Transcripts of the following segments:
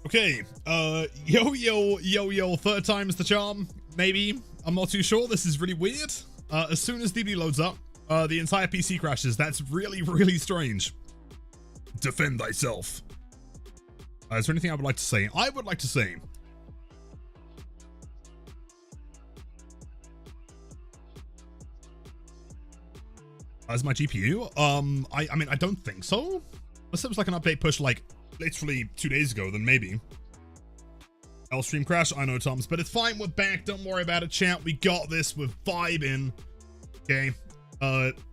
Okay, yo, third time's the charm, maybe. I'm not too sure. This is really weird. As soon as DB loads up, the entire PC crashes. That's really, really strange. Defend thyself. Is there anything I would like to say? I would like to say, as my GPU, I mean, I don't think so. Unless it was like an update push like literally 2 days ago, then maybe. L stream crash, I know, Toms, but it's fine. We're back. Don't worry about it, chat. We got this. We're vibing. Okay.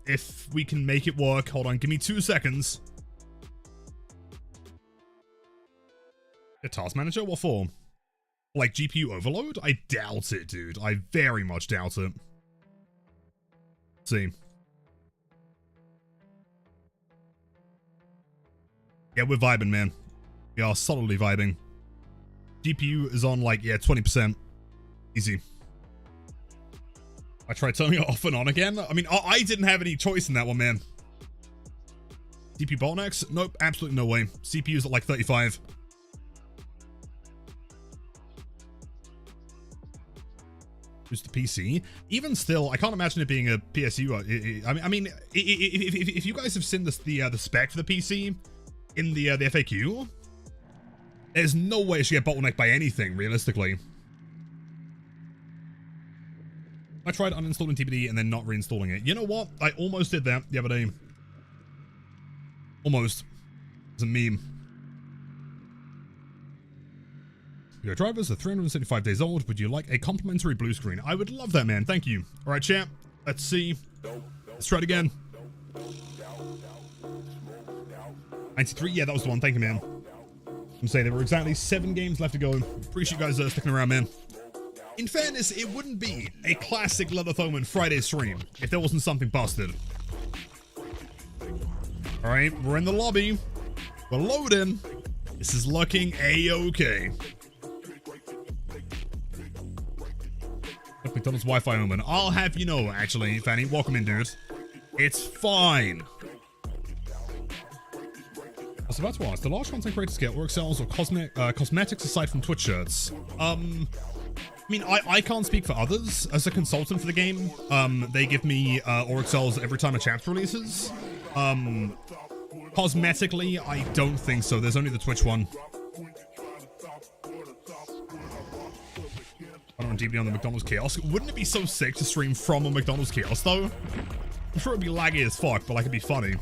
If we can make it work, hold on. Give me 2 seconds. A task manager? What for? Like GPU overload? I doubt it, dude. I very much doubt it. Let's see. Yeah, we're vibing, man. We are solidly vibing. GPU is on, like, yeah, 20%. Easy. I tried turning it off and on again. I mean, I didn't have any choice in that one, man. CPU bottlenecks? Nope, absolutely no way. CPU's at, like, 35. Who's the PC? Even still, I can't imagine it being a PSU. I mean, if you guys have seen this, the spec for the PC in the FAQ, there's no way it should get bottlenecked by anything, realistically. I tried uninstalling TBD and then not reinstalling it. You know what? I almost did that the other day. Almost. It's a meme. Your drivers are 375 days old. Would you like a complimentary blue screen? I would love that, man. Thank you. All right, chat. Let's see. Let's try it again. 93. Yeah, that was the one. Thank you, man. I'm saying there were exactly 7 games left to go. Appreciate you guys sticking around, man. In fairness, it wouldn't be a classic Leather Thoman Friday stream if there wasn't something busted. All right, we're in the lobby. We're loading. This is looking a-okay. McDonald's Wi-Fi omen. I'll have you know, actually, Fanny. Welcome in, dude. It's fine. I was about to ask, the large content creator scale or excels or cosmetics aside from Twitch shirts? I mean, I can't speak for others. As a consultant for the game, they give me Orexels every time a chapter releases. Cosmetically, I don't think so. There's only the Twitch one. I don't DB on the McDonald's kiosk. Wouldn't it be so sick to stream from a McDonald's kiosk, though? I'm sure it'd be laggy as fuck, but like it'd be funny.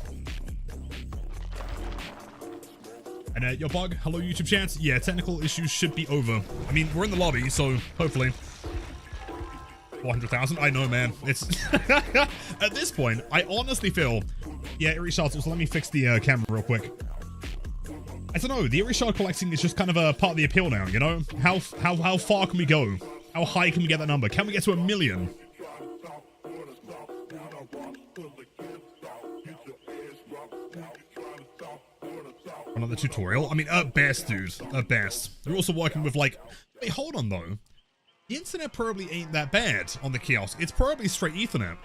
And yo, Bug, hello YouTube chat. Yeah, technical issues should be over. I mean, we're in the lobby, so hopefully. 400,000? I know, man. It's at this point, I honestly feel. Yeah, Eerie Shards. Also, let me fix the camera real quick. I don't know. The Eerie Shard collecting is just kind of a part of the appeal now. You know, how far can we go? How high can we get that number? Can we get to 1 million? Another tutorial. I mean, at best, dude. At best. You're also working with, like... Wait, hold on, though. The internet probably ain't that bad on the kiosk. It's probably straight Ethernet.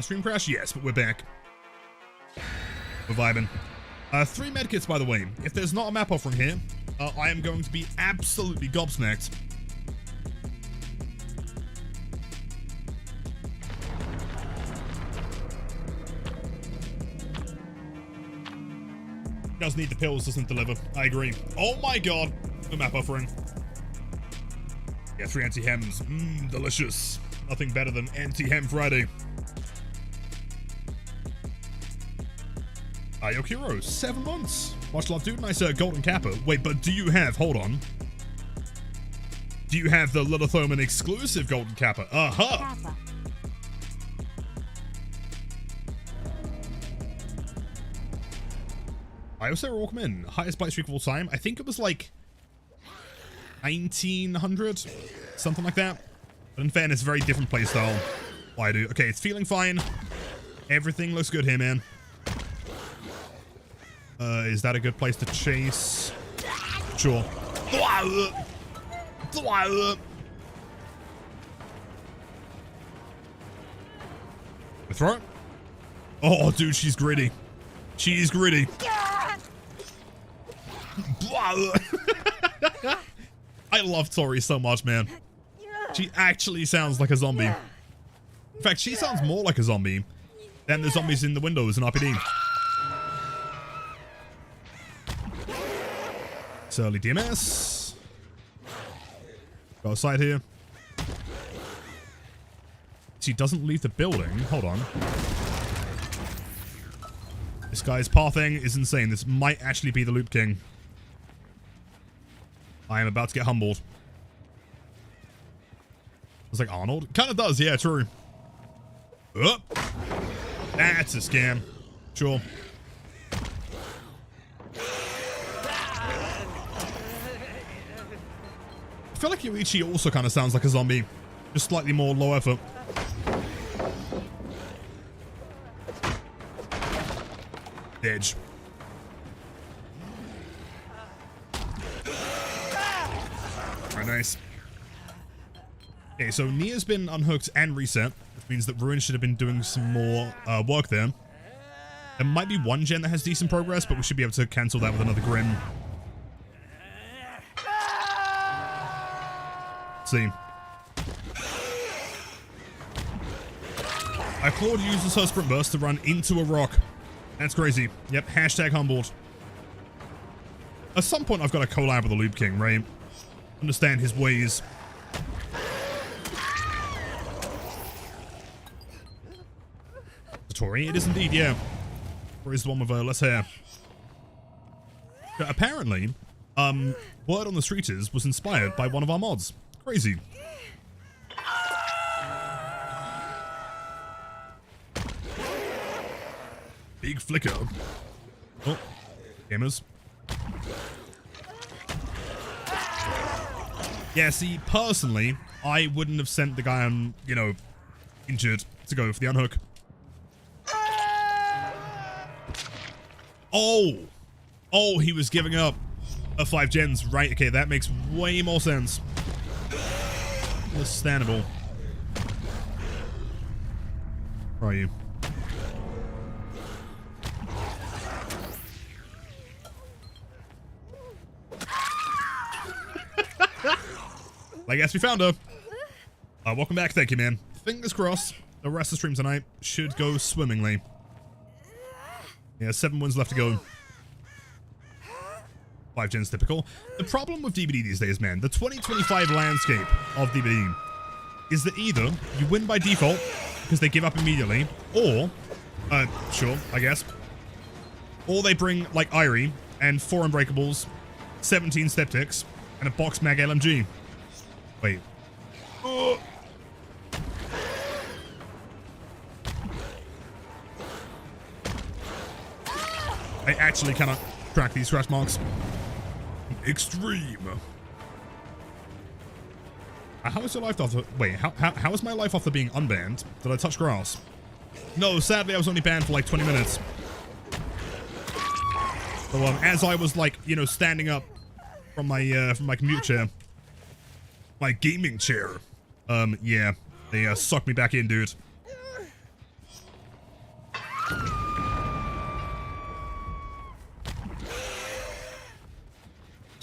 Stream crash? Yes, but we're back. We're vibing. 3 medkits, by the way. If there's not a map offering here, I am going to be absolutely gobsmacked. Does need the pills, doesn't deliver. I agree. Oh my god. No map offering. Yeah, 3 anti-hems. Delicious. Nothing better than anti-hem Friday. Yokiro, 7 months. Much love, dude. Nice golden kappa. Wait, but do you have, hold on. Do you have the Little Thoman exclusive golden kappa? Uh-huh. I also welcome in. Highest Blight streak of all time. I think it was like 1900, something like that. But in fairness, very different playstyle. Why do? Okay, it's feeling fine. Everything looks good here, man. Is that a good place to chase? Sure. Throw it? Oh, dude, she's gritty. She's gritty. I love Tori so much, man. She actually sounds like a zombie. In fact, she sounds more like a zombie than the zombies in the windows in RPD. It's early DMS. Go outside here. She doesn't leave the building. Hold on. This guy's pathing is insane. This might actually be the Loop King. I am about to get humbled. It's like Arnold. Kind of does, yeah, true. Oh, that's a scam. Sure. I feel like Yuichi also kind of sounds like a zombie. Just slightly more low effort. Edge. Very nice. Okay, so Nia's been unhooked and reset, which means that Ruin should have been doing some more work there. There might be one gen that has decent progress, but we should be able to cancel that with another Grim. Let's see. Claude uses her sprint burst to run into a rock. That's crazy. Yep, hashtag humbled. At some point, I've got to collab with the Loop King, right? Understand his ways. Tori, it is indeed, yeah. Tori's the one with less hair. But apparently, word on the street was inspired by one of our mods. Crazy. Big flicker. Oh, gamers. Yeah, see, personally, I wouldn't have sent the guy on, you know, injured to go for the unhook. Oh! Oh, he was giving up 5 gens. Right, okay, that makes way more sense. Understandable. Where are you? I guess we found her. Welcome back. Thank you, man. Fingers crossed. The rest of the stream tonight should go swimmingly. Yeah, 7 wins left to go. 5 gens typical. The problem with DBD these days, man, the 2025 landscape of DBD is that either you win by default because they give up immediately, or, sure, I guess, or they bring, like, Irie and 4 Unbreakables, 17 Steptics, and a box mag LMG. Wait. Oh. I actually cannot track these scratch marks. Extreme. How is your life after... Wait, how is my life after being unbanned? Did I touch grass? No, sadly I was only banned for like 20 minutes. So as I was like, you know, standing up from my computer chair, my gaming chair, yeah, they sucked me back in, dude.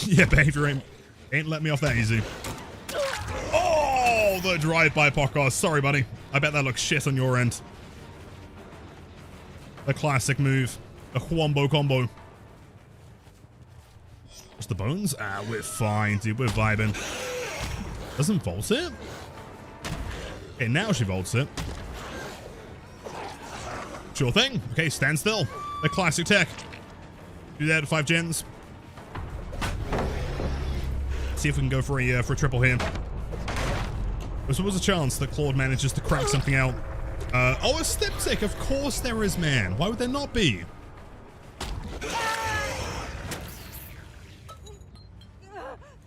Yeah, behavior ain't let me off that easy. Oh, the drive-by podcast. Sorry, buddy. I bet that looks shit on your end. The classic move. The Wombo combo. What's the bones? Ah, we're fine, dude. We're vibing. Doesn't vault it? Okay, now she vaults it. Sure thing. Okay, stand still. The classic tech. Do that at 5 gens. See if we can go for a triple here. There's always a chance that Claude manages to crack something out. Oh, a Steptic. Of course there is, man. Why would there not be?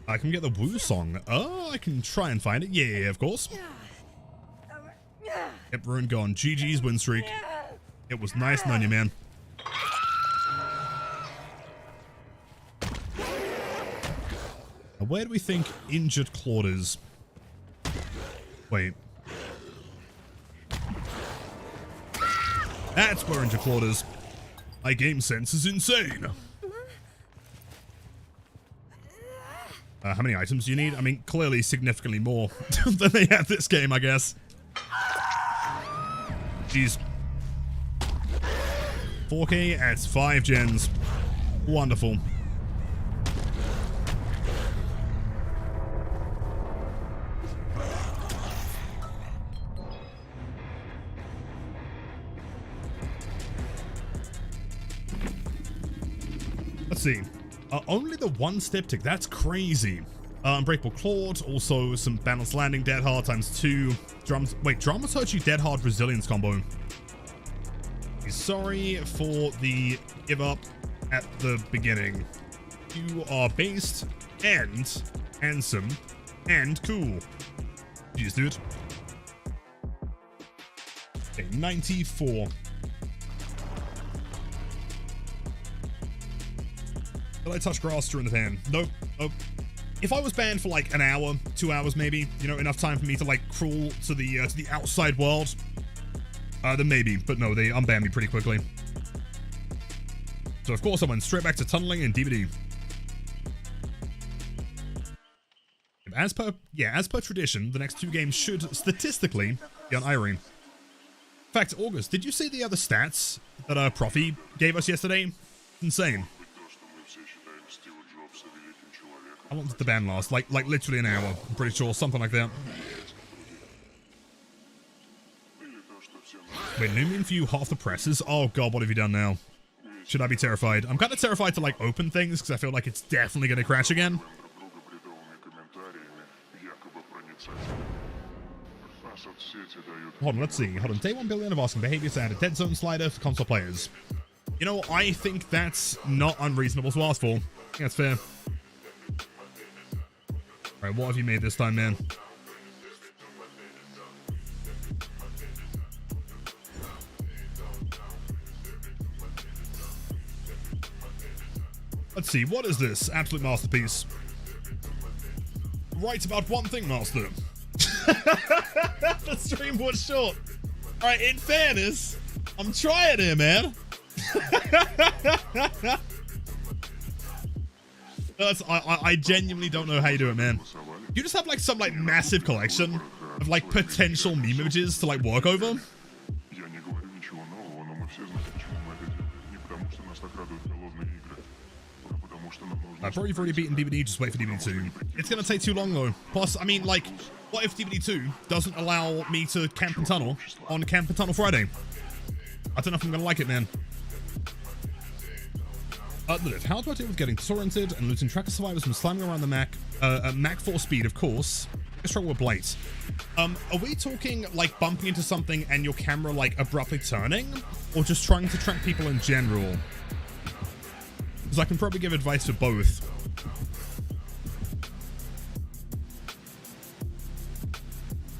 I can get the Woo song. Oh, I can try and find it. Yeah, of course. Yep, Ruin gone. GG's win streak. It was nice knowing you, man. Now, where do we think injured Claude is? Wait. That's where injured Claude is. My game sense is insane. How many items do you need? I mean, clearly significantly more than they had this game, I guess. Jeez. 4K adds 5 gens. Wonderful. Let's see. Only the one styptic. That's crazy. Unbreakable Clawed. Also some Balanced Landing. Dead Hard times 2. Dramaturgy Dead Hard Resilience combo. Sorry for the give up at the beginning. You are based and handsome and cool. Jeez, dude. Okay, 94. Did I touch grass during the ban? Nope. Nope. If I was banned for like an hour, 2 hours maybe, you know, enough time for me to like crawl to the outside world, then maybe. But no, they unbanned me pretty quickly. So of course I went straight back to tunneling and DVD. As per tradition, the next 2 games should statistically be on Irene. In fact, August, did you see the other stats that Profi gave us yesterday? Insane. How long did the ban last? Like literally an hour, I'm pretty sure, something like that. Wait, new mean for you half the presses? Oh god, what have you done now? Should I be terrified? I'm kind of terrified to like open things because I feel like it's definitely going to crash again. Hold on, let's see. Hold on, day 1 billion of asking behavior to add a dead zone slider for console players. You know, I think that's not unreasonable to ask for. I think that's fair. Alright, what have you made this time, man? Let's see, what is this? Absolute masterpiece. Write about one thing, master. The stream was short. Alright, in fairness, I'm trying here, man. I genuinely don't know how you do it, man. You just have like some like massive collection of like potential meme images to like work over. Probably you've already beaten DBD, just wait for DBD 2. It's gonna take too long though. Plus, I mean, like, what if DBD 2 doesn't allow me to camp and tunnel on Camp and Tunnel Friday? I don't know if I'm gonna like it, man. How do I deal with getting disoriented and losing track of survivors from slamming around the Mac? Mac 4 speed, of course. I struggle with Blight. Are we talking like bumping into something and your camera like abruptly turning? Or just trying to track people in general? Because I can probably give advice for both.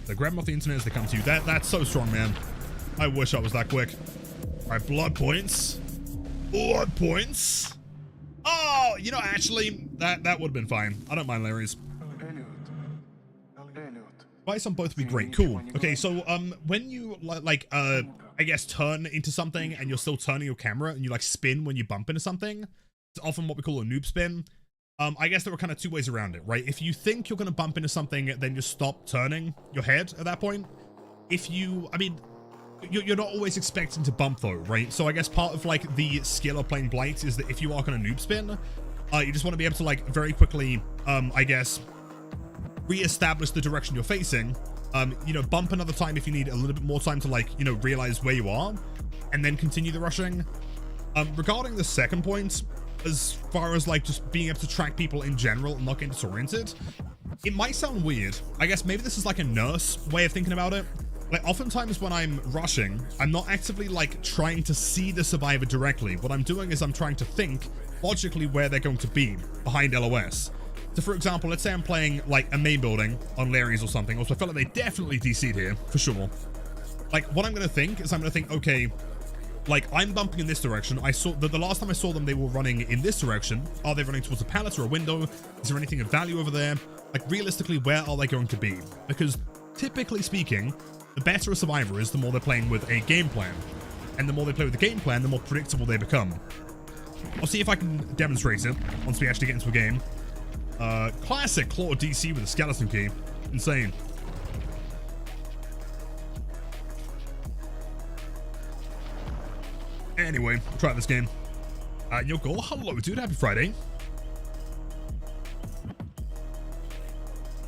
They grab them off the internet as they come to you. That's so strong, man. I wish I was that quick. Alright, blood points. Blood points. Oh, you know, actually, that would have been fine. I don't mind Larry's. Advice on both would be great. Cool. Okay, so when you like I guess turn into something and you're still turning your camera and you like spin when you bump into something, it's often what we call a noob spin. I guess there are kind of 2 ways around it, right? If you think you're gonna bump into something, then you stop turning your head at that point. If you, I mean, you're not always expecting to bump though, right? So I guess part of like the skill of playing Blight is that if you are gonna noob spin, you just want to be able to like very quickly, I guess, re-establish the direction you're facing. You know, bump another time if you need a little bit more time to like, you know, realize where you are, and then continue the rushing. Regarding the second point, as far as like just being able to track people in general and not getting disoriented, it might sound weird. I guess maybe this is like a nurse way of thinking about it. Like, oftentimes when I'm rushing, I'm not actively, like, trying to see the survivor directly. What I'm doing is I'm trying to think logically where they're going to be behind LOS. So, for example, let's say I'm playing, like, a main building on Larry's or something. Also, I felt like they definitely DC'd here, for sure. Like, what I'm going to think is I'm going to think, okay, like, I'm bumping in this direction. I saw the last time I saw them, they were running in this direction. Are they running towards a pallet or a window? Is there anything of value over there? Like, realistically, where are they going to be? Because, typically speaking, the better a survivor is, the more they're playing with a game plan. And the more they play with the game plan, the more predictable they become. I'll see if I can demonstrate it once we actually get into a game. Classic Claw DC with a skeleton key. Insane. Anyway, try this game. Yoko, hello, dude. Happy Friday.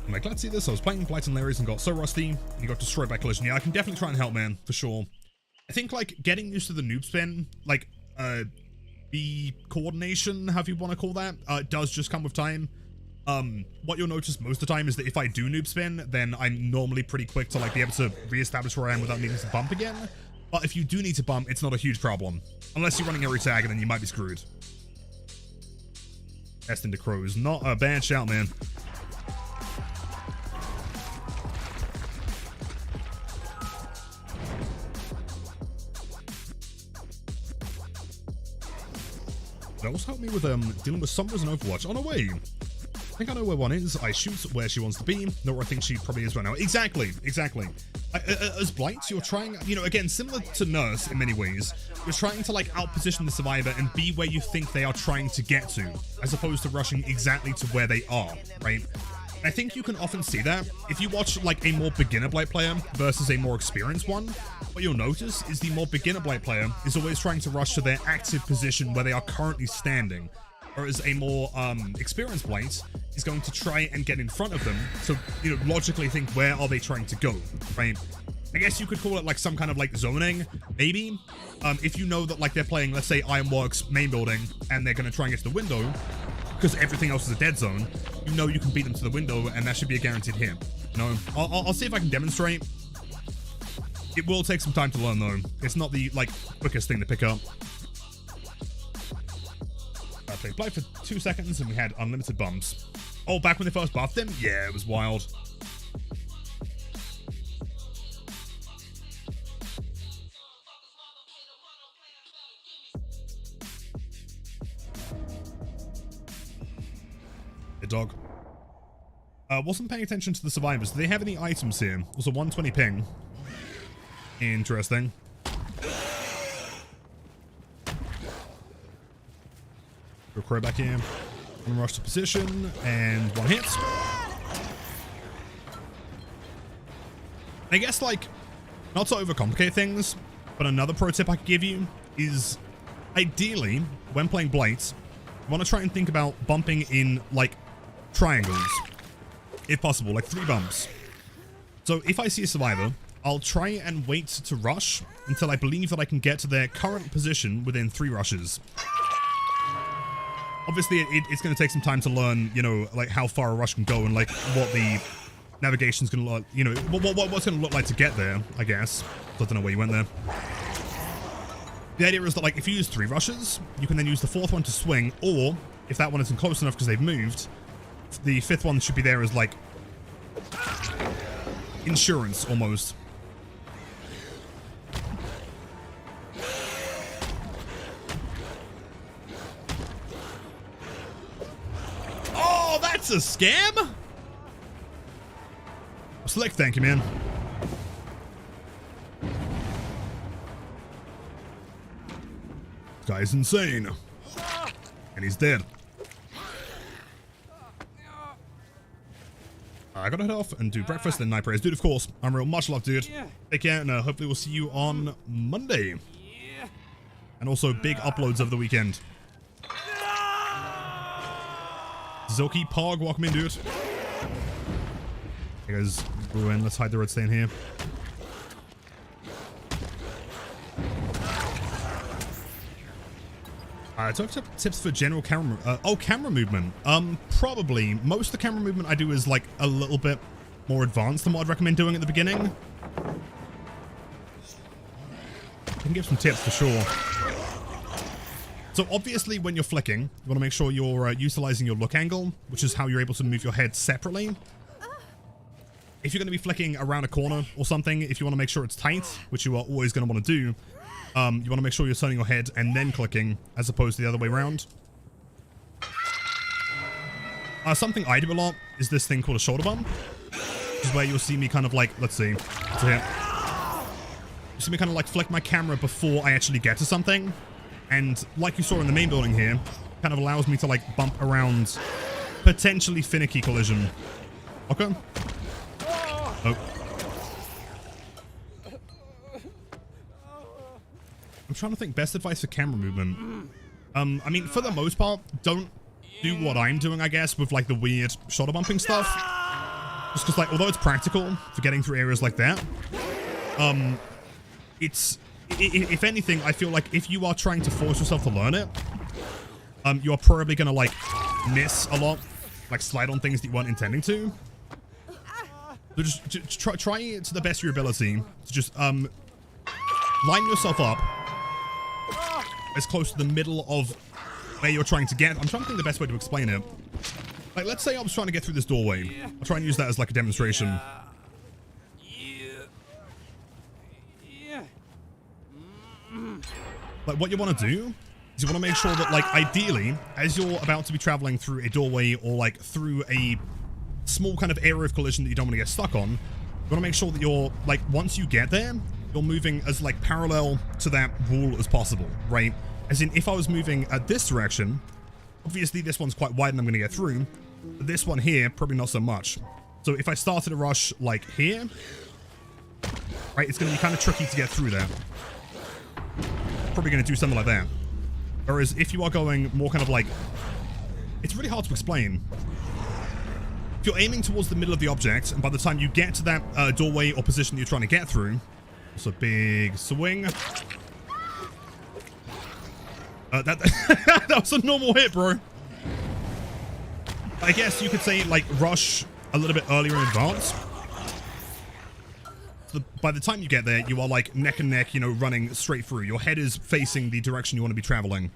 I'm glad to see this. I was playing Blight and Larry's and got so rusty, and you got destroyed by collision. Yeah, I can definitely try and help, man, for sure. I think, like, getting used to the noob spin, like, the coordination, however you want to call that, does just come with time. What you'll notice most of the time is that if I do noob spin, then I'm normally pretty quick to, like, be able to reestablish where I am without needing to bump again. But if you do need to bump, it's not a huge problem. Unless you're running every tag, and then you might be screwed. Destined to Crows. Not a bad shout, man. It also helped me with dealing with Sombras and Overwatch. On her way. I think I know where one is. I shoot where she wants to be. Not where I think she probably is right now. Exactly. Exactly. As Blight, you're trying, you know, again, similar to Nurse in many ways, you're trying to, like, outposition the survivor and be where you think they are trying to get to, as opposed to rushing exactly to where they are, right? I think you can often see that. If you watch, like, a more beginner Blight player versus a more experienced one, what you'll notice is the more beginner Blight player is always trying to rush to their active position where they are currently standing, whereas a more experienced Blight is going to try and get in front of them, so, you know, logically think, where are they trying to go, right? I guess you could call it, like, some kind of, like, zoning, maybe. If you know that, like, they're playing, let's say, Ironworks main building, and they're going to try and get to the window, because everything else is a dead zone, you know you can beat them to the window, and that should be a guaranteed hit. You know, I'll see if I can demonstrate. It will take some time to learn, though. It's not the, like, quickest thing to pick up. I played Blight for 2 seconds, and we had unlimited bumps. Oh, back when they first buffed him? Yeah, it was wild. Dog. Wasn't paying attention to the survivors. Do they have any items here? Also 120 ping. Interesting. Go crow back in. One rush to position and one hit. I guess, like, not to overcomplicate things, but another pro tip I could give you is, ideally, when playing Blight, you want to try and think about bumping in, like, triangles, if possible, like 3 bumps. So if I see a survivor, I'll try and wait to rush until I believe that I can get to their current position within 3 rushes. Obviously, it's going to take some time to learn, you know, like, how far a rush can go and, like, what the navigation's going to look, you know, what's going to look like to get there, I guess. So I don't know where you went there. The idea is that, like, if you use 3 rushes, you can then use the 4th one to swing, or if that one isn't close enough because they've moved, the 5th one should be there as, like, insurance, almost. Oh, that's a scam? Slick, thank you, man. This guy's insane. And he's dead. I gotta head off and do breakfast and night prayers. Dude, of course. I'm real. Much love, dude. Take care, and hopefully we'll see you on Monday. And also big uploads over the weekend. Zoki Pog, welcome in, dude. Hey guys, Ruin, let's hide the red stain here. Do I have tips for general camera? Camera movement. Probably. Most of the camera movement I do is, like, a little bit more advanced than what I'd recommend doing at the beginning. I can give some tips for sure. So obviously, when you're flicking, you want to make sure you're utilizing your look angle, which is how you're able to move your head separately. If you're going to be flicking around a corner or something, if you want to make sure it's tight, which you are always going to want to do, you want to make sure you're turning your head and then clicking, as opposed to the other way around. Something I do a lot is this thing called a shoulder bump, which is where you'll see me kind of, like, let's see, it's here. You see me kind of, like, flick my camera before I actually get to something, and like you saw in the main building here, kind of allows me to, like, bump around potentially finicky collision. Okay. Oh. I'm trying to think best advice for camera movement. I mean, for the most part, don't do what I'm doing, I guess, with like the weird shoulder bumping stuff. Just because, like, although it's practical for getting through areas like that, if anything, I feel like if you are trying to force yourself to learn it, you are probably gonna like miss a lot, like slide on things that you weren't intending to. So just try it to the best of your ability to just line yourself up as close to the middle of where you're trying to get. I'm trying to think the best way to explain it. Like, let's say I was trying to get through this doorway. I'll try and use that as like a demonstration. Like, what you want to do is you want to make sure that, like, ideally, as you're about to be traveling through a doorway or like through a small kind of area of collision that you don't want to get stuck on, you want to make sure that you're, like, once you get there, you're moving as, like, parallel to that wall as possible, right? As in, if I was moving at this direction, obviously this one's quite wide and I'm going to get through, but this one here, probably not so much. So if I started a rush, like, here, right, it's going to be kind of tricky to get through there. Probably going to do something like that. Whereas if you are going more kind of like, it's really hard to explain. If you're aiming towards the middle of the object, and by the time you get to that doorway or position that you're trying to get through, it's a big swing. That was a normal hit, bro. I guess you could say, like, rush a little bit earlier in advance. So by the time you get there, you are, like, neck and neck, you know, running straight through. Your head is facing the direction you want to be traveling.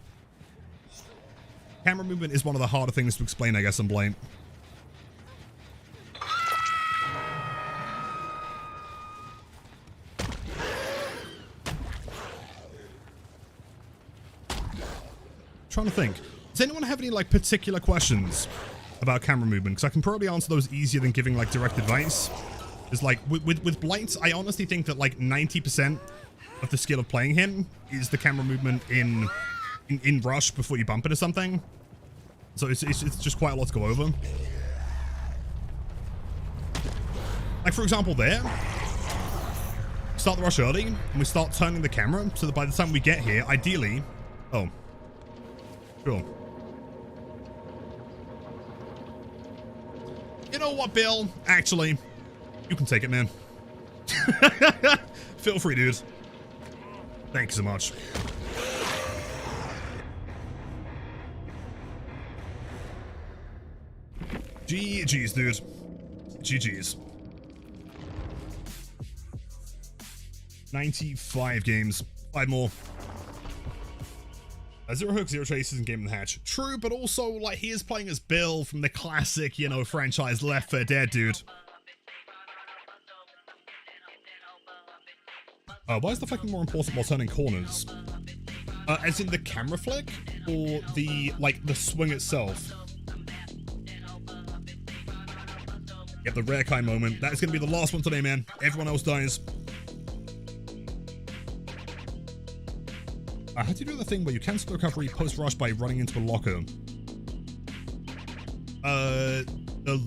Camera movement is one of the harder things to explain, I guess, on Blight. Trying to think. Does anyone have any, like, particular questions about camera movement? Because I can probably answer those easier than giving, like, direct advice. It's like, with Blight, I honestly think that, like, 90% of the skill of playing him is the camera movement in rush before you bump into something. So it's just quite a lot to go over. Like, for example, there. Start the rush early, and we start turning the camera, so that by the time we get here, ideally... Oh. Cool. You know what, Bill? Actually, you can take it, man. Feel free, dude. Thank you so much. GG's, dude. GG's. 95 games. 5 more. Zero hooks, zero chases, and Game in the Hatch. True, but also, like, he is playing as Bill from the classic, you know, franchise Left 4 Dead, dude. Why is the flicking more important while turning corners? As in the camera flick, or the, like, the swing itself? Yeah, the rare kind moment. That is going to be the last one today, man. Everyone else dies. How do you do the thing where you cancel the recovery post-rush by running into a locker? The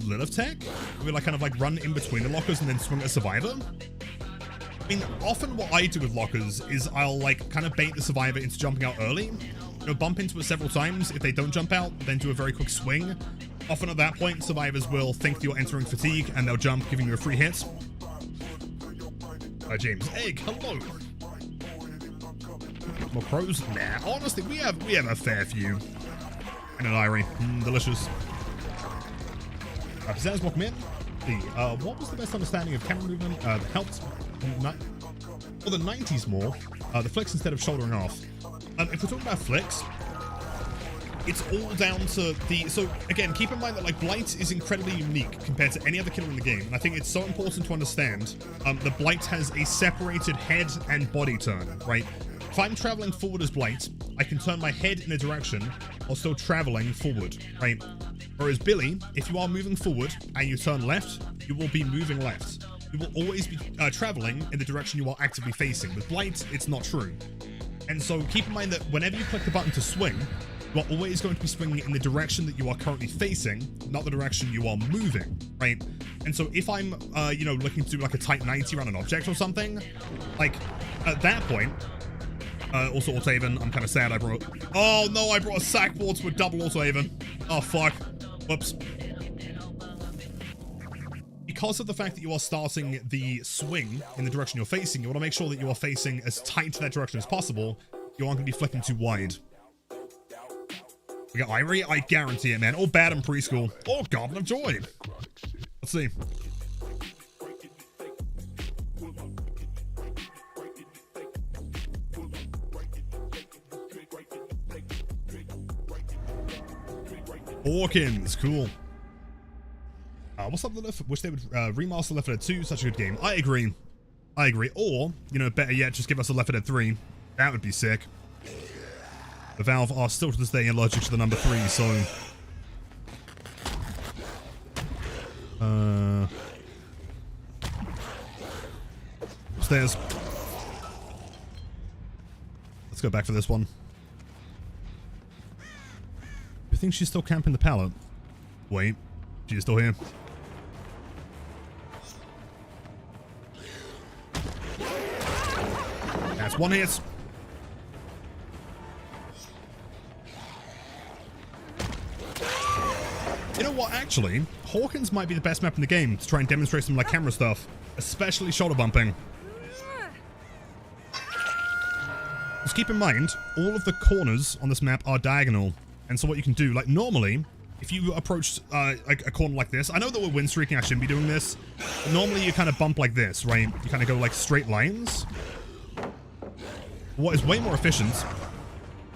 Lilith tech? We like kind of like run in between the lockers and then swing at a survivor? I mean, often what I do with lockers is I'll like kind of bait the survivor into jumping out early. You know, bump into it several times. If they don't jump out, then do a very quick swing. Often at that point, survivors will think that you're entering fatigue and they'll jump, giving you a free hit. James Egg, hello. More crows? Nah, honestly, we have a fair few. And an Irie. Delicious. Pizzazz, welcome in. What was the best understanding of camera movement that helped for the 90s more? The flicks instead of shouldering off. If we're talking about flicks, it's all down to the... So, again, keep in mind that, like, Blight is incredibly unique compared to any other killer in the game. And I think it's so important to understand that Blight has a separated head and body turn, right? If I'm traveling forward as Blight, I can turn my head in a direction while still traveling forward, right? Whereas Billy, if you are moving forward and you turn left, you will be moving left. You will always be traveling in the direction you are actively facing. With Blight, it's not true. And so keep in mind that whenever you click the button to swing, you are always going to be swinging in the direction that you are currently facing, not the direction you are moving, right? And so if I'm, you know, looking to do like a tight 90 around an object or something, like at that point, also auto-aven, I'm kind of sad I brought, oh no, I brought a sackboard to a double auto-aven. Oh fuck, whoops. Because of the fact that you are starting the swing in the direction you're facing, you want to make sure that you are facing as tight to that direction as possible. You aren't going to be flipping too wide. We got Ivory, I guarantee it, man. All bad in preschool. Oh, Garden of Joy. Let's see. Hawkins, cool. What's up, wish they would remaster Left 4 Dead 2, such a good game. I agree. I agree. Or, you know, better yet, just give us a Left 4 Dead 3. That would be sick. The Valve are still to this day allergic to the number 3, so... Upstairs. Let's go back for this one. You think she's still camping the pallet? Wait. She's still here. That's one hit. You know what, actually, Hawkins might be the best map in the game to try and demonstrate some like camera stuff, especially shoulder bumping. Just keep in mind, all of the corners on this map are diagonal, and so what you can do, like normally, if you approach like a corner like this, I know that we're win streaking, I shouldn't be doing this. But normally you kind of bump like this, right? You kind of go like straight lines. What is way more efficient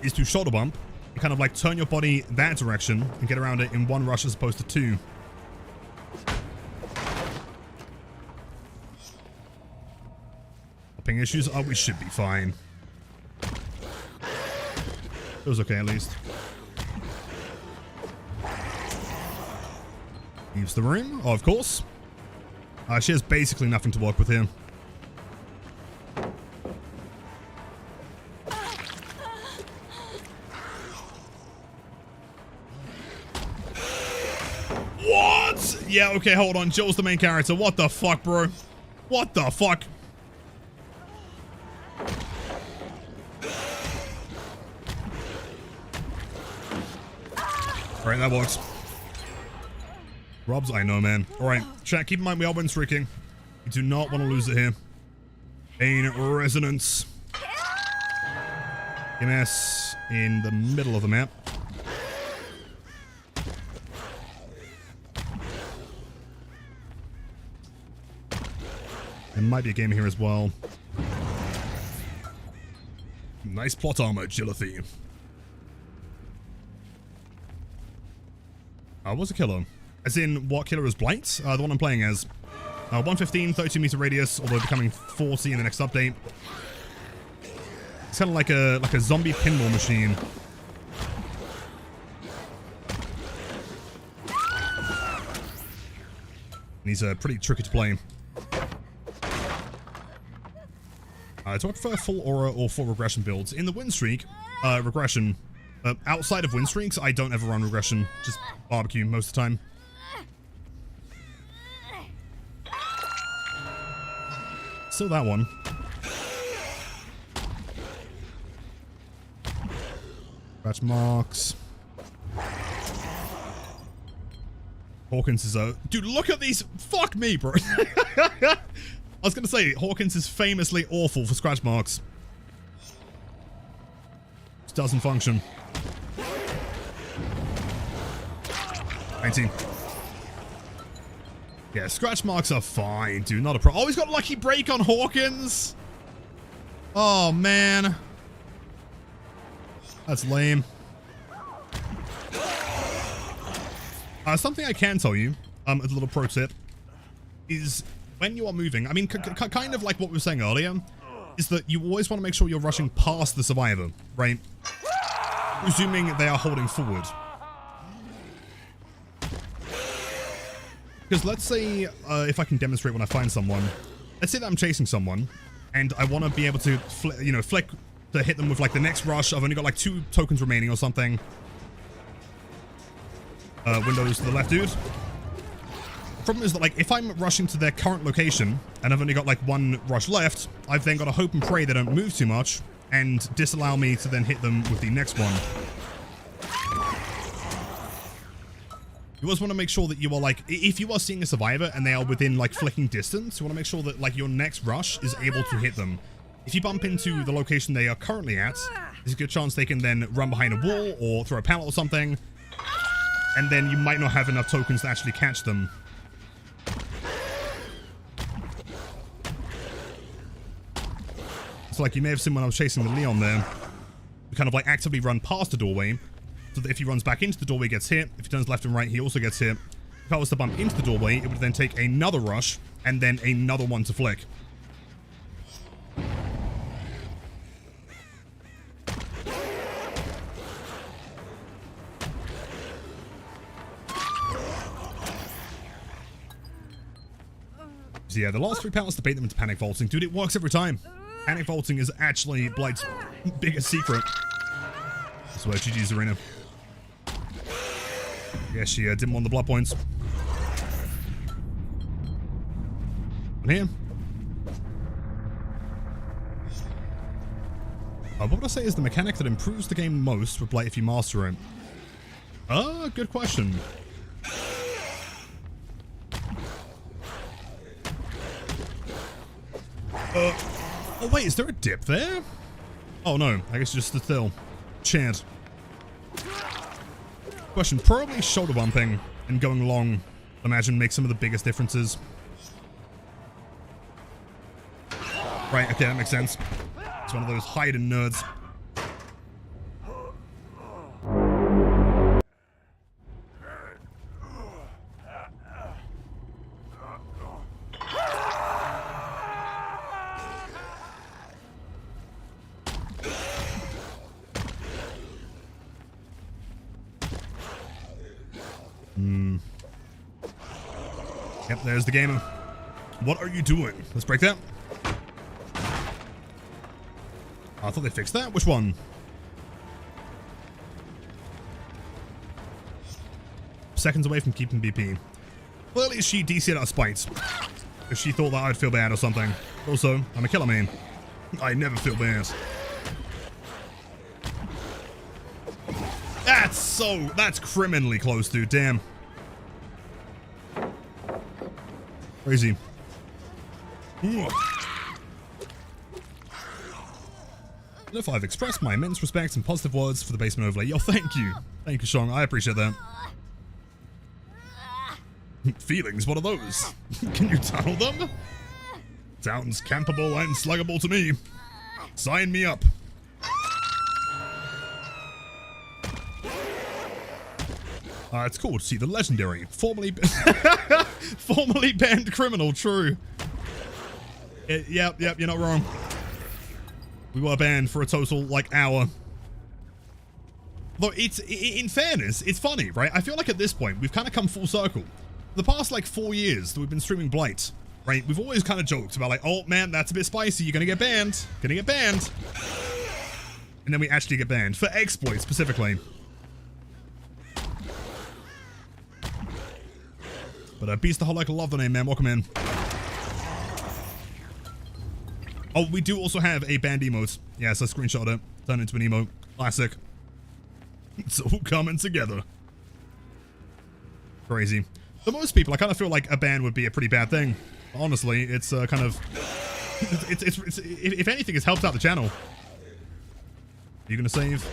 is to shoulder bump. You kind of like turn your body that direction and get around it in one rush as opposed to two. Ping issues? Oh, we should be fine. It was okay at least. Leaves the room, oh, of course. She has basically nothing to work with here. What? Yeah, okay, hold on. Jill's the main character. What the fuck, bro? What the fuck? Alright, that works. Robs, I know, man. Alright, chat, keep in mind we are win streaking. We do not want to lose it here. Pain Resonance. MS in the middle of the map. There might be a game here as well. Nice plot armor, agility. What's a killer? As in, what killer is Blight? The one I'm playing as. 115, 32 meter radius, although becoming 40 in the next update. It's kind of like a zombie pinball machine. And he's pretty tricky to play. Do I prefer full aura or full regression builds? In the win streak, regression. Outside of win streaks, I don't ever run regression. Just barbecue most of the time. Still that one. Scratch marks. Hawkins is a... Dude, look at these... Fuck me, bro. I was going to say, Hawkins is famously awful for scratch marks. Just doesn't function. 19. Yeah, scratch marks are fine, dude. Not a problem. Oh, he's got a lucky break on Hawkins. Oh, man. That's lame. Something I can tell you, as a little pro tip, is when you are moving, I mean, kind of like what we were saying earlier, is that you always want to make sure you're rushing past the survivor, right? Presuming they are holding forward. Because let's say, if I can demonstrate when I find someone, let's say that I'm chasing someone, and I want to be able to, flick to hit them with like the next rush. I've only got like 2 tokens remaining or something. windows to the left, dude. The problem is that, like, if I'm rushing to their current location and I've only got like one rush left, I've then got to hope and pray they don't move too much and disallow me to then hit them with the next one. You always want to make sure that you are, like, if you are seeing a survivor and they are within like flicking distance, you want to make sure that like your next rush is able to hit them. If you bump into the location they are currently at, there's a good chance they can then run behind a wall or throw a pallet or something, and then you might not have enough tokens to actually catch them. So like you may have seen when I was chasing the Leon there, we kind of like actively run past the doorway, so that if he runs back into the doorway, he gets hit. If he turns left and right, he also gets hit. If I was to bump into the doorway, it would then take another rush and then another one to flick. So yeah, the last 3 pallets to bait them into panic vaulting. Dude, it works every time. Panic vaulting is actually Blight's biggest secret. I swear, GG's arena. Yeah, she didn't want the blood points. And here. What would I say is the mechanic that improves the game most with Blight if you master it? Good question. Oh wait, is there a dip there? Oh no, I guess just stood still. Chant. Question, probably shoulder bumping and going long, I imagine, makes some of the biggest differences. Right, okay, that makes sense. It's one of those hidden nerds. Yep, there's the gamer. What are you doing? Let's break that. I thought they fixed that. Which one? Seconds away from keeping BP. Clearly she DC'd out of spite. Because she thought that I'd feel bad or something. Also, I'm a killer main. I never feel bad. That's criminally close, dude. Damn. Crazy. Ooh. And if I've expressed my immense respect and positive words for the basement overlay, yo, thank you. Thank you, Shong. I appreciate that. Feelings, what are those? Can you tunnel them? Sounds campable and sluggable to me. Sign me up. It's cool to see the legendary, formerly banned criminal, true. Yep, you're not wrong. We were banned for a total, like, hour. Though, in fairness, it's funny, right? I feel like at this point, we've kind of come full circle. The past, like, 4 years that we've been streaming Blight, right? We've always kind of joked about, like, oh, man, that's a bit spicy. You're gonna get banned. Gonna get banned. And then we actually get banned. For exploits, specifically. But Beast the Whole like love the name, man. Welcome in. Oh, we do also have a banned emote. Yes, I screenshot it. Turned into an emote. Classic. It's all coming together. Crazy. For most people, I kind of feel like a ban would be a pretty bad thing. Honestly, it's kind of... It's if anything, it's helped out the channel. Are you going to save?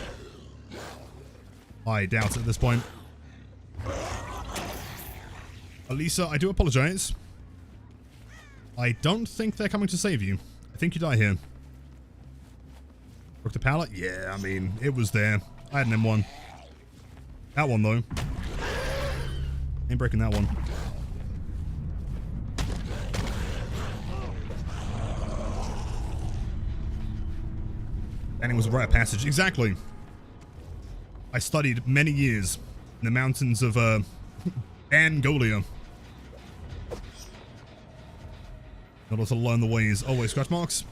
I doubt it at this point. Elisa, I do apologize. I don't think they're coming to save you. I think you die here. Broke the pallet? Yeah, I mean, it was there. I had an M1. That one, though. Ain't breaking that one. And it was a rite of passage. Exactly. I studied many years in the mountains of, Angolia. In order to learn the ways. Oh, wait, scratch marks?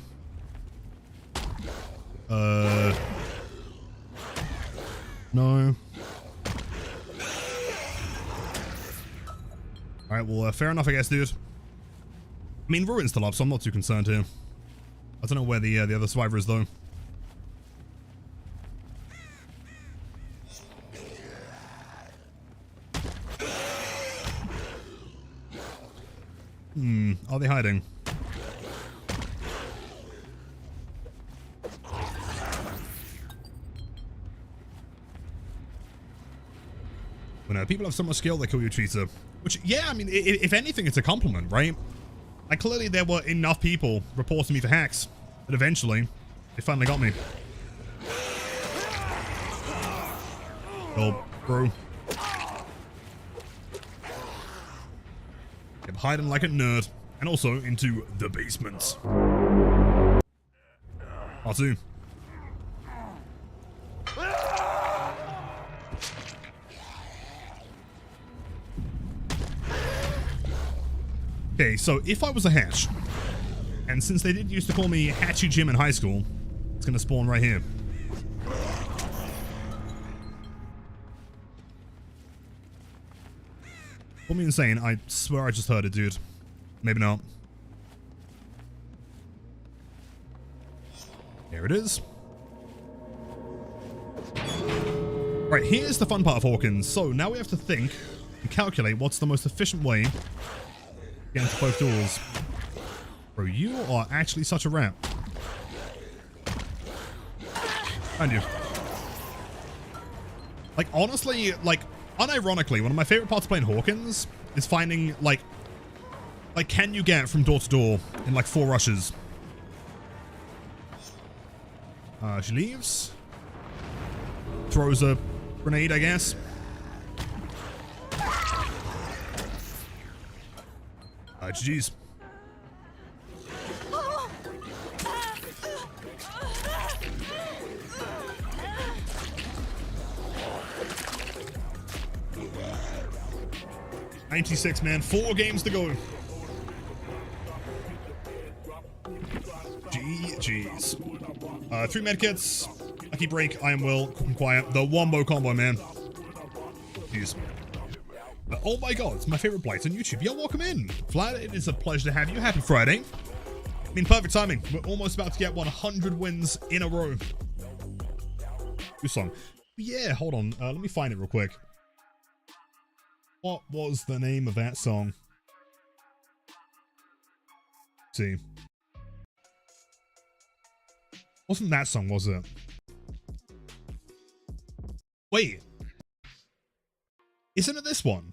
No. Alright, well, fair enough, I guess, dude. I mean, Ruin's still up, so I'm not too concerned here. I don't know where the other survivor is, though. Are they hiding? Well, no, people have so much skill they kill you, cheater. Which, yeah, I mean, if anything, it's a compliment, right? Like, clearly there were enough people reporting me for hacks that eventually they finally got me. Oh, bro. Kept hiding like a nerd. And also into the basement. R2. Okay, so if I was a hatch, and since they did used to call me Hatchy Jim in high school, it's gonna spawn right here. Call me insane, I swear I just heard it, dude. Maybe not. Here it is. Right, here's the fun part of Hawkins. So now we have to think and calculate what's the most efficient way to get into both doors. Bro, you are actually such a rat. And you. Like, honestly, like, unironically, one of my favorite parts of playing Hawkins is finding, like, can you get from door to door in, like, 4 rushes? She leaves. Throws a grenade, I guess. GG's. $96, man. 4 games to go. GG's. 3 medkits. Lucky break. I am Will. Quick and quiet. The wombo combo, man. Jeez. Oh my god, it's my favorite Blight on YouTube. Yo, welcome in. Vlad, it is a pleasure to have you. Happy Friday. I mean, perfect timing. We're almost about to get 100 wins in a row. Good song. Yeah, hold on. Let me find it real quick. What was the name of that song? Let's see. Wasn't that song, was it? Wait. Isn't it this one?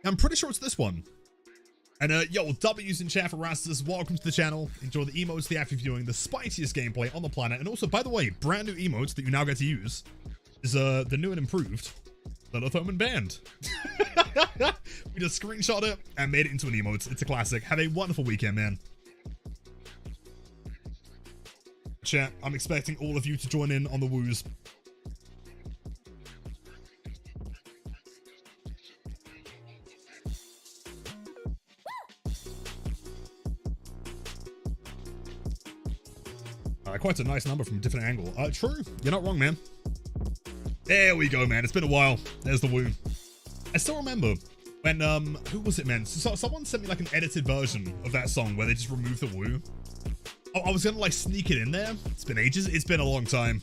I'm pretty sure it's this one. And yo, W's in chat for Rastus. Welcome to the channel. Enjoy the emotes, the active viewing, the spiciest gameplay on the planet. And also, by the way, brand new emotes that you now get to use is the new and improved Lilithroman Band. We just screenshot it and made it into an emote. It's a classic. Have a wonderful weekend, man. Chat, I'm expecting all of you to join in on the woos. Quite a nice number from a different angle. True. You're not wrong, man. There we go, man. It's been a while. There's the woo. I still remember when, who was it, man? So someone sent me like an edited version of that song where they just removed the woo. I was gonna like sneak it in there. It's been ages. It's been a long time.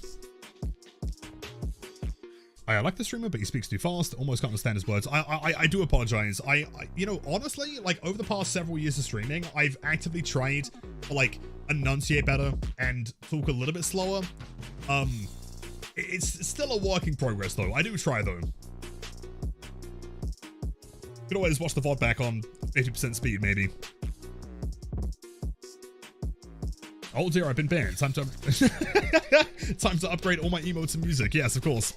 I like the streamer, but he speaks too fast. Almost can't understand his words. I do apologize. I you know, honestly, like over the past several years of streaming, I've actively tried to like enunciate better and talk a little bit slower. It's still a work in progress though. I do try though. Could always watch the VOD back on 50% speed maybe. Oh dear, I've been banned. Time to time to upgrade all my emotes and music. Yes, of course.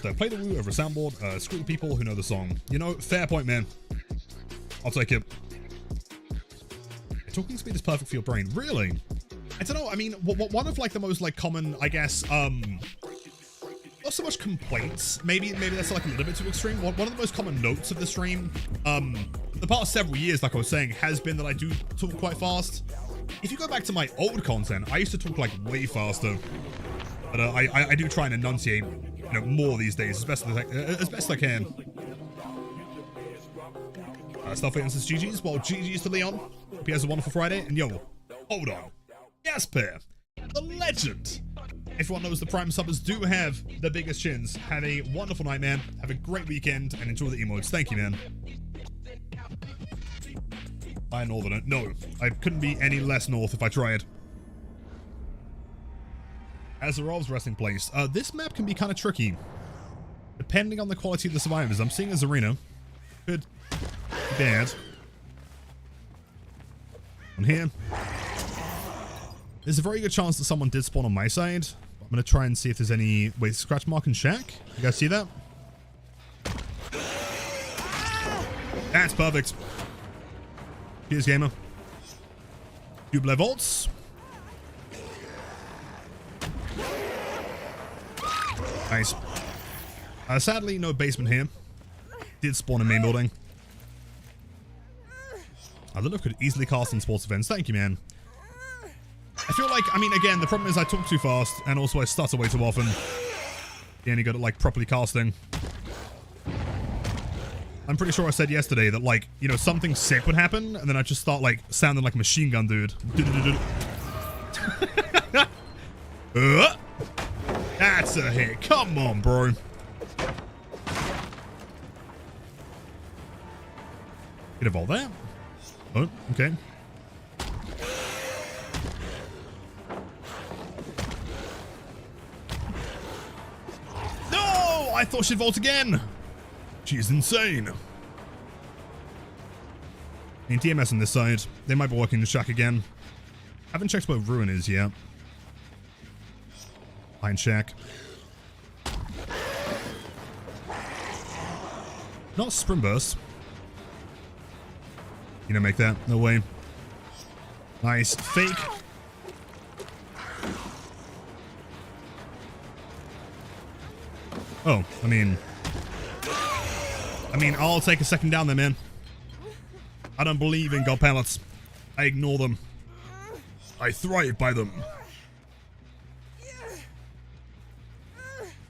So play the woo over a soundboard. Screw the people who know the song. You know, fair point, man. I'll take it. Talking speed is perfect for your brain. Really? I don't know. I mean, one of like the most like common, I guess, not so much complaints. Maybe that's like a little bit too extreme. One of the most common notes of the stream, the past several years, like I was saying, has been that I do talk quite fast. If you go back to my old content, I used to talk like way faster. But I do try and enunciate, you know, more these days, as best I can. Stuff says GG's. Well, GG's to Leon. Hope he has a wonderful Friday. And yo, hold on. Jasper, the legend. Everyone knows the Prime subbers do have the biggest chins. Have a wonderful night, man. Have a great weekend and enjoy the emotes. Thank you, man. By Northerner. No, I couldn't be any less north if I tried. Azerov's resting place. This map can be kind of tricky, depending on the quality of the survivors. I'm seeing Azarina. Good. Bad. On here. There's a very good chance that someone did spawn on my side. I'm going to try and see if there's any... Wait, scratch mark and shack? You guys see that? That's perfect. Cheers, gamer. Double volts. Nice. Sadly, no basement here. Did spawn in main building. I don't know if could easily cast in sports events. Thank you, man. I feel like, I mean, again, the problem is I talk too fast, and also I stutter way too often. You only good at, like, properly casting. I'm pretty sure I said yesterday that, like, you know, something sick would happen, and then I just start, like, sounding like a machine gun dude. That's a hit. Come on, bro. Get a vault there. Oh, okay. No! I thought she'd vault again. She's insane. I mean, DMS on this side. They might be working the shack again. Haven't checked where Ruin is yet. Iron shack. Not sprint burst. You don't make that. No way. Nice. Fake. Oh, I mean, I'll take a second down there, man. I don't believe in god pallets. I ignore them. I thrive by them.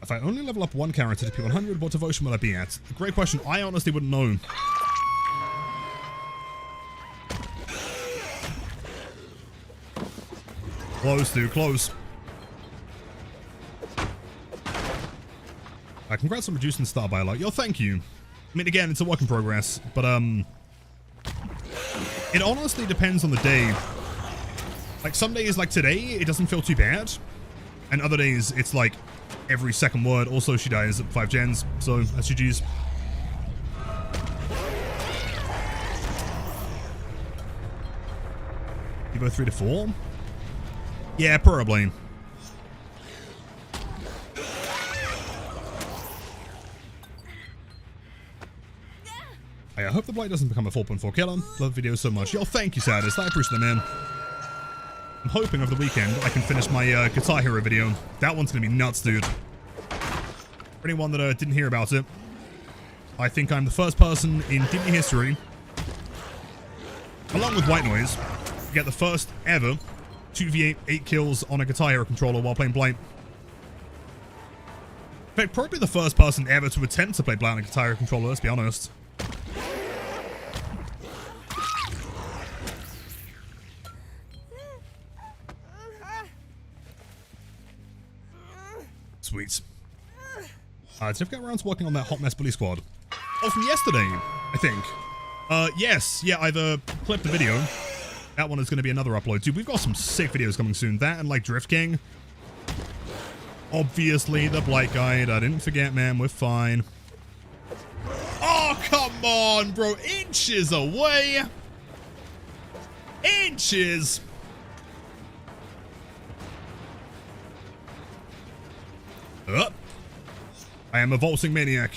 If I only level up one character to P100, what devotion will I be at? Great question. I honestly wouldn't know. Close, dude. Close. Congrats on reducing star by a lot. Yo, thank you. I mean, again, it's a work in progress, but, it honestly depends on the day. Like, some days, like today, it doesn't feel too bad. And other days, it's like every second word. Also, she dies at 5 gens, so that's GG's. You go 3 to 4? Yeah, probably. I hope the Blight doesn't become a 4.4 killer. Love videos so much. Yo, thank you, Saddest. I appreciate it, man. I'm hoping over the weekend I can finish my Guitar Hero video. That one's gonna be nuts, dude. For anyone that didn't hear about it, I think I'm the first person in Disney history, along with White Noise, to get the first ever 2v8 8 kills on a Guitar Hero controller while playing Blight. In fact, probably the first person ever to attempt to play Blight on a Guitar Hero controller, let's be honest. Sweet. Did I get around to working on that Hot Mess Bully Squad? Oh, from yesterday, I think. Yes. Yeah, I've clipped the video. That one is going to be another upload. Dude, we've got some sick videos coming soon. That and, like, Drift King. Obviously, the Blight Guide. I didn't forget, man. We're fine. Oh, come on, bro. Inches away. Inches. I am a vaulting maniac.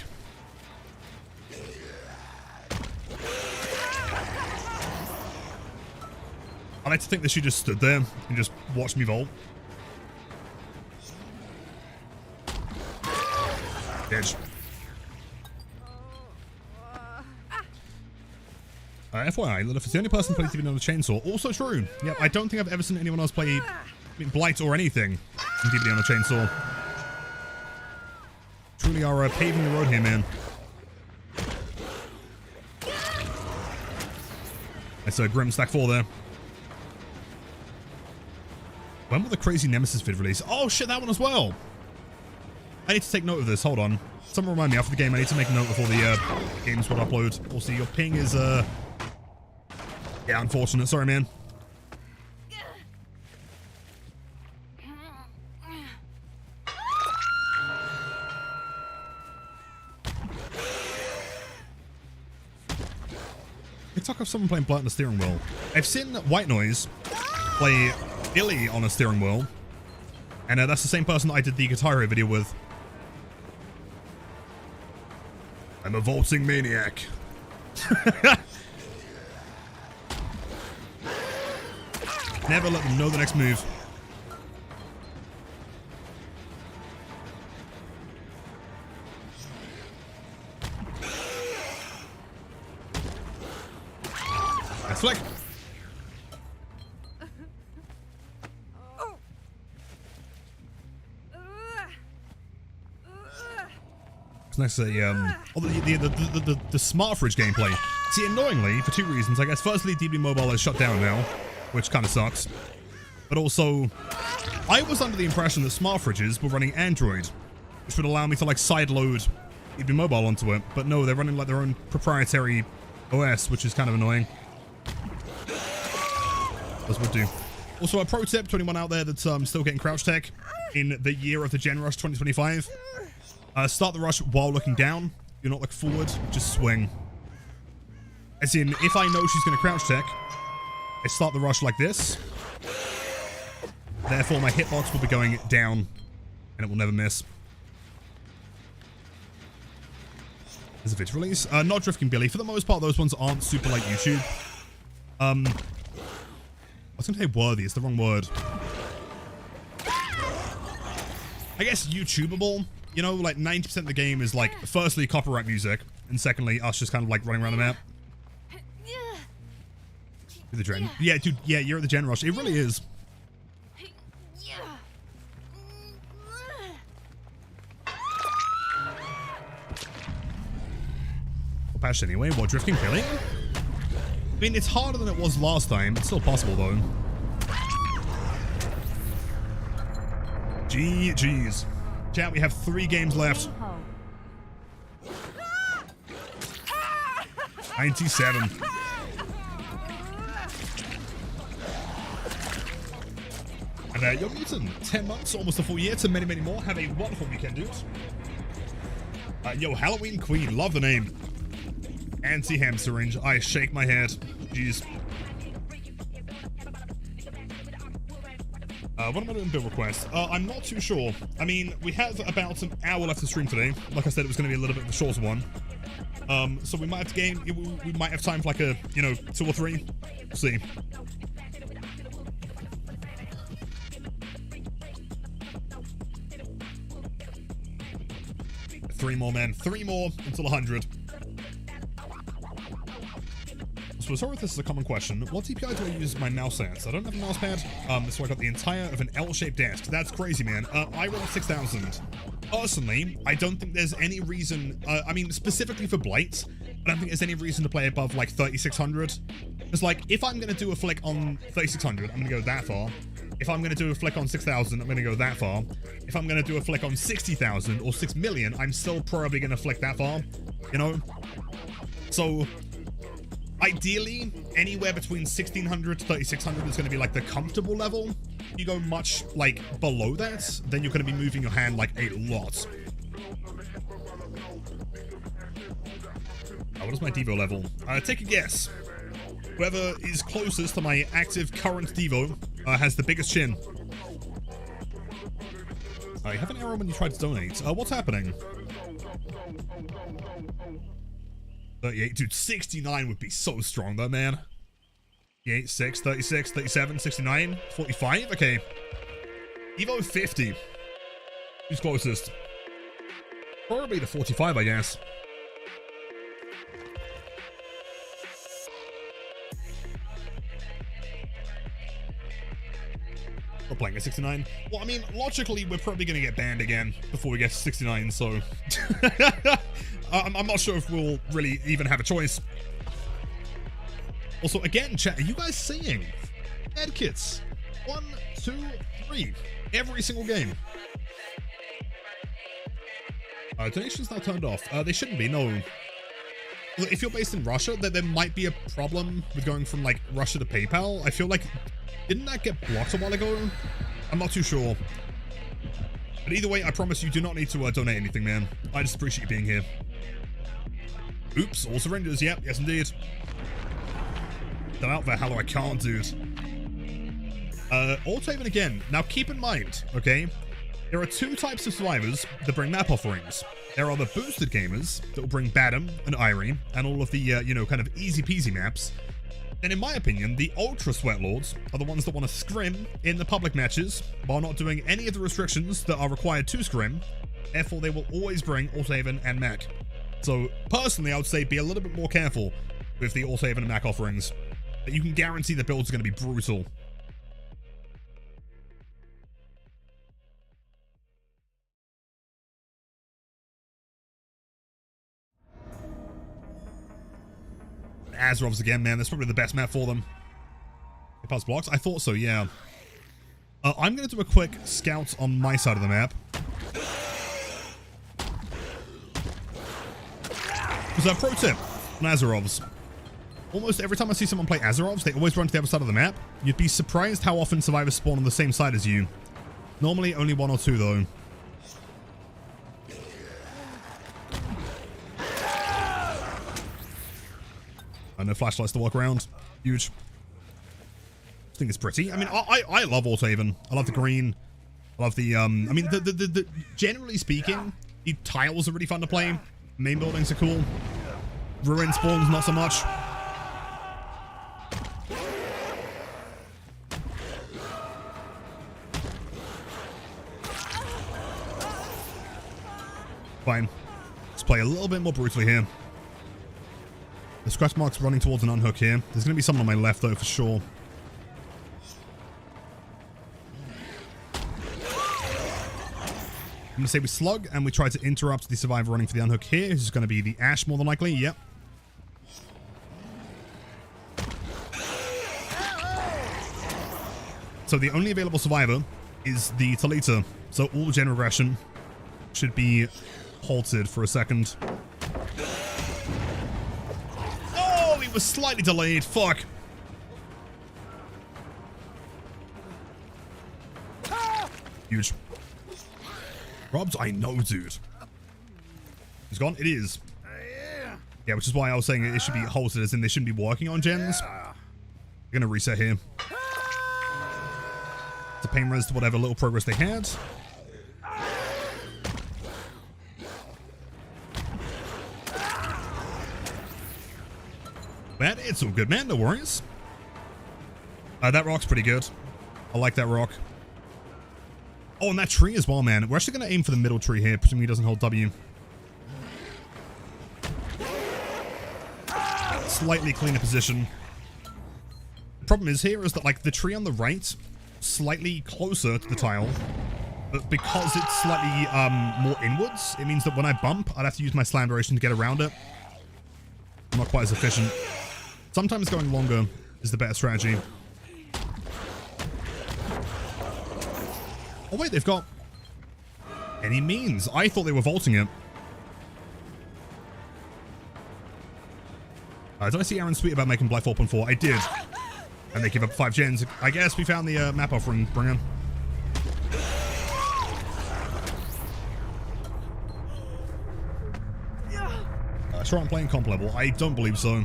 I like to think that she just stood there and just watched me vault. Bitch. FYI, Lilith is the only person playing DBD on a chainsaw. Also true. Yep, I don't think I've ever seen anyone else play Blight or anything in DBD on a chainsaw. Truly are paving the road here, man. It's a grim stack 4 there. When will the crazy Nemesis vid release? Oh shit, that one as well. I need to take note of this. Hold on. Someone remind me after the game. I need to make a note before the games will upload. Also, your ping is yeah, unfortunate. Sorry, man. TikTok of someone playing Blight on the steering wheel. I've seen White Noise play Illy on a steering wheel, and that's the same person that I did the Guitar Hero video with. I'm a vaulting maniac. Never let them know the next move. Nice flick. It's nice to say, the Smart Fridge gameplay. See, annoyingly, for two reasons. I guess, firstly, DB Mobile is shut down now, which kind of sucks. But also, I was under the impression that Smart Fridges were running Android, which would allow me to, like, sideload DB Mobile onto it. But no, they're running, like, their own proprietary OS, which is kind of annoying. As would do. Also, a pro tip to anyone out there that's still getting crouch tech in the year of the Gen Rush 2025. Start the rush while looking down. Do not look forward, just swing. As in, if I know she's going to crouch tech, I start the rush like this. Therefore, my hitbox will be going down, and it will never miss. There's a vid release. Not Drifting Billy. For the most part, those ones aren't super like YouTube. I was going to say worthy. It's the wrong word. I guess YouTubeable. You know, like 90% of the game is like, firstly, copyright music, and secondly, us just kind of like running around the map. The Gen. Yeah, dude, yeah, you're at the Gen Rush. It really is. Well, patched anyway. What, Drifting Billy? I mean, it's harder than it was last time. It's still possible, though. GG's. Chat, we have 3 games left. 97. And you're mutant. 10 months, almost a full year to many, many more. Have a wonderful weekend, dudes. Yo, Halloween Queen. Love the name. Anti-ham syringe. I shake my head. Jeez. What am I doing build request? I'm not too sure. I mean, we have about an hour left to stream today. Like I said, it was going to be a little bit of a shorter one. So we might have we might have time for like a, 2 or 3. We'll see. Three more, man. 3 more until 100. So sorry if this is a common question. What DPI do I use my mouse at? I don't have a mouse pad, so I got the entire of an L-shaped desk. That's crazy, man. I run 6000. Personally, I don't think there's any reason, I mean, specifically for Blight, I don't think there's any reason to play above, like, 3600. It's like, if I'm going to do a flick on 3600, I'm going to go that far. If I'm going to do a flick on 6000, I'm going to go that far. If I'm going to do a flick on 60,000 or 6 million, I'm still probably going to flick that far, you know? So, ideally, anywhere between 1600 to 3600 is going to be like the comfortable level. If you go much like below that, then you're going to be moving your hand like a lot. What is my Devo level? Take a guess. Whoever is closest to my active current Devo has the biggest chin. You have an error when you try to donate. What's happening? 38, dude, 69 would be so strong though, man. 38, 6, 36, 37, 69, 45, okay. Evo 50. Who's closest? Probably the 45, I guess. We're playing at 69. Well, I mean, logically, we're probably going to get banned again before we get to 69, so... I'm not sure if we'll really even have a choice. Also, again, chat, are you guys seeing med kits? 1, 2, 3. Every single game. Donations now turned off. They shouldn't be, no. If you're based in Russia, there might be a problem with going from, like, Russia to PayPal. I feel like... Didn't that get blocked a while ago? I'm not too sure. But either way, I promise you do not need to donate anything, man. I just appreciate you being here. Oops, all surrenders. Yep, yes indeed. Get out there, Hallow, I can't, dude. Alt-Haven again. Now keep in mind, okay? There are two types of survivors that bring map offerings. There are the boosted gamers that will bring Badham and Irie and all of the, you know, kind of easy-peasy maps. And in my opinion, the Ultra Sweatlords are the ones that want to scrim in the public matches while not doing any of the restrictions that are required to scrim. Therefore, they will always bring Alt-Haven and Mac. So, personally, I would say be a little bit more careful with the Alt-Haven and Mac offerings. But you can guarantee the builds are going to be brutal. Azerovs again, man. That's probably the best map for them. It pass blocks? I thought so, yeah. I'm going to do a quick scout on my side of the map. Because a pro tip on Azerovs. Almost every time I see someone play Azerovs, they always run to the other side of the map. You'd be surprised how often survivors spawn on the same side as you. Normally only 1 or 2, though. No flashlights to walk around. Huge. I think it's pretty. I mean, I love Alt-Haven. I love the green. I love the, I mean, the generally speaking, the tiles are really fun to play. Main buildings are cool. Ruin spawns, not so much. Fine. Let's play a little bit more brutally here. The scratch mark's running towards an unhook here. There's going to be someone on my left, though, for sure. I'm going to say we slug, and we try to interrupt the survivor running for the unhook here. This is going to be the Ash, more than likely. Yep. So the only available survivor is the Talita. So all gen regression should be halted for a second. Was slightly delayed. Fuck. Huge. Robs, I know, dude. It's gone? It is. Yeah, which is why I was saying it should be halted, as in they shouldn't be working on gens. We're gonna reset here. To pain res to whatever little progress they had. Man, it's all good, man. No worries. That rock's pretty good. I like that rock. Oh, and that tree as well, man. We're actually going to aim for the middle tree here, presuming he doesn't hold W. Slightly cleaner position. The problem is here is that, like, the tree on the right, slightly closer to the tile, but because it's slightly more inwards, it means that when I bump, I'd have to use my slam duration to get around it. I'm not quite as efficient. Sometimes going longer is the better strategy. Oh wait, they've got any means. I thought they were vaulting it. Did I see Aaron tweet about making Blight 4.4? I did. And they give up 5 gens. I guess we found the map offering. Bring him. Sure, I'm playing comp level. I don't believe so.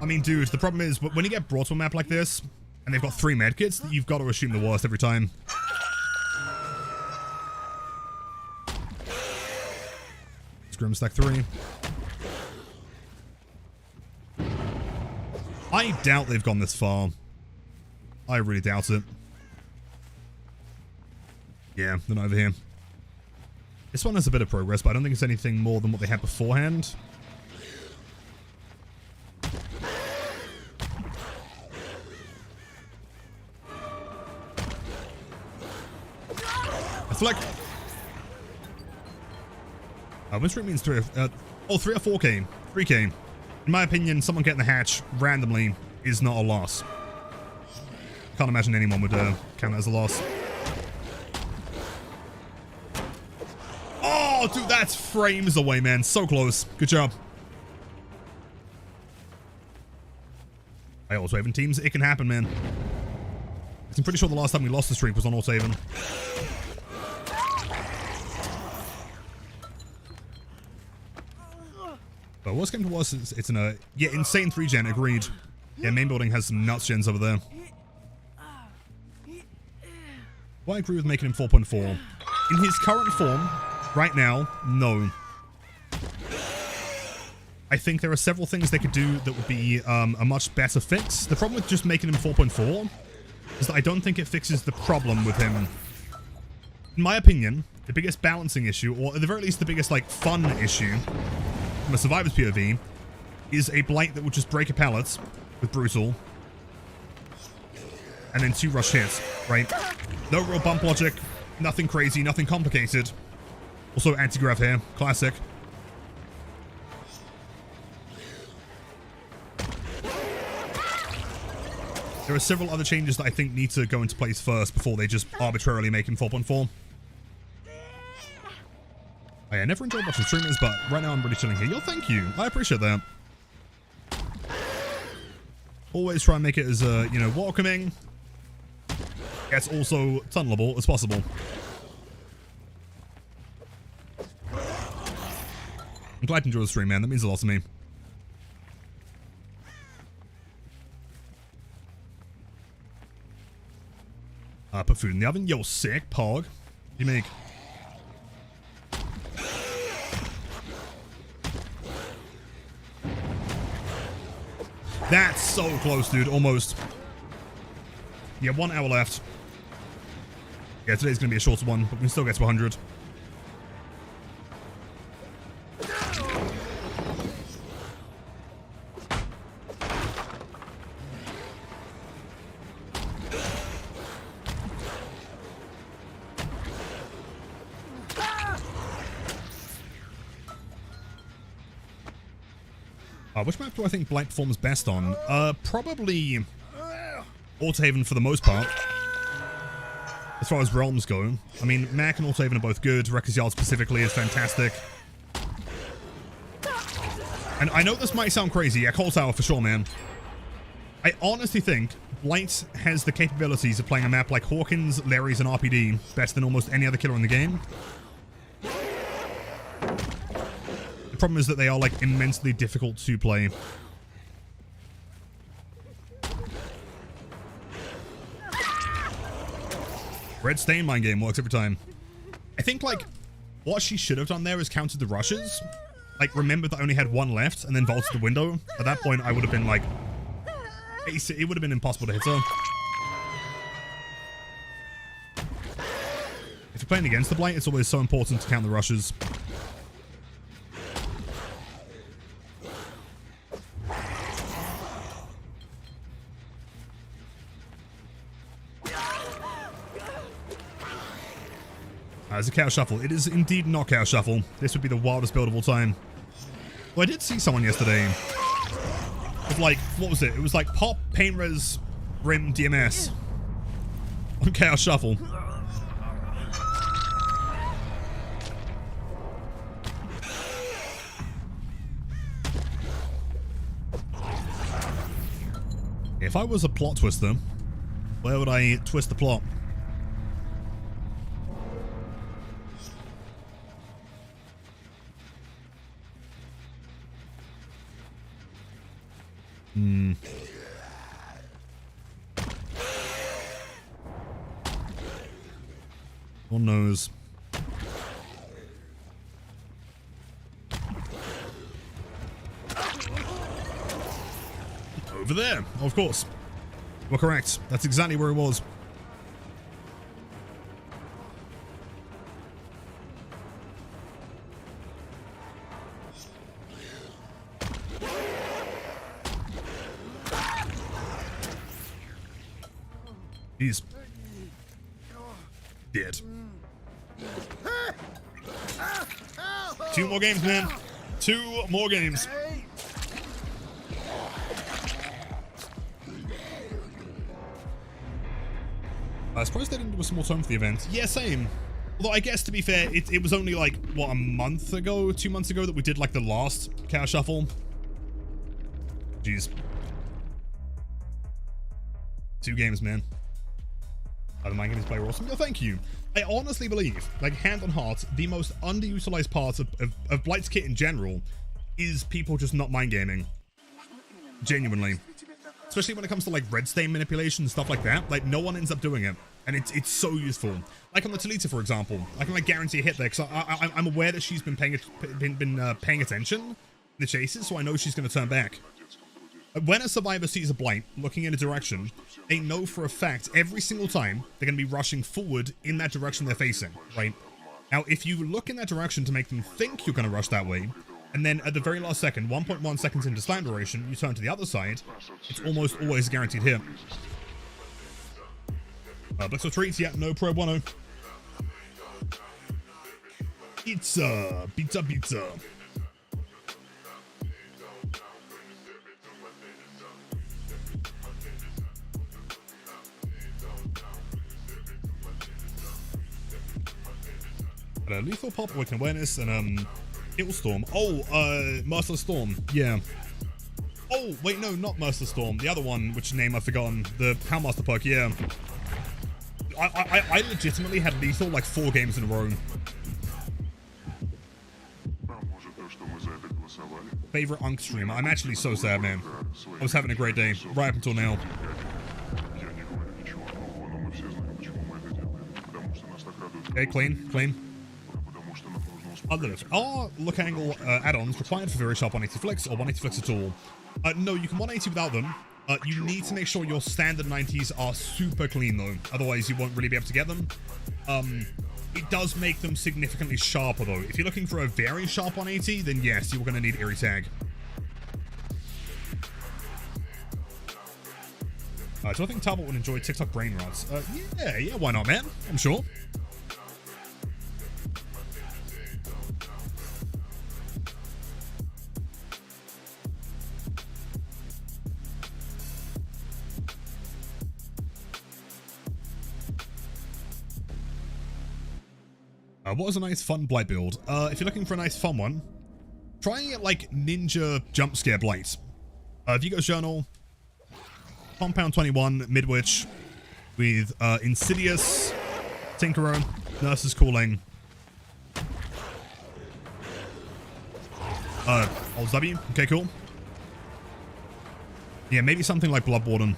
I mean, dude, the problem is, when you get brought to a map like this, and they've got 3 medkits, you've got to assume the worst every time. Scrim stack 3. I doubt they've gone this far. I really doubt it. Yeah, they're not over here. This one has a bit of progress, but I don't think it's anything more than what they had beforehand. I feel like... win streak means 3 or 4k. 3k. In my opinion, someone getting the hatch randomly is not a loss. Can't imagine anyone would count it as a loss. Oh, dude, that's frames away, man. So close. Good job. I auto-haven teams. It can happen, man. I'm pretty sure the last time we lost the streak was on auto-haven. But worst came to worst, it's in a... Yeah, insane 3-gen, agreed. Yeah, main building has some nuts gens over there. Well, I agree with making him 4.4. In his current form, right now, no. I think there are several things they could do that would be a much better fix. The problem with just making him 4.4 is that I don't think it fixes the problem with him. In my opinion, the biggest balancing issue, or at the very least the biggest, like, fun issue from a survivor's POV, is a Blight that will just break a pallet with Brutal, and then 2 rush hits, right? No real bump logic, nothing crazy, nothing complicated. Also anti-grav here, classic. There are several other changes that I think need to go into place first before they just arbitrarily make him 4.4. I never enjoyed watching streamers, but right now I'm really chilling here. Yo, thank you. I appreciate that. Always try and make it as, you know, welcoming, yet also tunnelable as possible. I'm glad you enjoyed the stream, man. That means a lot to me. Put food in the oven. Yo, sick. Pog. What do you make? That's so close, dude. Almost. Yeah, 1 hour left. Yeah, today's going to be a shorter one, but we can still get to 100. Which map do I think Blight performs best on? Probably Auto-Haven for the most part. As far as realms go. I mean, Mac and Auto-Haven are both good. Wrecker's Yard specifically is fantastic. And I know this might sound crazy. Yeah, Cold Tower for sure, man. I honestly think Blight has the capabilities of playing a map like Hawkins, Larry's, and RPD better than almost any other killer in the game. The problem is that they are, like, immensely difficult to play. Red Stain Mine game works every time. I think, like, what she should have done there is counted the rushes. Like, remembered that I only had 1 left and then vaulted the window. At that point, I would have been, like... It would have been impossible to hit her. If you're playing against the Blight, it's always so important to count the rushes. It's a Chaos Shuffle. It is indeed not Chaos Shuffle. This would be the wildest build of all time. Well, I did see someone yesterday with, like, what was it? It was like Pop, Pain Res, Rim, DMS on Chaos Shuffle. If I was a plot twister, where would I twist the plot? One knows. Over there, of course. We're correct. That's exactly where it was. Jeez. Dead. 2 more games, man. 2 more games. I suppose they didn't do a small tone for the event. Yeah, same. Although I guess, to be fair, it was only like, what, a month ago, 2 months ago that we did like the last Chaos Shuffle. Jeez. 2 games, man. The mind games play awesome. No, thank you. I honestly believe, like, hand on heart, the most underutilized part of Blight's kit in general is people just not mind gaming. Genuinely. Especially when it comes to like red stain manipulation and stuff like that. Like, no one ends up doing it. And it's so useful. Like on the Talita, for example. I can like guarantee a hit there, because I'm aware that she's been paying attention in the chases, so I know she's going to turn back. When a survivor sees a Blight looking in a direction, they know for a fact every single time they're going to be rushing forward in that direction they're facing, right? Now, if you look in that direction to make them think you're going to rush that way, and then at the very last second, 1.1 seconds into slam duration, you turn to the other side, it's almost always a guaranteed hit. Blitzer treats, yeah, no pro bueno. Pizza, pizza, pizza. Lethal Pop, Awaken Awareness, and Storm. Oh, Merciless Storm, yeah. Oh, wait, no, not Merciless Storm. The other one, which name I've forgotten. The Houndmaster perk, yeah. I legitimately had Lethal like 4 games in a row. Favorite Unk streamer. I'm actually so sad, man. I was having a great day, right up until now. Okay, clean, clean. Others. Are look angle add-ons required for very sharp 180 flicks or 180 flicks at all? No, you can 180 without them. You need to make sure your standard 90s are super clean though, otherwise you won't really be able to get them. It does make them significantly sharper though. If you're looking for a very sharp 180, then yes, you're going to need Eerie Tag. Do I think Talbot would enjoy TikTok brain rots? Yeah, why not, man? I'm sure. What was a nice fun Blight build? If you're looking for a nice fun one, try it like Ninja Jump Scare Blight. Vigo's Journal, Compound 21, Midwich, with Insidious, Tinkerer, Nurse's Calling, Old W, okay, cool. Yeah, maybe something like Bloodborne.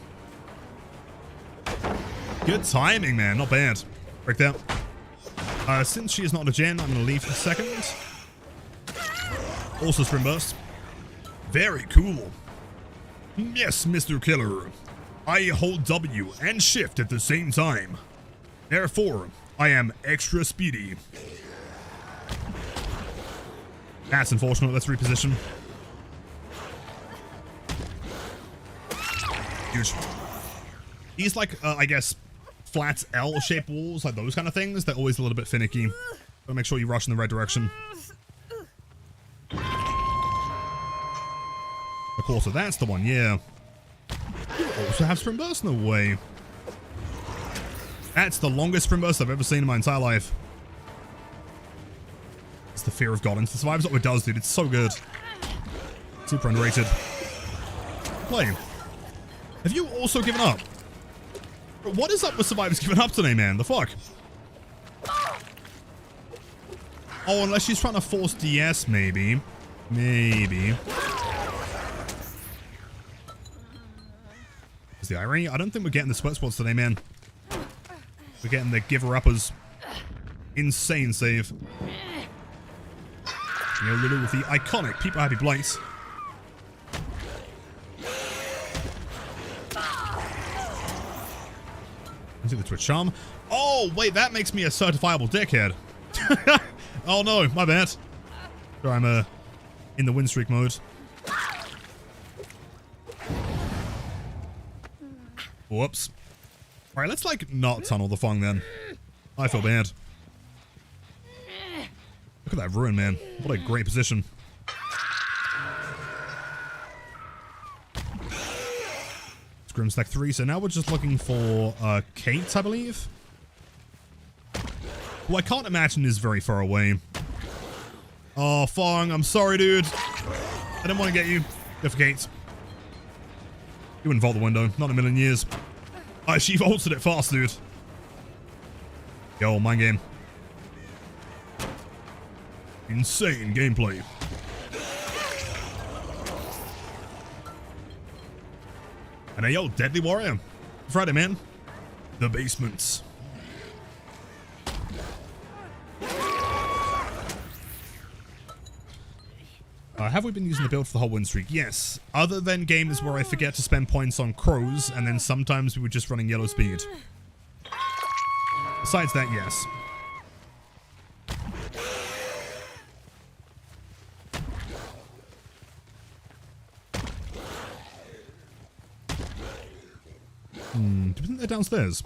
Good timing, man, not bad. Break that. Since she is not a gen, I'm going to leave for a second. Also Spring Burst. Very cool. Yes, Mr. Killer. I hold W and shift at the same time. Therefore, I am extra speedy. That's unfortunate. Let's reposition. Huge. He's like, I guess, flat L-shaped walls, like those kind of things. They're always a little bit finicky. Gotta make sure you rush in the right direction. Of course, so that's the one, yeah. Also have Sprint Burst? No way. That's the longest Sprint Burst I've ever seen in my entire life. It's the fear of God. And the Survivor's what it does, dude. It's so good. Super underrated. Play. Have you also given up? What is up with Survivors giving up today, man? The fuck? Oh, unless she's trying to force DS, maybe. Maybe. Is the irony? I don't think we're getting the sweat spots today, man. We're getting the giver-uppers. Insane save. You know, Lulu with the iconic People Happy Blight. Into the Twitch Charm. Oh, wait, that makes me a certifiable dickhead. Oh no, my bad. Sorry, I'm in the win streak mode. Whoops. All right, let's like not tunnel the Fong then. I feel bad. Look at that ruin, man. What a great position. Scrim stack 3. So now we're just looking for Kate, I believe. Who I can't imagine is very far away. Oh, Fong, I'm sorry, dude. I didn't want to get you. Go for Kate. You wouldn't vault the window. Not in a million years. Oh, she vaulted it fast, dude. Yo, mind game. Insane gameplay. And hey, yo, Deadly Warrior. Friday, man. The basements. Have we been using the build for the whole win streak? Yes. Other than games where I forget to spend points on crows, and then sometimes we were just running yellow speed. Besides that, yes. Do you think they're downstairs?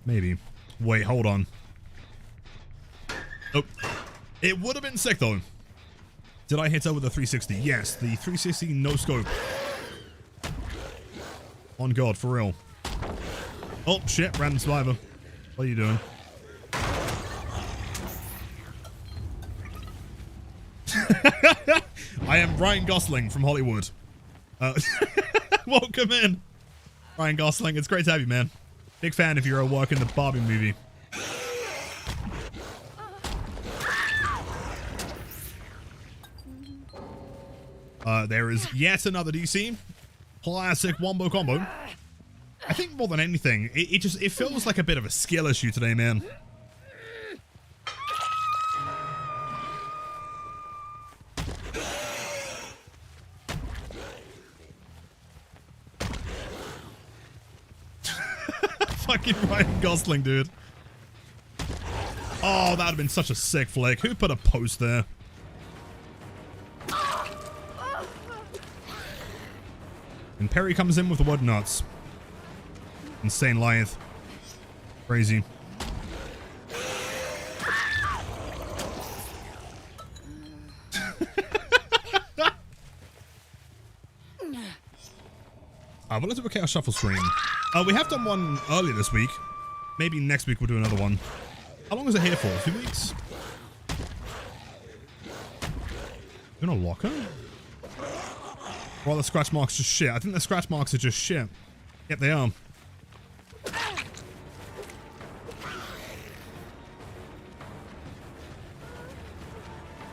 Maybe. Wait, hold on. Oh. It would have been sick, though. Did I hit her with a 360? Yes, the 360 no scope. On God, for real. Oh, shit, random survivor. What are you doing? I am Ryan Gosling from Hollywood. Welcome in, Ryan Gosling. It's great to have you, man. Big fan of your work in the Barbie movie. There is yet another DC. Classic wombo combo. I think more than anything, it feels like a bit of a skill issue today, man. Fucking Ryan Gosling, dude. Oh, that would have been such a sick flick. Who put a post there? And Perry comes in with the wood nuts. Insane Lyth. Crazy. Well, let's do a Chaos Shuffle stream. We have done one earlier this week. Maybe next week we'll do another one. How long is it here for? 2 weeks? You in a locker? Well, the scratch marks just shit. I think the scratch marks are just shit. Yep, they are.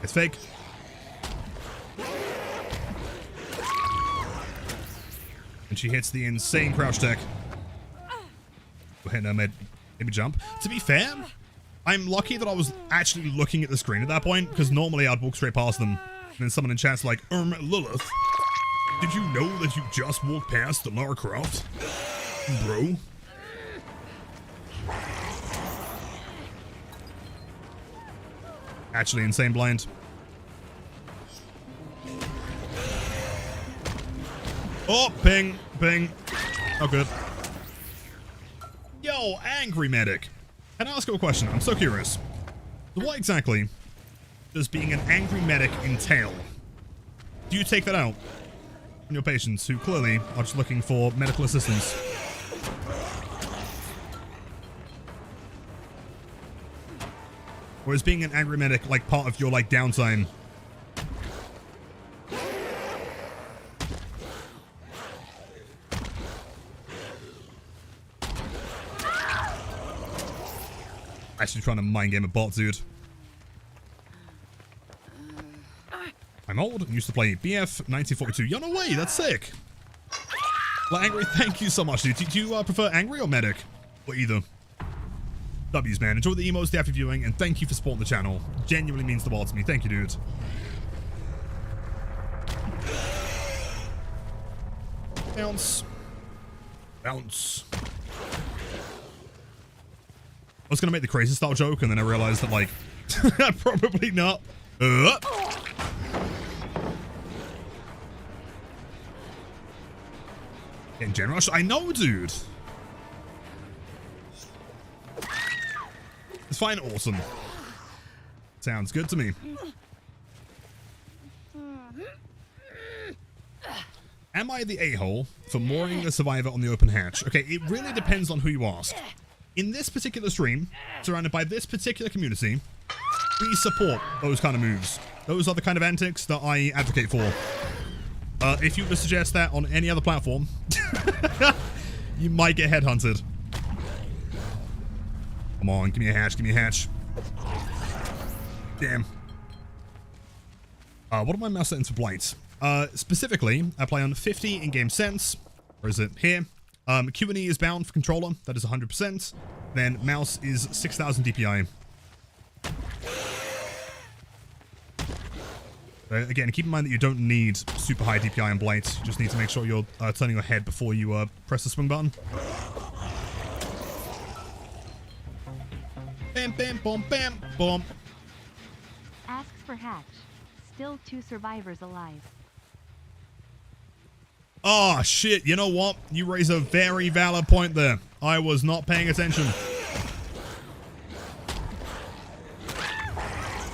It's fake. And she hits the insane crouch tech. Go ahead, maybe jump. To be fair, I'm lucky that I was actually looking at the screen at that point, because normally I'd walk straight past them. And then someone in chat's like, Lilith, did you know that you just walked past the Lara Croft? Bro? Actually, insane blind. Oh, ping, ping. Oh, good. Yo, Angry Medic. Can I ask you a question? I'm so curious. What exactly does being an Angry Medic entail? Do you take that out on your patients who clearly are just looking for medical assistance? Or is being an Angry Medic like part of your like downtime? Actually trying to mind game a bot, dude. I'm old and used to play BF 1942. Yo, no way, that's sick. Well, Angry, thank you so much, dude. Do you prefer Angry or Medic? Or either? W's, man. Enjoy the emotes, the after viewing, and thank you for supporting the channel. Genuinely means the world to me. Thank you, dude. Bounce. Bounce. I was going to make the crazy style joke, and then I realized that, like, probably not. In general, I know, dude. It's fine. Awesome. Sounds good to me. Am I the a-hole for mooring the survivor on the open hatch? Okay, it really depends on who you ask. In this particular stream, surrounded by this particular community, we support those kind of moves. Those are the kind of antics that I advocate for. If you were to suggest that on any other platform, you might get headhunted. Come on, give me a hatch, give me a hatch. Damn. What are my mouse settings for Blight? Specifically, I play on 50 in-game sense. Where is it? Here. Q&E is bound for controller. That is 100%. Then mouse is 6,000 DPI. Again, keep in mind that you don't need super high DPI on Blight. You just need to make sure you're turning your head before you press the swing button. Bam, bam, boom, bam, boom. Asks for hatch. Still 2 survivors alive. Oh, shit. You know what? You raise a very valid point there. I was not paying attention.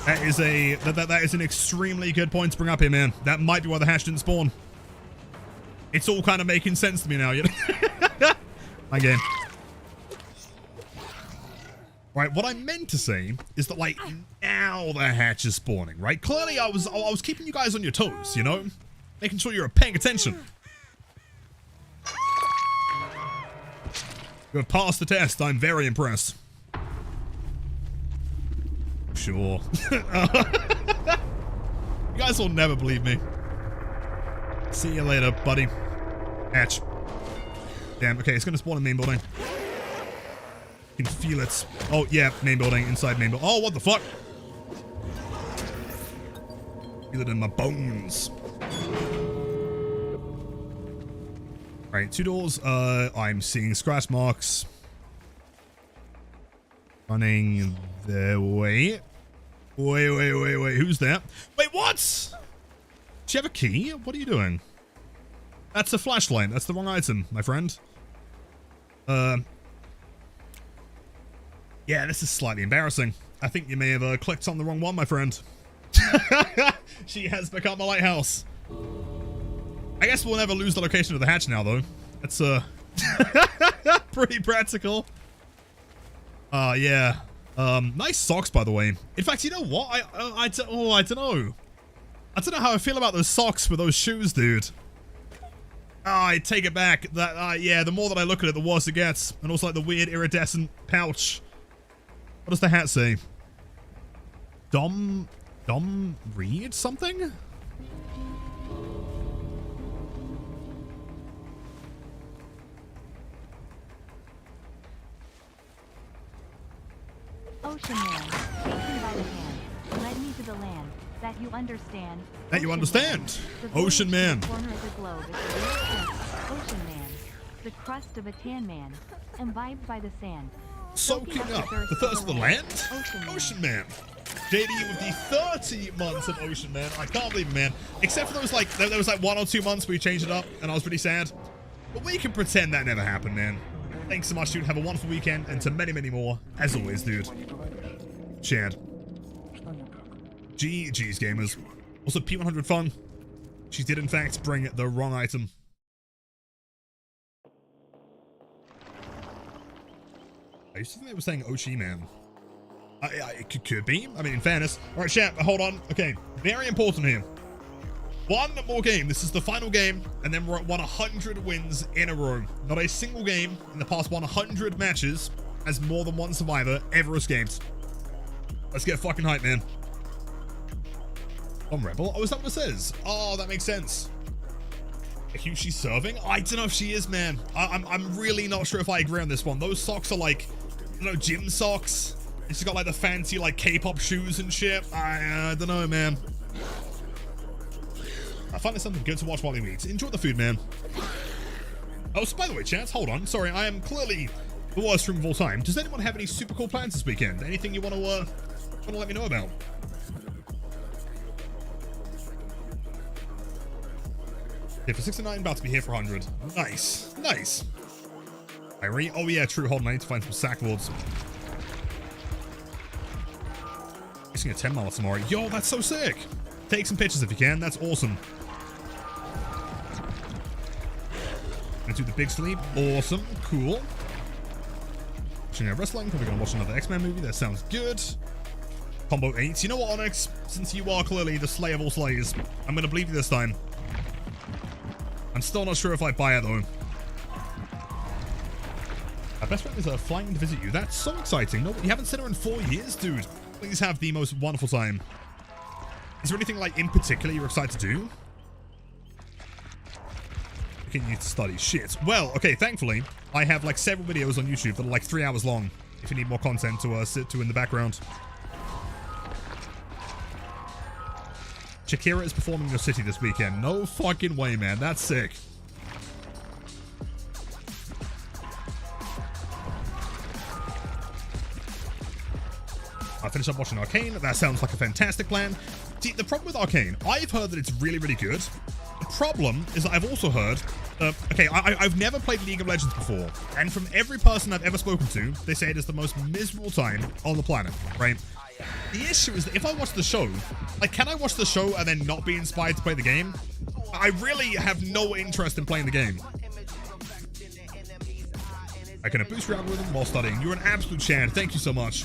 That is an extremely good point to bring up here, man. That might be why the hatch didn't spawn. It's all kind of making sense to me now, you know? My game. Right, what I meant to say is that, like, now the hatch is spawning, right? Clearly, I was keeping you guys on your toes, you know? Making sure you're paying attention. You have passed the test. I'm very impressed. Sure. You guys will never believe me. See you later, buddy. Hatch. Damn, okay, it's gonna spawn in main building. You can feel it. Oh, yeah, main building, inside main building. Oh, what the fuck? Feel it in my bones. Alright, 2 doors. I'm seeing scratch marks. Running their way. Wait. Who's there? Wait, what? Do you have a key? What are you doing? That's a flashlight. That's the wrong item, my friend. Yeah, this is slightly embarrassing. I think you may have clicked on the wrong one, my friend. She has become a lighthouse. I guess we'll never lose the location of the hatch now, though. That's pretty practical. Yeah. Nice socks, by the way. In fact, you know what? I don't know. I don't know how I feel about those socks with those shoes, dude. I take it back. That yeah, the more that I look at it, the worse it gets. And also like the weird iridescent pouch. What does the hat say? Dom Reed something? Ocean man, take me by the hand, led me to the land, that you understand. That you understand. Ocean man. The corner of the globe is the real sense. Ocean man, the crust of a tan man, imbibed by the sand. Soaking up the thirst of the land? Ocean man. JD with the 30 months of Ocean Man. I can't believe it, man. Except for those, like, there was like 1 or 2 months where you changed it up, and I was pretty sad. But we can pretend that never happened, man. Thanks so much, dude. Have a wonderful weekend, and to many, many more, as always, dude. Chad. GG's, gamers. Also, P100 fun. She did, in fact, bring the wrong item. I used to think they were saying Ochi Man. It could be. I mean, in fairness. All right, chat, hold on. Okay, very important here. 1 more game. This is the final game, and then we're at 100 wins in a row. Not a single game in the past 100 matches has more than 1 survivor ever escaped. Let's get fucking hype, man. Rebel? Oh, is that what it says? Oh, that makes sense. Who's she serving? I don't know if she is, man. I'm really not sure if I agree on this one. Those socks are like, I don't know, gym socks. She's got like the fancy like K-pop shoes and shit. I don't know, man. I find it something good to watch while we eat. Enjoy the food, man. Oh, so by the way, chat, hold on. Sorry, I am clearly the worst stream of all time. Does anyone have any super cool plans this weekend? Anything you want to let me know about? Yeah, for 69, about to be here for 100. Nice. Nice. Irene. Oh yeah, true. Hold on, I need to find some sackboards. Using a 10 mile tomorrow. Yo, that's so sick. Take some pictures if you can. That's awesome. Gonna do the big sleep. Awesome. Cool. Watching wrestling. Probably gonna watch another X-Men movie. That sounds good. Combo 8. You know what, Onyx? Since you are clearly the slay of all slays, I'm gonna believe you this time. I'm still not sure if I buy it though. Our best friend is flying to visit you. That's so exciting. No, you haven't seen her in 4 years, dude. Please have the most wonderful time. Is there anything like in particular you're excited to do? Continue to study. Shit. Well, okay, thankfully, I have like several videos on YouTube that are like 3 hours long. If you need more content to sit to in the background. Shakira is performing in your city this weekend. No fucking way, man. That's sick. I finished up watching Arcane. That sounds like a fantastic plan. See, the problem with Arcane, I've heard that it's really, really good. The problem is that I've also heard, okay, I've never played League of Legends before, and from every person I've ever spoken to, they say it is the most miserable time on the planet, right? The issue is that if I watch the show, like, can I watch the show and then not be inspired to play the game? I really have no interest in playing the game. I can boost your algorithm while studying. You're an absolute champ. Thank you so much.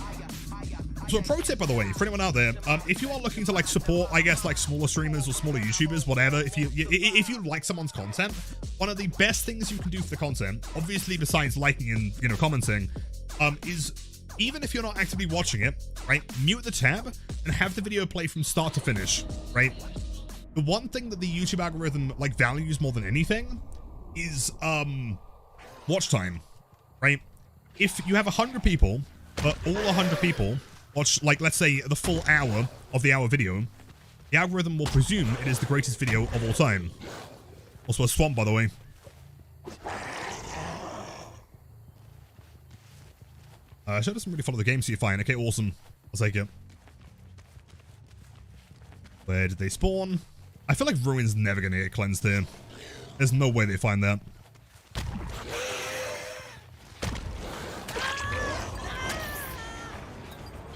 So a pro tip, by the way, for anyone out there, if you are looking to like support, I guess, like smaller streamers or smaller YouTubers, whatever, if you like someone's content, one of the best things you can do for the content, obviously besides liking and, you know, commenting, is even if you're not actively watching it, right, mute the tab and have the video play from start to finish, right? The one thing that the YouTube algorithm like values more than anything is watch time, right? If you have 100 people, but all 100 people watch, like, let's say, the full hour of the hour video, the algorithm will presume it is the greatest video of all time. Also a swamp, by the way. Show doesn't really follow the game, so you're fine. Okay, awesome. I'll take it. Where did they spawn? I feel like Ruin's never going to get cleansed here. There's no way they find that.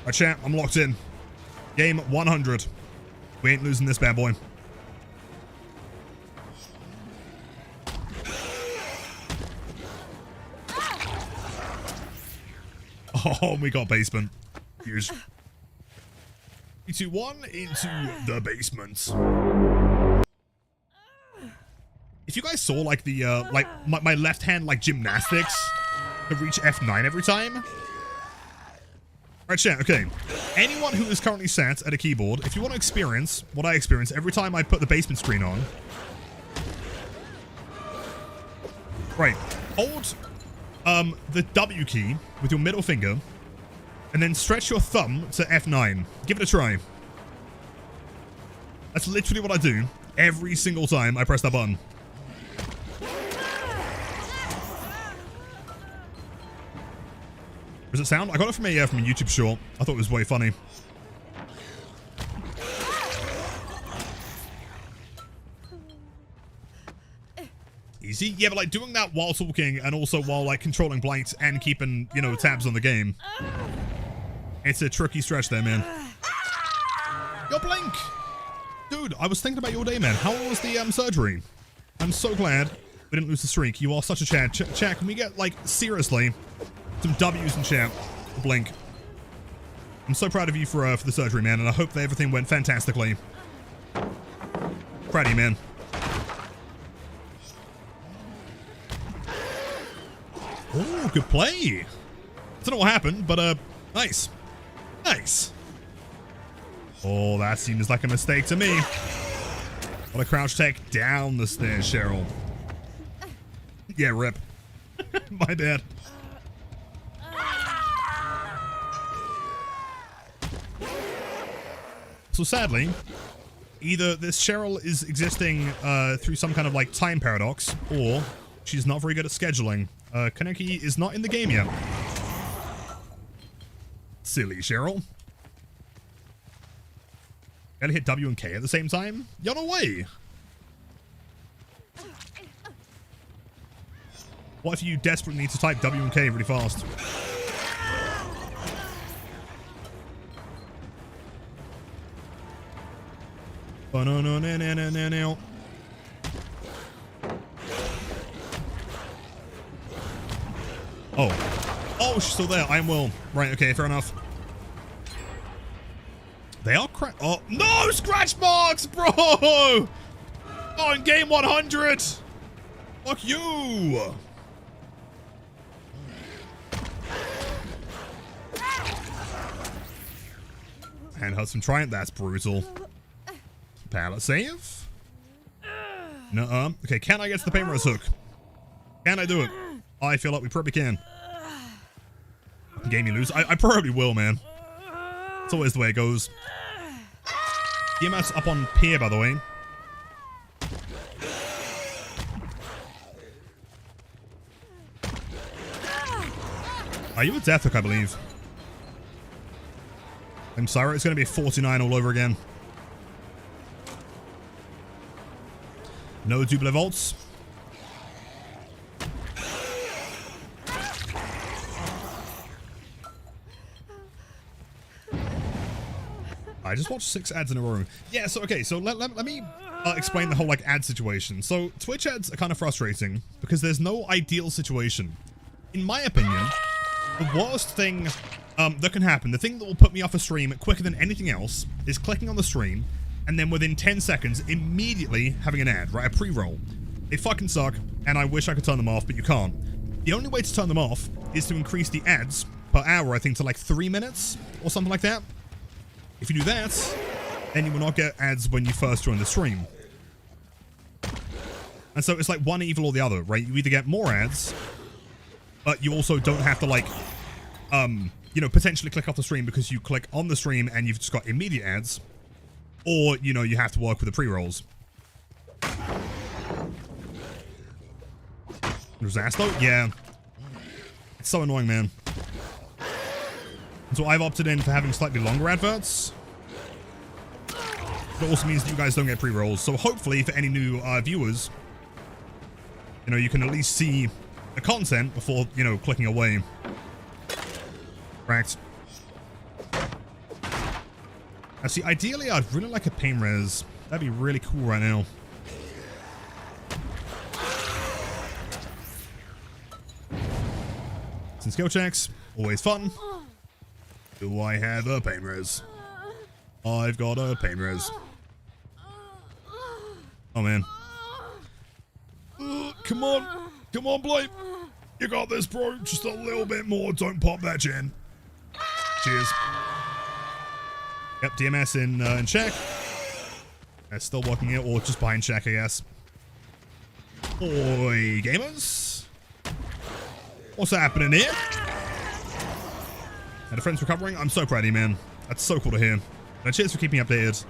Alright, chat, I'm locked in. Game 100. We ain't losing this bad boy. Oh, we got basement. Huge. 3, 2, 1 into the basement. If you guys saw like the like my left hand like gymnastics to reach F9 every time. Alright, chat, okay. Anyone who is currently sat at a keyboard, if you want to experience what I experience every time I put the basement screen on. Right. Hold the W key with your middle finger and then stretch your thumb to F9. Give it a try. That's literally what I do every single time I press that button. Does it sound? I got it from a YouTube short. I thought it was way funny. Easy. Yeah, but like doing that while talking and also while like controlling Blight and keeping, you know, tabs on the game. It's a tricky stretch there, man. Yo, Blink! Dude, I was thinking about your day, man. How was the surgery? I'm so glad we didn't lose the streak. You are such a chat. Chat, can we get, like, seriously, some W's in chat? Blink. I'm so proud of you for the surgery, man, and I hope that everything went fantastically. Proud of you, man. Oh, good play. I don't know what happened, but nice. Nice. Oh, that seems like a mistake to me. What a crouch tech down the stairs, Cheryl. Yeah, rip. My bad. So sadly, either this Cheryl is existing through some kind of like time paradox, or she's not very good at scheduling. Kaneki is not in the game yet. Silly Cheryl. Gotta hit W and K at the same time? Yo, no way! What if you desperately need to type W and K really fast? Oh, no. Oh, she's still there. I am Will. Right, okay, fair enough. They are oh, no! Scratch marks, bro! Oh, in game 100! Fuck you! And Hudson Triumph, that's brutal. Pallet save? Nuh-uh. Okay, can I get to the pain res hook? Can I do it? I feel like we probably can. Game you lose. I probably will, man. It's always the way it goes. EMS up on pier, by the way. Are you a death hook, I believe? I'm sorry, it's going to be 49 all over again. No double vaults. I just watched 6 ads in a row. Yeah, so okay, so let me explain the whole like ad situation. So Twitch ads are kind of frustrating because there's no ideal situation. In my opinion, the worst thing that can happen, the thing that will put me off a stream quicker than anything else, is clicking on the stream and then within 10 seconds immediately having an ad, right? A pre-roll. They fucking suck, and I wish I could turn them off, but you can't. The only way to turn them off is to increase the ads per hour, I think, to like 3 minutes or something like that. If you do that, then you will not get ads when you first join the stream. And so it's like one evil or the other, right? You either get more ads, but you also don't have to like, you know, potentially click off the stream because you click on the stream and you've just got immediate ads. Or, you know, you have to work with the pre-rolls. Disaster? Yeah. It's so annoying, man. So I've opted in for having slightly longer adverts. But it also means that you guys don't get pre-rolls. So hopefully for any new viewers, you know, you can at least see the content before, you know, clicking away. Correct. Now see, ideally I'd really like a pain res. That'd be really cool right now. Some skill checks, always fun. Do I have a pain res? I've got a pain res. Oh man. Come on. Come on, Blight. You got this, bro. Just a little bit more. Don't pop that gen. Cheers. Yep, DMS in check. That's still working here, or just behind check, I guess. Oi, gamers. What's happening here? And the friend's recovering. I'm so proud of you, man. That's so cool to hear. And cheers for keeping me updated.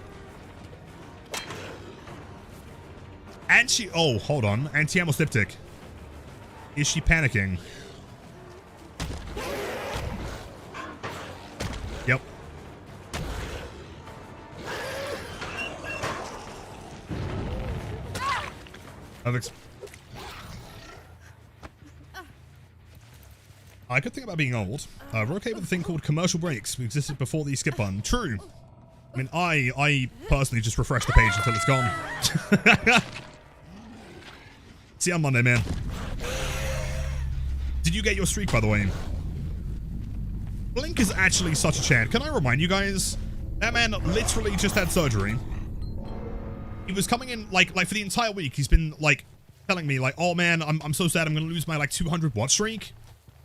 And she... Oh, hold on. Anti-ammo styptic. Is she panicking? Yep. Perfect. I could think about being old. We're okay with a thing called commercial breaks. We existed before the skip button. True. I mean, I personally just refresh the page until it's gone. See you on Monday, man. Did you get your streak, by the way? Blink is actually such a Chad. Can I remind you guys? That man literally just had surgery. He was coming in, like for the entire week, he's been, like, telling me, like, oh, man, I'm so sad I'm going to lose my, like, 200 watch streak.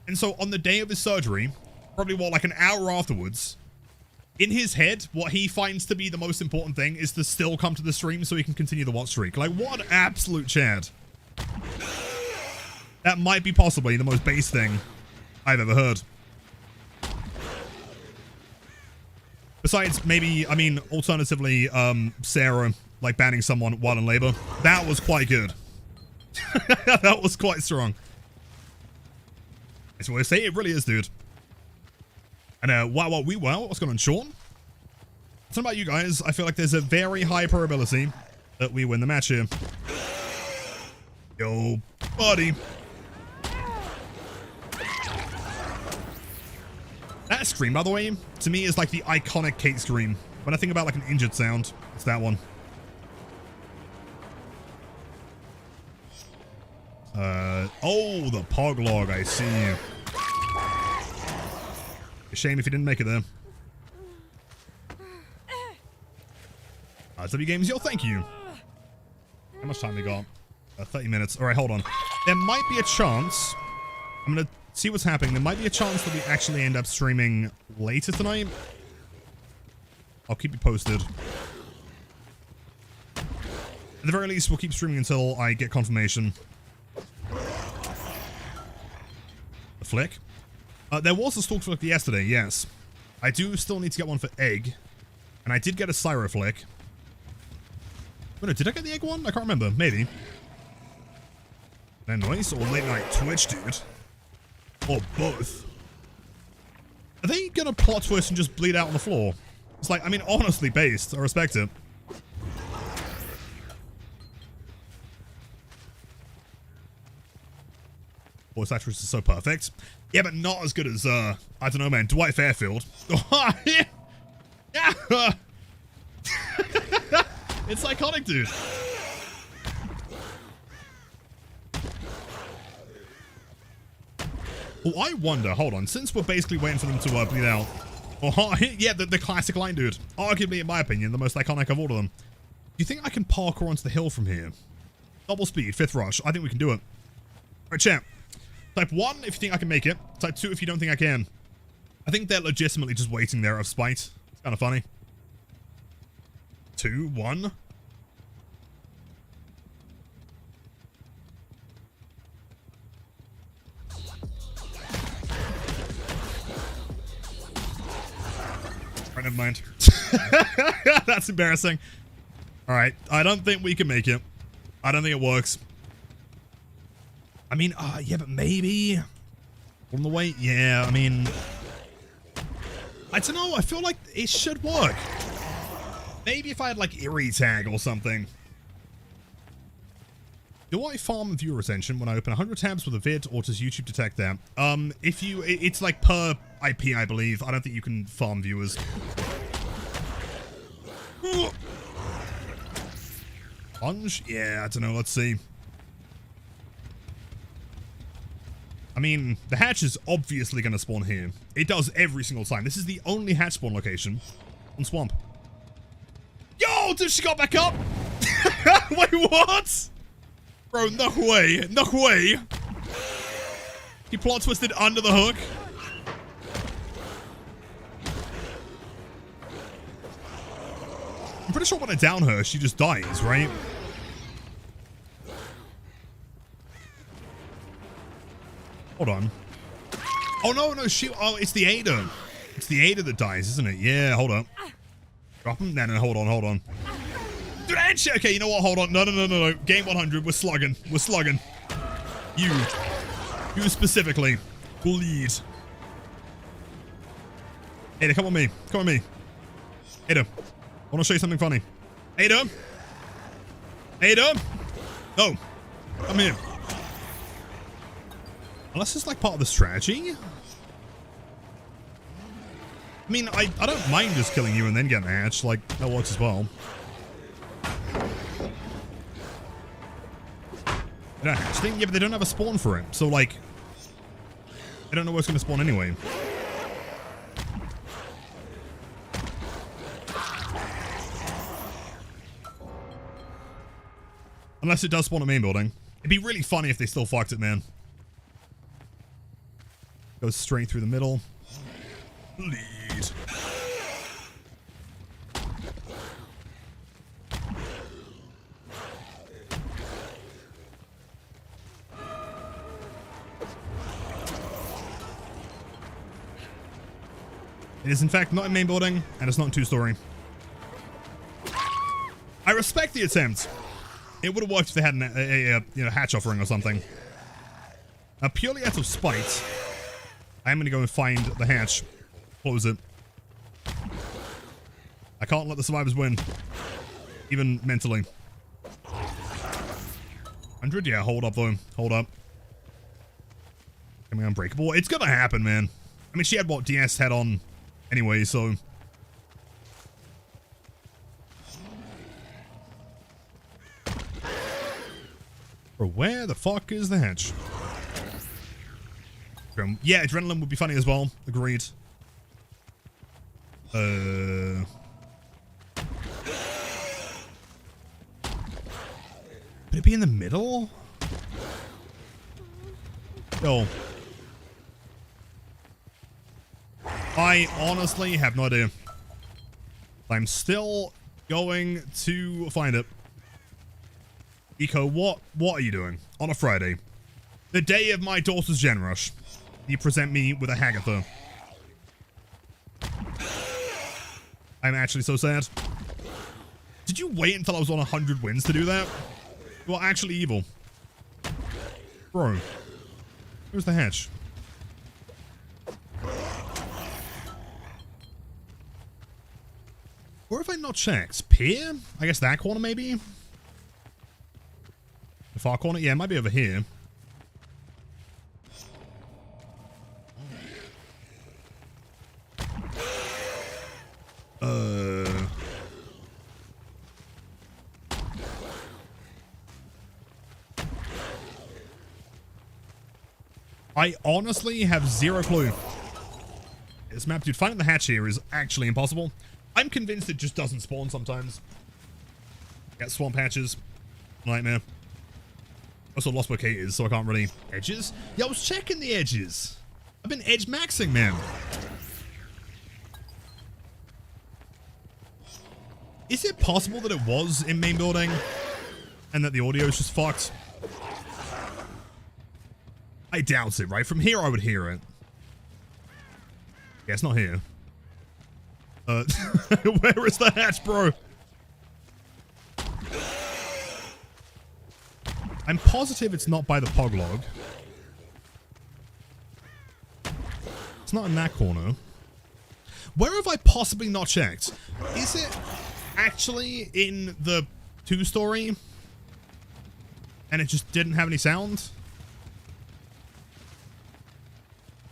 And so on the day of his surgery, probably, what, like an hour afterwards, in his head, what he finds to be the most important thing is to still come to the stream so he can continue the watch streak. Like, what an absolute Chad. That might be possibly the most base thing I've ever heard. Besides, maybe, I mean, alternatively, Sarah, like, banning someone while in labor. That was quite good. That was quite strong. That's what I say, it really is, dude. And, wow, what's going on, Sean? What's about you guys? I feel like there's a very high probability that we win the match here. Yo, buddy. That scream, by the way, to me is like the iconic Kate scream. When I think about like an injured sound, it's that one. Oh, the pog log, I see. A shame if you didn't make it there. W Games, yo, thank you. How much time we got? 30 minutes. All right, hold on. There might be a chance. I'm going to see what's happening. There might be a chance that we actually end up streaming later tonight. I'll keep you posted. At the very least, we'll keep streaming until I get confirmation. The flick. There was a stalk flick yesterday, yes. I do still need to get one for egg. And I did get a Syro flick. Oh, no, did I get the egg one? I can't remember. Maybe. Then nice. Or late night Twitch, dude. Or both. Are they gonna plot twist and just bleed out on the floor? It's like, I mean, honestly based. I respect it. Voice actress is so perfect. Yeah, but not as good as, I don't know, man, Dwight Fairfield. Yeah. It's iconic, dude. Oh, I wonder, hold on, since we're basically waiting for them to bleed out. Oh, yeah, the classic line, dude. Arguably, in my opinion, the most iconic of all of them. Do you think I can parkour onto the hill from here? Double speed, 5th rush. I think we can do it. Alright, champ. Type 1 if you think I can make it. Type 2 if you don't think I can. I think they're legitimately just waiting there out of spite. It's kind of funny. 2, 1. Right, never mind. That's embarrassing. Alright, I don't think we can make it. I don't think it works. I mean, yeah, but maybe. On the way, yeah, I mean, I don't know, I feel like it should work. Maybe if I had like Eerie tag or something. Do I farm viewer retention when I open 100 tabs with a vid, or does YouTube detect that? If you, it's like per IP, I believe. I don't think you can farm viewers. Plunge? Yeah, I don't know, let's see. I mean, the hatch is obviously going to spawn here. It does every single time. This is the only hatch spawn location on Swamp. Yo, dude, she got back up. Wait, what? Bro, no way. No way. He plot twisted under the hook. I'm pretty sure when I down her, she just dies, right? Hold on. Oh, no, no, oh, it's the Ada. It's the Ada that dies, isn't it? Yeah, hold up. Drop him? No, no, hold on, hold on. Dude, headshot. Okay, you know what? Hold on. No, no, no, no, no. Game 100. We're slugging. We're slugging. You specifically. Bleed. Ada, come on me. Come on me. Ada. I want to show you something funny. Ada. Ada. No. Come here. Unless it's like part of the strategy. I mean, I don't mind just killing you and then getting the hatch. Like, that works as well. They don't hatch thing? Yeah, but they don't have a spawn for it. So, like, I don't know where it's going to spawn anyway. Unless it does spawn a main building. It'd be really funny if they still fucked it, man. Goes straight through the middle. Bleed. It is in fact not a main building, and it's not 2-story. I respect the attempt. It would have worked if they had a you know, hatch offering or something. Purely out of spite, I am going to go and find the hatch. Close it. I can't let the survivors win. Even mentally. 100? Yeah, hold up though. Hold up. Am I unbreakable? It's going to happen, man. I mean, she had what DS head on anyway, so. Bro, where the fuck is the hatch? Yeah, adrenaline would be funny as well. Agreed. Could it be in the middle? Yo. I honestly have no idea. I'm still going to find it. Eco, what are you doing on a Friday? The day of my daughter's gen rush. You present me with a Hagatha. I'm actually so sad. Did you wait until I was on 100 wins to do that? You are actually evil. Bro. Where's the hatch? Where have I not checked? Pier? I guess that corner maybe? The far corner? Yeah, it might be over here. I honestly have zero clue. This map, dude, finding the hatch here is actually impossible. I'm convinced it just doesn't spawn sometimes. Get swamp hatches. Nightmare. Also lost locators, so I can't really... Edges? Yeah, I was checking the edges. I've been edge maxing, man. Is it possible that it was in main building and that the audio is just fucked? I doubt it, right? From here, I would hear it. Yeah, it's not here. Where is the hatch, bro? I'm positive it's not by the pog log. It's not in that corner. Where have I possibly not checked? Is it actually in the 2-story? And it just didn't have any sound?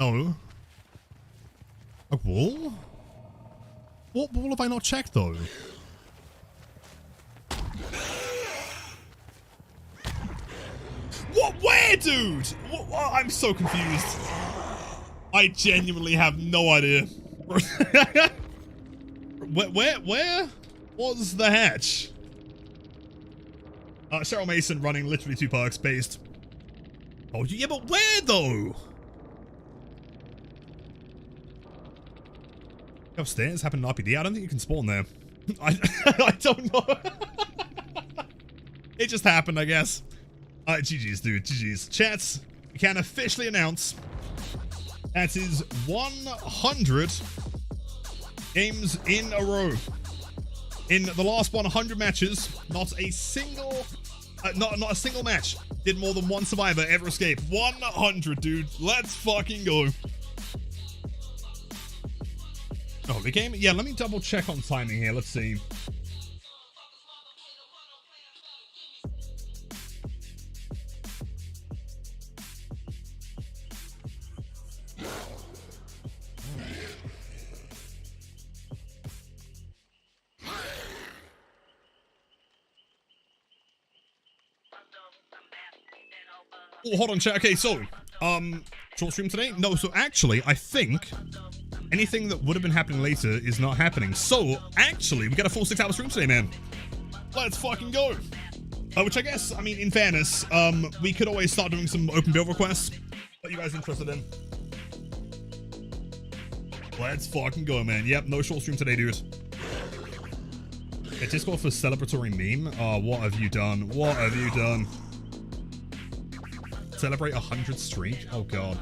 No. A wall? What wall have I not checked, though? What? Where, dude? What? I'm so confused. I genuinely have no idea. Where was the hatch? Cheryl Mason running literally 2 perks based. Oh, yeah, but where, though? Upstairs happened in RPD. I don't think you can spawn there. I don't know. It just happened, I guess. GG's, dude. GG's. Chats, we can officially announce that is 100 games in a row. In the last 100 matches, not a single match did more than one survivor ever escape. 100, dude. Let's fucking go. Oh, the game? Yeah, let me double check on timing here. Let's see. Oh, hold on, chat. Okay, so, short stream today? No, so actually, I think anything that would have been happening later is not happening. So, actually, we got a full 6-hour stream today, man. Let's fucking go. Which I guess, I mean, in fairness, we could always start doing some open build requests. What you guys interested in? Let's fucking go, man. Yep, no short stream today, dude. A Discord for celebratory meme? Oh, what have you done? What have you done? Celebrate 100 streak? Oh, God.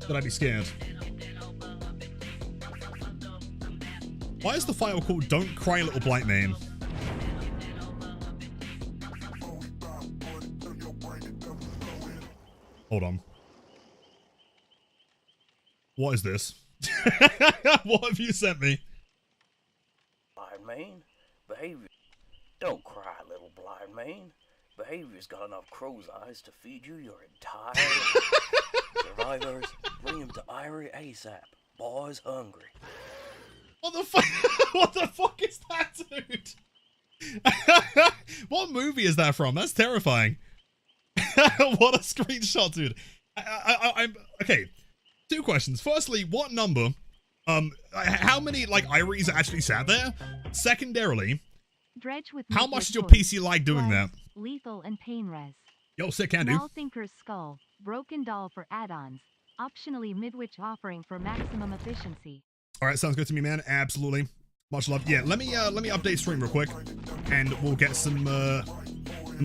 Should I be scared? Why is the file called Don't Cry Little Blight Main? Hold on. What is this? What have you sent me? Blind man, behavior. Don't cry, little blind man. Behavior's got enough crow's eyes to feed you your entire life. Survivors, bring him to Irie ASAP. Boy's hungry. What the fuck? What the fuck is that, dude? What movie is that from? That's terrifying. What a screenshot, dude. I'm okay. 2 questions. Firstly, what number? How many like Iries actually sat there? Secondarily, Dredge with how nuclear much did your toys, PC like doing that? gloves, Lethal and pain res. Yo, sick can do. Small Thinker's Skull, Broken Doll for add-ons. Optionally Midwich offering for maximum efficiency. All right, sounds good to me, man. Absolutely. Much love. Yeah, let me update stream real quick, and we'll get some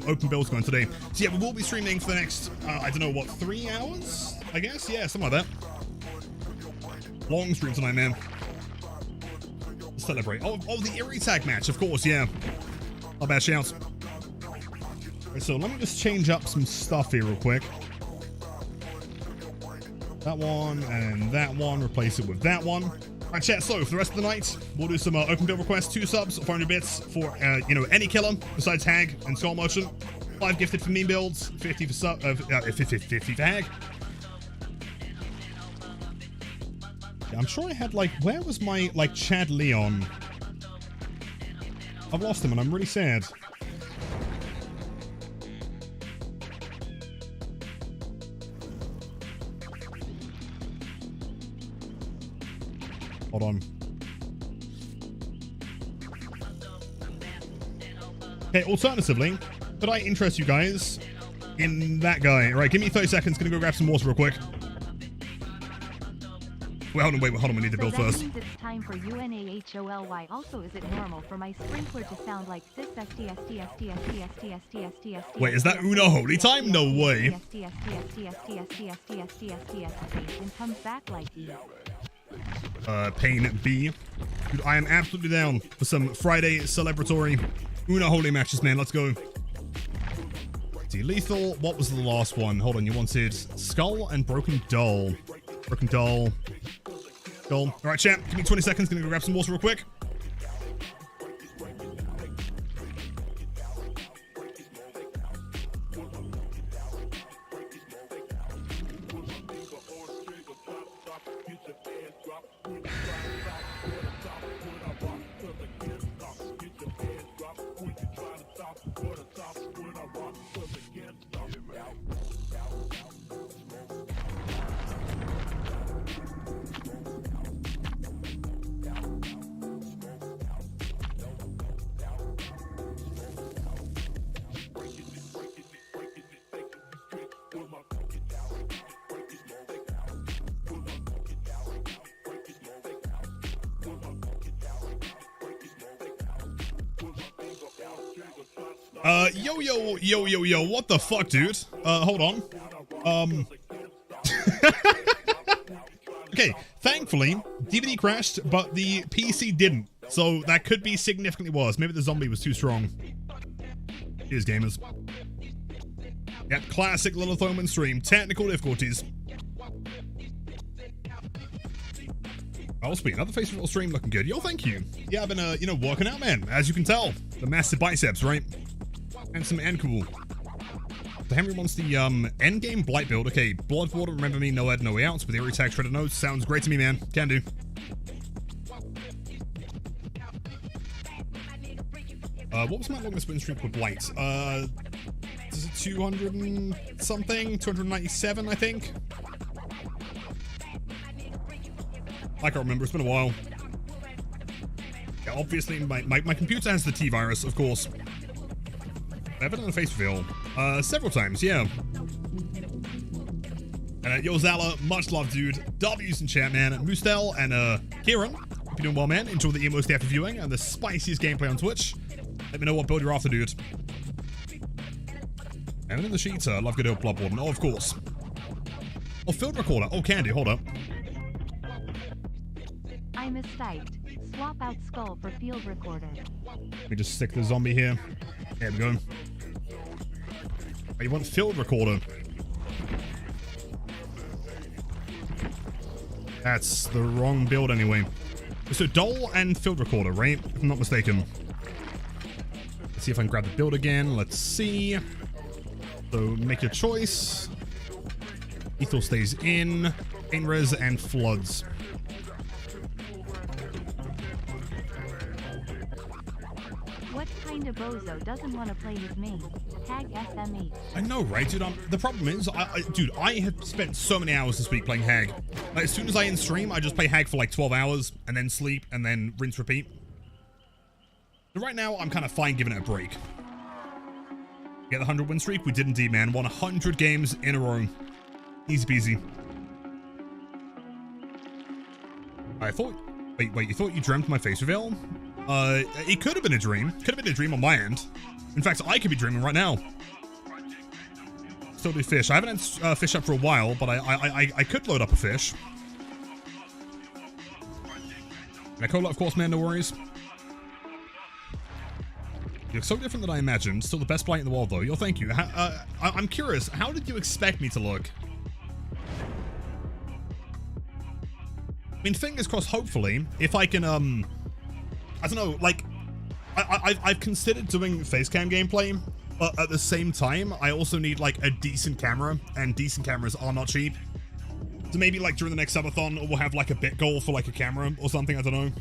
open builds going today. So yeah, we will be streaming for the next I don't know what, 3 hours, I guess. Yeah, something like that. Long stream tonight, man. Celebrate. Oh, the Eerie tag match, of course. Yeah, not bad shouts. Right, so let me just change up some stuff here real quick. That one and that one. Replace it with that one. Alright, chat, so for the rest of the night, we'll do some open build requests, 2 subs, 400 bits for, you know, any killer besides Hag and Skull Motion, 5 gifted for meme builds, 50 for sub, 50 for Hag. Yeah, I'm sure I had, like, where was my, like, Chad Leon? I've lost him and I'm really sad. Hold on. Okay, alternatively, could I interest you guys in that guy? All right, give me 30 seconds. Gonna go grab some water real quick. Wait, hold on. We need to build first. Means it's time for UNAHOLY. Also, is it normal for my sprinkler to sound like this? Wait, is that Una Holy Time? No way. And comes back like Pain B. Dude, I am absolutely down for some Friday celebratory Una Holy matches, man. Let's go. See, Lethal. What was the last one? Hold on, you wanted Skull and Broken Doll. Broken Doll. Skull. All right, chat. Give me 20 seconds. Gonna go grab some water real quick. Yo, what the fuck, dude? Hold on. Okay, thankfully, DVD crashed, but the PC didn't. So that could be significantly worse. Maybe the zombie was too strong. Cheers, gamers. Yep, classic Little Thoman stream. Technical difficulties. Oh, sweet. Another face little stream looking good. Yo, thank you. Yeah, I've been, you know, working out, man. As you can tell. The massive biceps, right? Handsome and cool. So Henry wants the endgame Blight build. Okay, Bloodwater, Remember Me, No Ed, No Way Out with the Eerie Tag Shredded Notes. Sounds great to me, man. Can do. What was my longest win streak with Blight? Is it 200 and something? 297, I think? I can't remember. It's been a while. Yeah, obviously, my computer has the T-virus, of course. I've been on a face reveal several times, yeah. Yo, Zala, much love, dude. W's in chat, man. Mustel and Kieran, hope you're doing well, man. Enjoy the emost after viewing and the spiciest gameplay on Twitch. Let me know what build you're after, dude. And in the sheets, love good old Bloodborne. Oh, of course. Oh, field recorder. Oh, Candy, hold up. I mistyped. Swap out Skull for field recorder. Let me just stick the zombie here. There we go. Oh, you want field recorder? That's the wrong build anyway. So Doll and field recorder, right? If I'm not mistaken. Let's see if I can grab the build again. Let's see. So make your choice. Lethal stays in. Pain res and floods. What kind of bozo doesn't want to play his main? Tag SME. I know, right, dude? The problem is, dude, I have spent so many hours this week playing Hag. Like, as soon as I end stream, I just play Hag for like 12 hours, and then sleep, and then rinse, repeat. So right now, I'm kind of fine giving it a break. Get the 100 win streak? We did indeed, man. Won 100 games in a row. Easy peasy. I thought... Wait, you thought you dreamt my face reveal? It could have been a dream. Could have been a dream on my end. In fact, I could be dreaming right now. Still do fish. I haven't had fish up for a while, but I could load up a fish. Nicola, of course, man, no worries. You look so different than I imagined. Still the best Blight in the world, though. Yo, thank you. I'm curious, how did you expect me to look? I mean, fingers crossed, hopefully, if I can, I don't know, like, I've considered doing face cam gameplay, but at the same time, I also need, like, a decent camera, and decent cameras are not cheap. So maybe, like, during the next subathon, we'll have, like, a bit goal for, like, a camera or something, I don't know.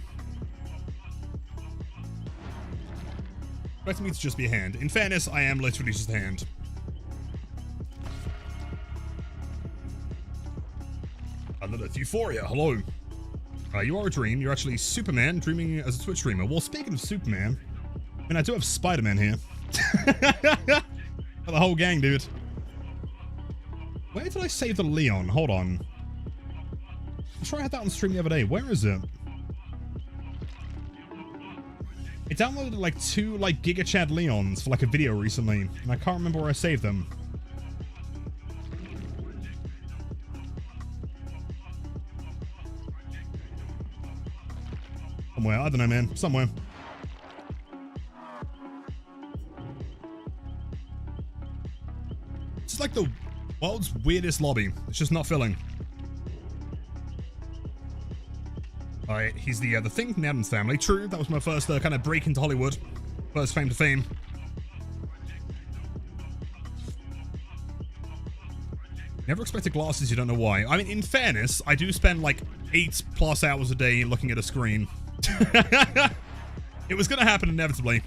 Expecting me to just be a hand. In fairness, I am literally just a hand. Another Euphoria, hello. You are a dream. You're actually Superman, dreaming as a Twitch streamer. Well, speaking of Superman, I mean, I do have Spider-Man here. The whole gang, dude. Where did I save the Leon? Hold on. I'm sure I had that on stream the other day. Where is it? I downloaded like 2 like Giga Chad Leons for like a video recently, and I can't remember where I saved them. Somewhere, I don't know, man. Somewhere. It's like the world's weirdest lobby. It's just not filling. Alright, he's the Thing from the Addams Family. True, that was my first kind of break into Hollywood. First fame to fame. Never expected glasses, you don't know why. I mean, in fairness, I do spend like 8+ hours a day looking at a screen. It was gonna happen inevitably.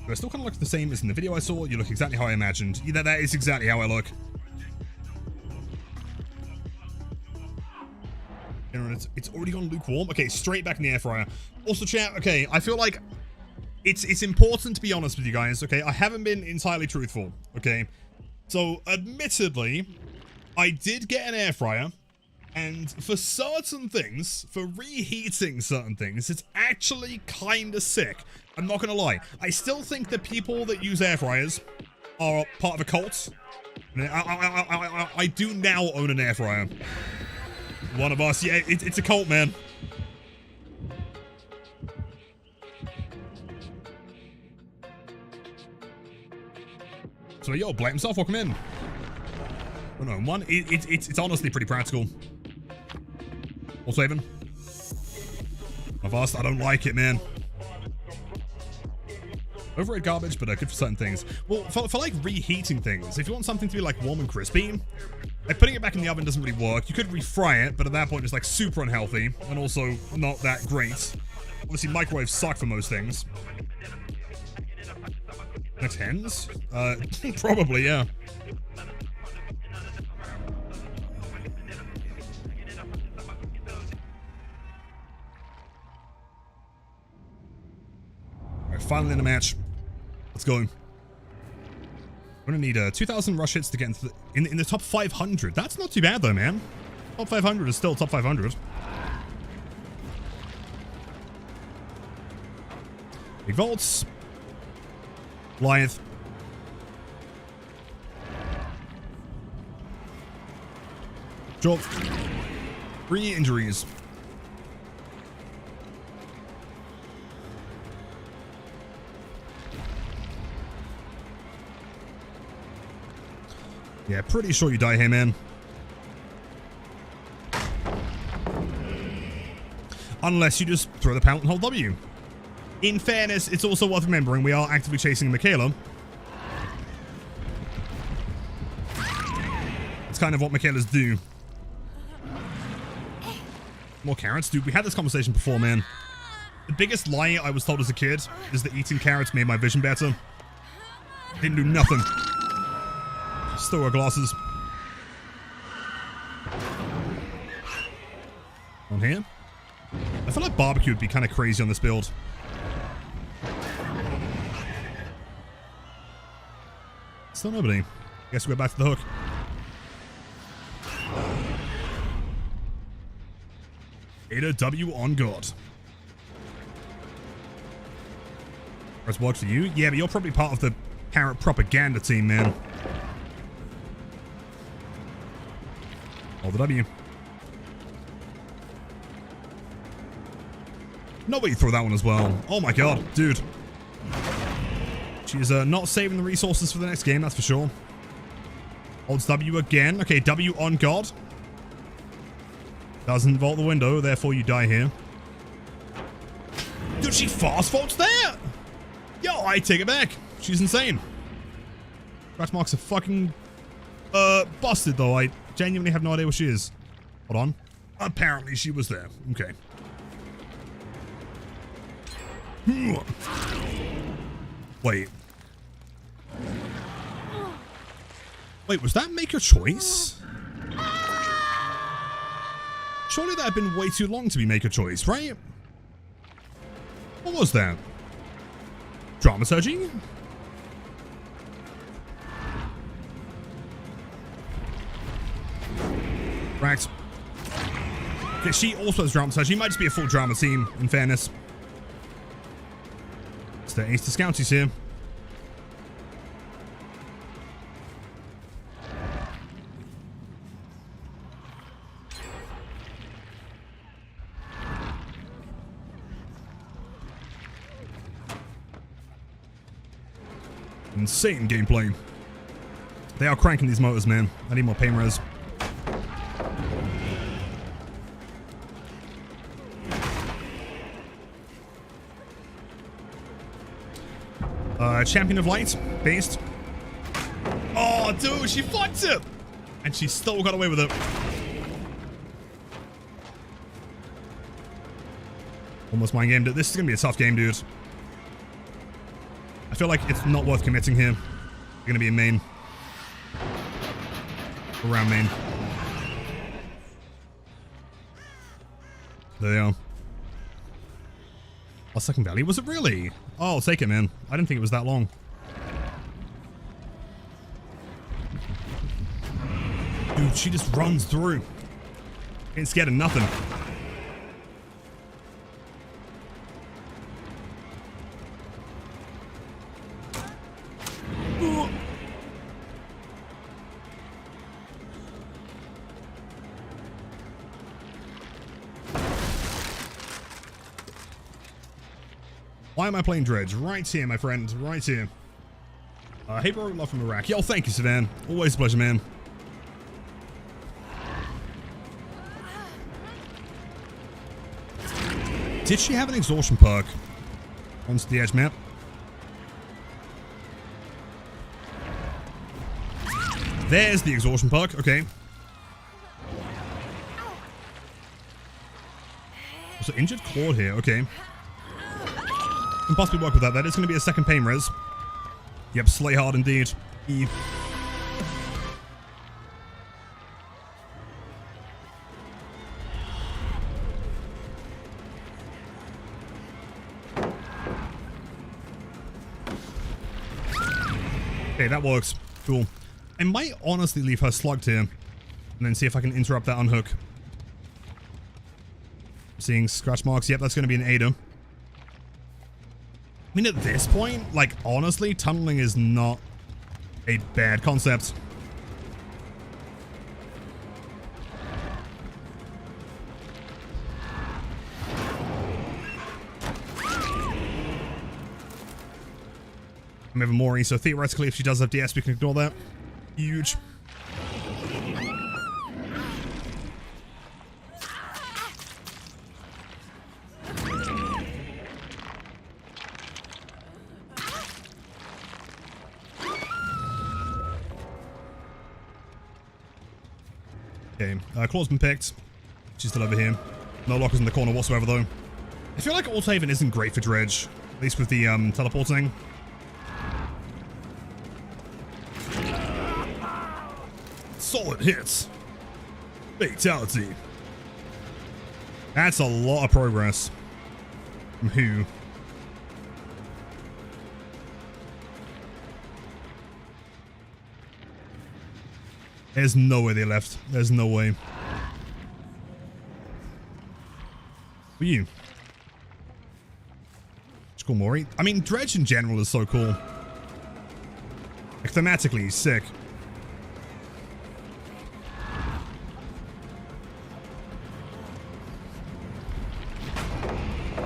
Do I still kind of look the same as in the video I saw? You look exactly how I imagined. Yeah, that is exactly how I look. It's already gone lukewarm. Okay, straight back in the air fryer. Also, chat. Okay, I feel like it's important to be honest with you guys. Okay, I haven't been entirely truthful. Okay, so admittedly, I did get an air fryer. And for certain things, for reheating certain things, it's actually kind of sick. I'm not going to lie. I still think the people that use air fryers are part of a cult. I do now own an air fryer. One of us. Yeah, it's a cult, man. So, yo, Blight himself, welcome in. Oh, no, one. It's honestly pretty practical. Also, Evan. I've asked, I don't like it, man. Overrated garbage, but good for certain things. Well, for like reheating things, if you want something to be like warm and crispy, like putting it back in the oven doesn't really work. You could refry it, but at that point it's like super unhealthy and also not that great. Obviously, microwaves suck for most things. Next hens? Probably, yeah. Alright, finally in the match. Let's go. We're gonna need 2,000 rush hits to get into in the top 500. That's not too bad though, man. Top 500 is still top 500. Big vaults. Blight. Jolt. 3 injuries. Yeah, pretty sure you die here, man. Unless you just throw the pound and hold W. In fairness, it's also worth remembering we are actively chasing Michaela. It's kind of what Michaelas do. More carrots? Dude, we had this conversation before, man. The biggest lie I was told as a kid is that eating carrots made my vision better. Didn't do nothing. Still wear glasses. On here? I feel like barbecue would be kind of crazy on this build. Still nobody. Guess we go back to the hook. Ada W on guard. Press works for you? Yeah, but you're probably part of the carrot propaganda team, man. Hold the W. Nobody throw that one as well. Oh my god, dude. She's not saving the resources for the next game, that's for sure. Holds W again. Okay, W on God. Doesn't vault the window, therefore you die here. Dude, she fast vaults there! Yo, I take it back. She's insane. Scratch marks are fucking busted though. I genuinely have no idea where she is. Hold on. Apparently she was there. Okay. Wait. Wait, was that make a choice? Surely that had been way too long to be make a choice, right? What was that? Dramaturgy? Right. Okay, she also has dramaturgy. She might just be a full drama team, in fairness. It's the ace to scounties here. Insane gameplay. They are cranking these motors, man. I need more pain res. Champion of Light, based. Oh, dude, she fucked it! And she still got away with it. Almost mind gamed it. This is gonna be a tough game, dude. I feel like it's not worth committing here. You're gonna be in main. Around main. There they are. Oh, second valley? Was it really? Oh, I'll take it, man. I didn't think it was that long. Dude, she just runs through. Ain't scared of nothing. Why am I playing Dredge? Right here, my friend. Right here. Hey, bro, love from Iraq. Yo, thank you, Savan. Always a pleasure, man. Did she have an exhaustion perk? Onto the edge map. There's the exhaustion perk. Okay. So injured Claude here. Okay. Can possibly work with that. That is going to be a second pain res. Yep, slay hard indeed. E. Okay, that works. Cool. I might honestly leave her slugged here and then see if I can interrupt that unhook. Seeing scratch marks. Yep, that's going to be an Ada. I mean, at this point, like, honestly, tunneling is not a bad concept. I'm even more, so theoretically, if she does have DS, we can ignore that. Huge. Okay, Claw's been picked. She's still over here. No lockers in the corner whatsoever, though. I feel like Alt Haven isn't great for Dredge, at least with the teleporting. Solid hits. Fatality. That's a lot of progress. From who? There's no way they left. There's no way. Who are you? It's cool, Maury. I mean, Dredge in general is so cool. Like, thematically, he's sick.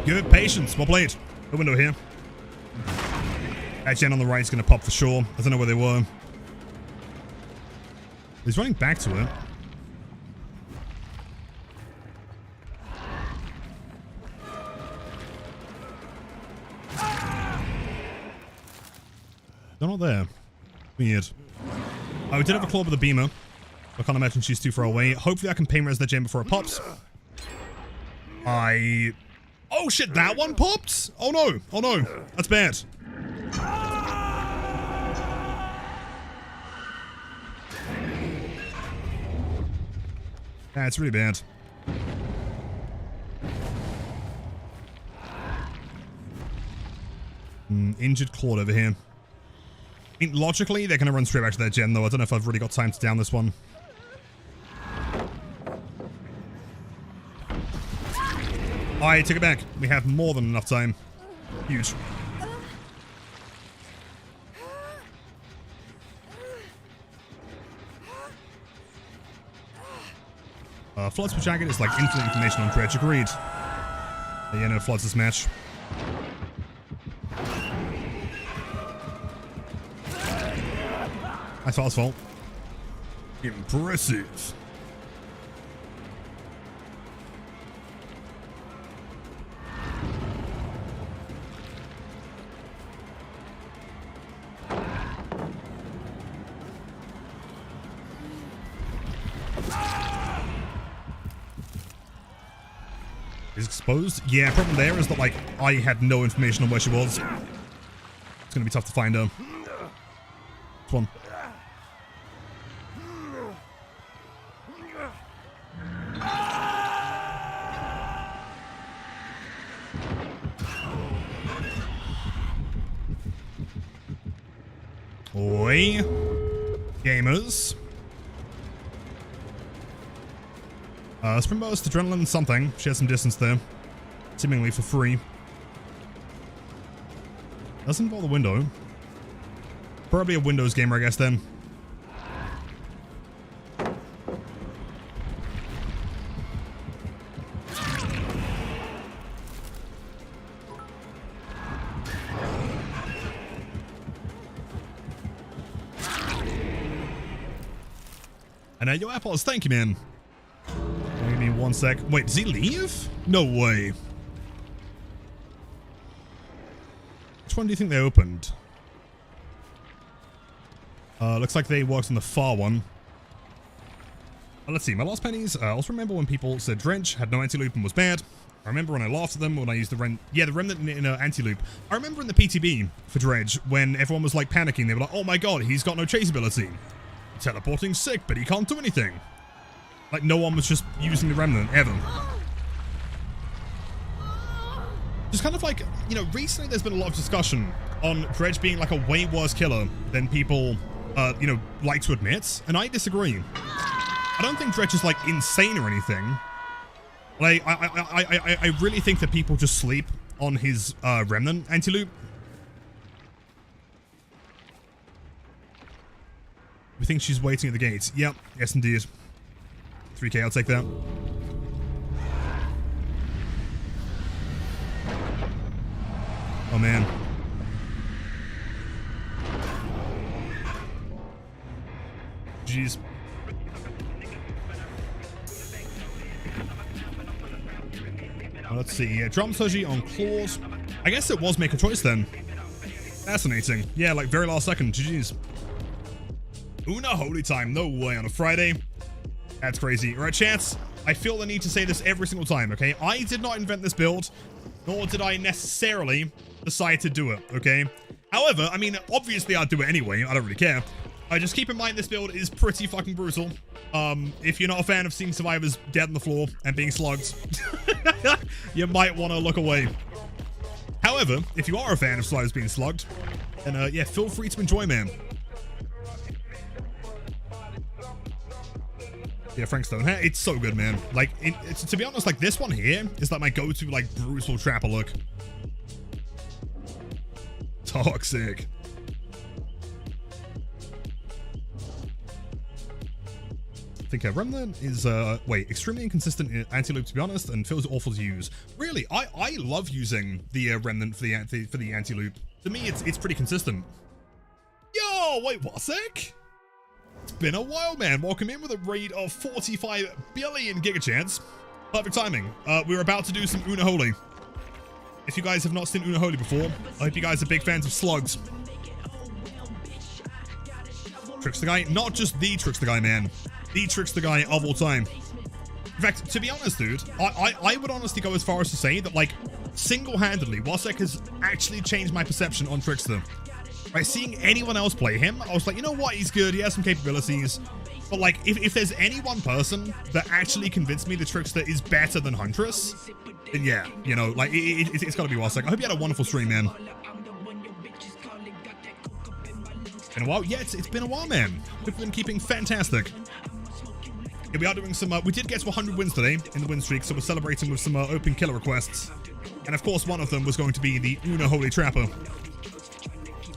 Good patience. Well played. The window here. That gen on the right is going to pop for sure. I don't know where they were. He's running back to it. They're not there. Weird. Oh, we did have a claw with a beamer. I can't imagine she's too far away. Hopefully I can pain res the gen before it pops. Oh shit, that one popped? Oh no. Oh no. That's bad. That's really bad. Injured Claude over here. I mean, logically, they're going to run straight back to their gen, though. I don't know if I've really got time to down this one. I take it back. We have more than enough time. Huge. Floods for Jagged is like infinite information on Dredge. Agreed. Yeah, no, Floods this match. That's Fal's fault. Impressive. Is exposed? Yeah, problem there is that, like, I had no information on where she was. It's gonna be tough to find her. This one. Oi. Gamers. Springburst, Adrenaline, something. She has some distance there. Seemingly for free. Doesn't involve the window. Probably a Windows gamer, I guess, then. And your apples, thank you, man. Give me 1 sec. Wait, does he leave? No way. Which one do you think they opened? Looks like they worked on the far one. Let's see, my last pennies. I also remember when people said Dredge had no anti-loop and was bad. I remember when I laughed at them when I used the remnant in anti-loop. I remember in the PTB for Dredge when everyone was like panicking. They were like, oh my god, he's got no chase ability. Teleporting's sick, but he can't do anything. Like, no one was just using the remnant, ever. Just kind of like, you know, recently there's been a lot of discussion on Dredge being like a way worse killer than people, you know, like to admit. And I disagree. I don't think Dredge is like insane or anything. Like, I really think that people just sleep on his remnant anti-loop. We think she's waiting at the gates. Yep, yes indeed. 3k, I'll take that. Oh man. Jeez. Well, let's see. Drum Soji on claws. I guess it was make a choice then. Fascinating. Yeah, like very last second. GG's. Una holy time. No way on a Friday. That's crazy. All right, chance. I feel the need to say this every single time, okay? I did not invent this build, nor did I necessarily decide to do it, okay? However, I mean, obviously I'd do it anyway. I don't really care. Just keep in mind this build is pretty fucking brutal. If you're not a fan of seeing survivors dead on the floor and being slugged, you might want to look away. However, if you are a fan of survivors being slugged, then yeah, feel free to enjoy, man. Yeah, Frank Stone. It's so good, man. Like, to be honest, like, this one here is like my go-to, like, brutal trapper look. Toxic. I think Remnant is, extremely inconsistent anti-loop, to be honest, and feels awful to use. Really, I love using the Remnant for the anti-loop. To me, it's pretty consistent. Yo, wait, what a sec? It's been a while, man. Welcome in with a raid of 45 billion gigachance. Perfect timing. We're about to do some Unholy. If you guys have not seen Unholy before, I hope you guys are big fans of slugs. Trickster guy, not just the Trickster guy, man. The Trickster guy of all time. In fact, to be honest, dude, I would honestly go as far as to say that, like, single-handedly, Wasek has actually changed my perception on Trickster. Right, seeing anyone else play him, I was like, you know what, he's good, he has some capabilities. But, like, if there's any one person that actually convinced me the Trickster is better than Huntress, then yeah, you know, like, it's gotta be Wasek. I hope you had a wonderful stream, man. Been a while? Yeah, it's been a while, man. Hope you've been keeping fantastic. Yeah, we are doing some, we did get to 100 wins today in the win streak, so we're celebrating with some open killer requests. And of course, one of them was going to be the Unholy Trapper.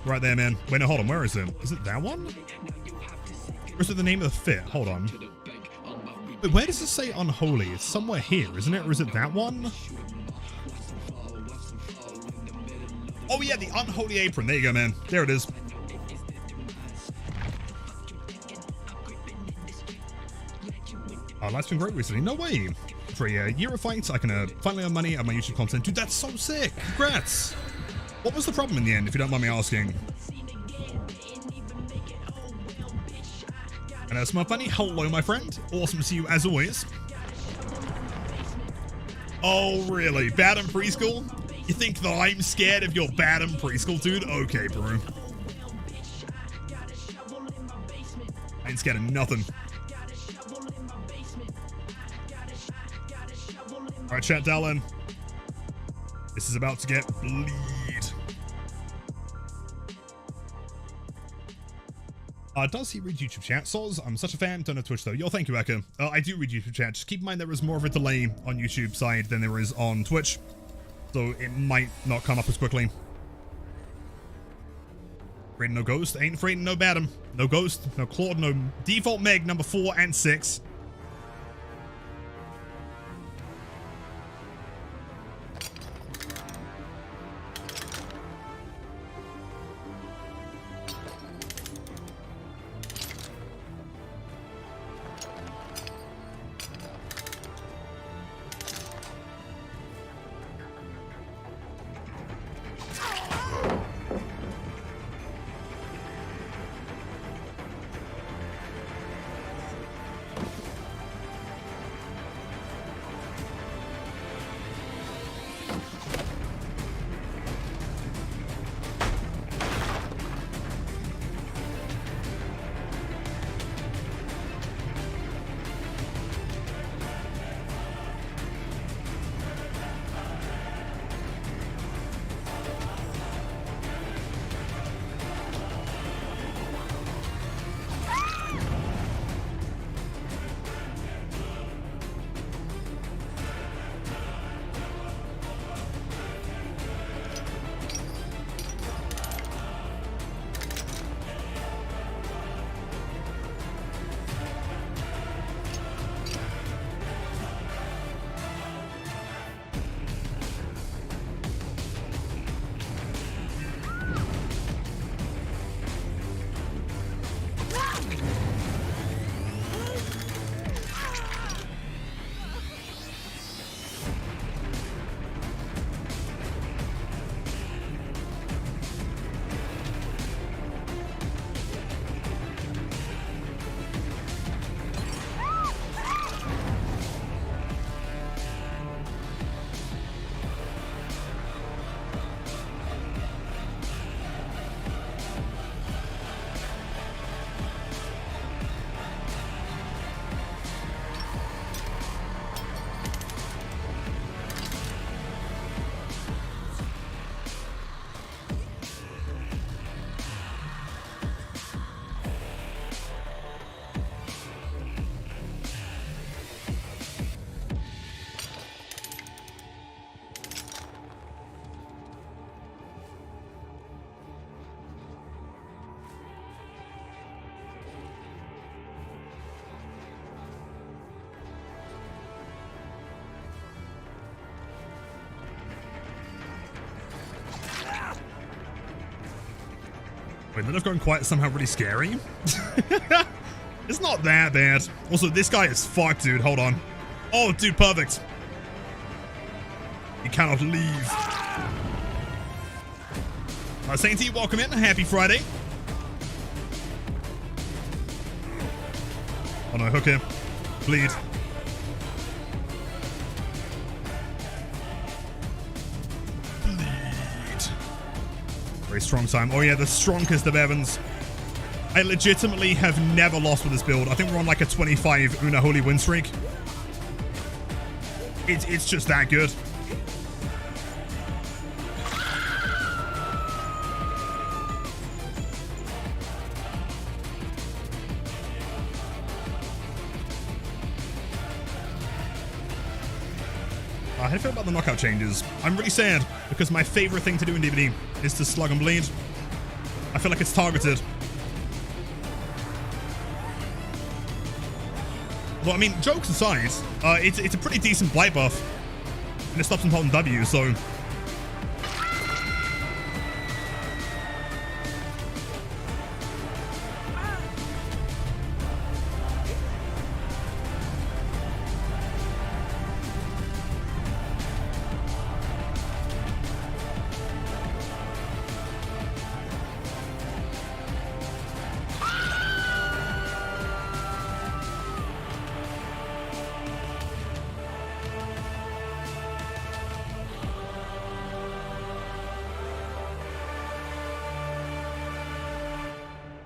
Right there, man. Wait, no, hold on. Where is it? Is it that one? Or is it the name of the fit? Hold on. Wait, where does it say Unholy? It's somewhere here, isn't it? Or is it that one? Oh, yeah, the Unholy Apron. There you go, man. There it is. Oh, life's been great recently. No way. For a year of fights, I can finally earn money on my YouTube content. Dude, that's so sick. Congrats. What was the problem in the end, if you don't mind me asking? And Smart Bunny, hello, my friend. Awesome to see you as always. Oh, really? Bad in preschool? You think that I'm scared of your bad in preschool, dude? Okay, bro. I ain't scared of nothing. Alright, chat, Dallin. This is about to get bleed. Does he read YouTube chat? Soz, I'm such a fan. Don't know Twitch though. Yo, thank you, Eka. I do read YouTube chat. Just keep in mind there is more of a delay on YouTube side than there is on Twitch. So it might not come up as quickly. Afraid no Ghost. Ain't afraid no Badam. No Ghost. No Claude. No Default Meg number 4 and 6. Wait, that have gone quite somehow really scary. It's not that bad. Also, this guy is fucked, dude. Hold on. Oh, dude, perfect. You cannot leave. Sainty, welcome in. Happy Friday. Oh no, hook him. Bleed. Bleed. Very strong time. Oh yeah, the strongest of Evans. I legitimately have never lost with this build. I think we're on like a 25 Unholy win streak. It's just that good. How do you feel about the knockout changes? I'm really sad because my favorite thing to do in DBD is to slug and bleed. I feel like it's targeted. Well, I mean, jokes aside, it's a pretty decent Blight buff. And it stops him holding W, so...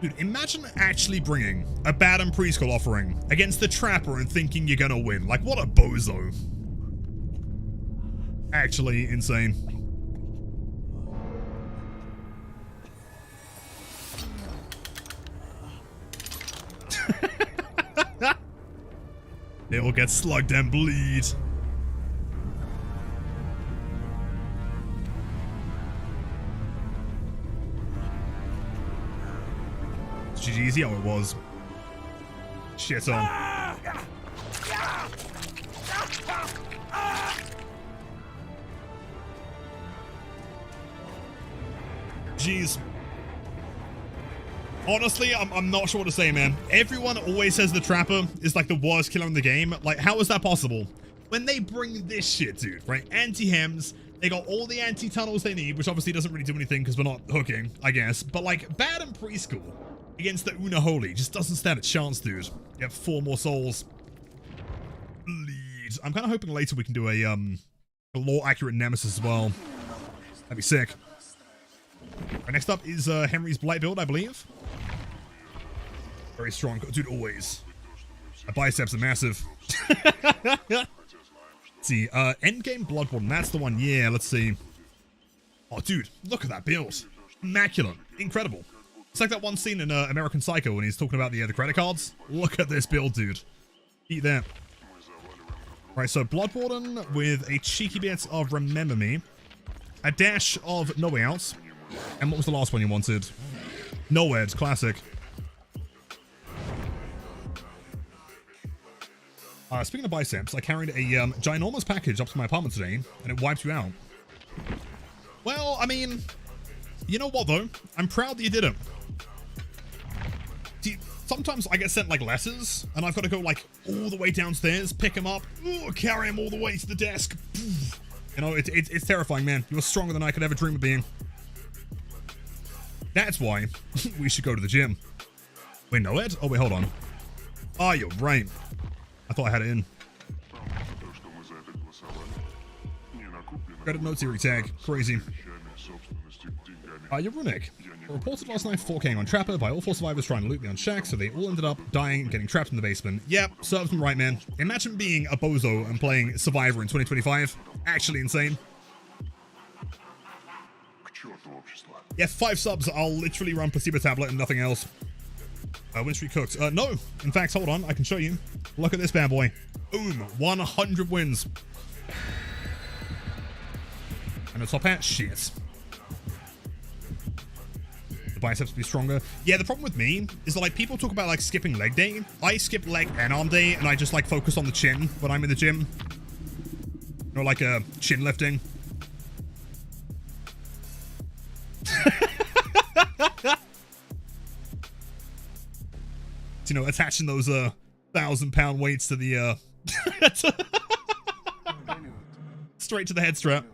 Dude, imagine actually bringing a bad and preschool offering against the Trapper and thinking you're gonna win. Like, what a bozo. Actually insane. They all get slugged and bleed. GG's, yeah, it was. Shit on. Jeez. Honestly, I'm not sure what to say, man. Everyone always says the Trapper is like the worst killer in the game. Like, how is that possible? When they bring this shit, dude, right? Anti-hems, they got all the anti-tunnels they need, which obviously doesn't really do anything because we're not hooking, I guess. But like, bad and preschool against the Unholy just doesn't stand a chance, dude. You have 4 more souls. Bleed. I'm kind of hoping later we can do a lore-accurate nemesis as well. That'd be sick. Right, next up is Henry's Blight build, I believe. Very strong. Dude, always. My biceps are massive. Let's see. Endgame Bloodborne. That's the one. Yeah, let's see. Oh, dude. Look at that build. Immaculate. Incredible. It's like that one scene in American Psycho when he's talking about the credit cards. Look at this build, dude. Eat that. Right, so Bloodborne with a cheeky bit of Remember Me. A dash of No Way Out. And what was the last one you wanted? Nowhere's classic. Speaking of biceps, I carried a ginormous package up to my apartment today, and it wiped you out. Well, I mean, you know what though? I'm proud that you did it. See, sometimes I get sent like letters, and I've got to go like all the way downstairs, pick them up, carry them all the way to the desk. You know, it's terrifying, man. You're stronger than I could ever dream of being. That's why we should go to the gym. Wait, no, Ed? Oh, wait, hold on. Oh, you're right. I thought I had it in. Credit note theory tag. Crazy. You're Runic. Reported last night 4King on Trapper by all 4 survivors trying to loot me on Shack, so they all ended up dying and getting trapped in the basement. Yep, serves them right, man. Imagine being a bozo and playing Survivor in 2025. Actually insane. Yeah, 5 subs. I'll literally run Placebo Tablet and nothing else. Win streak cooked. No. In fact, hold on. I can show you. Look at this bad boy. Boom. 100 wins. And the top hat? Shit. The biceps be stronger. Yeah, the problem with me is that, like, people talk about, like, skipping leg day. I skip leg and arm day, and I just, like, focus on the chin when I'm in the gym. Or, like, chin lifting. You know, attaching those 1,000-pound weights to the straight to the head strap.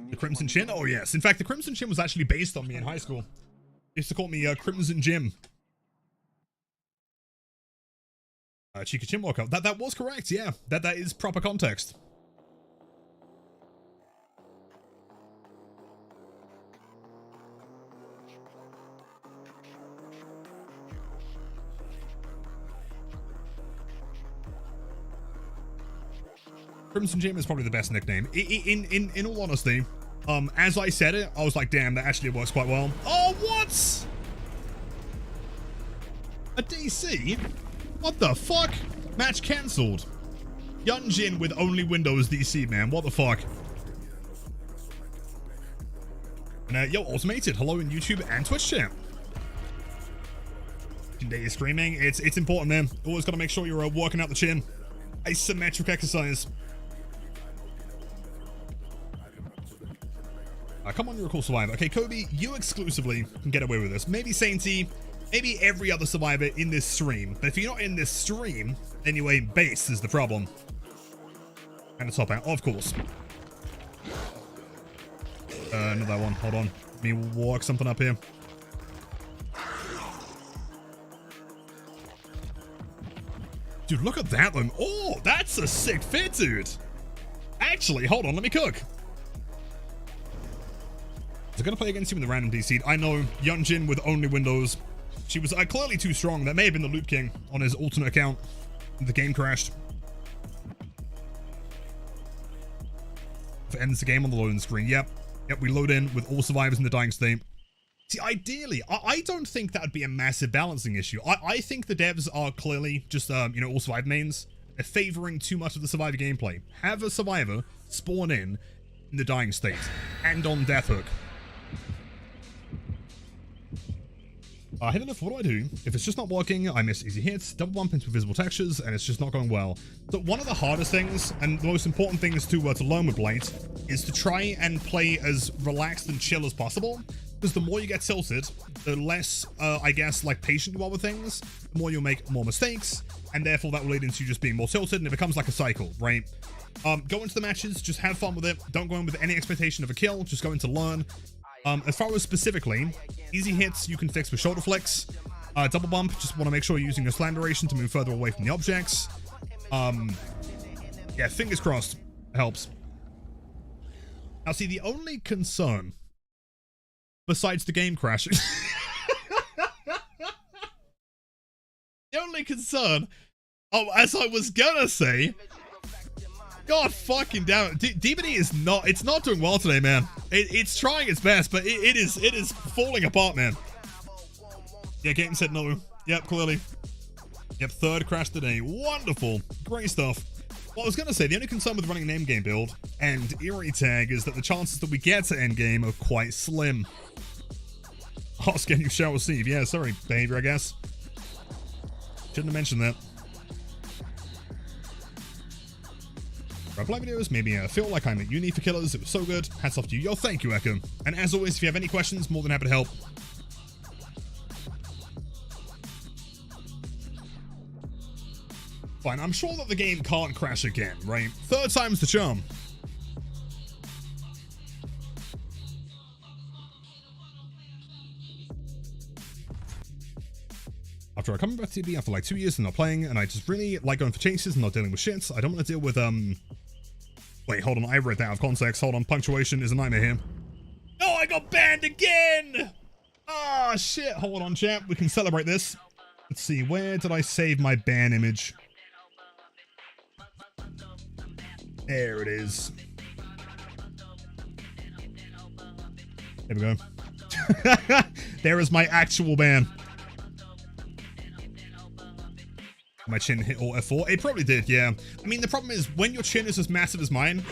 The Crimson Chin? Oh yes. In fact, the Crimson Chin was actually based on me in high school. They used to call me Crimson Jim. Chica Chin walkout. That was correct, yeah. That is proper context. Crimson Jim is probably the best nickname. In all honesty, as I said it, I was like, damn, that actually works quite well. Oh, what? A DC? What the fuck? Match cancelled. Yunjin with only Windows DC, man. What the fuck? And, yo, Automated. Hello in YouTube and Twitch chat. Day is streaming. It's important, man. Always got to make sure you're working out the chin. Isometric exercise. Come on, you're a cool survivor. Okay, Kobe, you exclusively can get away with this. Maybe Sainty, maybe every other survivor in this stream. But if you're not in this stream, anyway, base is the problem. And a top out, of course. Not that one. Hold on. Let me walk something up here. Dude, look at that one. Oh, that's a sick fit, dude. Actually, hold on. Let me cook. They're going to play against you in the random DC. I know, Yunjin with only Windows. She was clearly too strong. That may have been the Loot King on his alternate account. The game crashed. If it ends the game on the loading screen. Yep, we load in with all survivors in the dying state. See, ideally, I don't think that would be a massive balancing issue. I think the devs are clearly just, you know, all survivor mains. They're favoring too much of the survivor gameplay. Have a survivor spawn in the dying state and on death hook. Hit enough, what do? If it's just not working, I miss easy hits, double bump into visible textures, and it's just not going well. So one of the hardest things, and the most important things to learn with Blight, is to try and play as relaxed and chill as possible. Because the more you get tilted, the less, I guess, like, patient you are with things, the more you'll make more mistakes, and therefore that will lead into you just being more tilted, and it becomes like a cycle, right? Go into the matches, just have fun with it. Don't go in with any expectation of a kill, just go in to learn. As far as specifically, easy hits you can fix with shoulder flicks. Double bump, just want to make sure you're using your slam duration to move further away from the objects. Yeah, fingers crossed, helps. Now see, the only concern, besides the game crashing, the only concern, as I was gonna say, God fucking damn it. DBD is not, it's not doing well today, man. It's trying its best, but it is falling apart, man. Yeah, Gaten said no. Yep, clearly. Yep, third crash today. Wonderful. Great stuff. Well, I was going to say, the only concern with running an endgame build and Eerie Tag is that the chances that we get to endgame are quite slim. Ask and you shall receive. Yeah, sorry, behavior, I guess. Shouldn't have mentioned that. Reply videos made me feel like I'm at uni for killers. It was so good. Hats off to you. Yo, thank you, Echo. And as always, if you have any questions, more than happy to help. Fine, I'm sure that the game can't crash again, right? Third time's the charm. After I come back to TB after like 2 years and not playing, and I just really like going for chases and not dealing with shit. I don't want to deal with, Wait, hold on, I read that out of context. Hold on, punctuation is a nightmare here. No, I got banned again! Ah, shit. Hold on, chat. We can celebrate this. Let's see, where did I save my ban image? There it is. There we go. There is my actual ban. My chin hit Alt F4. It probably did, yeah. I mean, the problem is when your chin is as massive as mine,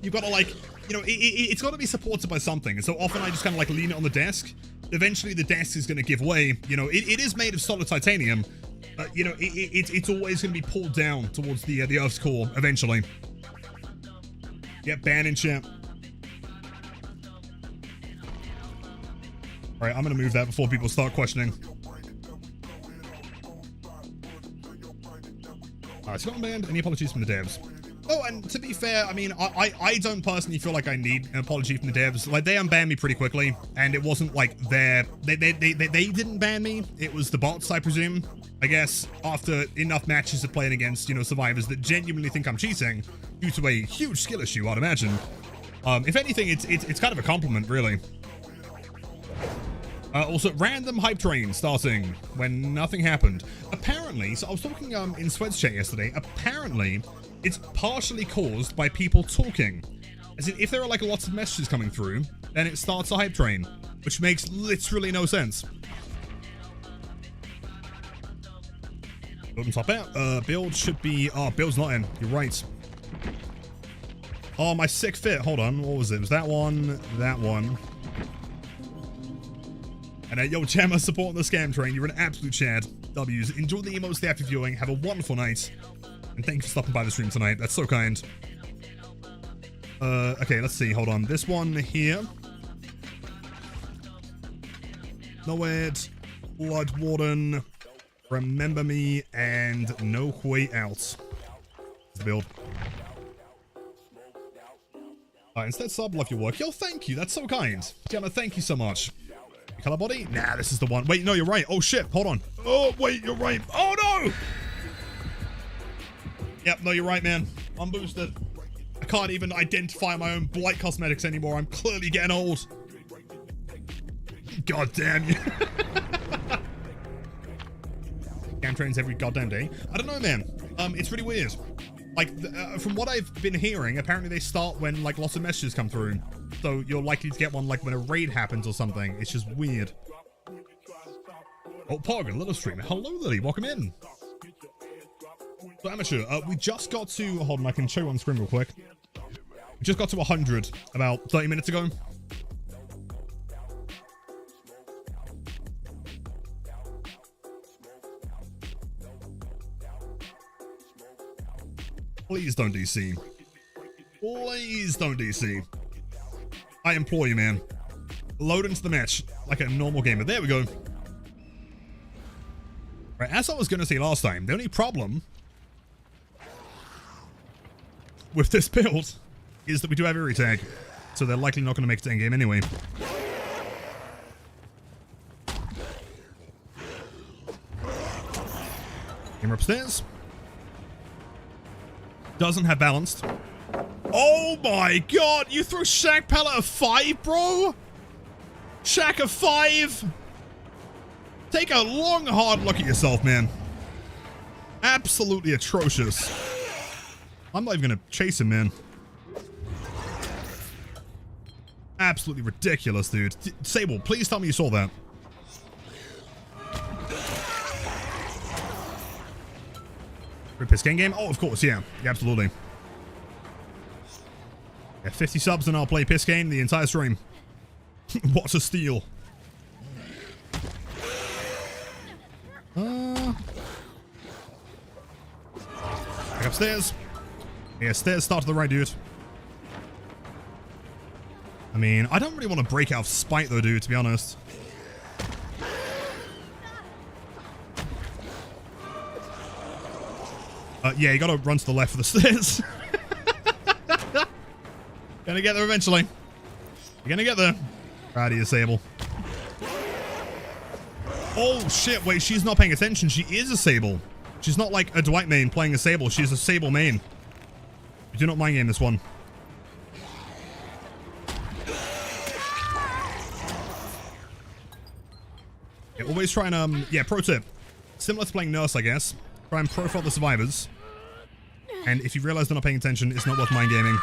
you've got to, like, you know, it's got to be supported by something. And so often I just kind of like lean it on the desk. Eventually the desk is going to give way. You know, it is made of solid titanium. You know, it's always going to be pulled down towards the Earth's core eventually. Get banned in chat. All right, I'm going to move that before people start questioning. Alright, so got banned. Any apologies from the devs? Oh, and to be fair, I mean, I don't personally feel like I need an apology from the devs. Like, they unbanned me pretty quickly, and it wasn't like they didn't ban me. It was the bots, I presume. I guess after enough matches of playing against, you know, survivors that genuinely think I'm cheating due to a huge skill issue, I'd imagine. If anything, it's kind of a compliment, really. Also, random hype train starting when nothing happened. Apparently, so I was talking in Sweat's chat yesterday. Apparently, it's partially caused by people talking. As in, if there are like lots of messages coming through, then it starts a hype train, which makes literally no sense. Build and top out. Build should be. Oh, build's not in. You're right. Oh, my sick fit. Hold on. What was it? It was that one. That one. And yo, Gemma, supporting the scam train. You're an absolute Chad. W's. Enjoy the emotes after viewing. Have a wonderful night. And thank you for stopping by the stream tonight. That's so kind. Okay, let's see. Hold on. This one here. Noed. Blood Warden. Remember me. And no way out. Let's build. Instead sub, love your work. Yo, thank you. That's so kind. Gemma, thank you so much. Color body? Nah, this is the one. Wait, no, you're right. Oh, shit. Hold on. Oh, wait, you're right. Oh, no! Yep, no, you're right, man. I'm boosted. I can't even identify my own Blight cosmetics anymore. I'm clearly getting old. God damn you. Scam trains every goddamn day. I don't know, man. It's really weird. Like, from what I've been hearing, apparently they start when, like, lots of messages come through. So you're likely to get one, like, when a raid happens or something. It's just weird. Oh, Pog, a little stream. Hello, Lily. Welcome in. So, Amateur, we just got to... Hold on, I can show you on screen real quick. We just got to 100 about 30 minutes ago. Please don't DC. Please don't DC. I implore you, man. Load into the match like a normal gamer. There we go. Right, as I was going to say last time, the only problem with this build is that we do have Eerie Tag. So they're likely not going to make it to endgame anyway. Gamer upstairs. Doesn't have balanced. Oh my god, you threw Shack pallet of 5, bro? Shack of 5? Take a long, hard look at yourself, man. Absolutely atrocious. I'm not even gonna chase him, man. Absolutely ridiculous, dude. Sable, please tell me you saw that. Piss game? Oh, of course, yeah. Yeah, absolutely. Yeah, 50 subs and I'll play Piss game the entire stream. What a steal. Back upstairs. Yeah, stairs start to the right, dude. I mean, I don't really want to break out of spite, though, dude, to be honest. Yeah, you gotta run to the left of the stairs. Gonna get there eventually. You're gonna get there. Proud of you, Sable. Oh, shit. Wait, she's not paying attention. She is a Sable. She's not like a Dwight main playing a Sable. She's a Sable main. We do not mind game this one. Yeah, always try and, yeah, pro tip. Similar to playing Nurse, I guess. Try and profile the survivors. And if you realize they're not paying attention, it's not worth mind gaming.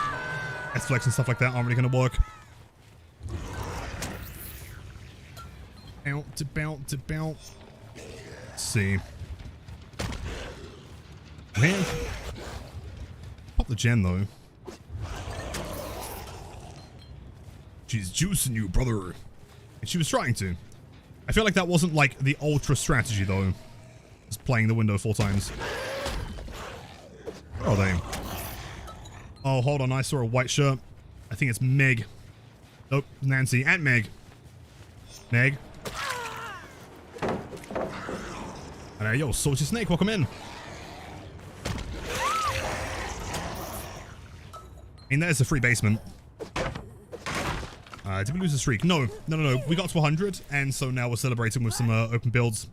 S-flex and stuff like that aren't really going to work. Bounce to bounce to bounce. Let's see. Man. Pop the gen, though. She's juicing you, brother. And she was trying to. I feel like that wasn't, like, the ultra strategy, though. Just playing the window 4 times. Where are they? Oh, hold on. I saw a white shirt. I think it's Meg. Nope. Nancy and Meg. Meg. Yo, Salty Snake, welcome in. mean, there's a free basement. Did we lose a streak? No. We got to 100, and so now we're celebrating with some open builds.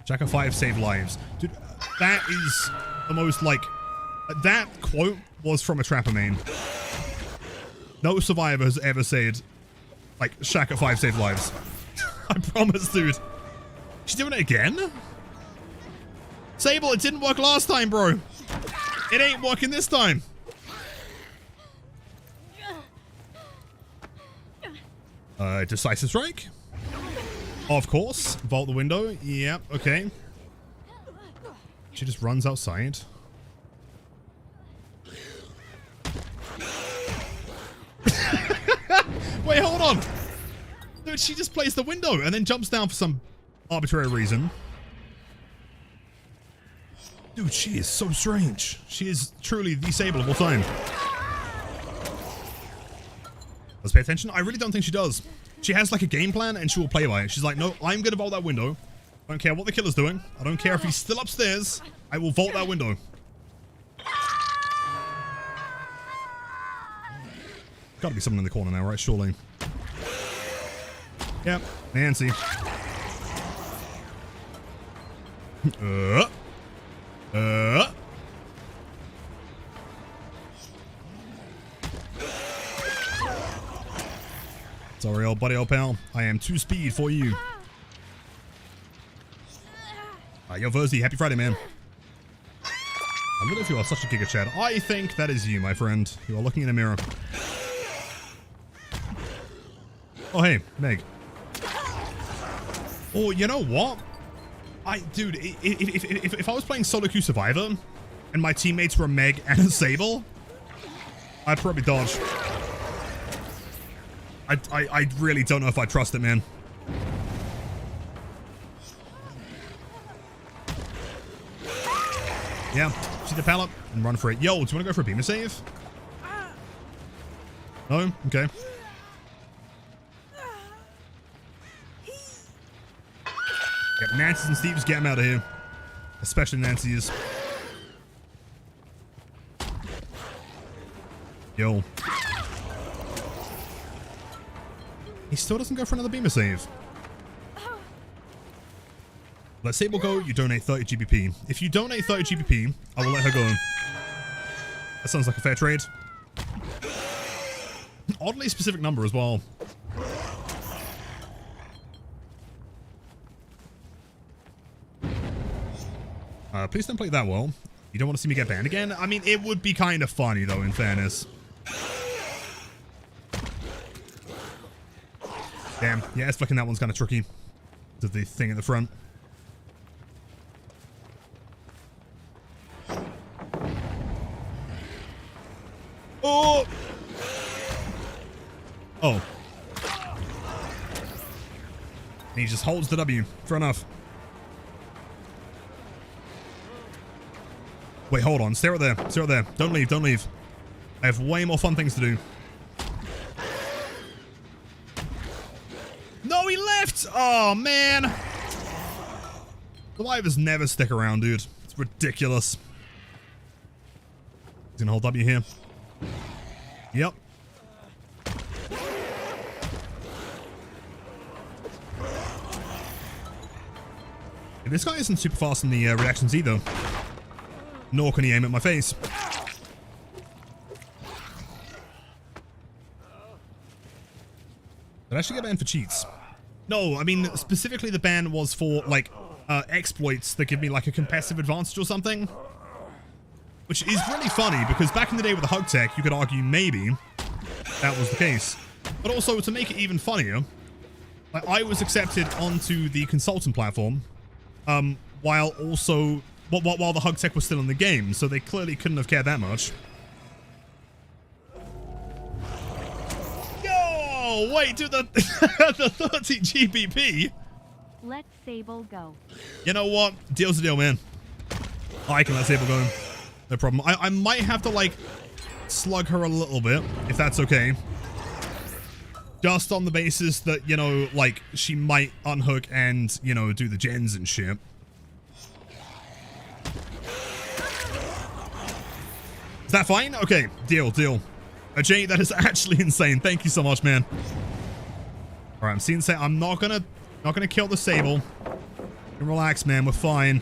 Jack of 5 save lives. Dude, that is the most, like... That quote was from a Trapper main. No survivor has ever said, like, Shack at 5 save lives. I promise, dude. She's doing it again? Sable, it didn't work last time, bro. It ain't working this time. Decisive strike. Of course. Vault the window. Yep, okay. She just runs outside. Wait, hold on. Dude, she just plays the window and then jumps down for some arbitrary reason. Dude, she is so strange. She is truly the Sable of all time. Let's pay attention. I really don't think she does. She has like a game plan and she will play by it. She's like, no, I'm going to vault that window. I don't care what the killer's doing. I don't care if he's still upstairs. I will vault that window. Gotta be someone in the corner now, right? Surely. Yep, Nancy. Sorry, old buddy, old pal. I am too speed for you. Yo, Verzi, happy Friday, man. I don't know if you are such a giga chat. I think that is you, my friend. You are looking in a mirror. Oh, hey, Meg. Oh, you know what? Dude, if I was playing solo queue Survivor and my teammates were Meg and a Sable, I'd probably dodge. I really don't know if I trust it, man. Yeah, see the pallet and run for it. Yo, do you want to go for a beamer save? No? Okay. Yep, Nancy's and Steve's, get him out of here. Especially Nancy's. Yo. He still doesn't go for another beamer save. Let Sable go, you donate 30 GBP. If you donate 30 GBP, I will let her go. That sounds like a fair trade. Oddly specific number as well. Please don't play that well. You don't want to see me get banned again? I mean, it would be kind of funny, though, in fairness. Damn. Yeah, it's flicking that one's kind of tricky. To the thing at the front. Oh! Oh. And he just holds the W. Fair enough. Wait, hold on. Stay right there. Stay right there. Don't leave. Don't leave. I have way more fun things to do. No, he left! Oh, man. Survivors never stick around, dude. It's ridiculous. He's gonna hold W here. Yep. This guy isn't super fast in the reactions either. Nor can he aim at my face. Did I actually get banned for cheats? No, I mean, specifically the ban was for, like, exploits that give me, like, a competitive advantage or something. Which is really funny, because back in the day with the hug tech, you could argue maybe that was the case. But also, to make it even funnier, like, I was accepted onto the consultant platform, while also... While the hug tech was still in the game, so they clearly couldn't have cared that much. Yo, wait, dude, the 30 GBP. Let Sable go. You know what? Deal's a deal, man. I can let Sable go. No problem. I might have to, like, slug her a little bit, if that's okay. Just on the basis that, you know, like, she might unhook and, you know, do the gens and shit. that fine? Okay, deal. Jay, that is actually insane. Thank you so much, man. All right, I'm seeing. I'm not gonna kill the Sable. Relax, man. We're fine.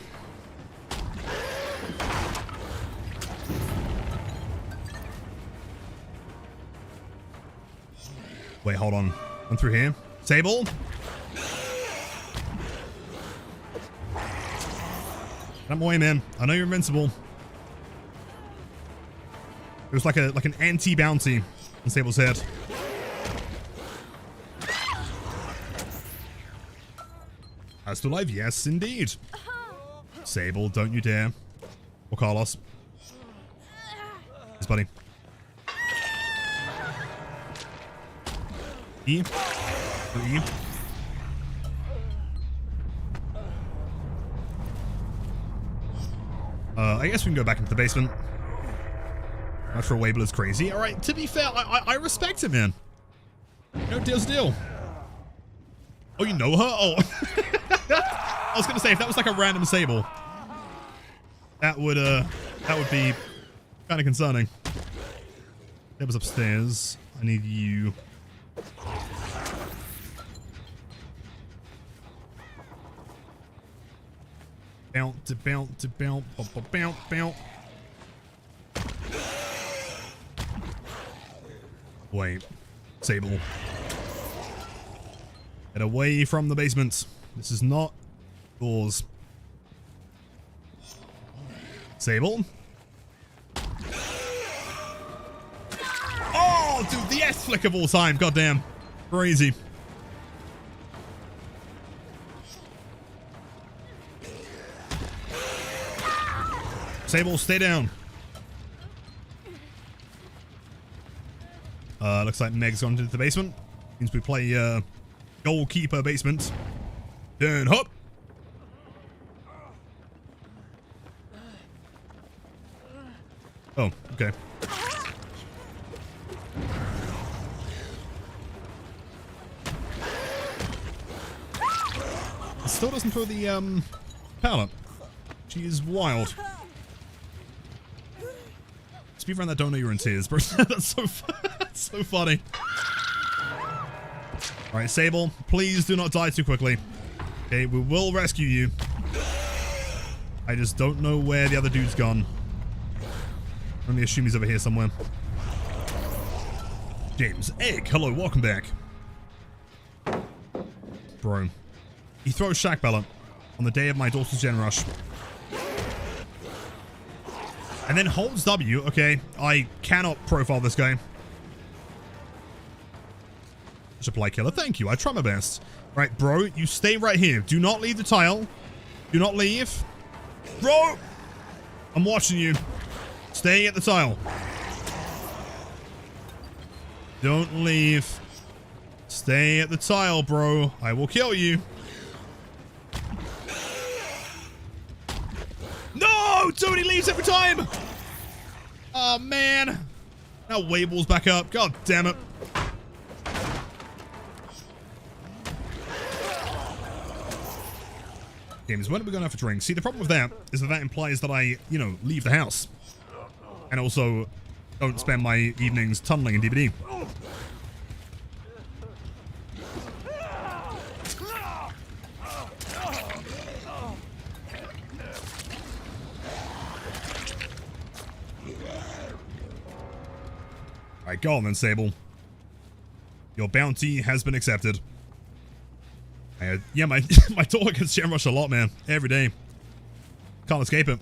Wait, hold on. I'm through here. Sable. Get out my way, man. I know you're invincible. It was like an anti-bounty on Sable's head. Still alive? Yes, indeed. Sable, don't you dare. Or Carlos. Yes, buddy. E. E. I guess we can go back into the basement. Not sure Wabler's crazy. Alright, to be fair, I respect him, man. No deal's a deal. Oh, you know her? Oh. I was gonna say, if that was like a random Sable, that would be kind of concerning. That was upstairs. I need you. Bounce to bounce to bounce, bounce, bounce. Wait, Sable. Get away from the basement. This is not yours. Sable. Oh, dude, the S flick of all time. Goddamn. Crazy. Sable, stay down. Looks like Meg's gone into the basement. Means we play goalkeeper basement. Turn up. Oh, okay. It still doesn't throw the pallet. She is wild. Speedrun that don't know you're in tears, bro. That's so that's so funny. Alright, Sable, please do not die too quickly. Okay, we will rescue you. I just don't know where the other dude's gone. I only assume he's over here somewhere. James, Egg, hello, welcome back. Bro. He throws Shack Ballot on the day of my daughter's gen rush. And then holds W. Okay, I cannot profile this guy. Supply killer, thank you. I try my best. Right, bro, you stay right here. Do not leave the tile. Do not leave. Bro! I'm watching you. Stay at the tile. Don't leave. Stay at the tile, bro. I will kill you. No! Dude, he leaves every time! Oh, man. Now Wable's back up. God damn it. James, when are we going out for drinks? See, the problem with that is that implies that I, you know, leave the house. And also don't spend my evenings tunneling in DBD. Alright, go on then, Sable. Your bounty has been accepted. Yeah, my daughter gets gen rush a lot, man. Every day. Can't escape it.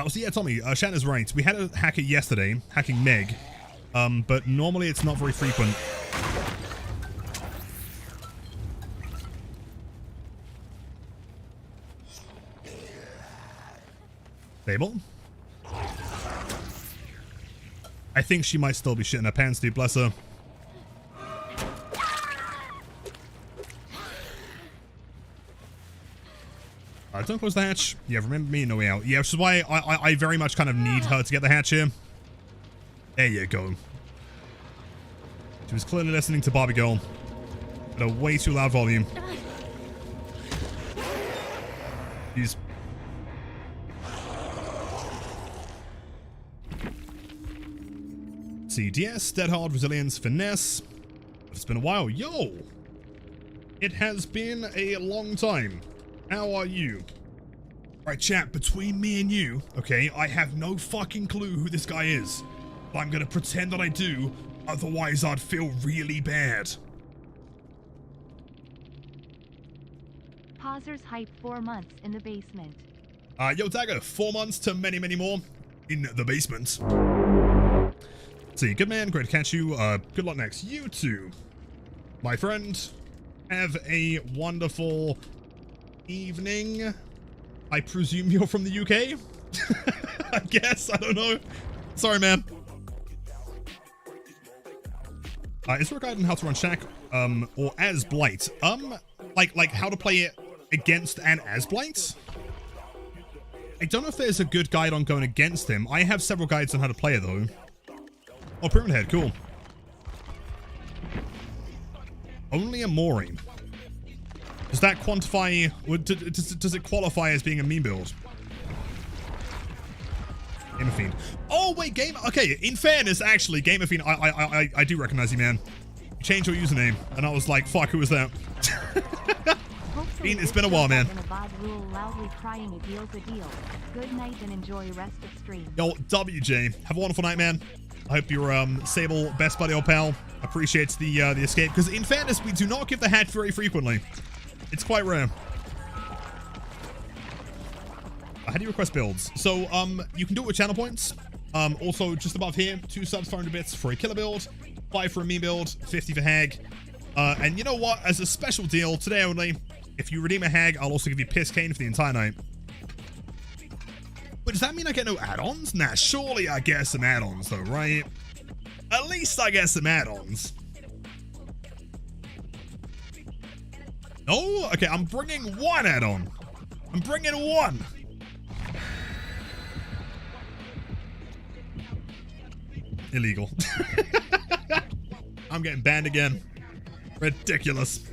So yeah, Tommy, Shanna's right. We had a hacker yesterday, hacking Meg. But normally it's not very frequent. Sable? I think she might still be shitting her pants, dude. Bless her. Don't close the hatch. Yeah, remember me, no way out. Yeah, which is why I very much kind of need her to get the hatch here. There you go. She was clearly listening to Barbie Girl at a way too loud volume. She's... CDS, dead hard, resilience, finesse. It's been a while. Yo! It has been a long time. How are you? Right, chat, between me and you, okay, I have no fucking clue who this guy is. But I'm gonna pretend that I do, otherwise I'd feel really bad. Pausers hype 4 months in the basement. Yo, Dagger, 4 months to many, many more in the basement. See, good man, great to catch you. Good luck next. You two, my friend, have a wonderful evening. I presume you're from the UK? I guess, I don't know. Sorry, man. Is there a guide on how to run Shack, or as Blight? Like how to play it against and as Blight? I don't know if there's a good guide on going against him. I have several guides on how to play it, though. Oh, Pyramid Head, cool. Only a Mori. Does that quantify... Does it qualify as being a meme build? Gamer Fiend. Oh, wait, Game... Okay, in fairness, actually, Gamer Fiend, I do recognize you, man. You changed your username, and I was like, fuck, who was that? Fiend, it's been a while, man. Good night and enjoy rest of stream. Yo, WJ, have a wonderful night, man. I hope your Sable best buddy old pal appreciates the escape, because in fairness, we do not give the hat very frequently. It's quite rare. How do you request builds? So, you can do it with channel points. Also, just above here, 2 subs, 500 bits for a killer build, 5 for a meme build, 50 for hag. And you know what? As a special deal, today only, if you redeem a hag, I'll also give you Piss Cane for the entire night. But does that mean I get no add-ons? Nah, surely I get some add-ons though, right? At least I get some add-ons. No? Okay, I'm bringing 1 add-on. I'm bringing 1. Illegal. I'm getting banned again. Ridiculous.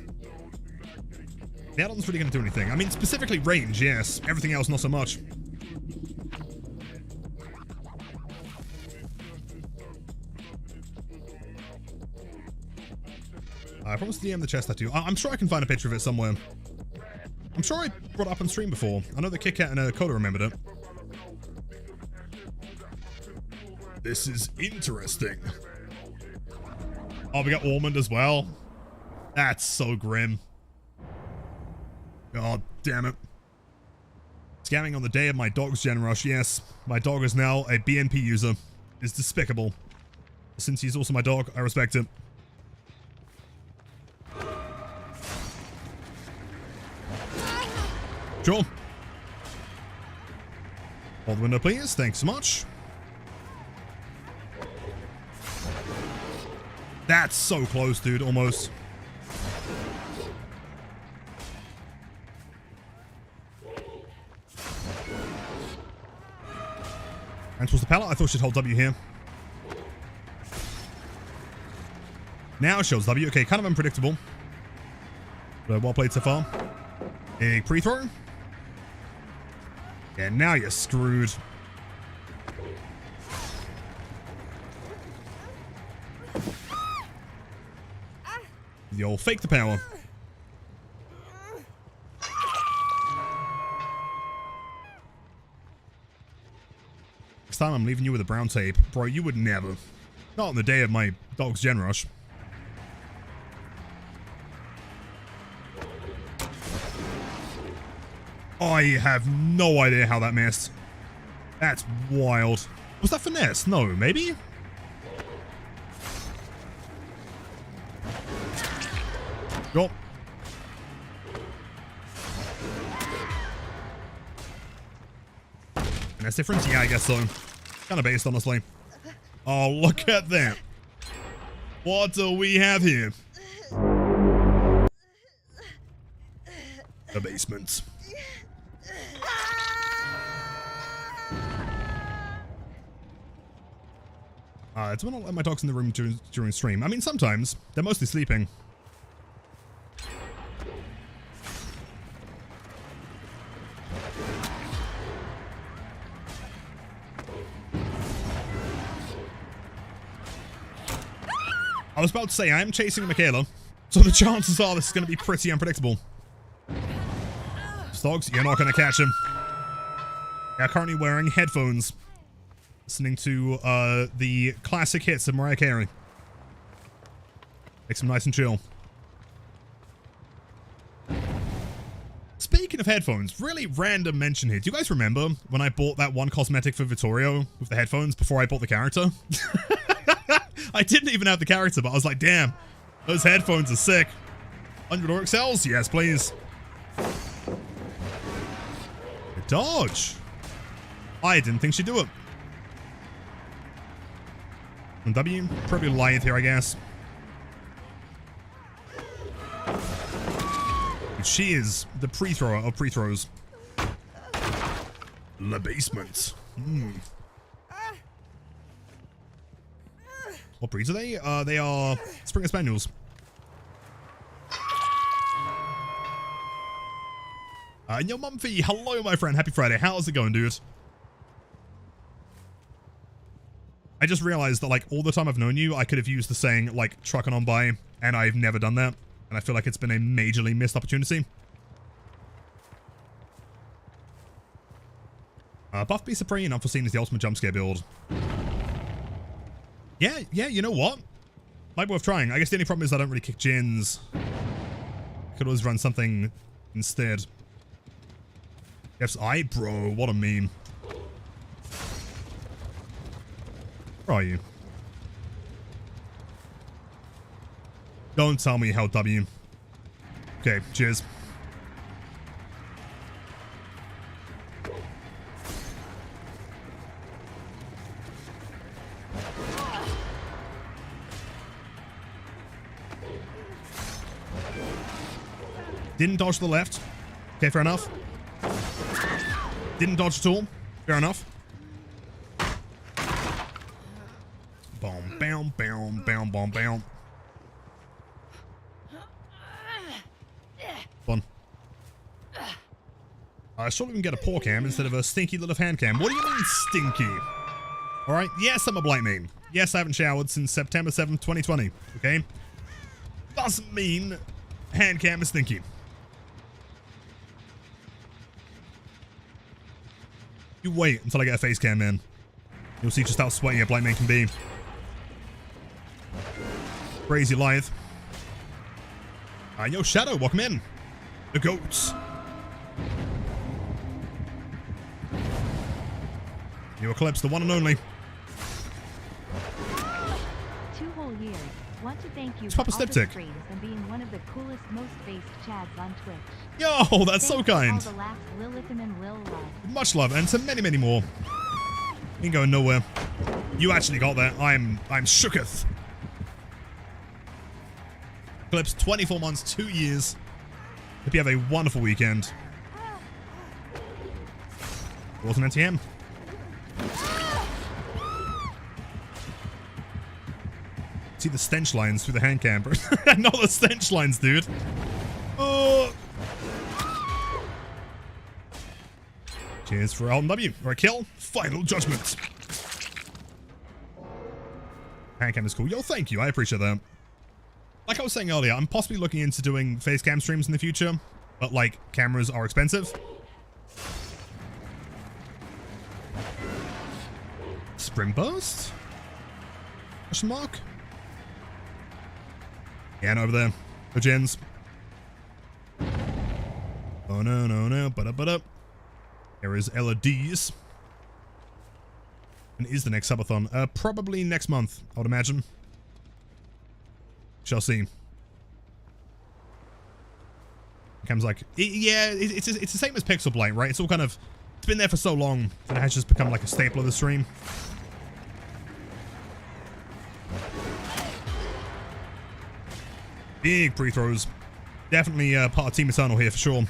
The add-on's really going to do anything. I mean, specifically range, yes. Everything else, not so much. I promised to DM the chest tattoo. I'm sure I can find a picture of it somewhere. I'm sure I brought it up on stream before. I know the Kit Kat and Coda remembered it. This is interesting. Oh, we got Ormond as well. That's so grim. God damn it. Scamming on the day of my dog's gen rush. Yes, my dog is now a BNP user. It's despicable. Since he's also my dog, I respect it. Sure. Hold the window, please. Thanks so much. That's so close, dude. Almost. And towards the pallet. I thought she'd hold W here. Now she holds W. Okay, kind of unpredictable. But well played so far. A pre-throw. And now you're screwed. The old fake the power. Next time I'm leaving you with a brown tape. Bro, you would never. Not on the day of my dog's gen rush. I have no idea how that missed. That's wild. Was that finesse? No, maybe? Go. Finesse difference? Yeah, I guess so. Kind of based, honestly. Oh, look at that. What do we have here? The basement. It's when I let my dogs in the room during stream. I mean, sometimes. They're mostly sleeping. I was about to say, I am chasing Michaela, so the chances are this is going to be pretty unpredictable. Dogs, you're not going to catch him. They are currently wearing headphones, listening to the classic hits of Mariah Carey. Makes them nice and chill. Speaking of headphones, really random mention here. Do you guys remember when I bought that one cosmetic for Vittorio with the headphones before I bought the character? I didn't even have the character, but I was like, damn, those headphones are sick. 100 Orc cells? Yes, please. Dodge. I didn't think she'd do it. And W, probably Blight here, I guess. She is the pre-thrower of pre-throws. The basement. What breeds are they? They are Springer Spaniels. Yo, Mumphy, hello, my friend. Happy Friday. How's it going, dude? I just realized that, like, all the time I've known you, I could have used the saying, like, trucking on by, and I've never done that. And I feel like it's been a majorly missed opportunity. Buff Beast Supreme, unforeseen is the ultimate jump scare build. Yeah, you know what? Might be worth trying. I guess the only problem is I don't really kick Jins. Could always run something instead. Yes, bro, what a meme. Where are you? Don't tell me how W. Okay, cheers. Didn't dodge to the left. Okay, fair enough. Didn't dodge at all. Fair enough. Boom, bam, bam, bam, bam, bam. Fun. I sure we can get a paw cam instead of a stinky little hand cam. What do you mean stinky? Alright, yes, I'm a Blight main. Yes, I haven't showered since September 7th, 2020. Okay? Doesn't mean hand cam is stinky. You wait until I get a face cam in. You'll see just how sweaty a Blight main can be. Crazy Lithe. Yo, Shadow, welcome in. The goats. You Eclipse, the one and only. 2 whole years. Want to thank you It's for Papa all the Stiptic. streams and being one of the coolest, most based chads on Twitch. Yo, that's so Thanks for kind. all the laughs, Lilithan and Lil Love. Much love, and to many, many more. Ain't going nowhere. You actually got there. I'm shooketh. Eclipse, 24 months, 2 years. Hope you have a wonderful weekend. Wasn't NTM. See the stench lines through the hand camper. Not the stench lines, dude. Oh. Cheers for Alton W. For a kill. Final judgment. Hand cam is cool. Yo, thank you. I appreciate that. Like I was saying earlier, I'm possibly looking into doing face cam streams in the future, but like cameras are expensive. Spring burst? Question mark? Yeah, no, over there. No gens. Oh no, no, no. But. There is LEDs. And is the next subathon? Probably next month, I would imagine. Shall see. Cam's like, yeah, it's the same as Pixel Blight, right? It's all kind of, it's been there for so long that it has just become like a staple of the stream. Big pre-throws. Definitely part of Team Eternal here for sure.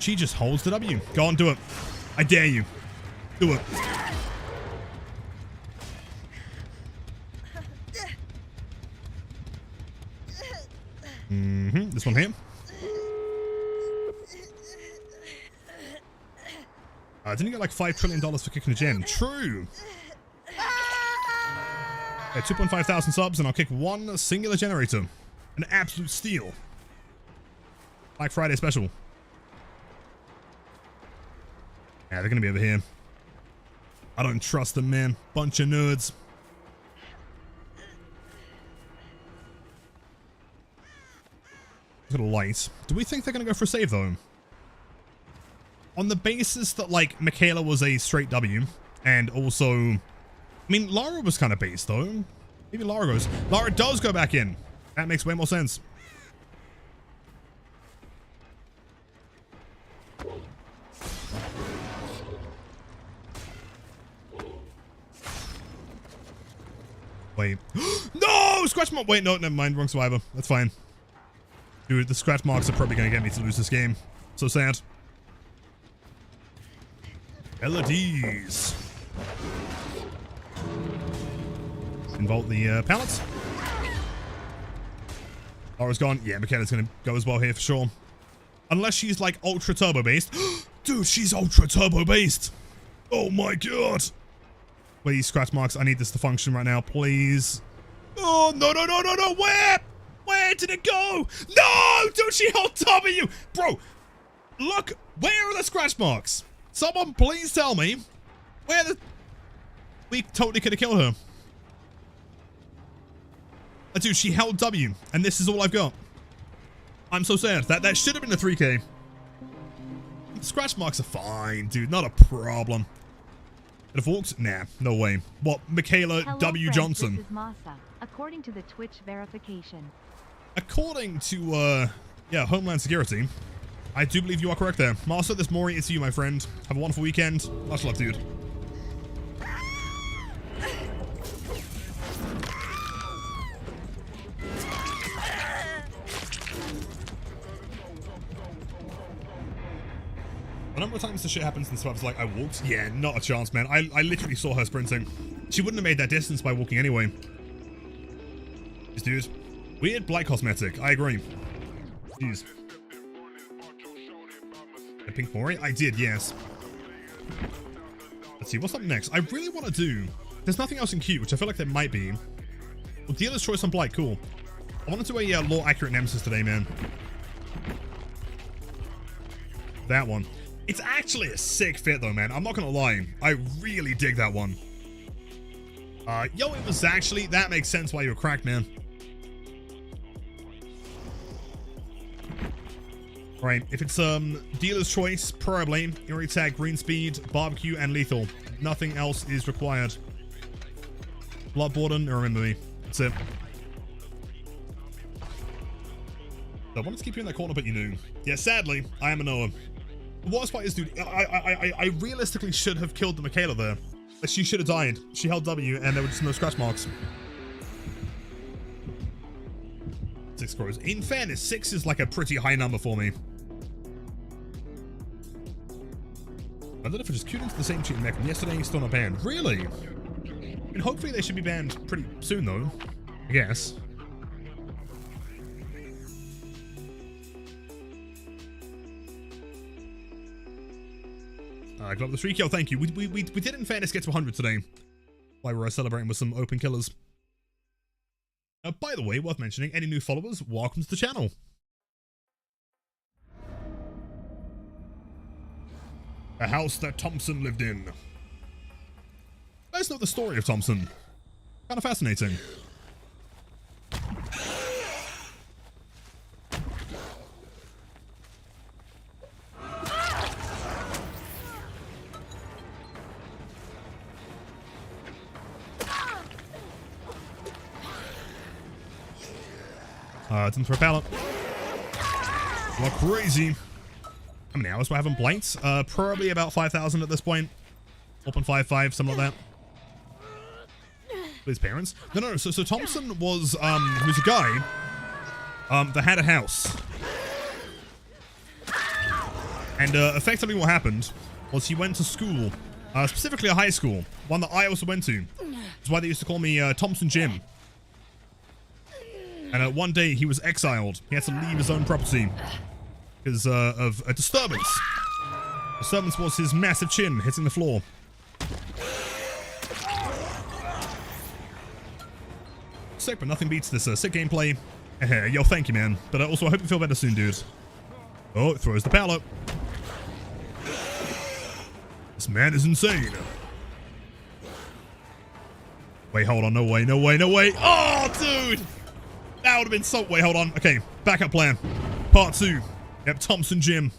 She just holds the W. Go on, do it. I dare you. Do it. This one here. Didn't you get like $5 trillion for kicking a gen? True. Yeah, 2.5 thousand subs and I'll kick one singular generator. An absolute steal. Black Friday special. Yeah, they're gonna be over here. I don't trust them, man. Bunch of nerds. Look at the light. Do we think they're gonna go for a save though? On the basis that like Michaela was a straight W, and also, I mean, Lara was kind of based though. Maybe Lara goes. Lara does go back in. That makes way more sense. Wait. No! Scratch mark! Wait, no, never mind. Wrong survivor. That's fine. Dude, the scratch marks are probably going to get me to lose this game. So sad. LEDs. Involt the pallets. Laura's gone. Yeah, Michaela's going to go as well here for sure. Unless she's like ultra turbo based. Dude, she's ultra turbo based. Oh my god. Please, scratch marks. I need this to function right now, please. Oh, no, no, no, no, no. Where? Where did it go? No, dude, she held W. Bro, look. Where are the scratch marks? Someone please tell me where the... We totally could have killed her. Dude, she held W, and this is all I've got. I'm so sad. That should have been a 3K. Scratch marks are fine, dude. Not a problem. It have walked? Nah, no way. What, Michaela Hello, W. friends, Johnson? This is Masa, according to the Twitch verification. According to, yeah, Homeland Security, I do believe you are correct there. Master, this Mori is to you, my friend. Have a wonderful weekend. Much love, dude. The number of times this shit happens in survivors like I walked? Yeah, not a chance, man. I literally saw her sprinting. She wouldn't have made that distance by walking anyway. This dude. Weird Blight cosmetic. I agree. Jeez. A pink Mori? I did, yes. Let's see, what's up next? I really want to do... There's nothing else in queue, which I feel like there might be. Well, dealer's choice on Blight, cool. I want to do a lore-accurate nemesis today, man. That one. It's actually a sick fit, though, man. I'm not going to lie. I really dig that one. Yo, it was actually... That makes sense why you were cracked, man. Right, if it's dealer's choice, probably area tag, green speed, barbecue, and lethal. Nothing else is required. Bloodborne, remember me. That's it. So I wanted to keep you in that corner, but you knew. Yeah, sadly, I am a Noah. The worst part is, dude, I realistically should have killed the Michaela there. Like, she should have died. She held W, and there were just no scratch marks. 6 scores. In fairness, 6 is like a pretty high number for me. I don't know if I just queued into the same cheating mech from yesterday, still not banned. Really? I mean, hopefully they should be banned pretty soon, though. I guess. Glove the 3 kill, thank you. We did, in fairness, get to 100 today. While we're celebrating with some open killers. By the way, worth mentioning, any new followers, welcome to the channel. A house that Thompson lived in. You guys know the story of Thompson. Kind of fascinating. It's in for a pallet. Well, crazy. How many hours do I have on Blight? Probably about 5,000 at this point. 4.55, something like that. With his parents? No. So Thompson was, he was a guy, that had a house. And, effectively what happened was he went to school, specifically a high school, one that I also went to. That's why they used to call me, Thompson Jim. And one day he was exiled. He had to leave his own property because of a disturbance. Disturbance was his massive chin hitting the floor. Sick, but nothing beats this sick gameplay. Yo, thank you, man. But also, I hope you feel better soon, dude. Oh, it throws the pallet. This man is insane. Wait, hold on. No way, no way, no way. Oh, dude. That would have been so... Wait, hold on. Okay, backup plan. Part 2. Yep, Thompson Jim.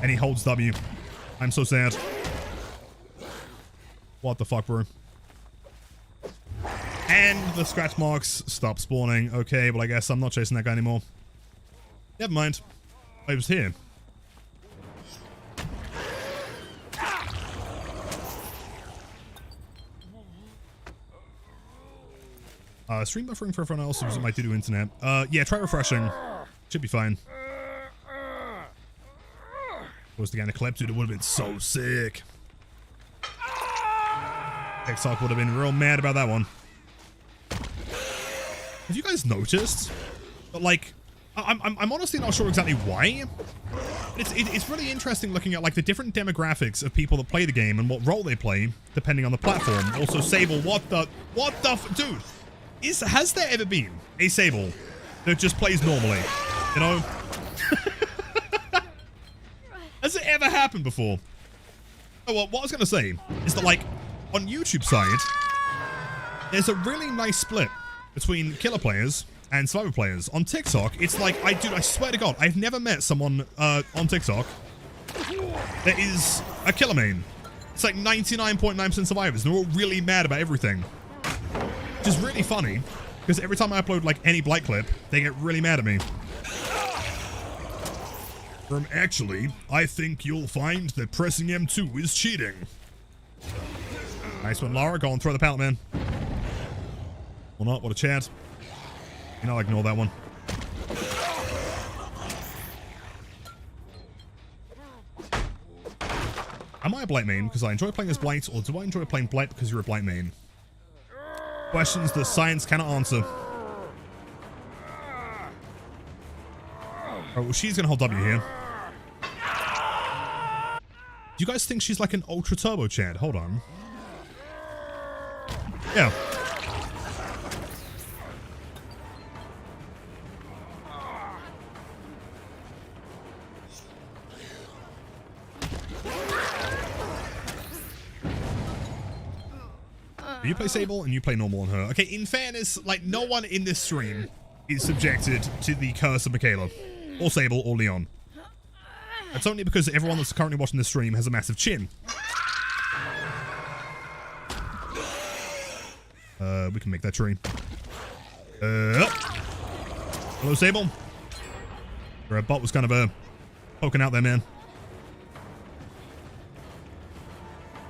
And he holds W. I'm so sad. What the fuck, bro? And the scratch marks stop spawning. Okay, well, I guess I'm not chasing that guy anymore. Never mind. I was here. Stream buffering for everyone else using my doo-doo internet. Yeah, try refreshing. Should be fine. Was to get a clip, dude, it would have been so sick. TikTok would have been real mad about that one. Have you guys noticed? But like, I'm honestly not sure exactly why. It's really interesting looking at like the different demographics of people that play the game and what role they play depending on the platform. Also, Sable, dude? Has there ever been a Sable that just plays normally? You know? Has it ever happened before? Oh, well, what I was going to say is that, like, on YouTube side, there's a really nice split between killer players and survivor players. On TikTok, it's like, I swear to God, I've never met someone on TikTok that is a killer main. It's like 99.9% survivors. They're all really mad about everything. Which is really funny, because every time I upload, like, any Blight clip, they get really mad at me. Actually, I think you'll find that pressing M2 is cheating. Nice one, Lara. Go and throw the pallet, man. Well, not. What a chat. You know, I'll ignore that one. Am I a Blight main because I enjoy playing as Blight, or do I enjoy playing Blight because you're a Blight main? Questions that science cannot answer. Oh, well, she's going to hold W here. Do you guys think she's like an ultra turbo Chad? Hold on. Yeah. You play Sable and you play normal on her. Okay, in fairness, like, no one in this stream is subjected to the curse of Michaela. Or Sable or Leon. It's only because everyone that's currently watching this stream has a massive chin. We can make that tree. Hello, Sable. Your bot was kind of poking out there, man.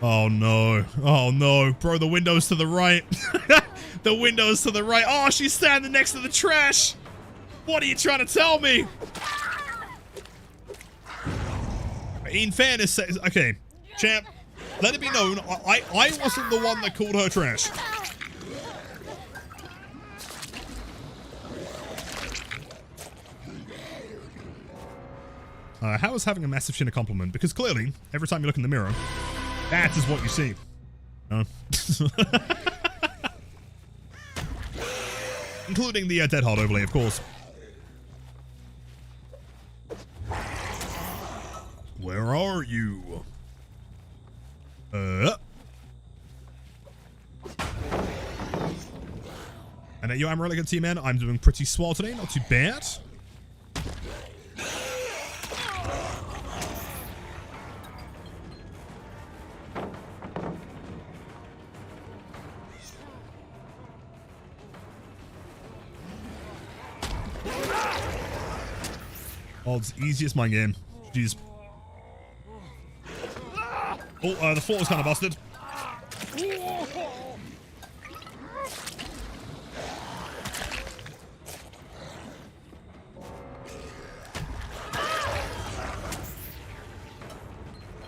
Oh no. Oh no. Bro, the window's to the right. The window's to the right. Oh, she's standing next to the trash. What are you trying to tell me? In fairness, okay, champ, let it be known, I wasn't the one that called her trash. How is having a massive chin a compliment? Because clearly, every time you look in the mirror, that is what you see. Including the Dead Hard overlay, of course. Where are you? And yo, I'm really good team, man. I'm doing pretty swell today. Not too bad. Oh, it's the easiest mind game. Jeez. Oh, the floor was kind of busted.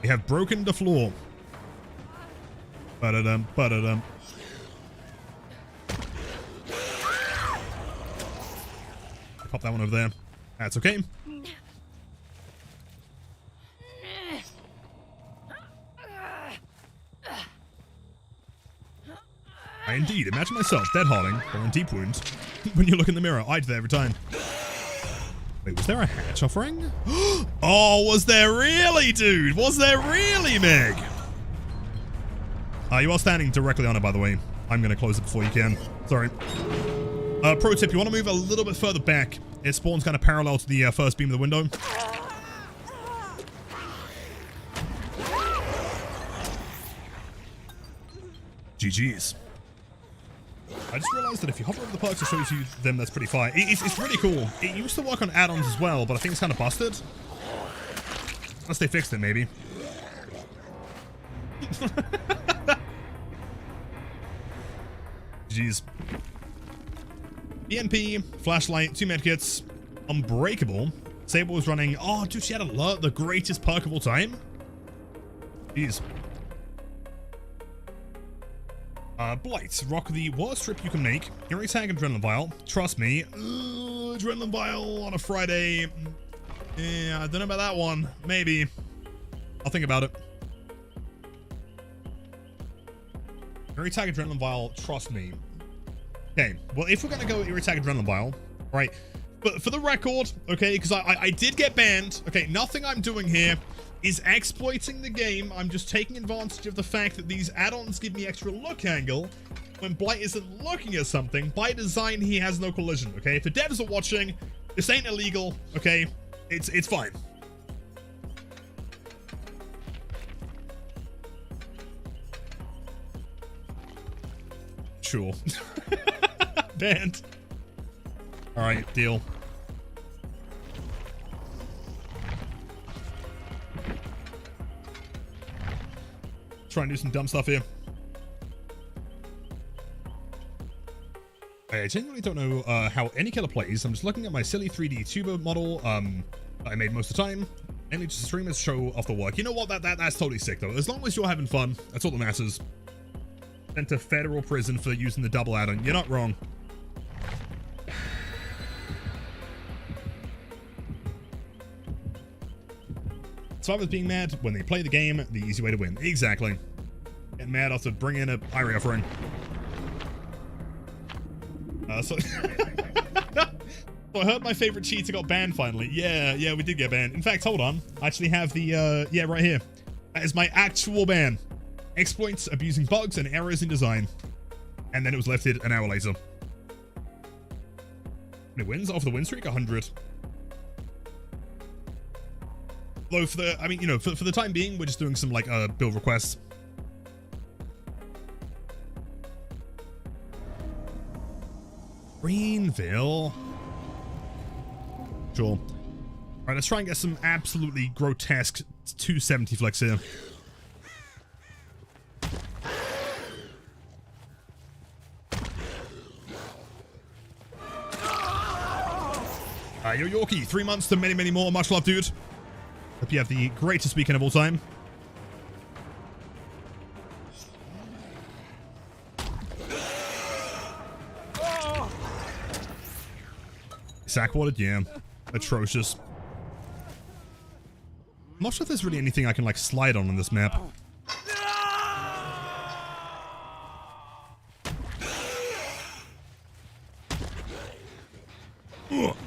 We have broken the floor. Ba-da-dum, ba-da-dum. Pop that one over there. That's okay. I indeed imagine myself dead-harding or in deep wounds. When you look in the mirror, I do that every time. Wait, was there a hatch offering? Oh, was there really, dude? Was there really, Meg? You are standing directly on it, by the way. I'm going to close it before you can. Sorry. Pro tip, you want to move a little bit further back. It spawns kind of parallel to the first beam of the window. GG's. I just realized that if you hover over the perks, it shows you them. That's pretty fire. It's really cool. It used to work on add-ons as well, but I think it's kind of busted. Unless they fixed it, maybe. Jeez. ENP, flashlight, 2 medkits, unbreakable. Sable was running. Oh, dude, she had alert, the greatest perk of all time. Jeez. Blight, rock the worst trip you can make. Hearing tag and adrenaline vial. Trust me. Adrenaline vial on a Friday. Yeah, I don't know about that one. Maybe. I'll think about it. Hearing tag adrenaline vial. Trust me. Okay. Well, if we're gonna go hearing tag adrenaline vial, right? But for the record, okay, because I did get banned. Okay, nothing I'm doing here is exploiting the game. I'm just taking advantage of the fact that these add-ons give me extra look angle when Blight isn't looking at something. By design, he has no collision, okay? If the devs are watching, this ain't illegal, okay? It's fine. Sure. Banned. Alright, deal. Try and do some dumb stuff here. I genuinely don't know how any killer plays. I'm just looking at my silly 3D tuber model that I made most of the time. Mainly just streamers show off the work. You know what? That's totally sick though. As long as you're having fun, that's all that matters. Sent to federal prison for using the double add-on. You're not wrong. Survivors being mad when they play the game, the easy way to win. Exactly. Get mad after bringing in a Irie offering. So I heard my favorite cheater got banned finally. Yeah, we did get banned. In fact, hold on. I actually have the, yeah, right here. That is my actual ban. Exploits, abusing bugs, and errors in design. And then it was lifted an hour later. And it wins off the win streak, 100. Though for the, I mean, you know, for the time being, we're just doing some like build requests. Greenville. Sure. All right, let's try and get some absolutely grotesque 270 flicks here. Yo, Yorkie, 3 months to many, many more. Much love, dude. Hope you have the greatest weekend of all time. Sack-watered, yeah. Atrocious. I'm not sure if there's really anything I can, like, slide on this map. Ugh.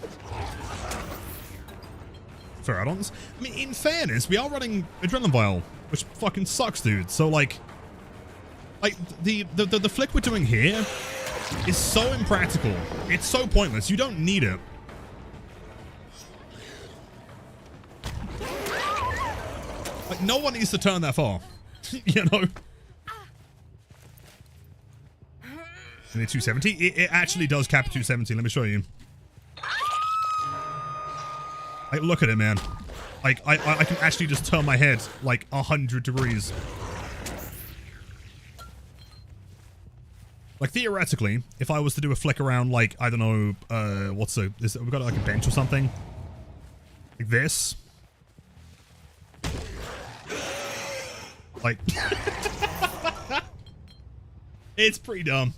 Fair add-ons. I mean, in fairness, we are running Adrenaline Vial, which fucking sucks, dude. So, like the flick we're doing here is so impractical. It's so pointless. You don't need it. Like, no one needs to turn that far. You know? And the 270? It actually does cap 270. Let me show you. Like, look at it, man. Like, I can actually just turn my head, like, 100 degrees. Like, theoretically, if I was to do a flick around, like, I don't know, we've got, like, a bench or something. Like this. Like, it's pretty dumb.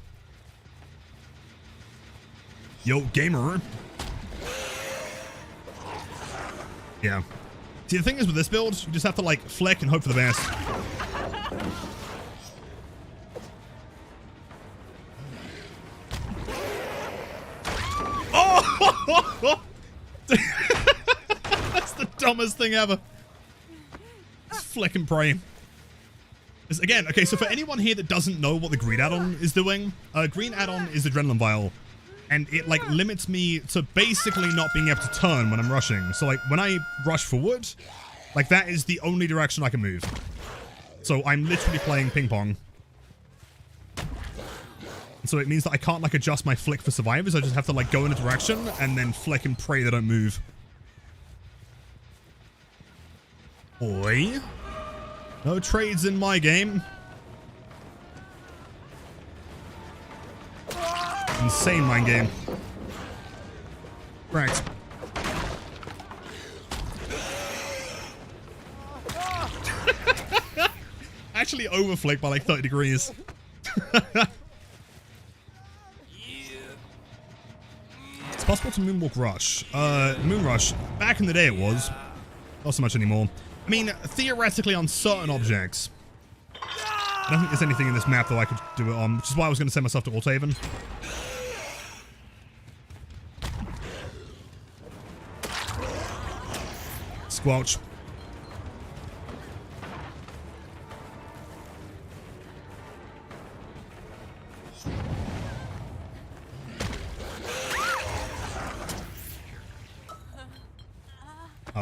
Yo, gamer. Yeah. See, the thing is with this build, you just have to like flick and hope for the best. Oh! That's the dumbest thing ever. Just flick and pray. Again, okay, so for anyone here that doesn't know what the green add-on is doing, green add-on is Adrenaline Vial. And it like limits me to basically not being able to turn when I'm rushing. So like when I rush forward, like that is the only direction I can move. So I'm literally playing ping pong. And so it means that I can't like adjust my flick for survivors. I just have to like go in a direction and then flick and pray they don't move. Oi. No trades in my game. Insane mind game. Correct. Actually overflick by like 30 degrees. It's possible to moonwalk rush. Moon rush. Back in the day it was. Not so much anymore. I mean, theoretically on certain objects. I don't think there's anything in this map that I could do it on, which is why I was going to send myself to Althaven. Squelch.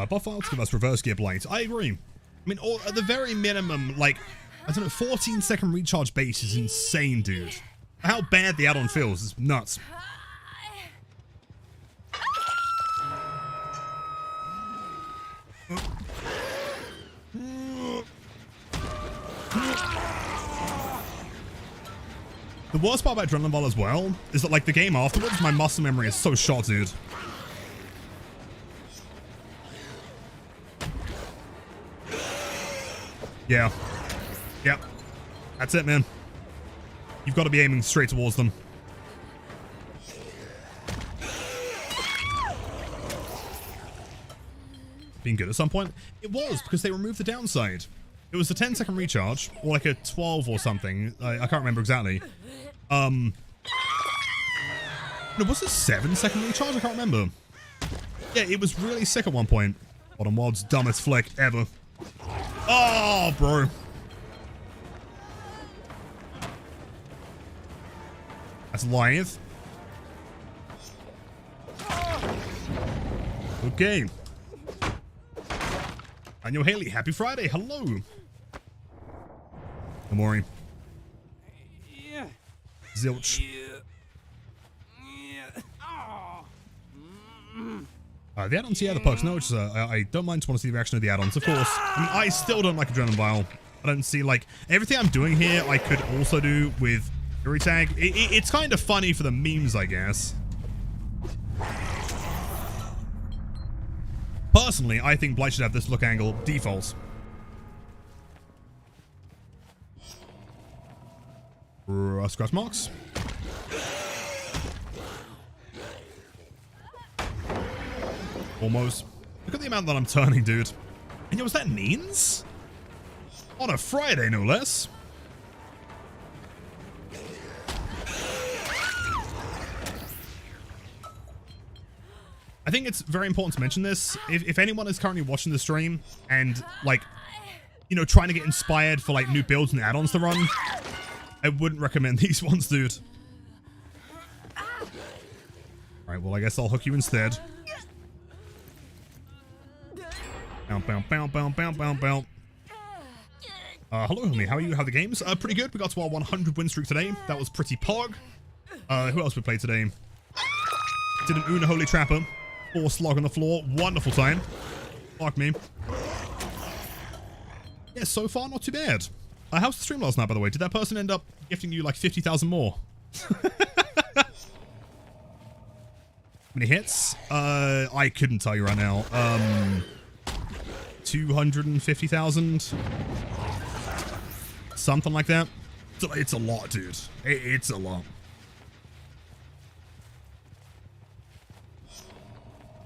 Buff files give us reverse gear Blight. I agree. I mean, or at the very minimum, like, I don't know, 14-second recharge base is insane, dude. How bad the add-on feels is nuts. The worst part about Adrenaline Ball as well is that, like, the game afterwards, my muscle memory is so short, dude. Yeah. Yep. That's it, man. You've got to be aiming straight towards them. Being good at some point? It was, because they removed the downside. It was a 10-second recharge, or like a 12 or something. I can't remember exactly. No, was it 7-second recharge? I can't remember. Yeah, it was really sick at one point. Bottom Wild's dumbest flick ever. Oh, bro. That's live. Okay. And yo, Haley, happy Friday. Hello. Don't worry. Zilch. The add-ons, yeah, the perks, no, which is, I don't mind, just want to see the reaction of the add-ons, of course. I mean, I still don't like Adrenaline Vial. I don't see, like, everything I'm doing here, I could also do with Fury Tag. It's kind of funny for the memes, I guess. Personally, I think Blight should have this look angle default. Scratch marks. Almost. Look at the amount that I'm turning, dude. And you know what that means? On a Friday, no less. I think it's very important to mention this. If anyone is currently watching the stream and, like, you know, trying to get inspired for, like, new builds and add-ons to run, I wouldn't recommend these ones, dude. Alright, well, I guess I'll hook you instead. Bow, bow, bow, bow, bow, bow, bow. Hello, homie. How are you? How are the games? Pretty good. We got to our 100 win streak today. That was pretty pog. Who else we played today? Did an Una Holy Trapper. 4 slog on the floor. Wonderful time. Fuck me. Yeah, so far, not too bad. How's the stream last night, by the way? Did that person end up gifting you like 50,000 more? How many hits? I couldn't tell you right now. 250,000? Something like that. It's a lot, dude. It's a lot.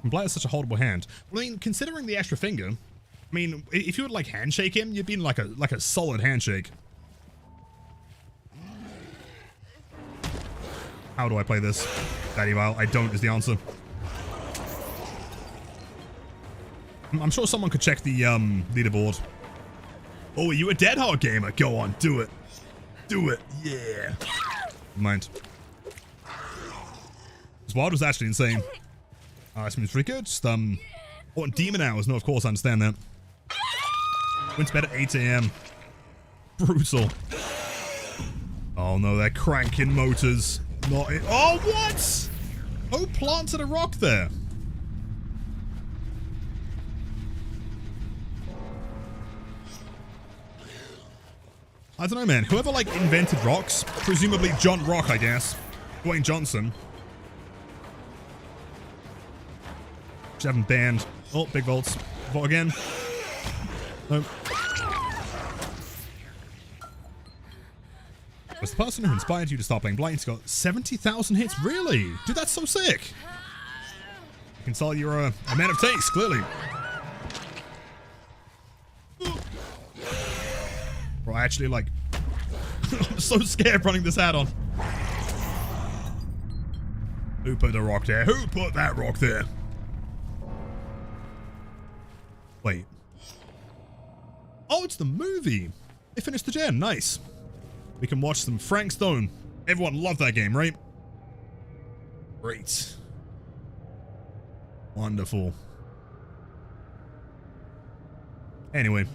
Blight is such a holdable hand. Well, I mean, considering the extra finger, I mean, if you would like handshake him, you'd be in like a solid handshake. How do I play this? Daddy Vile, I don't is the answer. I'm sure someone could check the leaderboard. Oh, are you a dead hard gamer? Go on, do it. Do it. Yeah. Mind. This wild was actually insane. That seems pretty good. Just, oh, and demon hours. No, of course, I understand that. Went to bed at 8 AM. Brutal. Oh no, they're cranking motors. Not it. Oh, what? Who planted a rock there? I don't know, man. Whoever, like, invented rocks, presumably John Rock, I guess. Dwayne Johnson. Just haven't banned. Oh, big volts. Vote again. Nope. Was the person who inspired you to start playing Blight got 70,000 hits? Really? Dude, that's so sick. You can tell you're a man of taste, clearly. Bro, I actually, like... I'm so scared running this hat on. Who put the rock there? Who put that rock there? Wait. Oh, it's the movie. They finished the gen. Nice. We can watch some Frank Stone. Everyone loved that game, right? Great. Wonderful. Anyway.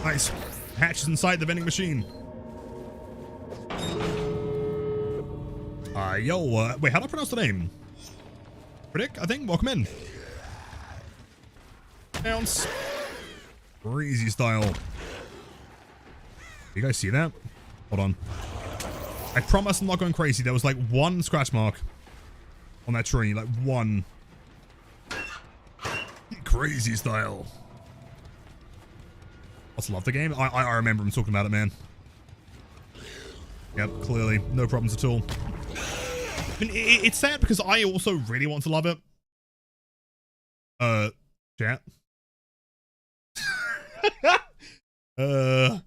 Nice. Hatches inside the vending machine. Yo, wait, how do I pronounce the name? Predict, I think. Welcome in. Bounce. Crazy style. You guys see that? Hold on. I promise I'm not going crazy. There was like one scratch mark on that tree. Like one. Crazy style. I also love the game. I remember him talking about it, man. Yep, clearly. No problems at all. I mean, it's sad because I also really want to love it. Chat. I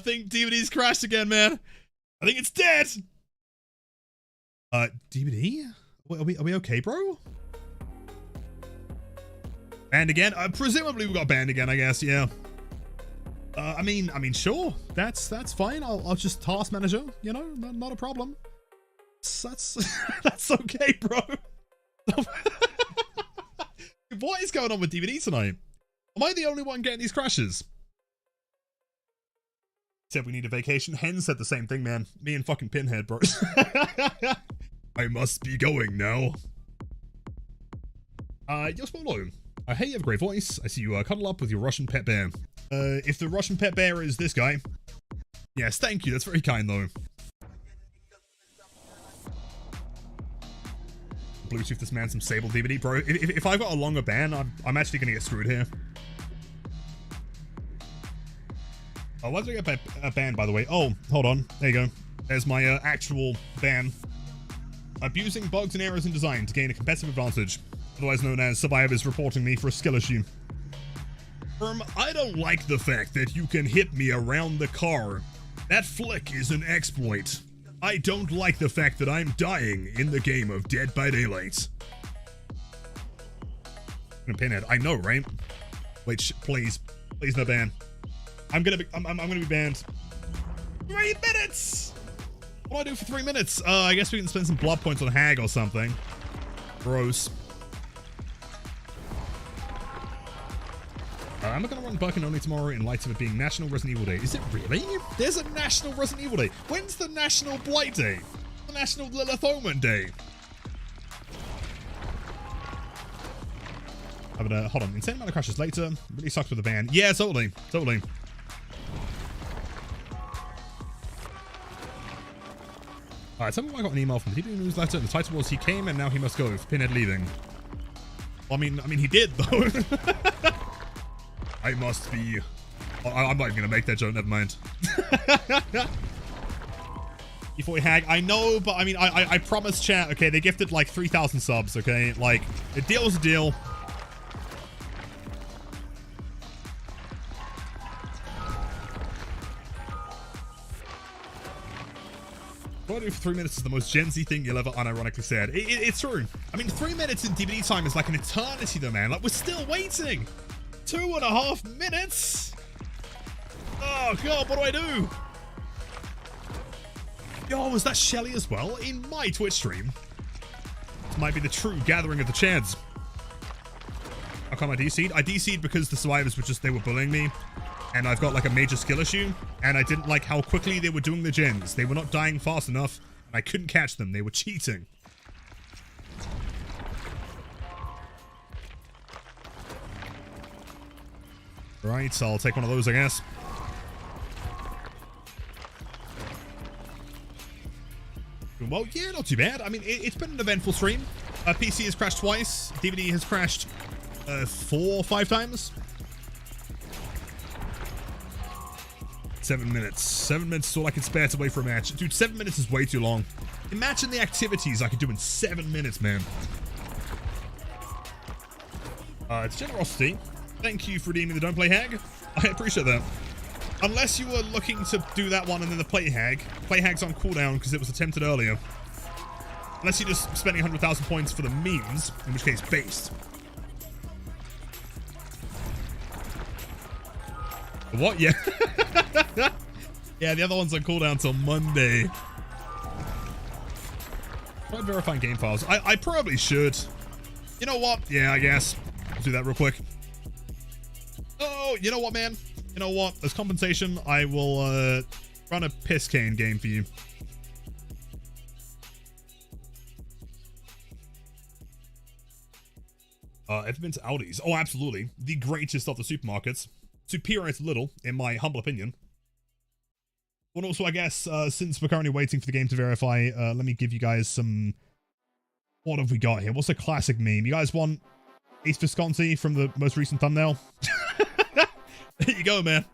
think DVD's crashed again, man. I think it's dead. DVD? Are we okay, bro? Banned again? Presumably we got banned again, I guess, yeah. I mean, sure. That's fine. I'll just task manager, you know, not a problem. That's okay, bro. What is going on with DVD tonight? Am I the only one getting these crashes? Said we need a vacation. Hen said the same thing, man. Me and fucking Pinhead, bro. I must be going now. Yo, Spolo. Hey, you have a great voice. I see you cuddle up with your Russian pet bear. If the Russian pet bear is this guy. Yes, thank you. That's very kind, though. Bluetooth this man some Sable DVD, bro. If I've got a longer ban, I'm actually gonna get screwed here. Oh, why did I get a ban, by the way? Oh, hold on. There you go. There's my actual ban. Abusing bugs and errors in design to gain a competitive advantage. Otherwise known as survivors reporting me for a skill issue. I don't like the fact that you can hit me around the car. That flick is an exploit. I don't like the fact that I'm dying in the game of Dead by Daylight. Pinhead, I know, right? Wait, please no ban. I'm gonna be banned. 3 minutes. What do I do for 3 minutes? I guess we can spend some blood points on Hag or something. Gross. I'm gonna run Bucking only tomorrow in light of it being National Resident Evil Day. Is it really? There's a National Resident Evil Day. When's the National Blight Day? The National Lilith Omen Day. Hold on. Insane amount of crashes later. Really sucks with the ban. Yeah, totally. Totally. Alright, tell me why I got an email from the TV newsletter and the title was He Came and Now He Must Go for Pinhead leaving. Well, I mean he did though. I must be I'm not even gonna make that joke, never mind. Before we hag, I know, but I mean, I promised chat, okay, they gifted like 3,000 subs, okay? Like, a deal's a deal. What I do for 3 minutes is the most Gen Z thing you'll ever unironically said. It's true. I mean, 3 minutes in DVD time is like an eternity though, man. Like, we're still waiting. 2.5 minutes? Oh god, what do I do? Yo, was that Shelly as well? In my Twitch stream? This might be the true gathering of the Chads. How come I DC'd? I DC'd because the survivors were just, they were bullying me. And I've got like a major skill issue. And I didn't like how quickly they were doing the gens. They were not dying fast enough. And I couldn't catch them. They were cheating. Right, so I'll take one of those, I guess. Well, yeah, not too bad. I mean, it's been an eventful stream. PC has crashed twice. DVD has crashed 4 or 5 times. 7 minutes. 7 minutes is all I can spare to wait for a match. Dude, 7 minutes is way too long. Imagine the activities I could do in 7 minutes, man. It's generosity. Thank you for redeeming the Don't Play Hag. I appreciate that. Unless you were looking to do that one and then the Play Hag. Play Hag's on cooldown because it was attempted earlier. Unless you're just spending 100,000 points for the memes, in which case, based. What? Yeah. Yeah, the other one's on cooldown till Monday. Try verifying game files. I probably should. You know what? Yeah, I guess. I'll do that real quick. Oh, you know what, man? You know what? As compensation, I will run a piss cane game for you. Ever been to Aldi's? Oh, absolutely. The greatest of the supermarkets. Superior to Little, in my humble opinion. And also, I guess, since we're currently waiting for the game to verify, let me give you guys some... What have we got here? What's a classic meme? You guys want Ace Visconti from the most recent thumbnail? There you go, man.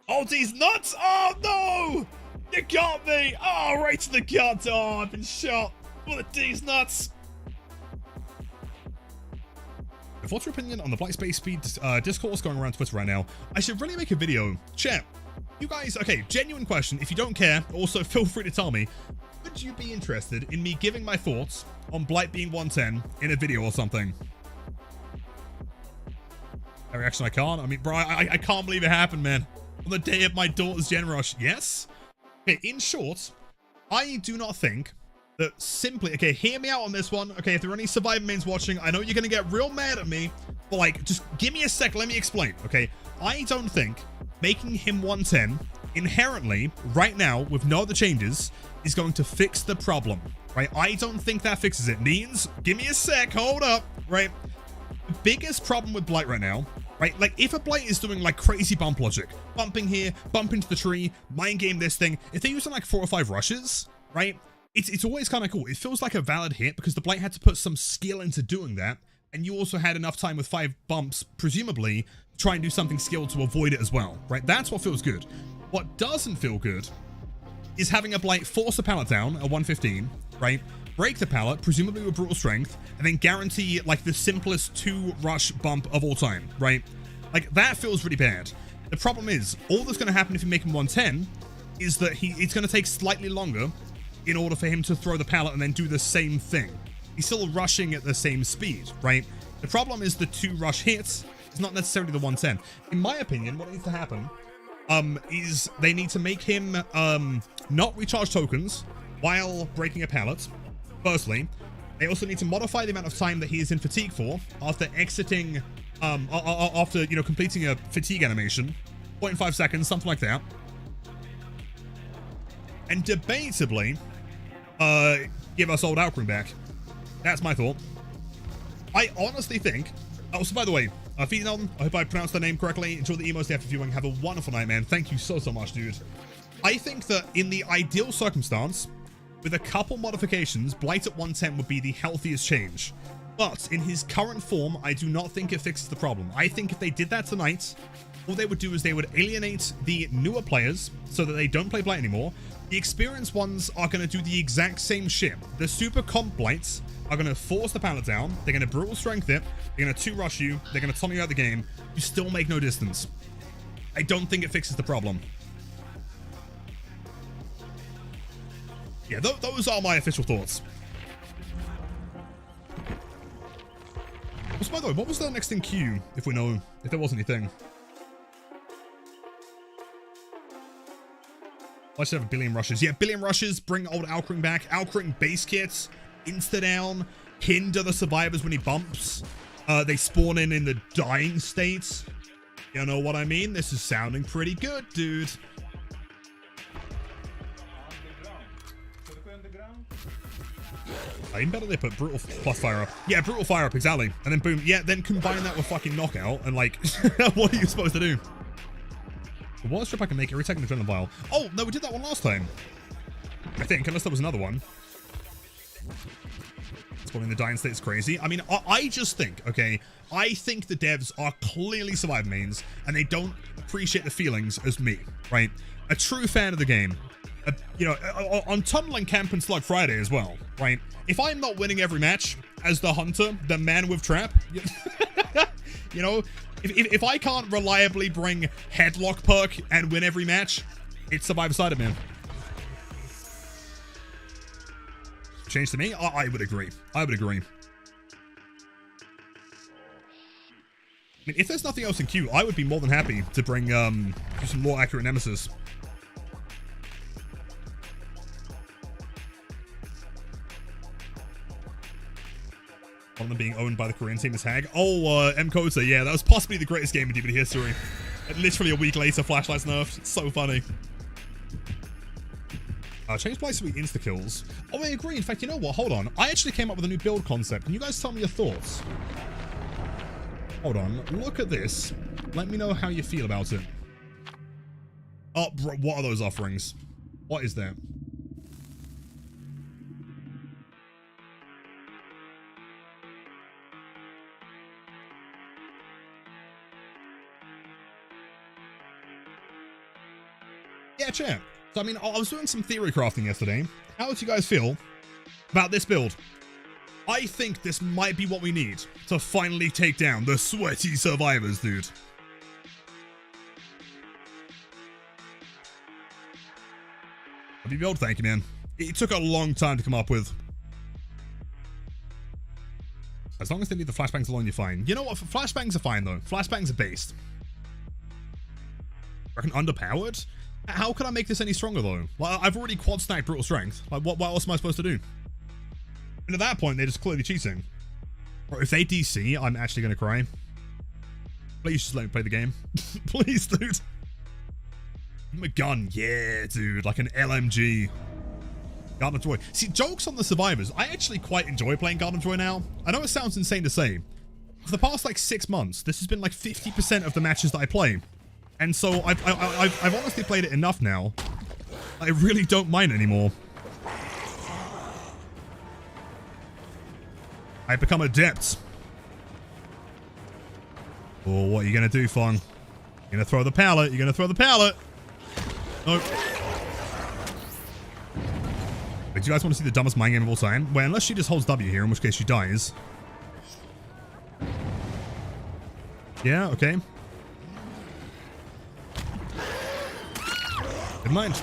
Oh, these nuts! Oh, no! You got me! Oh, right to the gut! Oh, I've been shot. What are these nuts? What's your opinion on the Blight Space Speed discourse going around Twitter right now? I should really make a video. Chat, you guys, okay, genuine question. If you don't care, also feel free to tell me. Would you be interested in me giving my thoughts on Blight being 110 in a video or something? A reaction I can't. I mean, bro, I can't believe it happened, man. On the day of my daughter's gen rush. Yes? Okay, in short, I do not think that simply... Okay, hear me out on this one. Okay, if there are any Survivor mains watching, I know you're going to get real mad at me, but, like, just give me a sec. Let me explain, okay? I don't think making him 110 inherently, right now, with no other changes, is going to fix the problem, right? I don't think that fixes it. Neens, give me a sec. Hold up, right? The biggest problem with Blight right now, right? Like, if a Blight is doing, like, crazy bump logic, bumping here, bump into the tree, mind game this thing, if they're using, like, 4 or 5 rushes, right? It's always kind of cool. It feels like a valid hit because the Blight had to put some skill into doing that, and you also had enough time with 5 bumps, presumably, to try and do something skilled to avoid it as well, right? That's what feels good. What doesn't feel good is having a Blight force a pallet down at 115, right? Break the pallet, presumably with brutal strength, and then guarantee, like, the simplest 2-rush bump of all time, right? Like, that feels really bad. The problem is, all that's going to happen if you make him 110 is that it's going to take slightly longer in order for him to throw the pallet and then do the same thing. He's still rushing at the same speed, right? The problem is the 2-rush hits is not necessarily the 110. In my opinion, what needs to happen is they need to make him not recharge tokens while breaking a pallet. Firstly, they also need to modify the amount of time that he is in fatigue for after exiting, after, you know, completing a fatigue animation. 0.5 seconds, something like that. And debatably, give us old Alcrim back. That's my thought. I honestly think... Oh, so by the way, Phenom, I hope I pronounced the name correctly. Enjoy the emos after viewing. Have a wonderful night, man. Thank you so much, dude. I think that in the ideal circumstance, with a couple modifications, Blight at 110 would be the healthiest change. But in his current form, I do not think it fixes the problem. I think if they did that tonight, all they would do is they would alienate the newer players so that they don't play Blight anymore. The experienced ones are going to do the exact same shit. The super comp Blights are going to force the pallet down. They're going to brutal strength it. They're going to 2-rush you. They're going to tunnel you out the game. You still make no distance. I don't think it fixes the problem. Yeah, those are my official thoughts. So, by the way, what was the next in queue, if we know, if there was anything? I should have a billion rushes. Yeah, billion rushes, bring old Alkring back. Alkring base kits, insta-down, hinder the survivors when he bumps. They spawn in the dying state. You know what I mean? This is sounding pretty good, dude. Even better they put brutal plus fire up. Yeah, brutal fire up, exactly. And then boom. Yeah, then combine that with fucking knockout and like, what are you supposed to do? The water strip I can make every second adrenaline vial. Oh, no, we did that one last time. I think, unless there was another one. Spawning the dying state is crazy. I mean, I just think, okay, I think the devs are clearly survive mains and they don't appreciate the feelings as me, right? A true fan of the game. You know, on Tunnel and Camp and Slug Friday as well, right? If I'm not winning every match as the hunter, the man with trap, you know, if I can't reliably bring headlock perk and win every match, it's Survivor side of me. Change to me? I would agree. I would agree. I mean, if there's nothing else in queue, I would be more than happy to bring some more accurate nemesis. One of them being owned by the Korean team is Hag. Oh, M-Kota, yeah, that was possibly the greatest game in DBD history. And literally a week later, flashlights nerfed. It's so funny. Change Blight to be insta-kills. Oh, I agree. In fact, you know what? Hold on. I actually came up with a new build concept. Can you guys tell me your thoughts? Hold on. Look at this. Let me know how you feel about it. Oh, bro, what are those offerings? What is that? Yeah, chat. So, I mean, I was doing some theory crafting yesterday. How would you guys feel about this build? I think this might be what we need to finally take down the sweaty survivors, dude. Happy build, thank you, man. It took a long time to come up with. As long as they leave the flashbangs alone, you're fine. You know what? Flashbangs are fine, though. Flashbangs are based. I reckon underpowered? How can I make this any stronger, though? Like, I've already quad stacked brutal strength. Like, what else am I supposed to do? And at that point, they're just clearly cheating. Or if they DC, I'm actually going to cry. Please just let me play the game. Please, dude. Give him a gun. Yeah, dude. Like an LMG. Garden of Joy. See, jokes on the survivors. I actually quite enjoy playing Garden of Joy now. I know it sounds insane to say. For the past, like, 6 months, this has been, like, 50% of the matches that I play. And so I've honestly played it enough now. I really don't mind anymore. I've become adept. Oh, what are you gonna do, Fong? You're gonna throw the pallet. You're gonna throw the pallet. Nope. Wait, do you guys want to see the dumbest mind game of all time? Well, unless she just holds W here, in which case she dies. Yeah, okay. Never mind.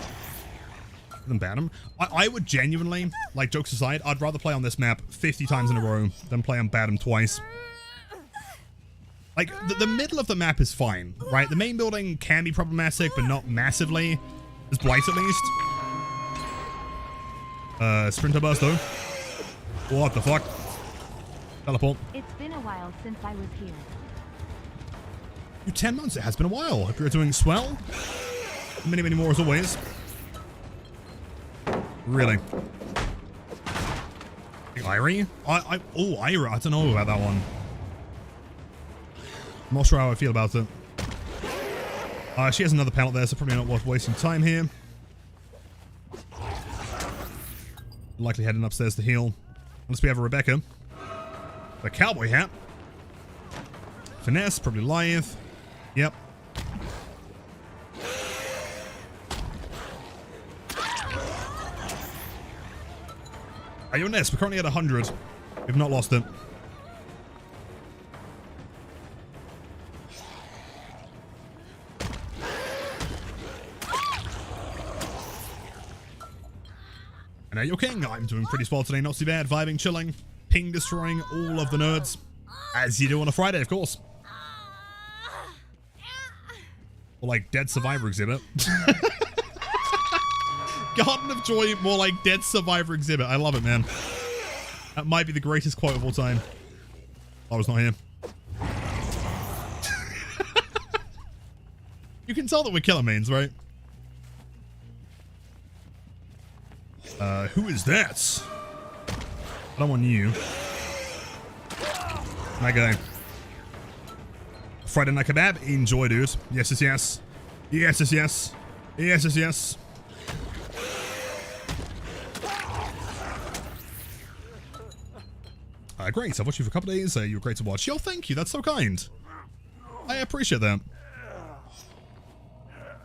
Than ban him. I would genuinely, like, jokes aside, I'd rather play on this map 50 times in a row than play on Badham twice. Like, the middle of the map is fine, right? The main building can be problematic, but not massively. There's Blight at least. Sprinter burst though. What the fuck? Teleport. It's been a while since I was here. You 10 months, it has been a while. Hope you're doing swell. Many, many more as always. Really? Irie? Oh, Ira. I don't know about that one. I'm not sure how I feel about it. She has another pallet there, so probably not worth wasting time here. Likely heading upstairs to heal. Unless we have a Rebecca. A cowboy hat. Finesse, probably lithe. Yep. At your nest, we're currently at 100. We've not lost it. And now you're king. I'm doing pretty well today, not too bad. Vibing, chilling, ping destroying all of the nerds. As you do on a Friday, of course. Or like Dead Survivor exhibit. Garden of Joy, more like Dead Survivor exhibit. I love it, man. That might be the greatest quote of all time. I was not here. You can tell that we're killer mains, right? Who is that? I don't want you. My guy. Friday Night Kebab? Enjoy, dude. Yes, yes, yes. Yes, yes, yes. Yes, yes, yes. Great. I've watched you for a couple of days. You were great to watch. Yo, thank you. That's so kind. I appreciate that.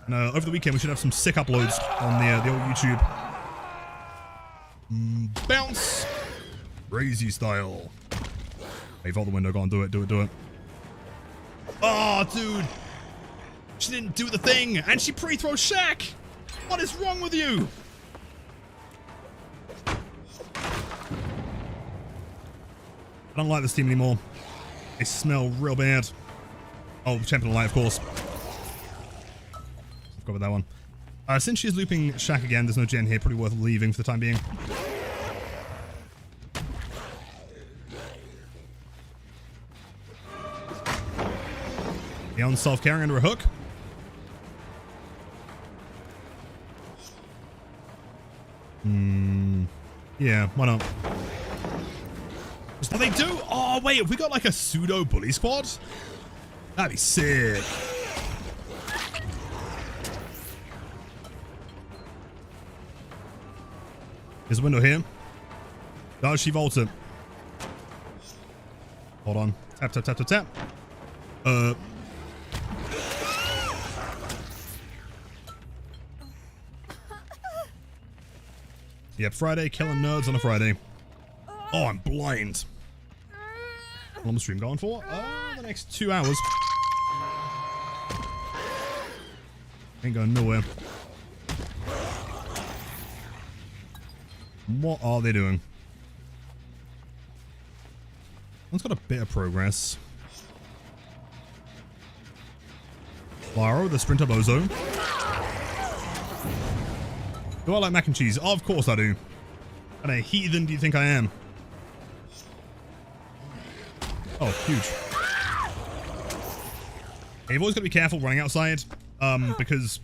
And, over the weekend, we should have some sick uploads on the old YouTube. Bounce. Crazy style. Hey, vault the window. Go on, do it, do it, do it. Oh, dude. She didn't do the thing, and she pre-throws Shaq. What is wrong with you? I don't like this team anymore. They smell real bad. Oh, Champion of Light, of course. I've got with that one. Since she's looping Shaq again, there's no gen here. Pretty worth leaving for the time being. Beyond self-carrying under a hook. Yeah, why not? What do they do? Oh, wait, have we got like a pseudo bully squad? That'd be sick. There's a window here. Does she vault it? Hold on. Tap, tap, tap, tap, tap. Yep, Friday, killing nerds on a Friday. Oh, I'm blind. How long is the stream going for? The next 2 hours. Ain't going nowhere. What are they doing? One's got a bit of progress. Laro, the Sprinter Bozo. Do I like mac and cheese? Oh, of course I do. What kind of heathen do you think I am? Oh, huge. Hey, you've always got to be careful running outside, because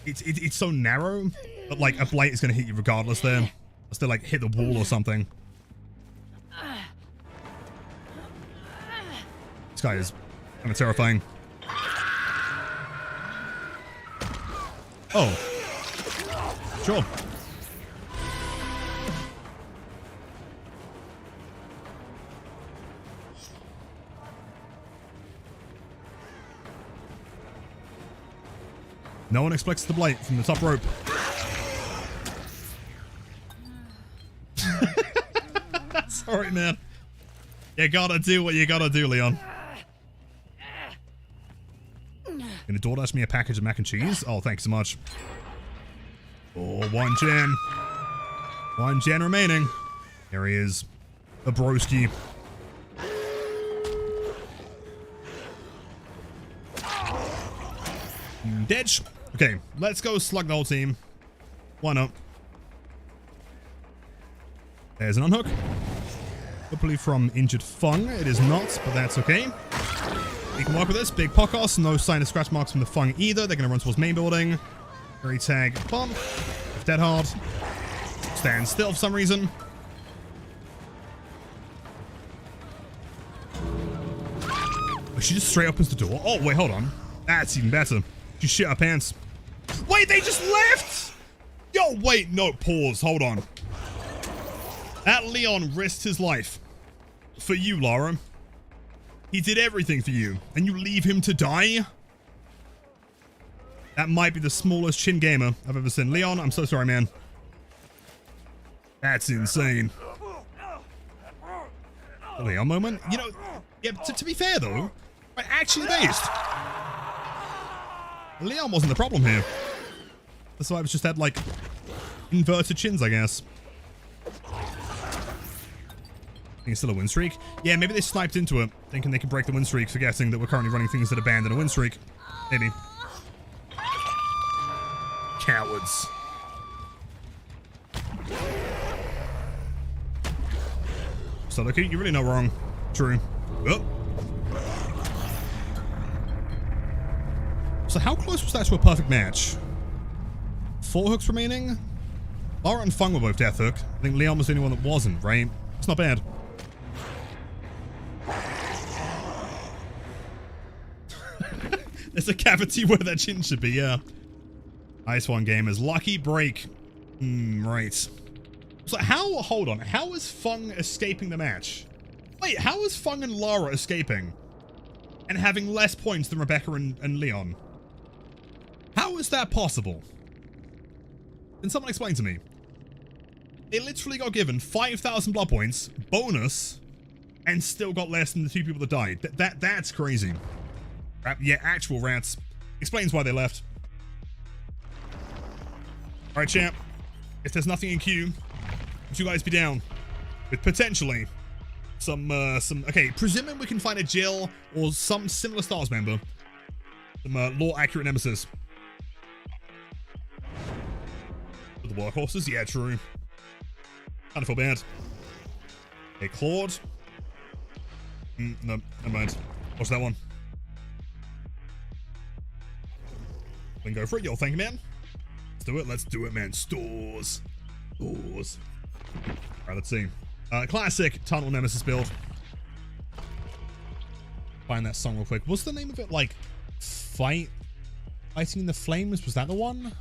it's so narrow, but like a blight is going to hit you regardless there. Unless they like hit the wall or something. This guy is kind of terrifying. Oh. Sure. No one expects the blight from the top rope. Sorry, man. You gotta do what you gotta do, Leon. Gonna DoorDash me a package of mac and cheese? Oh, thanks so much. Oh, 1 gen. 1 gen remaining. There he is. The broski. Ditch. Okay, let's go slug the whole team. Why not? There's an unhook. Hopefully from injured Fung. It is not, but that's okay. We can work with this. Big Pocos. No sign of scratch marks from the Fung either. They're going to run towards main building. Very tag. Bump. Dead hard. Stand still for some reason. Oh, she just straight opens the door. Oh, wait, hold on. That's even better. She shit her pants. Wait, they just left? Yo, wait, no, pause. Hold on. That Leon risked his life. for you, Lara. He did everything for you, and you leave him to die? That might be the smallest chin gamer I've ever seen. Leon, I'm so sorry, man. That's insane. The Leon moment? You know, yeah, to be fair, though, right, actually based. Leon wasn't the problem here. The survivors just had, like, inverted chins, I guess. It's still a win streak. Yeah, maybe they sniped into it, thinking they could break the win streak, forgetting that we're currently running things that abandon a win streak. Maybe. Cowards. So, look, you're really not wrong. True. Oh. So, how close was that to a perfect match? 4 hooks remaining? Lara and Fung were both death hook. I think Leon was the only one that wasn't, right? It's not bad. There's a cavity where that chin should be, yeah. Nice one, gamers. Lucky break. Right. So hold on, how is Fung escaping the match? Wait, how is Fung and Lara escaping? And having less points than Rebecca and Leon? How is that possible? Can someone explain to me? They literally got given 5,000 blood points, bonus, and still got less than the 2 people that died. That's crazy. Yeah, actual rats. Explains why they left. Alright, champ. If there's nothing in queue, would you guys be down with potentially some okay, presuming we can find a Jill or some similar Stars member. Some lore-accurate nemesis. With the workhorses? Yeah, true. Kinda feel bad. Okay, Claude. No, never mind. Watch that one. Then go for it, yo. Thank you, man. Let's do it. Let's do it, man. Stores. Stores. Alright, let's see. Classic Tunnel Nemesis build. Find that song real quick. What's the name of it? Like, Fighting in the Flames? Was that the one?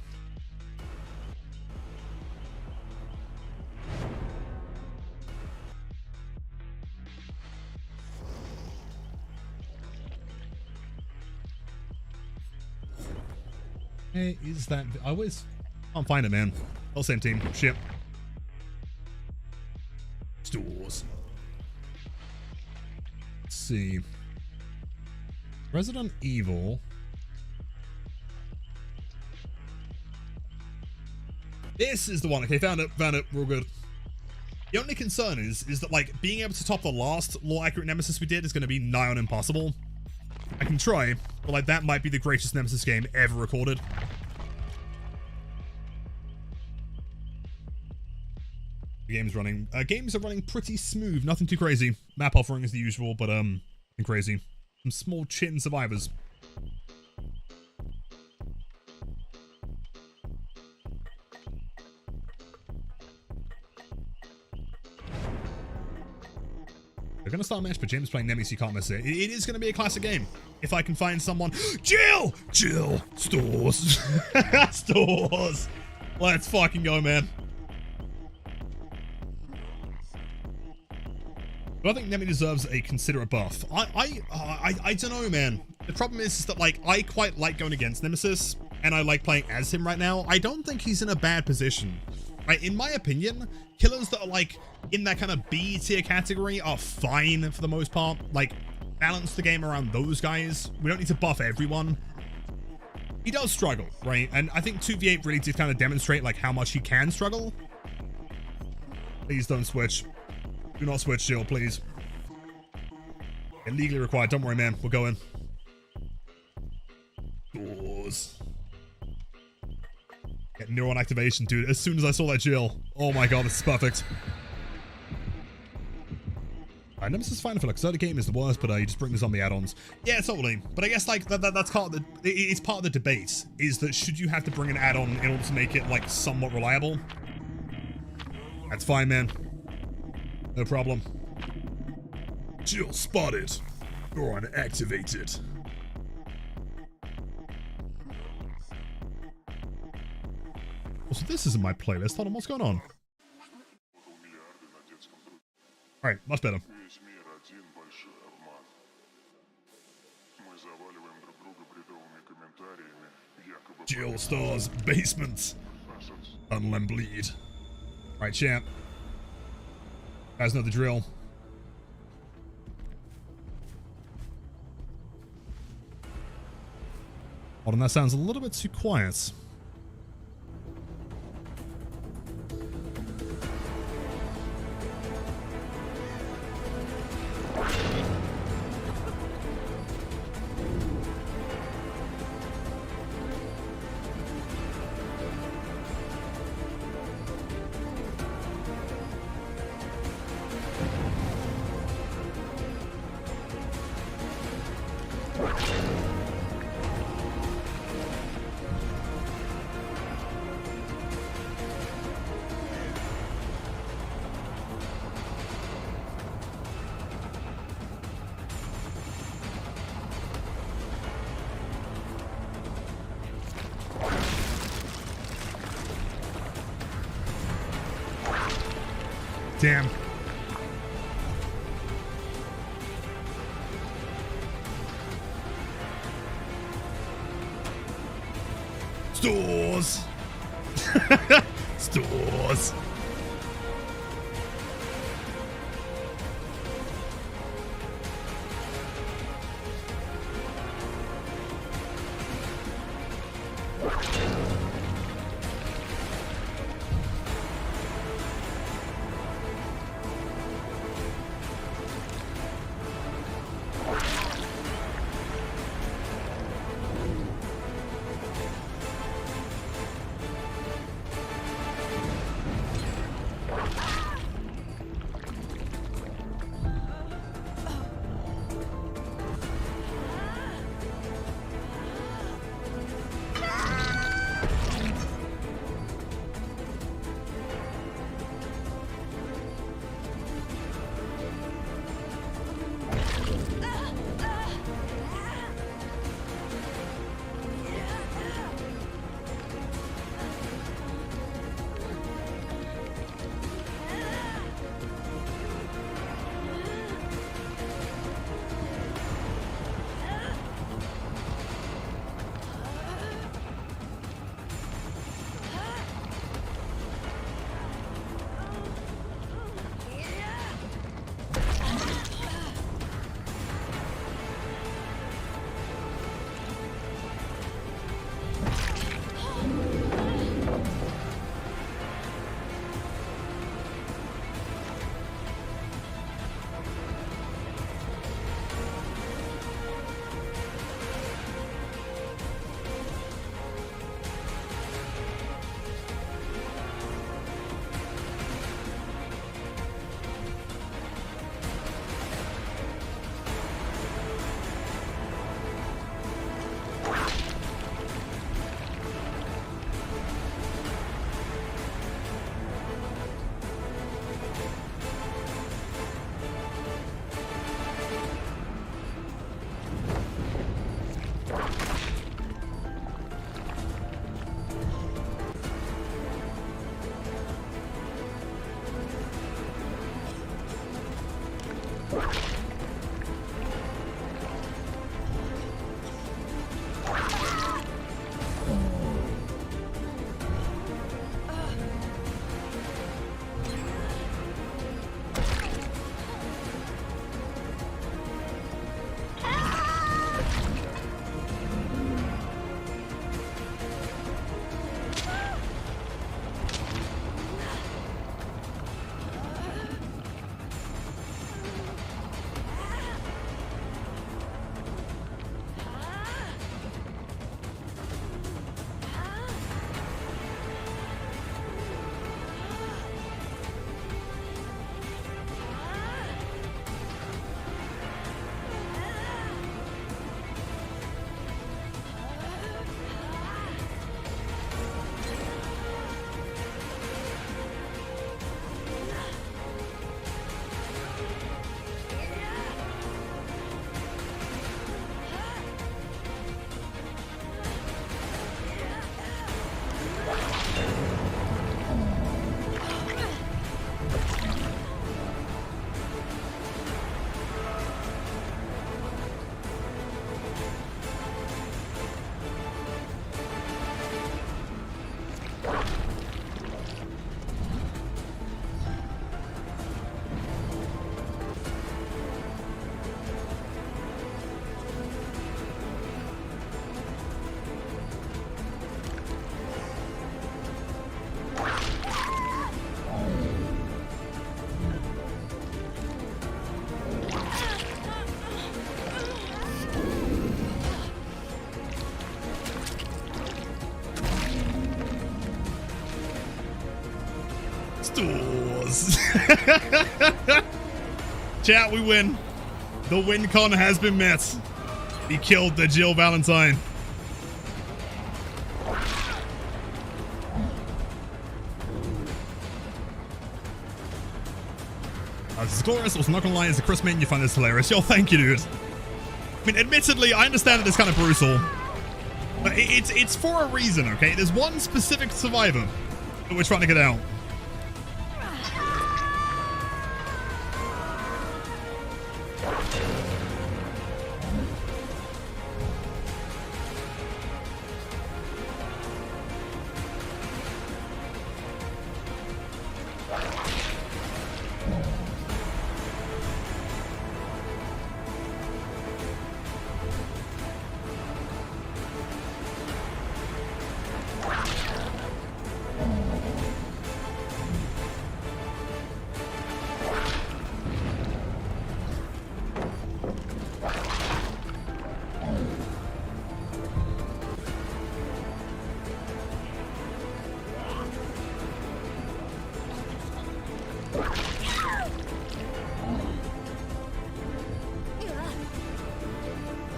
Hey, is that... I always can't find it, man. All same team. Shit. Stores. Let's see. Resident Evil. This is the one. Okay, found it. Found it. We're all good. The only concern is that, like, being able to top the last lore-accurate nemesis we did is going to be nigh on impossible. I can try, but, like, that might be the greatest nemesis game ever recorded. The game's running. Games are running pretty smooth. Nothing too crazy. Map offering is the usual, but, nothing crazy. Some small chin survivors. We're gonna start a match, but Jim's playing Nemi, so you can't miss it. It is gonna be a classic game. If I can find someone. Jill! Jill! Stores! Stores! Let's fucking go, man. But I think Nemi deserves a considerate buff. I don't know, man. The problem is that, like, I quite like going against Nemesis, and I like playing as him right now. I don't think he's in a bad position. Right? In my opinion, killers that are, like, in that kind of B tier category are fine for the most part. Like, balance the game around those guys. We don't need to buff everyone. He does struggle, right? And I think 2v8 really did kind of demonstrate, like, how much he can struggle. Please don't switch. Do not switch, Jill, please. Illegally required. Don't worry, man. We're going. Doors. Get neuron activation, dude. As soon as I saw that Jill. Oh my god, this is perfect. Alright, Nemesis is fine for like, so the game is the worst, but you just bring the zombie add-ons. Yeah, totally. But I guess like that's part of the it's part of the debate, is that should you have to bring an add-on in order to make it like somewhat reliable? That's fine, man. No problem. Jill spotted. Neuron activated. Also, this isn't my playlist. Hold on, what's going on? Alright, much better. Jill Star's basement. Tunnel and bleed. Right, champ. You guys know the drill. Hold on, that sounds a little bit too quiet. Damn. Stores. Stores. Stores. Chat, we win. The win con has been met. He killed the Jill Valentine. This is glorious. Also, not gonna lie, as a Chris main, you find this hilarious. Yo, thank you, dude. I mean, admittedly, I understand that it's kind of brutal. But it's for a reason, okay? There's one specific survivor that we're trying to get out.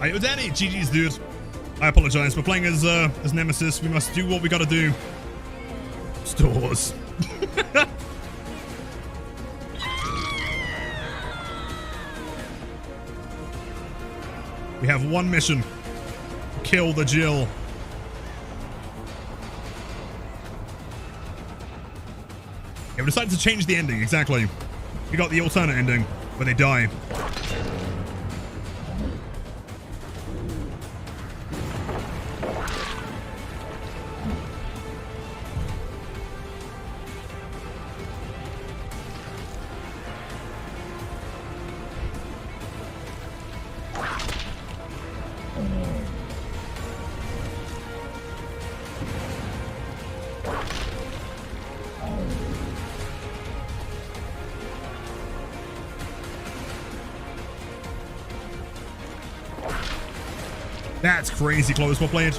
Yo, Danny, GG's, dude. I apologize. We're playing as Nemesis. We must do what we gotta do. Stores. We have one mission. Kill the Jill. Yeah, we decided to change the ending, exactly. We got the alternate ending, where they die. That's crazy close, well played.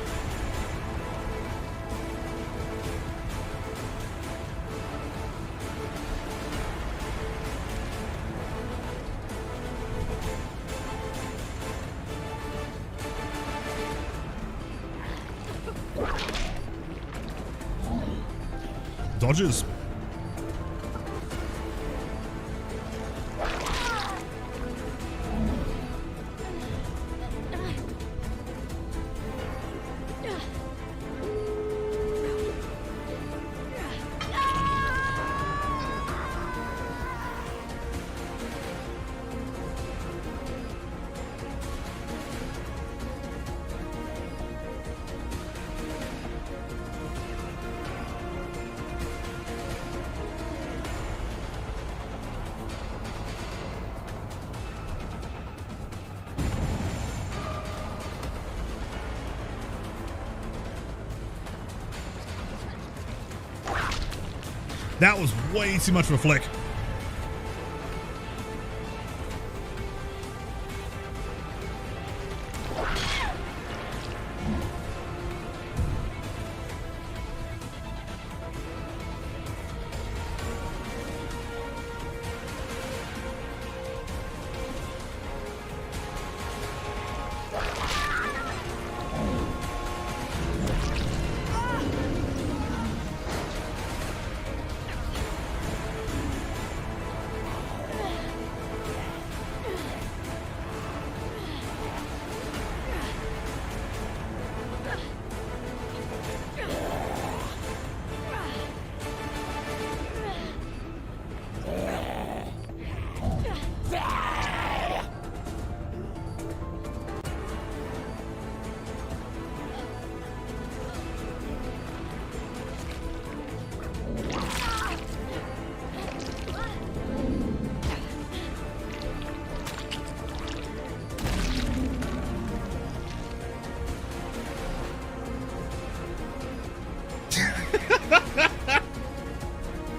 Dodges. That was way too much of a flick.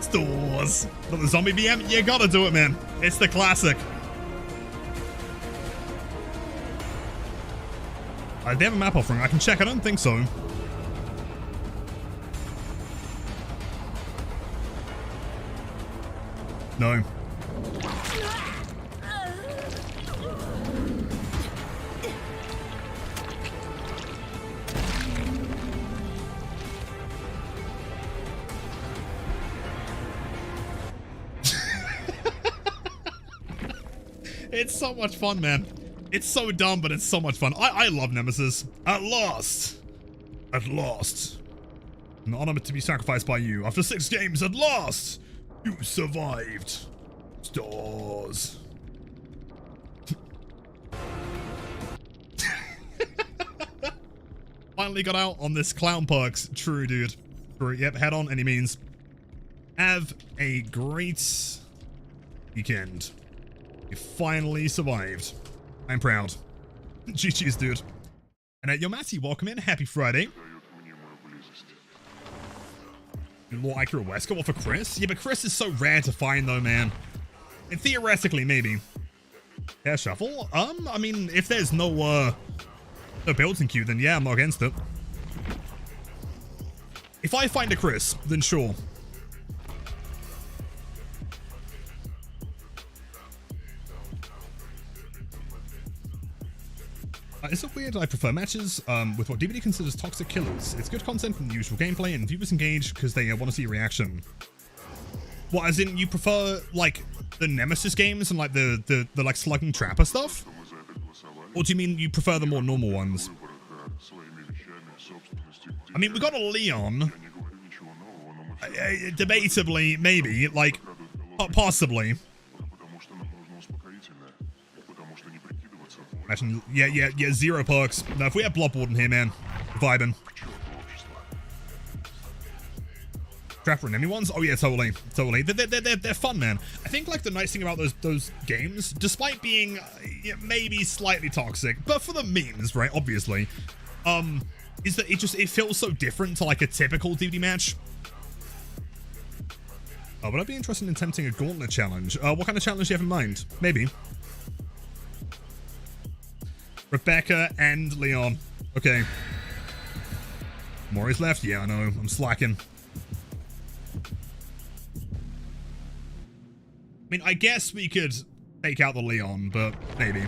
Stores. But the zombie BM, you gotta do it, man. It's the classic. They have a map offering. I can check. I don't think so. No. It's so much fun, man. It's so dumb, but it's so much fun. I love Nemesis. At last. At last. An honor to be sacrificed by you. After 6 games, at last. You survived. Stars. Finally got out on this clown perks. True, dude. True. Yep, head on any means. Have a great weekend. You finally survived. I'm proud. GG's, dude. And yo, Matty, welcome in. Happy Friday. More accurate Wesker. Well, for Chris? Yeah, but Chris is so rare to find, though, man. And theoretically, maybe. Yeah, shuffle? I mean, if there's no builds in queue, then yeah, I'm not against it. If I find a Chris, then sure. Is it weird? I prefer matches with what DVD considers toxic killers. It's good content from the usual gameplay, and viewers engage because they want to see a reaction. What, as in you prefer like the Nemesis games and like the like slugging trapper stuff? Or do you mean you prefer the more normal ones? I mean, we got a Leon. Debatably, maybe, like, possibly. Imagine, yeah, 0 perks. No, if we have Bloodborne in here, man, vibing. Trapper and enemy ones? Oh yeah, totally. They're fun, man. I think like the nice thing about those games, despite being maybe slightly toxic, but for the memes, right? Obviously, is that it feels so different to like a typical DVD match. Would I be interested in attempting a gauntlet challenge? What kind of challenge do you have in mind? Maybe. Rebecca and Leon. Okay. Maury's left? Yeah, I know. I'm slacking. I mean, I guess we could take out the Leon, but maybe.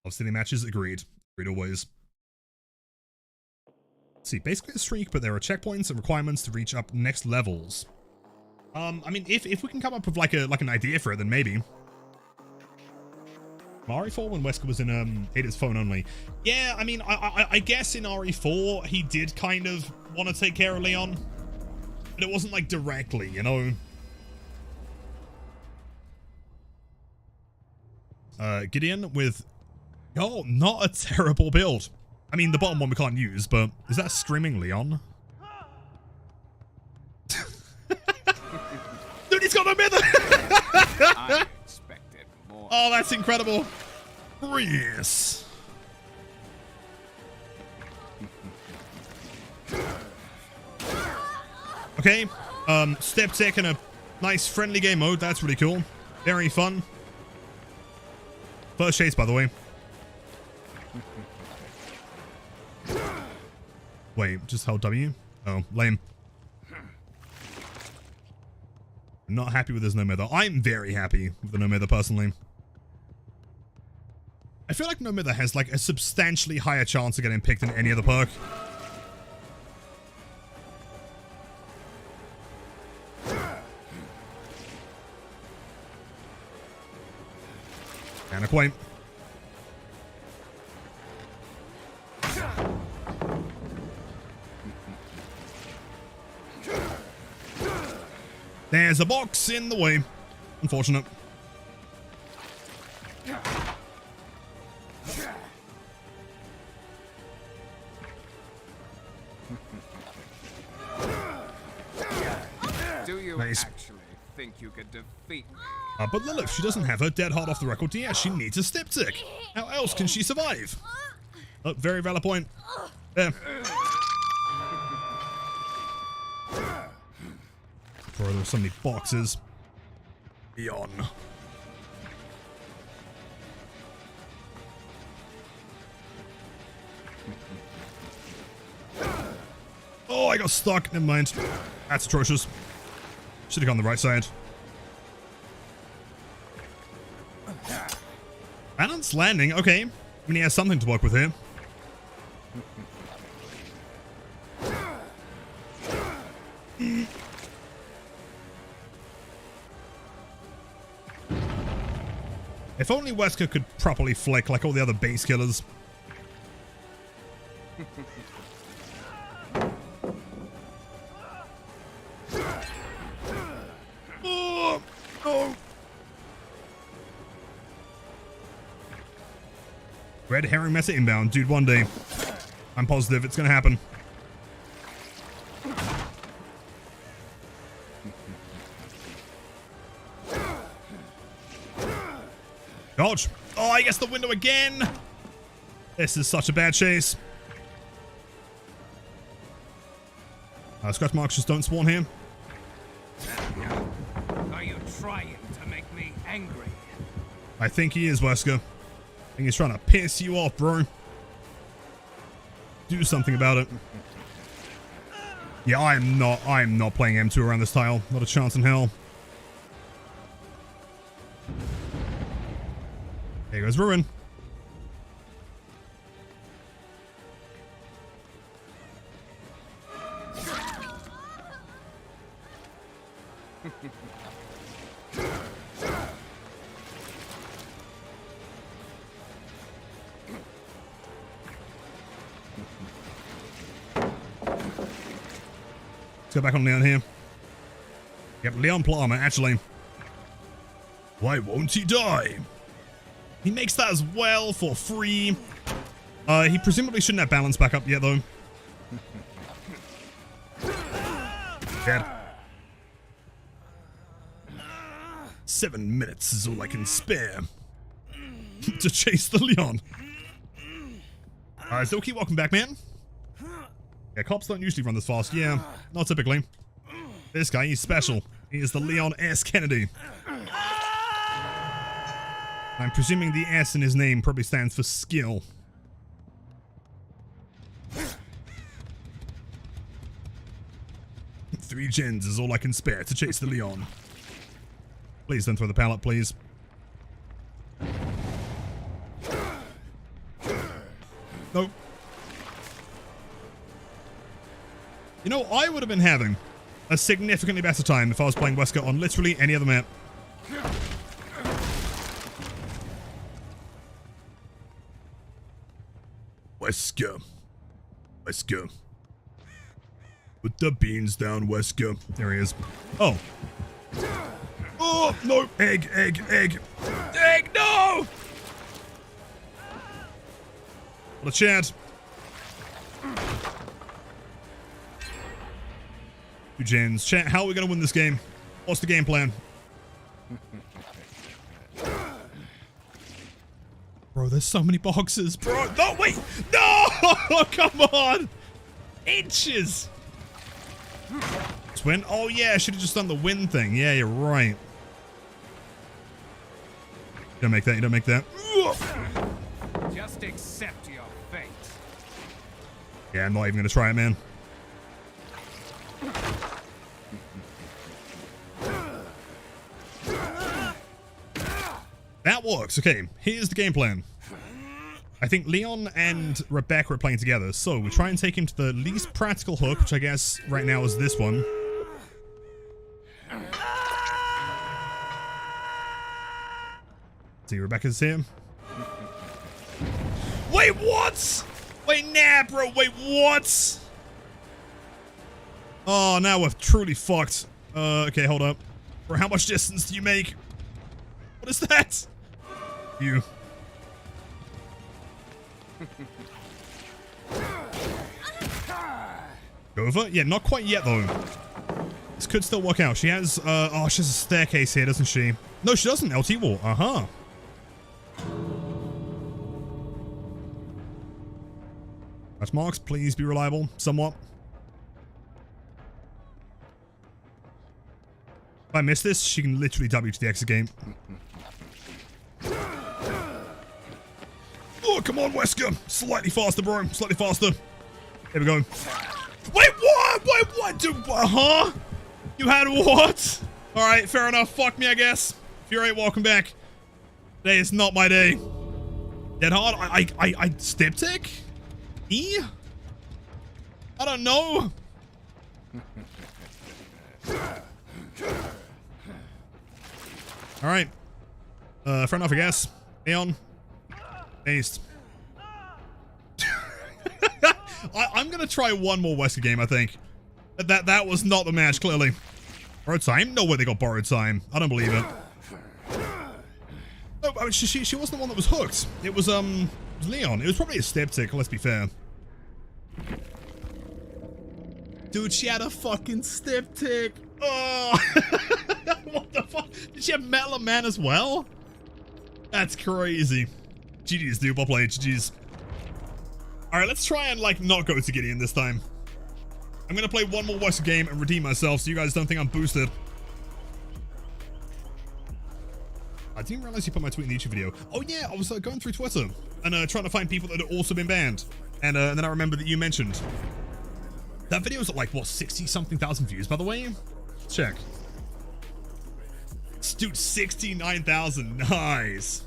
Obviously, matches, agreed. Agreed always. Let's see, basically a streak, but there are checkpoints and requirements to reach up next levels. I mean, if we can come up with like an idea for it, then maybe. RE4 when Wesker was in Ada's phone only. Yeah, I mean, I guess in RE4 he did kind of want to take care of Leon, but it wasn't like directly, you know. Gideon with not a terrible build. I mean, the bottom one we can't use, but is that screaming Leon? Dude, he's got no mither! I expected more. Oh, that's incredible. Yes. Okay, step tech in a nice friendly game mode. That's really cool. Very fun. First chase, by the way. Wait, just hold W? Oh, lame. I'm not happy with this no mither. I'm very happy with the no mither personally. I feel like no mither has like a substantially higher chance of getting picked than any other perk. And a quaint. There's a box in the way. Unfortunate. Do you Nice. actually think you could defeat me? But Lilith, she doesn't have her dead hard off the record yet. She needs a step tick. How else can she survive? Oh, very valid point. There. Bro, there's so many boxes. Beyond. Oh, I got stuck. Never mind. That's atrocious. Should have gone the right side. Balanced landing. Okay. I mean, he has something to work with here. If only Wesker could properly flick like all the other base killers. Oh, oh. Red herring mesa inbound. Dude, one day. I'm positive it's gonna happen. Dodge. Oh, I guess the window again. This is such a bad chase. Scratch marks just don't spawn here. Are you trying to make me angry? I think he is, Wesker. I think he's trying to piss you off, bro. Do something about it. Yeah, I'm not playing M2 around this tile. Not a chance in hell. There goes Ruin. Let's go back on Leon here. Yep, Leon Plummer, actually. Why won't he die? He makes that as well for free. He presumably shouldn't have balance back up yet, though. Dead. 7 minutes is all I can spare to chase the Leon. Zoki, welcome back, man. Yeah, cops don't usually run this fast. Yeah, not typically. This guy, he's special. He is the Leon S. Kennedy. I'm presuming the S in his name probably stands for skill. Three gens is all I can spare to chase the Leon. Please don't throw the pallet, please. Nope. You know, I would have been having a significantly better time if I was playing Wesker on literally any other map. Wesker. Wesker. Put the beans down, Wesker. There he is. Oh. Oh, no. Egg, egg, egg. Egg, no! What a chance. Two gens. Chat, how are we going to win this game? What's the game plan? Bro, there's so many boxes. Bro, no, wait. No! Come on. Inches. Twin? Oh, yeah, I should have just done the win thing. Yeah, you're right. You don't make that. You don't make that. Just accept your fate. Yeah, I'm not even going to try it, man. That works. Okay, here's the game plan. I think Leon and Rebecca are playing together, so we try and take him to the least practical hook, which I guess right now is this one. See, Rebecca's here. Wait, what? Wait, nah, bro. Wait, what? Oh, now we're truly fucked. Okay, hold up. Bro, how much distance do you make? What is that? You. Go over? Yeah, not quite yet, though. This could still work out. She has, oh, she has a staircase here, doesn't she? No, she doesn't. LT wall. Uh-huh. That's marks. Please be reliable. Somewhat. If I miss this, she can literally W to the exit game. Oh, Come on, Wesker. Slightly faster, bro. Slightly faster. Here we go. Wait, what? Wait, what? Dude, huh? You had what? All right, fair enough. Fuck me, I guess. Fury, welcome back. Today is not my day. Dead hard? I step tick? E? I don't know. All right. Fair enough, I guess. Aeon. Based. I'm gonna try one more Wesker game, I think. That was not the match, clearly. Borrowed time? No way they got borrowed time. I don't believe it. No, I mean, she wasn't the one that was hooked. It was Leon. It was probably a step tick, let's be fair. Dude, she had a fucking step tick. Oh. What the fuck? Did she have Metal Man as well? That's crazy. GG's, dude. Well played. GG's. Alright, let's try and, like, not go to Gideon this time. I'm gonna play one more Wesker game and redeem myself so you guys don't think I'm boosted. I didn't realize you put my tweet in the YouTube video. Oh yeah, I was going through Twitter and trying to find people that had also been banned. And then I remember that you mentioned. That video was at, like, what, 60-something thousand views, by the way? Let's check. Dude, 69,000. Nice.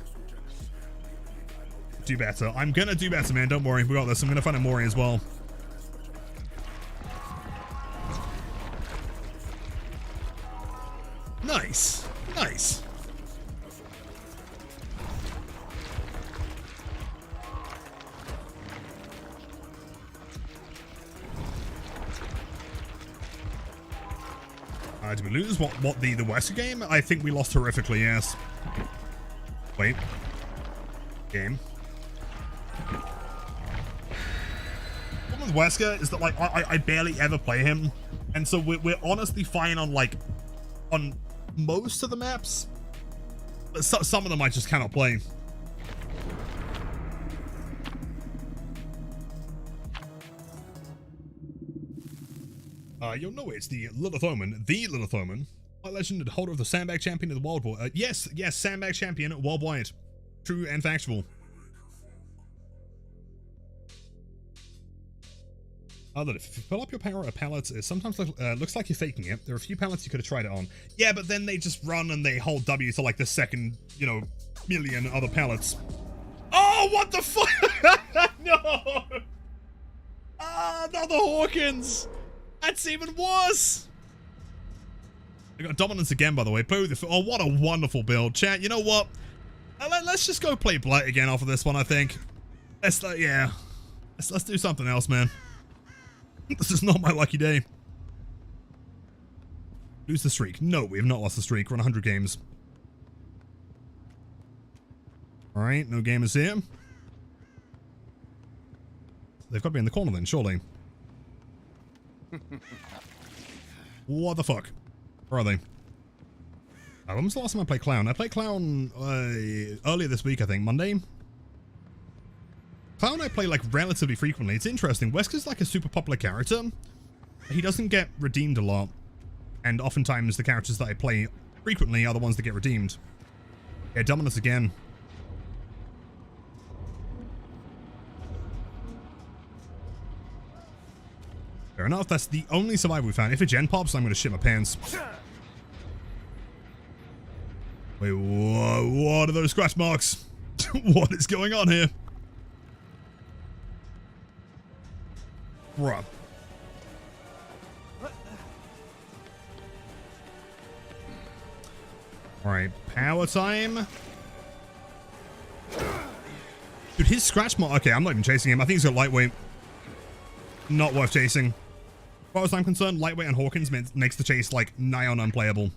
Do better. I'm gonna do better, man. Don't worry. We got this. I'm gonna find a Mori as well. Nice. Nice. Did we lose? What the Wesker game? I think we lost horrifically, yes. Wait. Game. The problem with Wesker is that, like, I barely ever play him. And so we're honestly fine on, like, on most of the maps. But some of them I just cannot play. You'll know it's the Lilith Omen, my legend and holder of the Sandbag Champion of the World War. Yes, Sandbag Champion worldwide. True and factual. That if you fill up your power at pallets, it sometimes looks like you're faking it. There are a few pallets you could have tried it on. Yeah, but then they just run and they hold W to, like, the second, you know, million other pallets. Oh, what the fuck? No! Ah, not the Hawkins! That's even worse! I got dominance again, by the way. Play with the, oh, what a wonderful build. Chat, you know what? Let's just go play Blight again off of this one, I think. Let's do something else, man. This is not my lucky day. Lose the streak. No, we have not lost the streak. We're on 100 games. Alright, no gamers here. They've got to be in the corner then, surely. What the fuck? Where are they? When was the last time I played Clown? I played Clown earlier this week, I think. Monday? Clown I play, like, relatively frequently. It's interesting. Wesker's like a super popular character. He doesn't get redeemed a lot. And oftentimes the characters that I play frequently are the ones that get redeemed. Yeah, dominance again. Fair enough, that's the only survivor we found. If a gen pops, I'm gonna shit my pants. Wait, what are those scratch marks? What is going on here? Bruh. Alright, power time. Dude, his scratch mark. Okay, I'm not even chasing him. I think he's got lightweight. Not worth chasing. As far as I'm concerned, lightweight and Hawkins makes the chase, like, nigh on unplayable.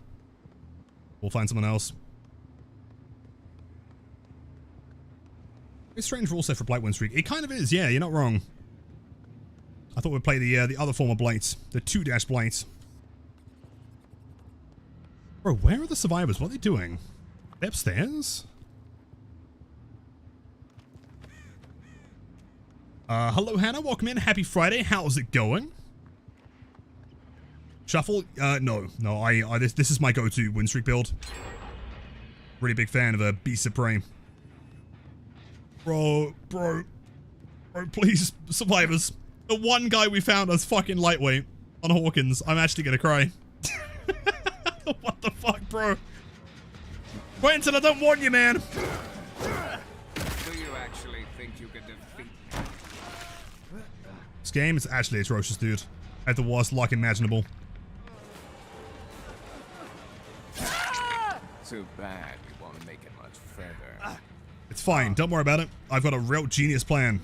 We'll find someone else. It's a strange rule set for Blight win streak. It kind of is, yeah, you're not wrong. I thought we'd play the other form of Blight. The 2- Blight. Bro, where are the survivors? What are they doing? They upstairs? Hello, Hannah. Welcome in. Happy Friday. How's it going? Shuffle? No. This is my go-to win streak build. Really big fan of a Beast of Prey. Bro, please, survivors. The one guy we found as fucking lightweight on Hawkins. I'm actually gonna cry. What the fuck, bro? Quentin, I don't want you, man. Do you actually think you can defeat me? This game is actually atrocious, dude. I have the worst luck imaginable. Too bad we won't make it much further. It's fine. Don't worry about it. I've got a real genius plan.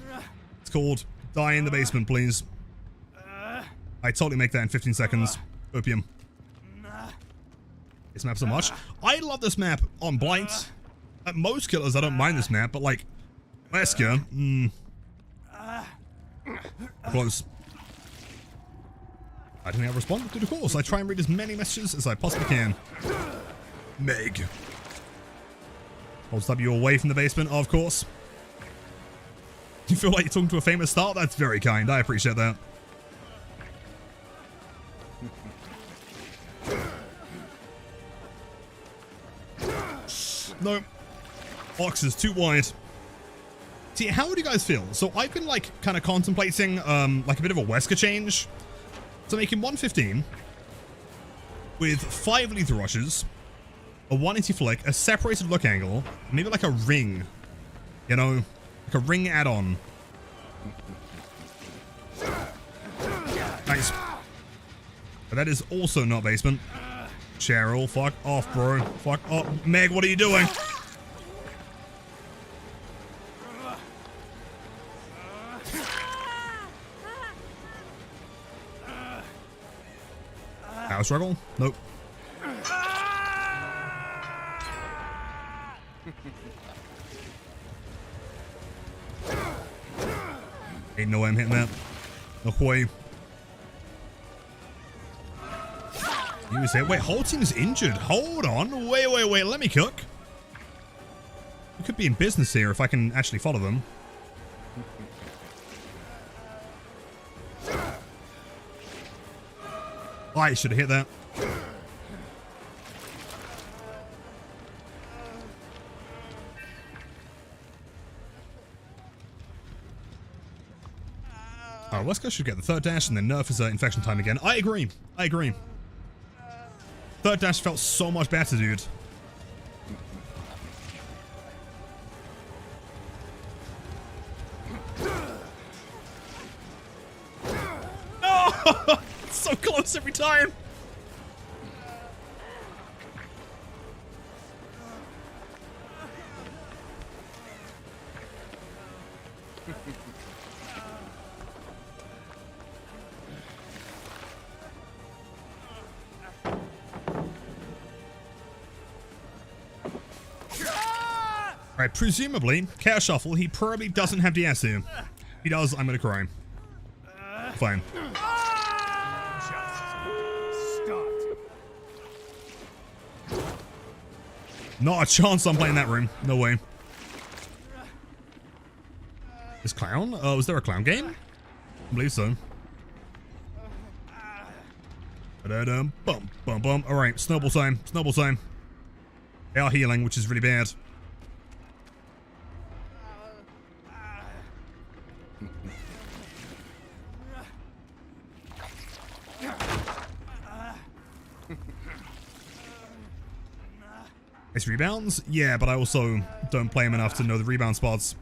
It's called Die in the Basement, please. I totally make that in 15 seconds. Opium. This map so much. I love this map on Blight. At most killers, I don't mind this map, but like Wesker, close. I didn't have a response. Dude, of course. I try and read as many messages as I possibly can. Meg. Holds W away from the basement, of course. You feel like you're talking to a famous star? That's very kind. I appreciate that. No. Box is too wide. See, how would you guys feel? So I've been like kind of contemplating like a bit of a Wesker change. So making 115 with 5 lethal rushes, a 180 flick, a separated look angle, maybe like a ring. You know, like a ring add-on. Nice. But that is also not basement. Cheryl, fuck off, bro. Fuck off. Meg, what are you doing? Power struggle? Nope. Ain't no way I'm hitting that. No way. You say, wait, whole team's injured. Hold on. Wait. Let me cook. We could be in business here if I can actually follow them. I should have hit that. Oh, Wesker should get the third dash and then nerf his infection time again. I agree. Third dash felt so much better, dude. Oh! So close every time. Alright, presumably, Chaos Shuffle, he probably doesn't have DS here. If he does, I'm gonna cry. Fine. Not a chance I'm playing that room. No way. This clown? Was there a clown game? I believe so. Bum, bum, bum. Alright, snowball time. They are healing, which is really bad. Nice rebounds? Yeah, but I also don't play him enough to know the rebound spots.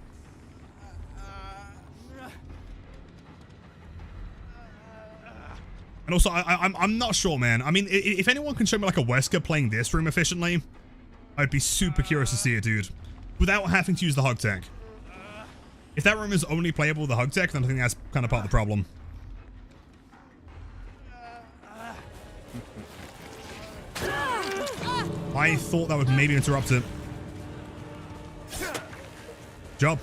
And also, I'm not sure, man. I mean, if anyone can show me like a Wesker playing this room efficiently, I'd be super curious to see it, dude. Without having to use the hug tech. If that room is only playable with the hug tech, then I think that's kind of part of the problem. I thought that would maybe interrupt it. Job.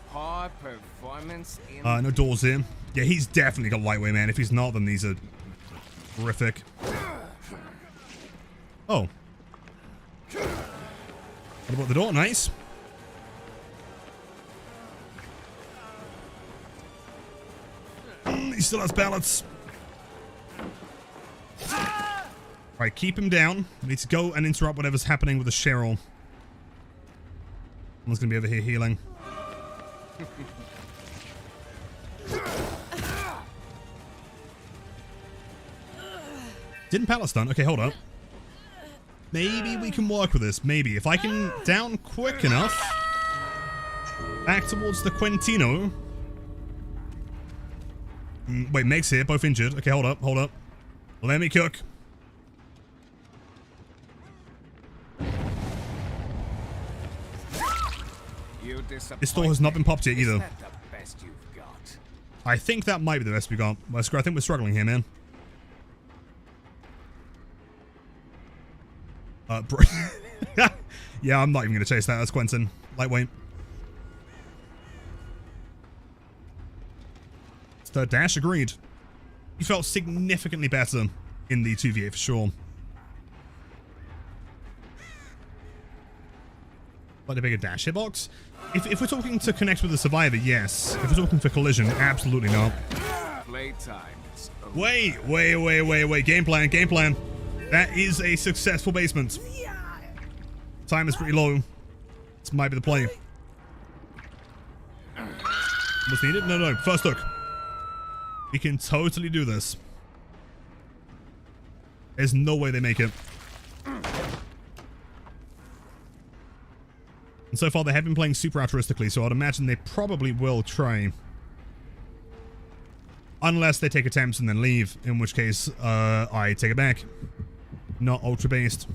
High performance in No doors here. Yeah, he's definitely got lightweight, man. If he's not, then these are horrific. Oh. What about the door? Nice. He still has balance. Right, keep him down. We need to go and interrupt whatever's happening with the Cheryl. Someone's gonna be over here healing. Didn't pallet stun. Okay, hold up. Maybe we can work with this. Maybe. If I can down quick enough. Back towards the Quintino. Wait, Meg's here. Both injured. Okay, hold up. Hold up. Let me cook. This door has not been popped yet either. I think that might be the best we got. Wesker, I think we're struggling here, man. Yeah, I'm not even going to chase that. That's Quentin. Lightweight. Third dash, agreed. He felt significantly better in the 2v8 for sure. Like a bigger dash hitbox. If we're talking to connect with the survivor, yes. If we're talking for collision, absolutely not. Wait. Game plan. That is a successful basement. Time is pretty low. This might be the play. What's needed? No. First hook. We can totally do this. There's no way they make it. And so far they have been playing super altruistically, so I'd imagine they probably will try. Unless they take attempts and then leave, in which case I take it back. Not ultra based.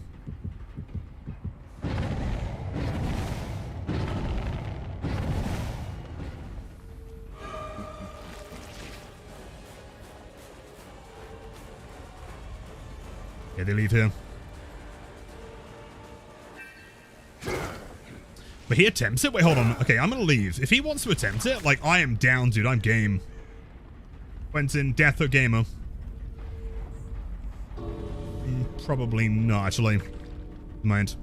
Yeah, they leave here. But he attempts it? Wait, hold on. Okay, I'm gonna leave. If he wants to attempt it, like, I am down, dude. I'm game. Quentin, death or gamer? Probably not, actually. Mind.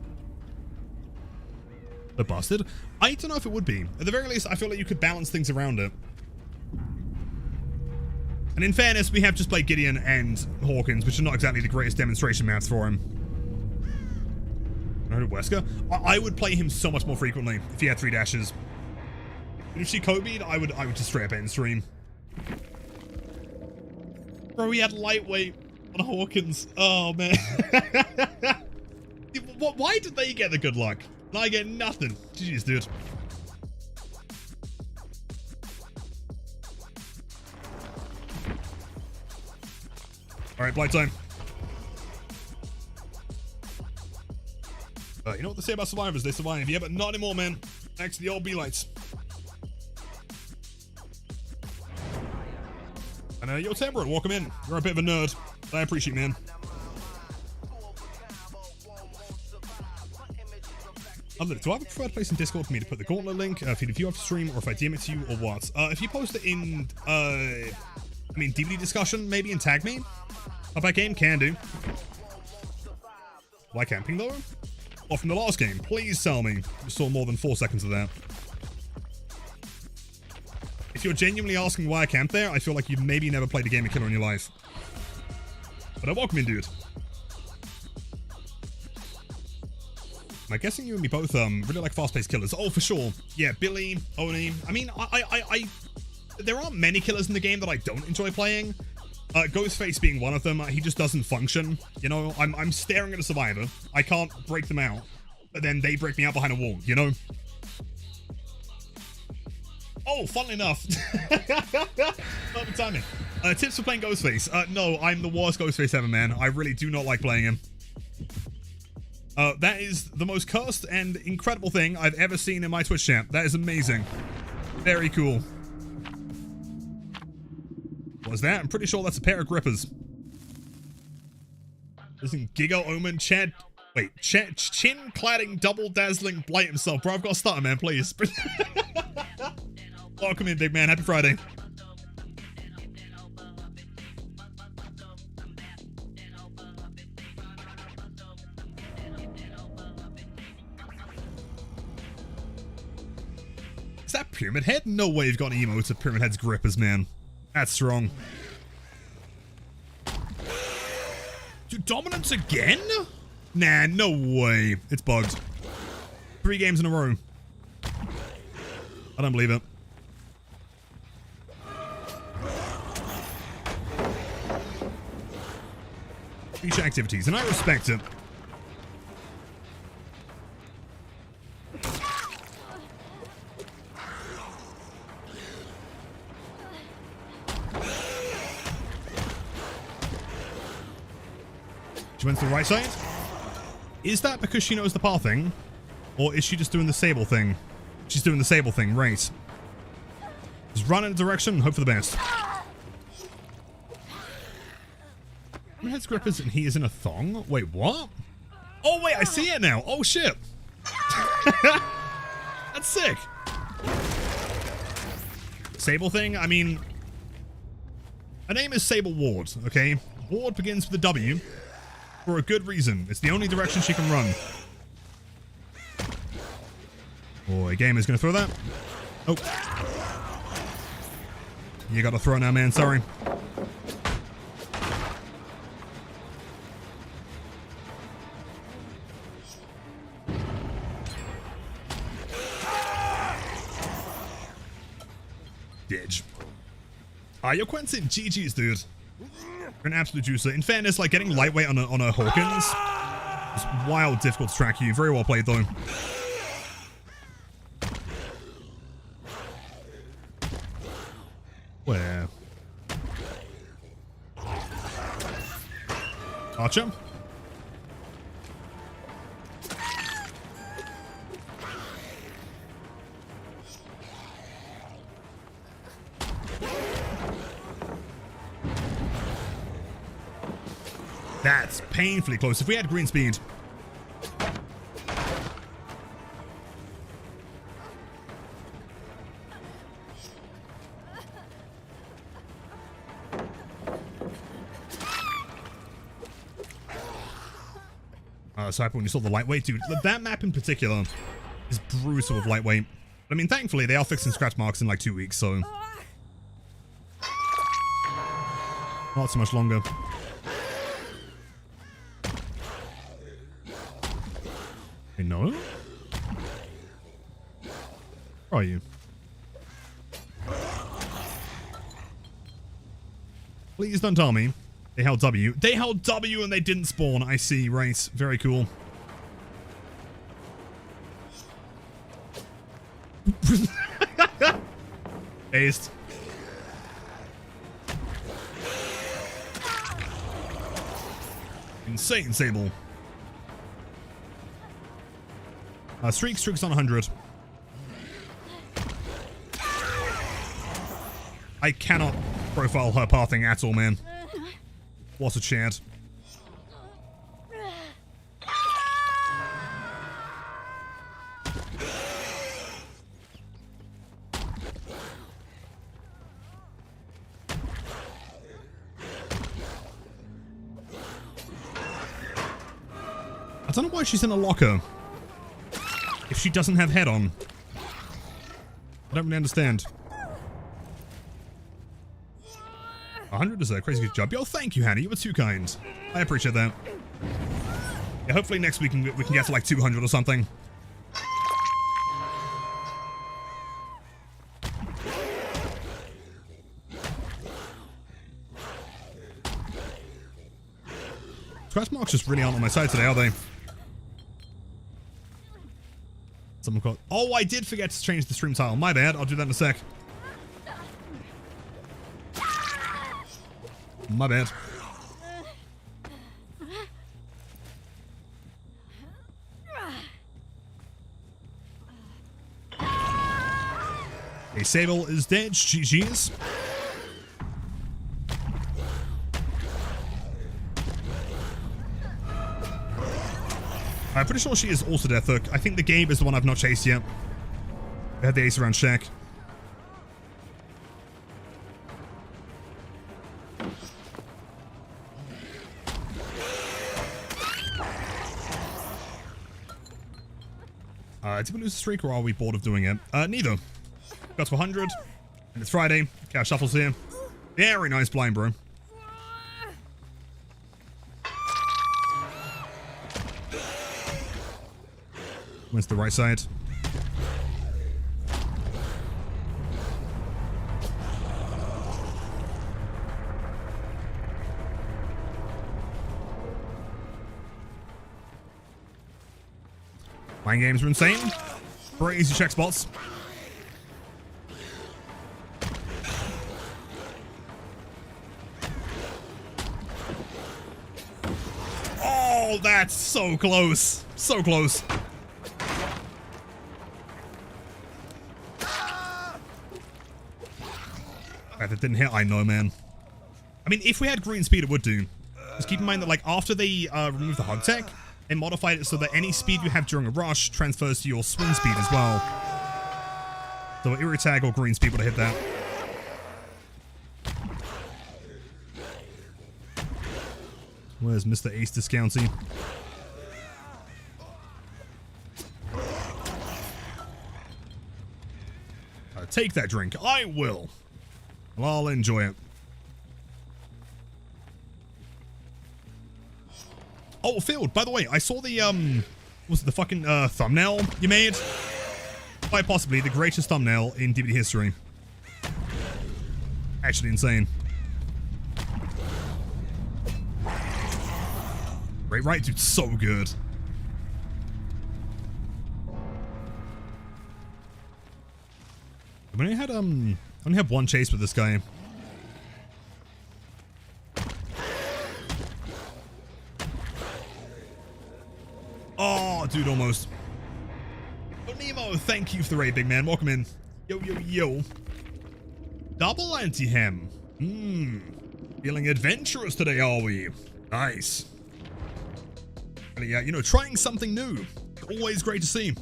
The busted? I don't know if it would be. At the very least, I feel like you could balance things around it. And in fairness, we have just played Gideon and Hawkins, which are not exactly the greatest demonstration maps for him. Wesker? I would play him so much more frequently if he had 3 dashes. And if she Kobe'd, I would just straight up end stream. Bro, he had lightweight on Hawkins. Oh, man. Why did they get the good luck? And I get nothing. GG's, dude. Alright, Blight time. You know what they say about survivors? They survive. Yeah, but not anymore, man. Back to the old B-lights. And yo, Temperate, welcome in. You're a bit of a nerd. I appreciate, man. Do I have a preferred place in Discord for me to put the gauntlet link? If you have to stream, or if I DM it to you, or what? If you post it in, DVD discussion, maybe, and tag me. Of that game, can do. Why camping, though? Or from the last game, please tell me you saw more than 4 seconds of that. If you're genuinely asking why I camped there, I feel like you've maybe never played a game of Killer in your life. But I welcome in, dude. I'm guessing you and me both really like fast-paced killers. Oh, for sure. Yeah, Billy, Oni. I mean, there aren't many killers in the game that I don't enjoy playing. Ghostface being one of them. He just doesn't function. You know, I'm staring at a survivor. I can't break them out. But then they break me out behind a wall, you know? Oh, funnily enough. Perfect timing. Tips for playing Ghostface. No, I'm the worst Ghostface ever, man. I really do not like playing him. That is the most cursed and incredible thing I've ever seen in my Twitch chat. That is amazing. Very cool. What was that? I'm pretty sure that's a pair of grippers. Isn't Giga Omen Chad? Wait, chin-cladding, double-dazzling Blight himself. Bro, I've got to start, man, please. Welcome in, big man. Happy Friday. Is that Pyramid Head? No way you've got an emote of Pyramid Head's grippers, man. That's strong. Dude, dominance again? Nah, no way. It's bugged. 3 games in a row. I don't believe it. Future activities, and I respect it. She went to the right side? Is that because she knows the pathing? Or is she just doing the Sable thing? She's doing the Sable thing, right. Just run in a direction and hope for the best. Head's grippers and he is in a thong? Wait, what? Oh, wait, I see it now. Oh, shit. That's sick. Sable thing? I mean, her name is Sable Ward, okay? Ward begins with a W for a good reason. It's the only direction she can run. Boy, game is going to throw that. Oh. You got to throw now, man. Sorry. Ditch. Yo, Quentin, GG's, dude. You're an absolute juicer. In fairness, like, getting lightweight on a Hawkins is wild difficult to track you. Very well played, though. Where? Archer? That's painfully close. If we had green speed. So when you saw the lightweight, dude, that map in particular is brutal with lightweight. I mean, thankfully, they are fixing scratch marks in like 2 weeks, so not so much longer. Hey, no? Where are you? Please don't tell me. They held W. They held W and they didn't spawn. I see. Right. Very cool. Aced. Insane Sable. Streak's on 100. I cannot profile her pathing at all, man. What a chant. I don't know why she's in a locker if she doesn't have head on. I don't really understand. 100 is a crazy good job. Yo, thank you, Hannah. You were too kind. I appreciate that. Yeah, hopefully next week we can get to like 200 or something. Scratch marks just really aren't on my side today, are they? Someone called. Oh, I did forget to change the stream tile. My bad. I'll do that in a sec. My bad. Okay, Sable is dead. GG's. I'm pretty sure she is also dead. Look, I think the Gabe is the one I've not chased yet. I had the ace around Shaq. Did we lose the streak or are we bored of doing it? Neither. Got to 100. And it's Friday. Cash shuffles here. Very nice blind, bro. Where's the right side? Mind games are insane. Very easy check spots. Oh, that's so close. So close. That didn't hit, I know, man. I mean, if we had green speed, it would do. Just keep in mind that, like, after they removed the hug tech, they modified it so that any speed you have during a rush transfers to your swing speed as well. So Eerie Tag or green speed would have hit that. Where's Mr. Ace Discounty? Take that drink. I will. Well, I'll enjoy it. Oh, Field, by the way, I saw the, was it the fucking, thumbnail you made? Quite possibly the greatest thumbnail in DVD history. Actually insane. Great, right, dude, so good. We only had, only have one chase with this guy. Oh, dude, almost. Oh, Nemo, thank you for the raid, big man. Welcome in. Yo, yo, yo. Double anti-hem. Feeling adventurous today, are we? Nice. Yeah, you know, trying something new. Always great to see.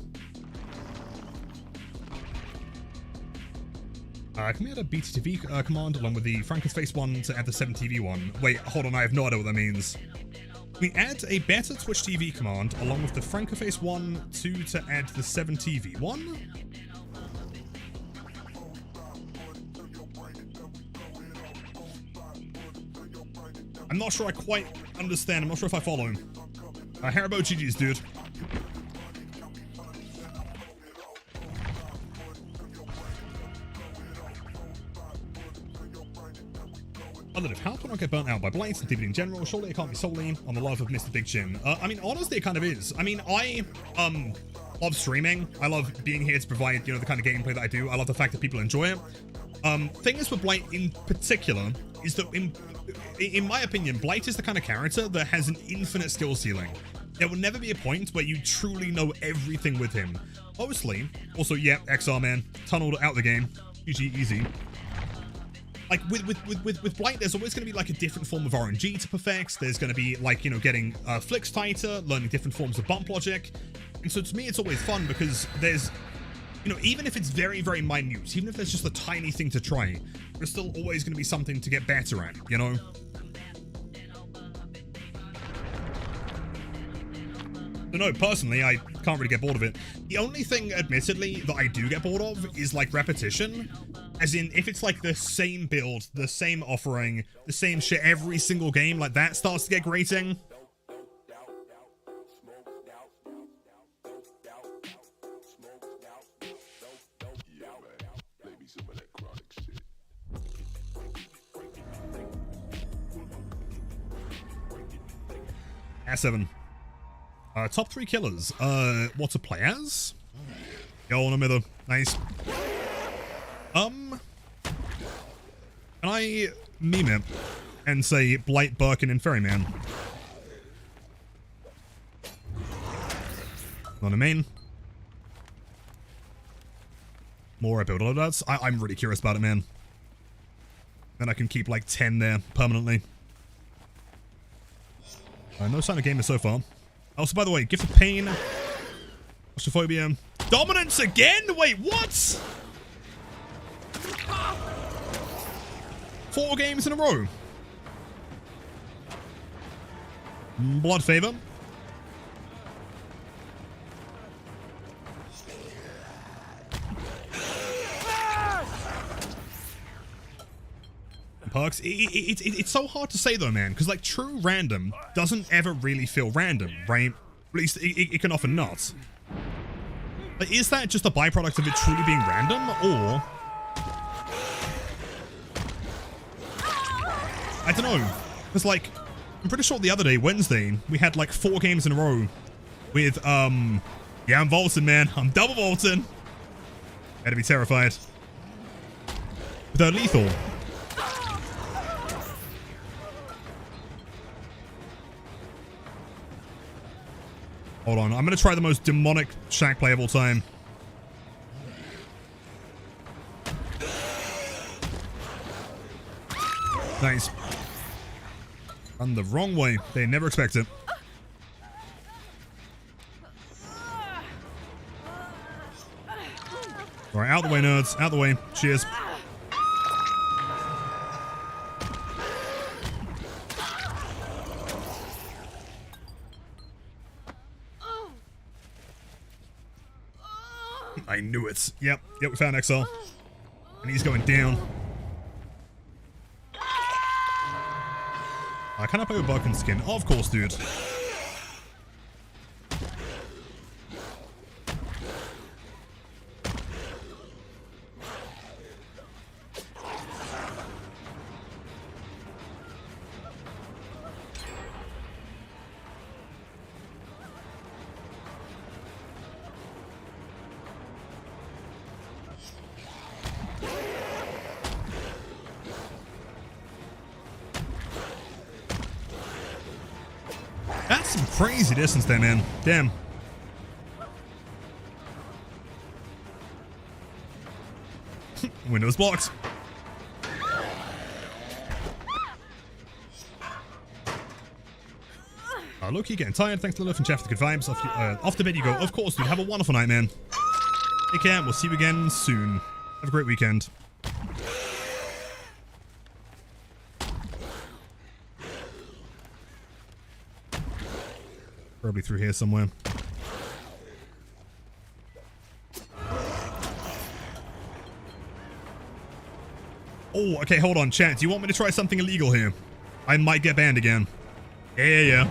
Can we add a BTTV command along with the Frankenface one to add the 7TV one? Wait, hold on, I have no idea what that means. We add a better Twitch TV command along with the Frankenface one to add the 7TV one? I'm not sure I quite understand. I'm not sure if I follow him. Haribo GG's, dude. How can I get burnt out by Blight and TV in general? Surely it can't be solely on the love of Mr. Big Chin. I mean, honestly, it kind of is. I mean, I love streaming. I love being here to provide, you know, the kind of gameplay that I do. I love the fact that people enjoy it. Thing is with Blight in particular is that, in my opinion, Blight is the kind of character that has an infinite skill ceiling. There will never be a point where you truly know everything with him. Mostly, also, yeah, XR man, tunneled out the game. GG, easy. Like, with Blight, there's always going to be, like, a different form of RNG to perfect. There's going to be, like, you know, getting flicks tighter, learning different forms of bump logic. And so, to me, it's always fun because there's, you know, even if it's very, very minute, even if there's just a tiny thing to try, there's still always going to be something to get better at, you know? So, no, personally, I can't really get bored of it. The only thing, admittedly, that I do get bored of is, like, repetition. As in, if it's like the same build, the same offering, the same shit every single game, like that starts to get grating. S7. Top 3 killers. What to play as? Go on, Amither. Nice. Can I meme it and say Blight, Birkin, and Ferryman? Not a main. More build loadouts. I'm really curious about it, man. Then I can keep like 10 there permanently. No sign of gamer so far. Also, by the way, Gift of Pain, Claustrophobia, Dominance again? Wait, what? 4 games in a row. Blood Favor. Perks. It's so hard to say though, man, because like true random doesn't ever really feel random, right? At least it can often not. But is that just a byproduct of it truly being random, or I don't know? Because like I'm pretty sure the other day, Wednesday, we had like 4 games in a row with Yeah, I'm vaulting, man. I'm double vaulting. Gotta be terrified. Without lethal. Hold on. I'm gonna try the most demonic shack play of all time. Nice. Run the wrong way. They never expect it. Alright, out the way, nerds. Out the way. Cheers. I knew it. Yep, we found XL. And he's going down. Can I play with Vulcan skin? Oh, of course, dude. That's some crazy distance there, man. Damn. Windows blocked. Loki getting tired. Thanks to Lilith and Jeff for the good vibes. Off to bed you go. Of course, dude. Have a wonderful night, man. Take care. We'll see you again soon. Have a great weekend. Probably through here somewhere. Oh, okay, hold on, chat. Do you want me to try something illegal here? I might get banned again. Yeah.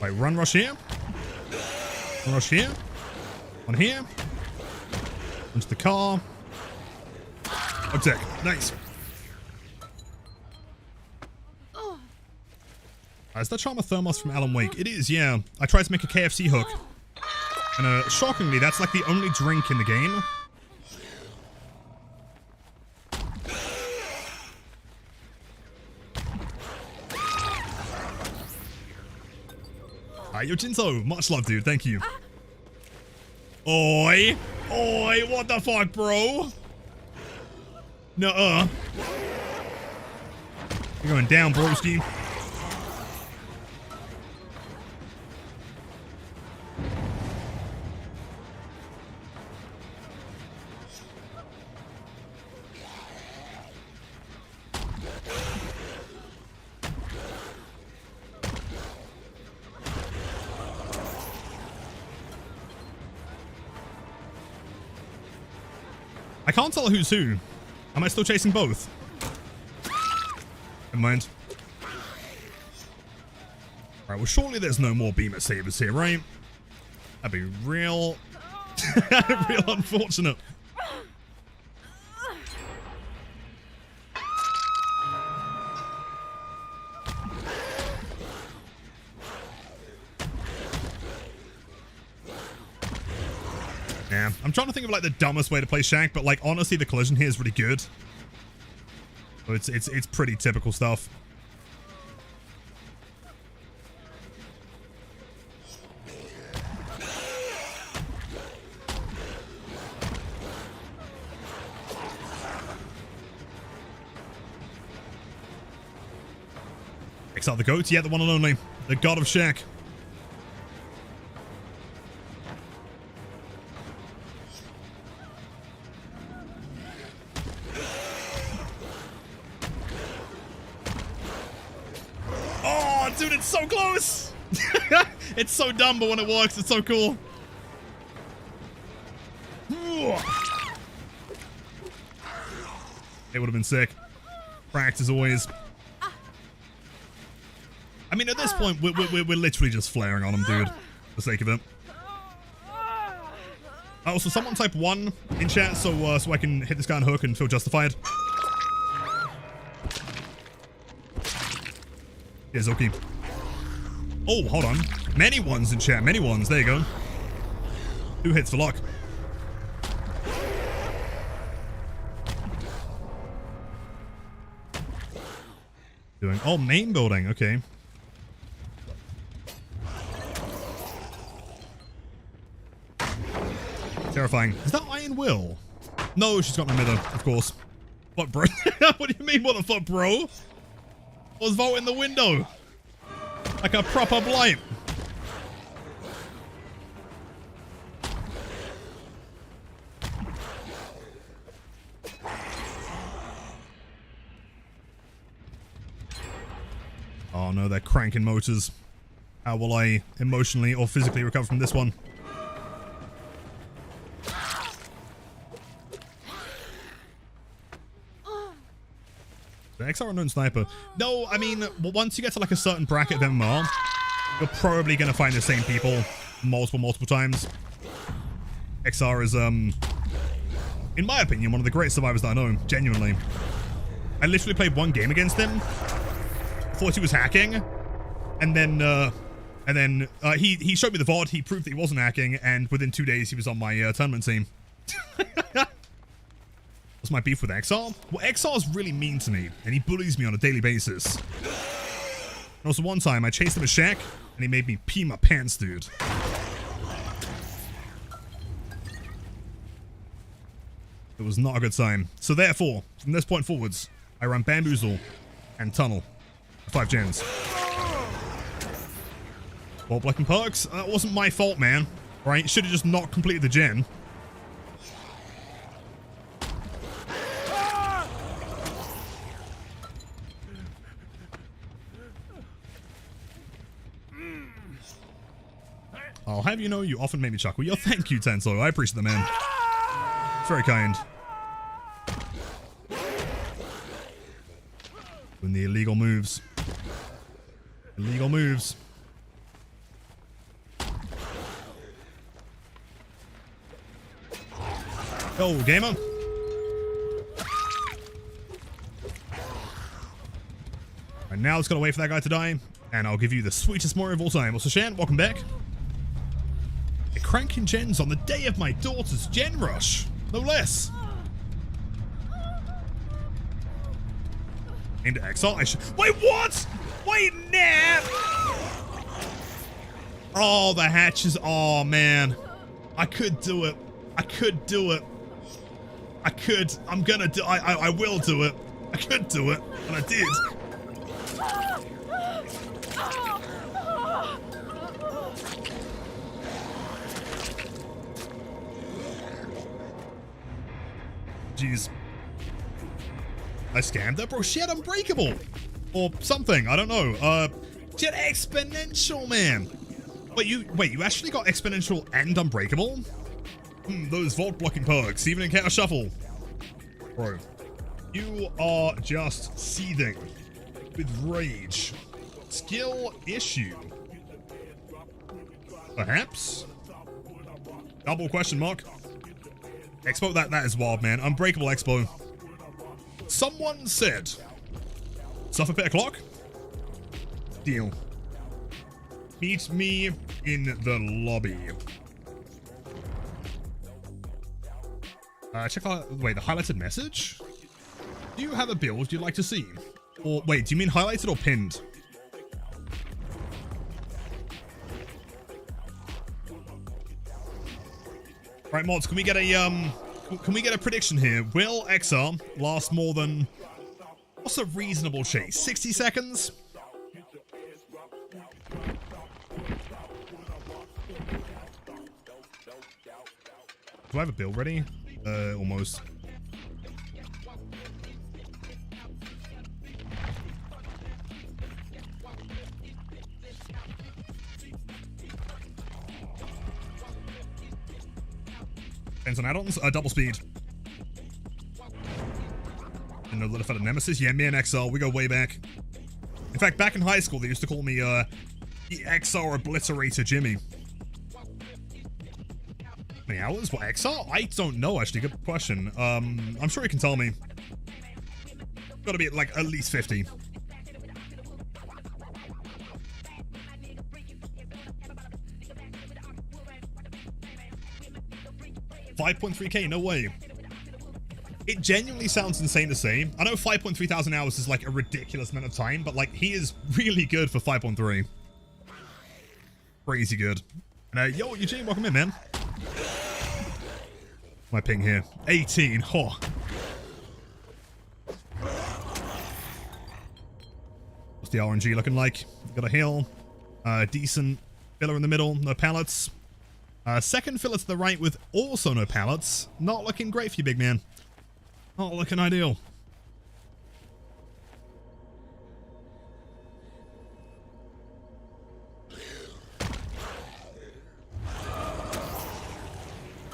Right, run rush here. Run rush here. On here. Into the car. Attack. Nice. Is that Charmer Thermos from Alan Wake? It is, yeah. I tried to make a KFC hook. And shockingly, that's like the only drink in the game. Yojinzo, much love, dude. Thank you. Oi! Oi! What the fuck, bro? Nuh-uh. You're going down, broski. I can't tell who's who. Am I still chasing both? Never mind. Alright, well surely there's no more beamer sabers here, right? That'd be real... real unfortunate. Yeah, I'm trying to think of like the dumbest way to play Shack, but like honestly the collision here is really good. So it's pretty typical stuff. X out the goat, yeah, the one and only. The god of Shack. Dude, it's so close! It's so dumb, but when it works, it's so cool. It would have been sick. Practice always. I mean, at this point, we're literally just flaring on him, dude. For the sake of it. Also, someone type 1 in chat so I can hit this guy on hook and feel justified. Here's Oki. Oh, hold on. Many ones in chat. Many ones. There you go. 2 hits for luck. Doing. Oh, main building. Okay. Terrifying. Is that Iron Will? No, she's got no middle, of course. What, bro? What do you mean, what the fuck, bro? I was vaulting the window. Like a proper Blight. Oh no, they're cranking motors. How will I emotionally or physically recover from this one? The XR unknown sniper. No, I mean, once you get to like a certain bracket of MMR, you're probably going to find the same people multiple times. XR is, in my opinion, one of the greatest survivors that I know, genuinely. I literally played one game against him, thought he was hacking, and then he showed me the VOD, he proved that he wasn't hacking, and within 2 days he was on my tournament team. What's my beef with XR? Well, XR's really mean to me, and he bullies me on a daily basis. And also one time, I chased him a shack, and he made me pee my pants, dude. It was not a good sign. So therefore, from this point forwards, I run Bamboozle and Tunnel. 5 gens. Ball blocking perks? That wasn't my fault, man. Right? Should have just not completed the gen. I'll have you know, you often make me chuckle. Yo, thank you, Tenso. I appreciate the man. It's very kind. Doing the illegal moves. Illegal moves. Go, gamer. Right, now it's gotta wait for that guy to die, and I'll give you the sweetest Mario of all time. Also, Shan, welcome back. Cranking gens on the day of my daughter's gen rush. No less. Aimed at XR. Wait, what? Wait, nah. Oh, the hatches. Oh, man. I could do it. I could do it. I could. I'm gonna do. I will do it. I could do it, and I did. Jeez. I scammed her? Bro, she had Unbreakable. Or something. I don't know. She had Exponential, man. Wait, you actually got Exponential and Unbreakable? Those vault blocking perks, even in Counter Shuffle. Bro, you are just seething with rage. Skill issue. Perhaps? Double question mark. Expo, that is wild, man. Unbreakable Expo. Someone said, Suffer Pit O'Clock? Deal. Meet me in the lobby. Check out, wait, the highlighted message? Do you have a build you'd like to see? Or, wait, do you mean highlighted or pinned? Right, mods, can we get a prediction here? Will XR last more than, what's a reasonable chase? 60 seconds? Do I have a build ready? Almost. Depends on add-ons. Double speed. And no little fella Nemesis. Yeah, me and XR, we go way back. In fact, back in high school, they used to call me the XR Obliterator Jimmy. How many hours? What, XR? I don't know, actually. Good question. I'm sure you can tell me. Gotta be like at least 50. 5.3k, no way. It genuinely sounds insane to say. I know 5.3 thousand hours is like a ridiculous amount of time, but like he is really good for 5.3. Crazy good. And yo, Eugene, welcome in, man. My ping here. 18. Oh. What's the RNG looking like? Got a heal. Decent filler in the middle. No pallets. Second filler to the right with also no pallets. Not looking great for you, big man. Not looking ideal.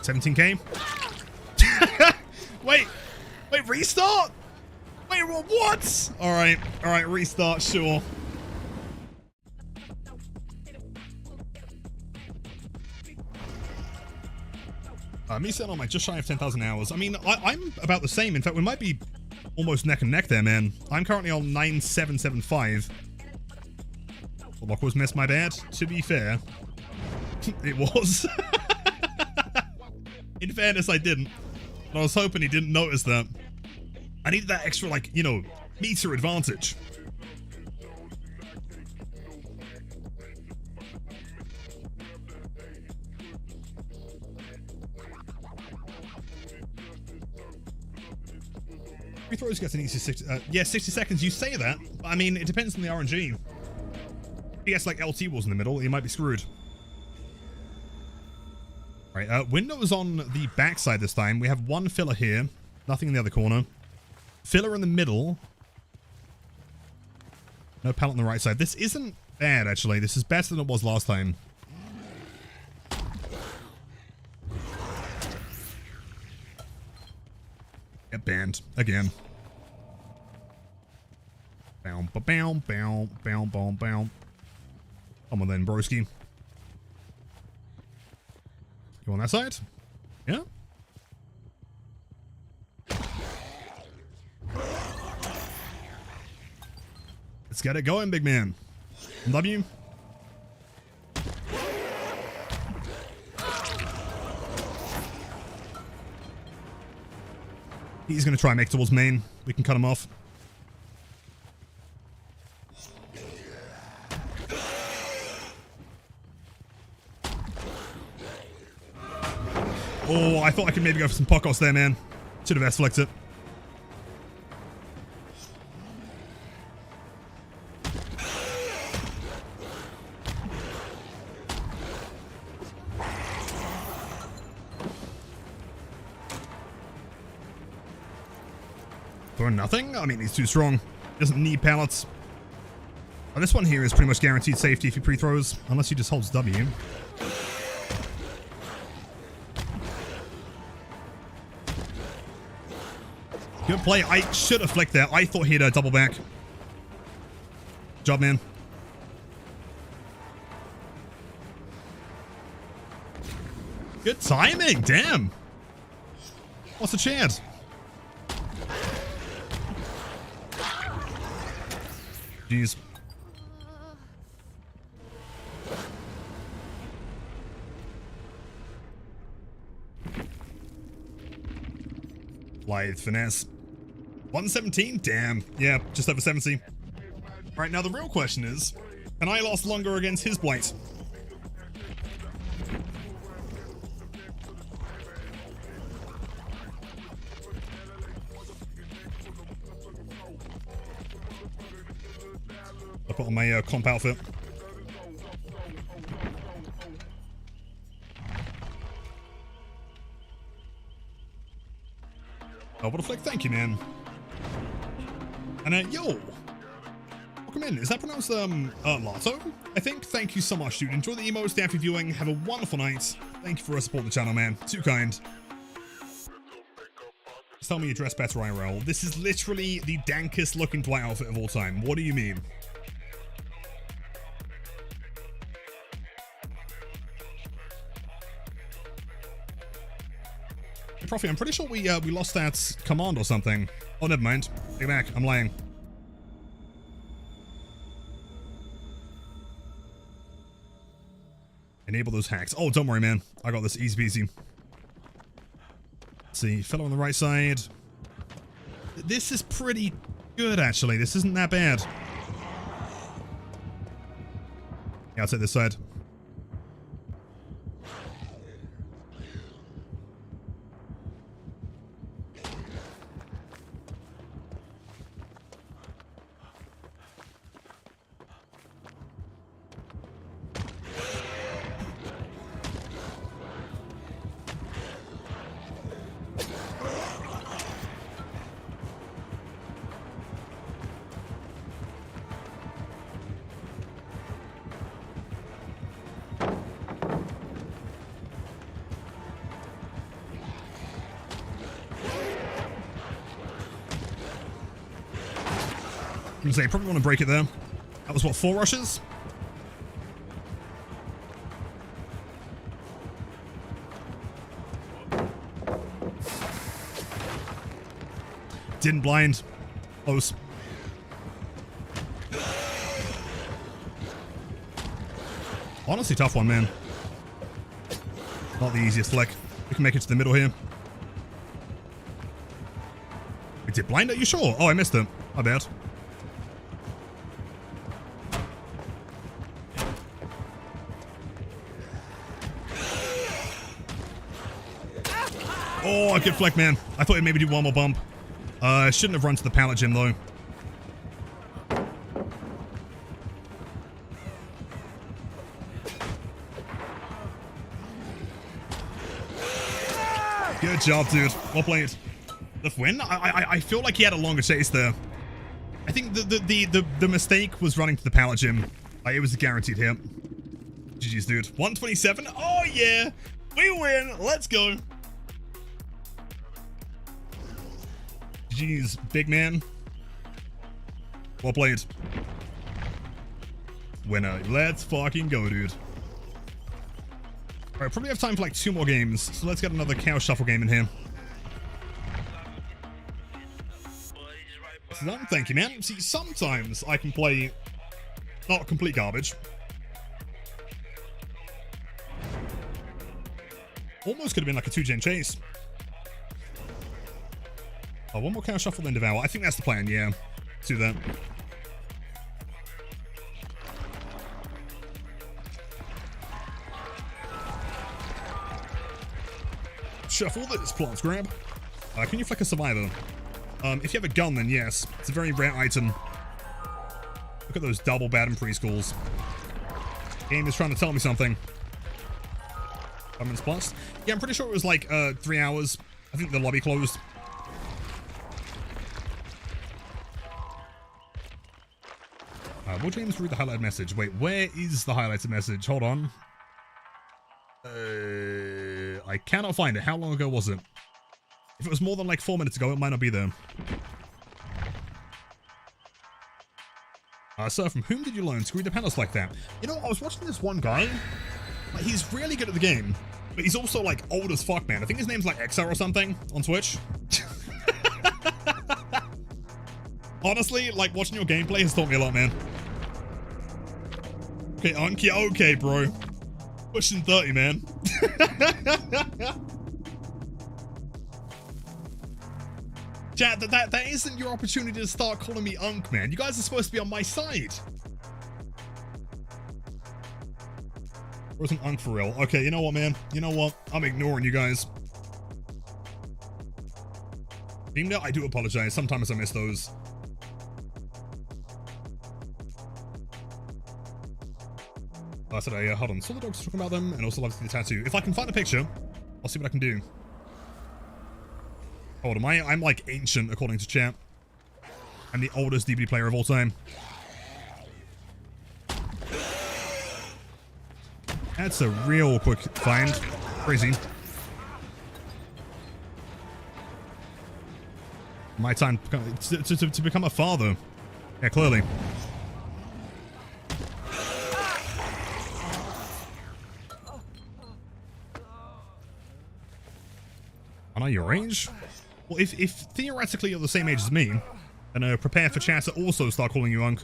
$17K. Wait, restart? Wait, what? All right, restart, sure. Me sitting on like just shy of 10,000 hours. I mean, I'm about the same. In fact, we might be almost neck and neck there, man. I'm currently on 9775. The lock was missed, my bad. To be fair, it was. In fairness, I didn't. But I was hoping he didn't notice that. I needed that extra, like, you know, meter advantage. Free throws gets an easy 60, yeah, 60 seconds. You say that, but I mean, it depends on the RNG. If he gets like LT walls in the middle, he might be screwed. Right, windows on the backside this time. We have one filler here, nothing in the other corner. Filler in the middle. No pallet on the right side. This isn't bad, actually. This is better than it was last time. Get banned again. Bow, ba, bow, bow, bow, bow, bow. Come on then, broski. You on that side? Yeah. Let's get it going, big man. W. He's going to try and make towards main. We can cut him off. Oh, I thought I could maybe go for some pokos there, man. Should have S-flicked it. Throwing nothing? I mean, he's too strong. Doesn't need pallets. And this one here is pretty much guaranteed safety if he pre-throws, unless he just holds W. Good play. I should have flicked there. I thought he'd double back. Good job, man. Good timing. Damn. What's the chance? Jeez. Blight finesse. 117? Damn. Yeah, just over 70. Right, now the real question is, can I last longer against his Blight? I put on my comp outfit. Oh, what a flick. Thank you, man. And, yo. Welcome in. Is that pronounced, Lato? I think. Thank you so much, dude. Enjoy the emotes. Stay for viewing. Have a wonderful night. Thank you for supporting the channel, man. Too kind. Just tell me you dress better, IRL. This is literally the dankest looking Blight outfit of all time. What do you mean? Profi, I'm pretty sure we lost that command or something. Oh, never mind. Take it back. I'm lying. Enable those hacks. Oh, don't worry, man. I got this easy peasy. Let's see, fellow on the right side. This is pretty good, actually. This isn't that bad. Yeah, I'll take this side. I'm gonna say, probably want to break it there. That was what, 4 rushes? Didn't blind. Close. Honestly, tough one, man. Not the easiest flick. We can make it to the middle here. We did blind, are you sure? Oh, I missed it. My bad. Oh, good flick, man. I thought he'd maybe do one more bump. I shouldn't have run to the pallet gym, though. Good job, dude. Well played. The win? I feel like he had a longer chase there. I think the mistake was running to the pallet gym. It was a guaranteed hit. GG's, dude. 127. Oh, yeah. We win. Let's go. GG's, big man. Well played. Winner. Let's fucking go, dude. Alright, probably have time for like 2 more games. So let's get another Chaos Shuffle game in here. Done. Thank you, man. See, sometimes I can play not complete garbage. Almost could have been like a 2-gen chase. Oh, 1 more Chaos Shuffle, then Devour. I think that's the plan, yeah. Let's do that. Shuffle this, plants grab. Can you flick a survivor? If you have a gun, then yes. It's a very rare item. Look at those double bad in preschools. Game is trying to tell me something. 5 minutes plus? Yeah, I'm pretty sure it was like 3 hours. I think the lobby closed. Will James read the highlighted message? Wait, where is the highlighted message? Hold on. I cannot find it. How long ago was it? If it was more than like 4 minutes ago, it might not be there. Sir, from whom did you learn to read the panels like that? You know, I was watching this one guy. Like, he's really good at the game, but he's also like old as fuck, man. I think his name's like XR or something on Twitch. Honestly, like watching your gameplay has taught me a lot, man. Okay, Unky, okay, bro. Pushing 30, man. Chat, that isn't your opportunity to start calling me Unk, man. You guys are supposed to be on my side. Wasn't Unk for real. Okay, you know what, man? You know what? I'm ignoring you guys. Even though I do apologize. Sometimes I miss those. I said, hold on. Saw the dogs talking about them and also loves the tattoo. If I can find a picture, I'll see what I can do. Hold on, I'm like ancient according to chat. I'm the oldest DBD player of all time. That's a real quick find. Crazy. My time to become a father. Yeah, clearly. I know your range. Well, if theoretically you're the same age as me, then prepare for chat to also start calling you Unk.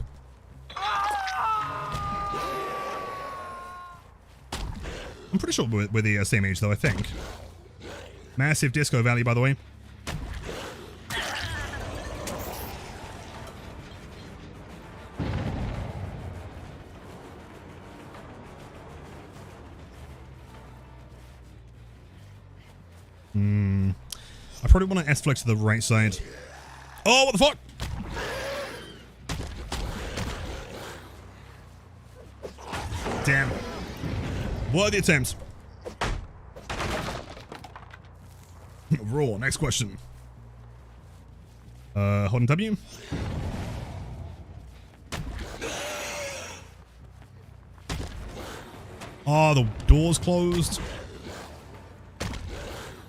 I'm pretty sure we're the same age, though, I think. Massive disco valley, by the way. I probably want to S-flex to the right side. Oh, what the fuck? Damn. Worthy attempts. Raw, next question. Holding W. Oh, the door's closed.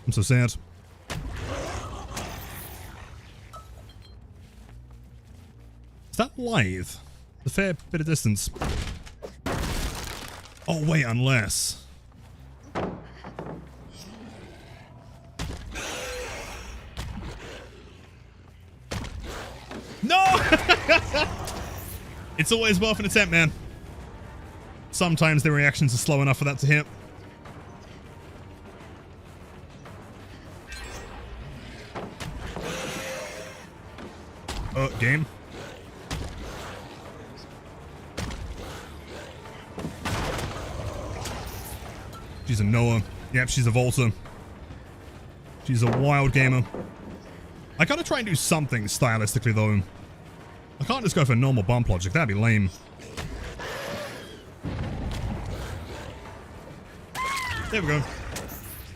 I'm so sad. Is that lithe? A fair bit of distance. Oh wait, unless... No! It's always worth an attempt, man. Sometimes the reactions are slow enough for that to hit. Game. She's a Noah. Yep, she's a Volta. She's a wild gamer. I gotta try and do something stylistically, though. I can't just go for normal bump logic. That'd be lame. There we go.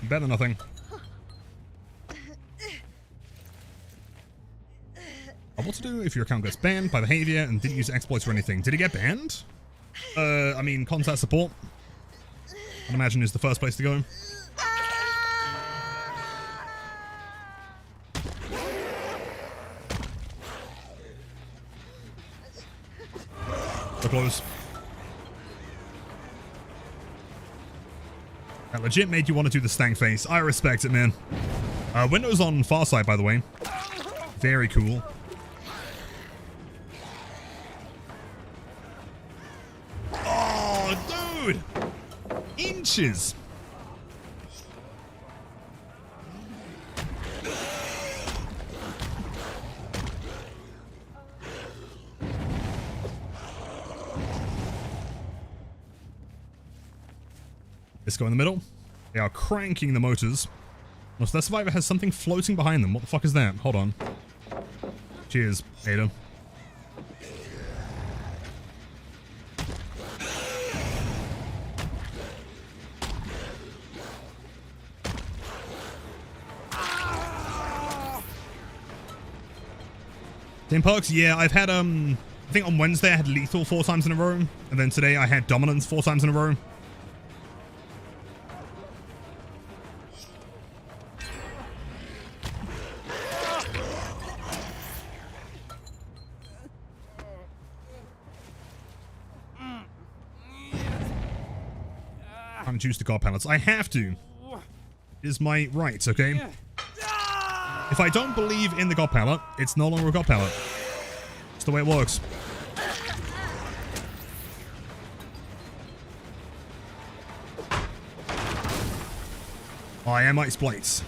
Better than nothing. What to do if your account gets banned by behavior and didn't use exploits or anything? Did it get banned? I mean, contact support. I'd imagine is the first place to go. So close. That legit made you want to do the stank face. I respect it, man. Windows on far side, by the way. Very cool. Oh, dude! Inches! Let's go in the middle. They are cranking the motors. Unless that survivor has something floating behind them. What the fuck is that? Hold on. Cheers, Ada. Team perks? Yeah, I've had, I think on Wednesday I had lethal 4 times in a row. And then today I had dominance 4 times in a row. Can't choose the god pallets. I have to. It is my right, okay? If I don't believe in the god pallet, it's no longer a god pallet. It's the way it works. I am ice Blight.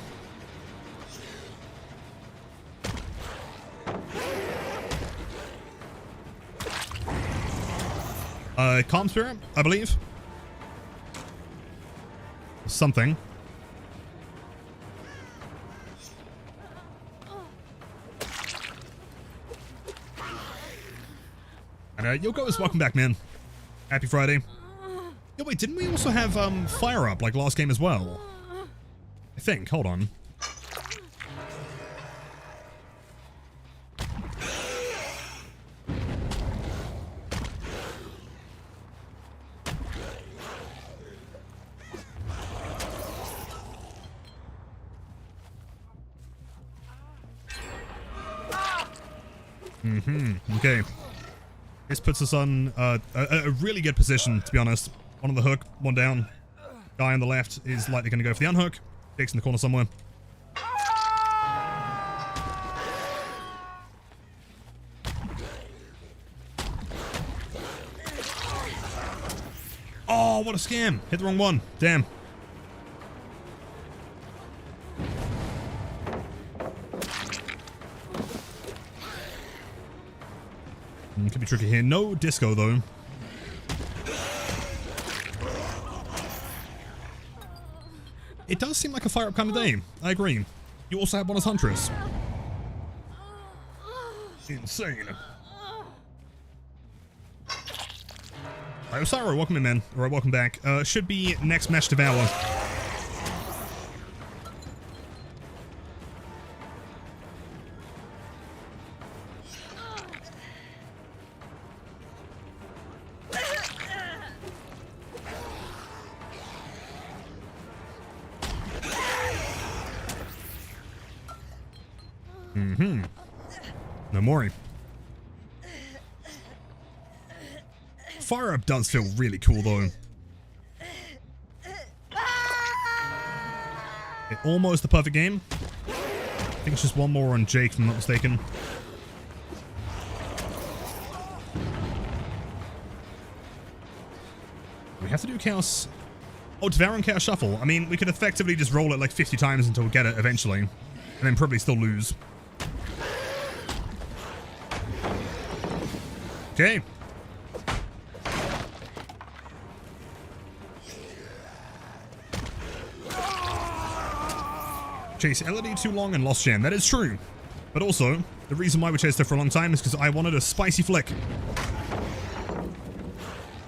Calm Spirit, I believe. Something. And Yoko's welcome back, man. Happy Friday. Yo, wait, didn't we also have fire up like last game as well? I think. Hold on. Okay. This puts us on a really good position, to be honest. One on the hook, one down. Guy on the left is likely going to go for the unhook. Jake's in the corner somewhere. Oh, what a scam. Hit the wrong one. Damn. Could be tricky here. No disco, though. It does seem like a fire-up kind of day. I agree. You also have one as Huntress. Insane. Hi, Osaro, welcome in, man. Alright, welcome back. Should be next Mesh Devour. No more. Fire Up does feel really cool, though. Almost the perfect game. I think it's just one more on Jake, if I'm not mistaken. We have to do Chaos. Oh, Devour and Chaos Shuffle. I mean, we could effectively just roll it like 50 times until we get it eventually. And then probably still lose. Okay. Chase Elodie too long and lost Jen. That is true. But also, the reason why we chased her for a long time is because I wanted a spicy flick.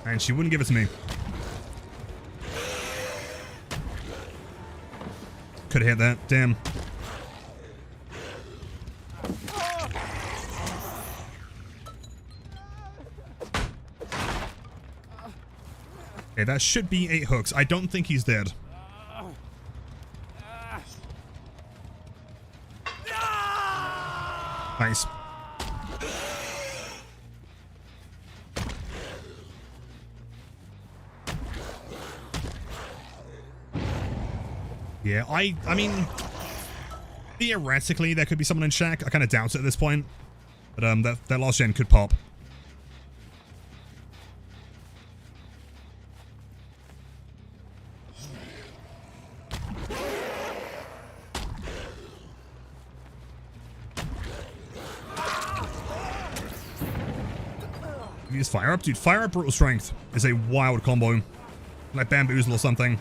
And she wouldn't give it to me. Could have hit that. Damn. Okay, that should be 8 hooks. I don't think he's dead. Nice. Yeah, I mean, theoretically, there could be someone in Shack. I kind of doubt it at this point. But that last gen could pop. Use Fire Up. Dude, Fire Up Brutal Strength is a wild combo. Like Bamboozle or something.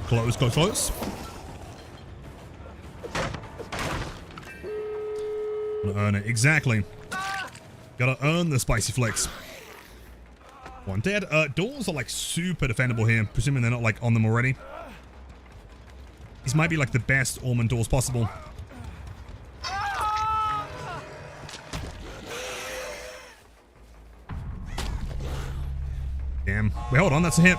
Close, close, close. Gotta earn it. Exactly. Gotta earn the spicy flicks. One dead. Doors are like super defendable here, presuming they're not like on them already. These might be like the best Ormond doors possible. Damn. Wait, hold on, that's a hit.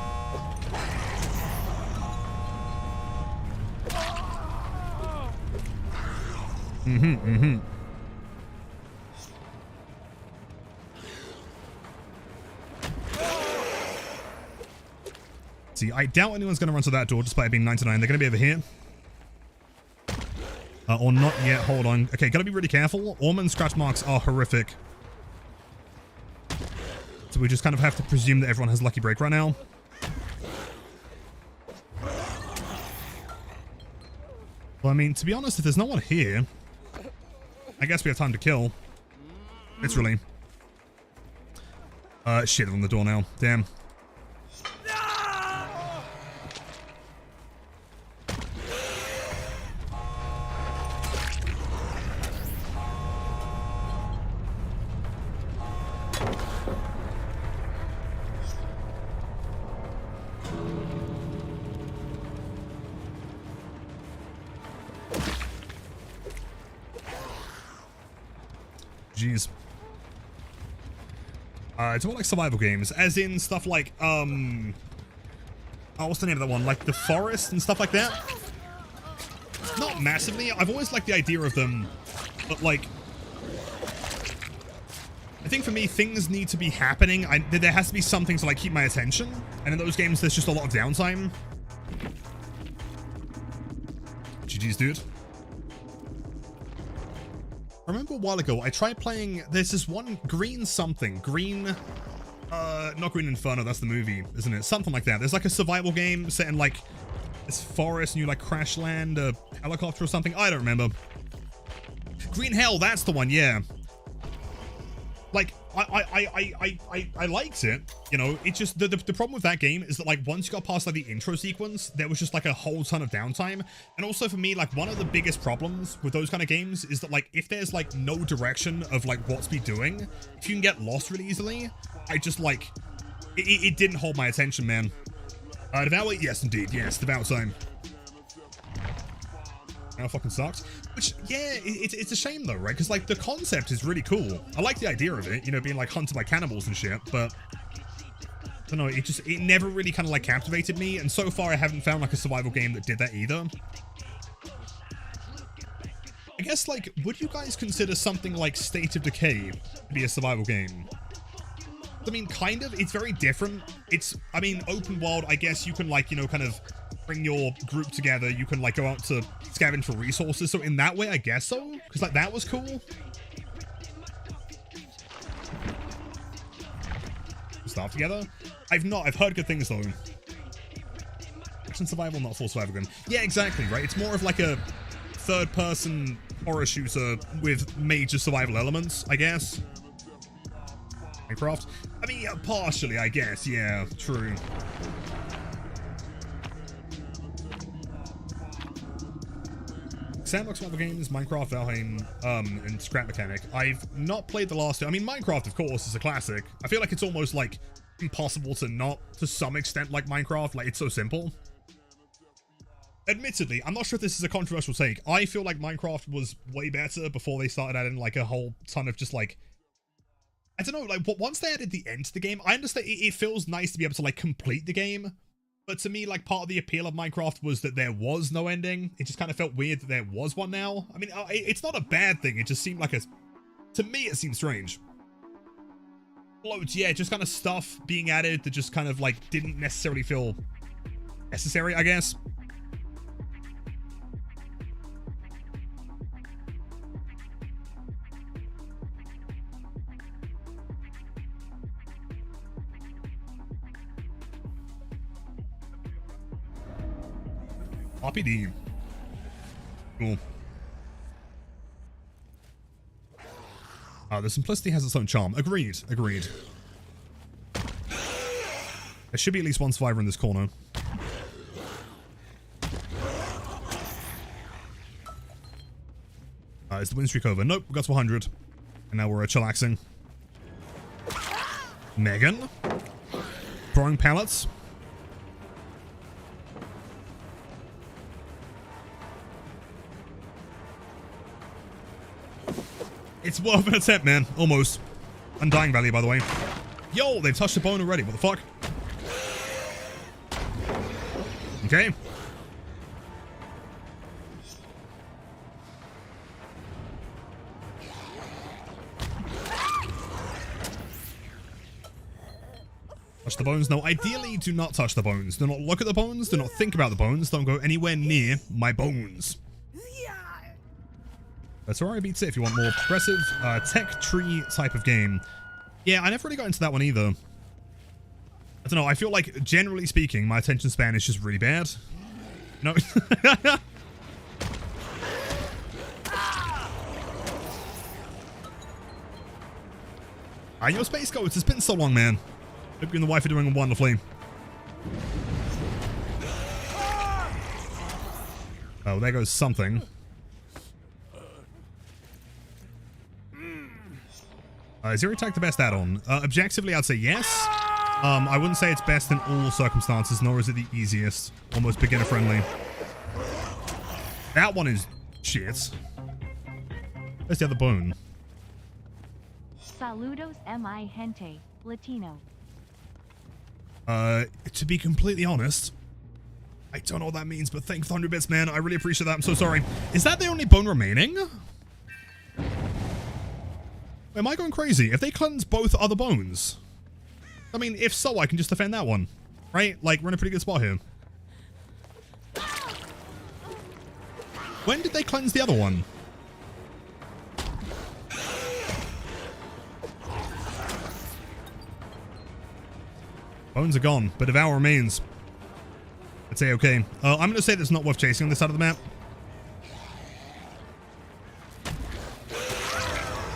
See, I doubt anyone's going to run to that door despite it being 99. They're going to be over here. Or not yet. Hold on. Okay, got to be really careful. Ormond scratch marks are horrific. So we just kind of have to presume that everyone has Lucky Break right now. Well, I mean, to be honest, if there's no one here, I guess we have time to kill. Literally. Shit, on the door now. Damn. Jeez. It's more like survival games, as in stuff like, oh, what's the name of that one? Like The Forest and stuff like that? Not massively. I've always liked the idea of them, but like, I think for me, things need to be happening. There has to be something to like keep my attention, and in those games, there's just a lot of downtime. GG's, dude. I remember a while ago, I tried playing, there's this one, Green something, Green, Not Green Inferno, that's the movie, isn't it? Something like that. There's like a survival game set in like this forest and you like crash land a helicopter or something. I don't remember. Green Hell, that's the one, yeah. Like, I liked it, you know. It just, the problem with that game is that, like, once you got past, like, the intro sequence, there was just, like, a whole ton of downtime. And also, for me, like, one of the biggest problems with those kind of games is that, like, if there's, like, no direction of, like, what to be doing, if you can get lost really easily, I just, like, it didn't hold my attention, man. Devour? Yes, indeed. Yes, Devour time. Now fucking sucks. Which, yeah, it's a shame though, right? Because, like, the concept is really cool. I like the idea of it, you know, being, like, hunted by cannibals and shit, but I don't know, it never really kind of, like, captivated me, and so far I haven't found, like, a survival game that did that either. I guess, like, would you guys consider something like State of Decay to be a survival game? I mean, kind of. It's very different. It's, I mean, open world, I guess you can, like, you know, kind of bring your group together. You can, like, go out to scavenge for resources. So in that way, I guess so. Because, like, that was cool. Start together? I've heard good things, though. Action survival, not full survival game. Yeah, exactly, right? It's more of, like, a third-person horror shooter with major survival elements, I guess. Minecraft? I mean, yeah, partially, I guess. Yeah, true. Sandbox survival games, Minecraft, Valheim, and Scrap Mechanic. I've not played the last two. I mean, Minecraft, of course, is a classic. I feel like it's almost, like, impossible to not, to some extent, like Minecraft. Like, it's so simple. Admittedly, I'm not sure if this is a controversial take. I feel like Minecraft was way better before they started adding, like, a whole ton of just, like, I don't know, like, once they added the end to the game, I understand it feels nice to be able to, like, complete the game. But to me, like, part of the appeal of Minecraft was that there was no ending. It just kind of felt weird that there was one now. I mean, it's not a bad thing. It just seemed like to me, it seemed strange. Loads, yeah, just kind of stuff being added that just kind of, like, didn't necessarily feel necessary, I guess. RPD. Cool. The simplicity has its own charm. Agreed. Agreed. There should be at least one survivor in this corner. Is the win streak over? Nope, we got to 100. And now we're chillaxing. Megan. Throwing pallets. It's worth an attempt, man. Almost. Undying value, by the way. Yo, they've touched the bone already. What the fuck? Okay. Touch the bones? No, ideally do not touch the bones. Do not look at the bones. Do not think about the bones. Don't go anywhere near my bones. That's alright, beats it if you want more progressive tech tree type of game. Yeah, I never really got into that one either. I don't know, I feel like, generally speaking, my attention span is just really bad. No. Your Space Goats, it's been so long, man. Hope you and the wife are doing wonderfully. Oh, there goes something. Is Zero Attack the best add-on? Objectively, I'd say yes. I wouldn't say it's best in all circumstances, nor is it the easiest. Almost beginner-friendly. That one is shit. Where's the other bone? Saludos mi gente, Latino. To be completely honest, I don't know what that means, but thank you for 100 bits, man. I really appreciate that. I'm so sorry. Is that the only bone remaining? Am I going crazy? If they cleanse both other bones? I mean, if so, I can just defend that one. Right? Like, we're in a pretty good spot here. When did they cleanse the other one? Bones are gone, but Devour remains. I'd say okay. I'm going to say that's not worth chasing on this side of the map.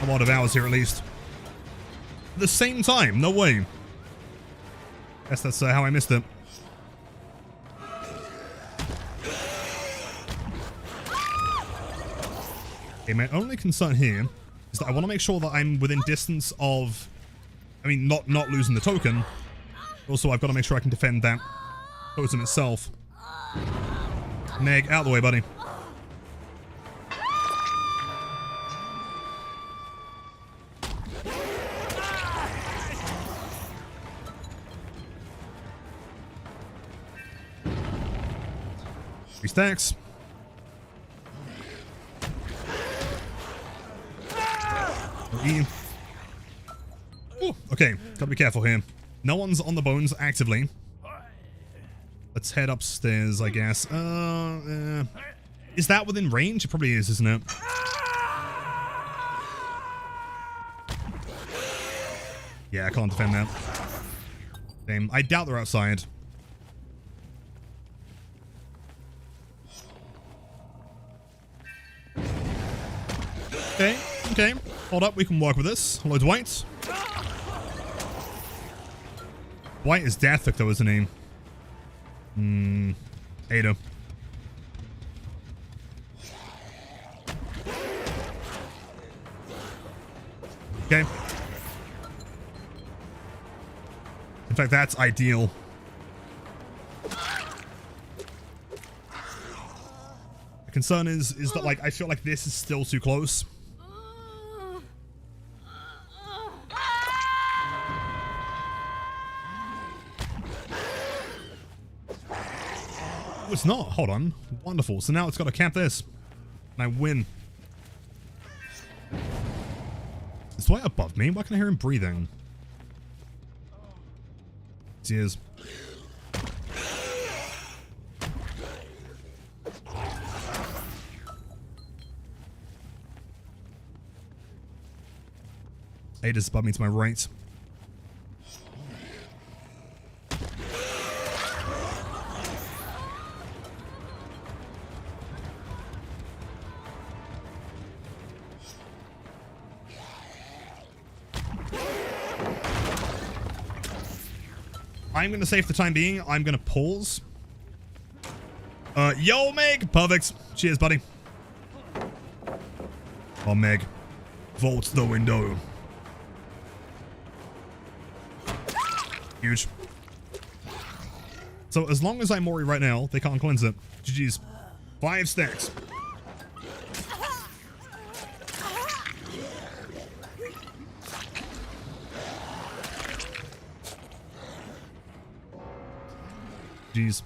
A lot of hours here at least. At the same time, no way. Guess that's how I missed it. Okay, my only concern here is that I want to make sure that I'm within distance of, I mean, not losing the token. Also, I've got to make sure I can defend that totem itself. Meg, out of the way, buddy. Three stacks. Ooh, okay, gotta be careful here. No one's on the bones actively. Let's head upstairs, I guess. Is that within range? It probably is, isn't it? Yeah, I can't defend that. Damn, I doubt they're outside. Okay, okay. Hold up, we can work with this. Hello, Dwight. Dwight is Dathik, though, isn't he? Ada. Okay. In fact, that's ideal. The concern is that, like, I feel like this is still too close. Oh, it's not. Hold on. Wonderful. So now it's got to cap this. And I win. Is Dwight above me? Why can I hear him breathing? He is. Ada's above me to my right. I'm going to say for the time being, I'm going to pause. Yo, Meg! Perfect. Cheers, buddy. Oh, Meg. Vault the window. Huge. So, as long as I'm Mori right now, they can't cleanse it. GG's. 5 stacks. Jeez.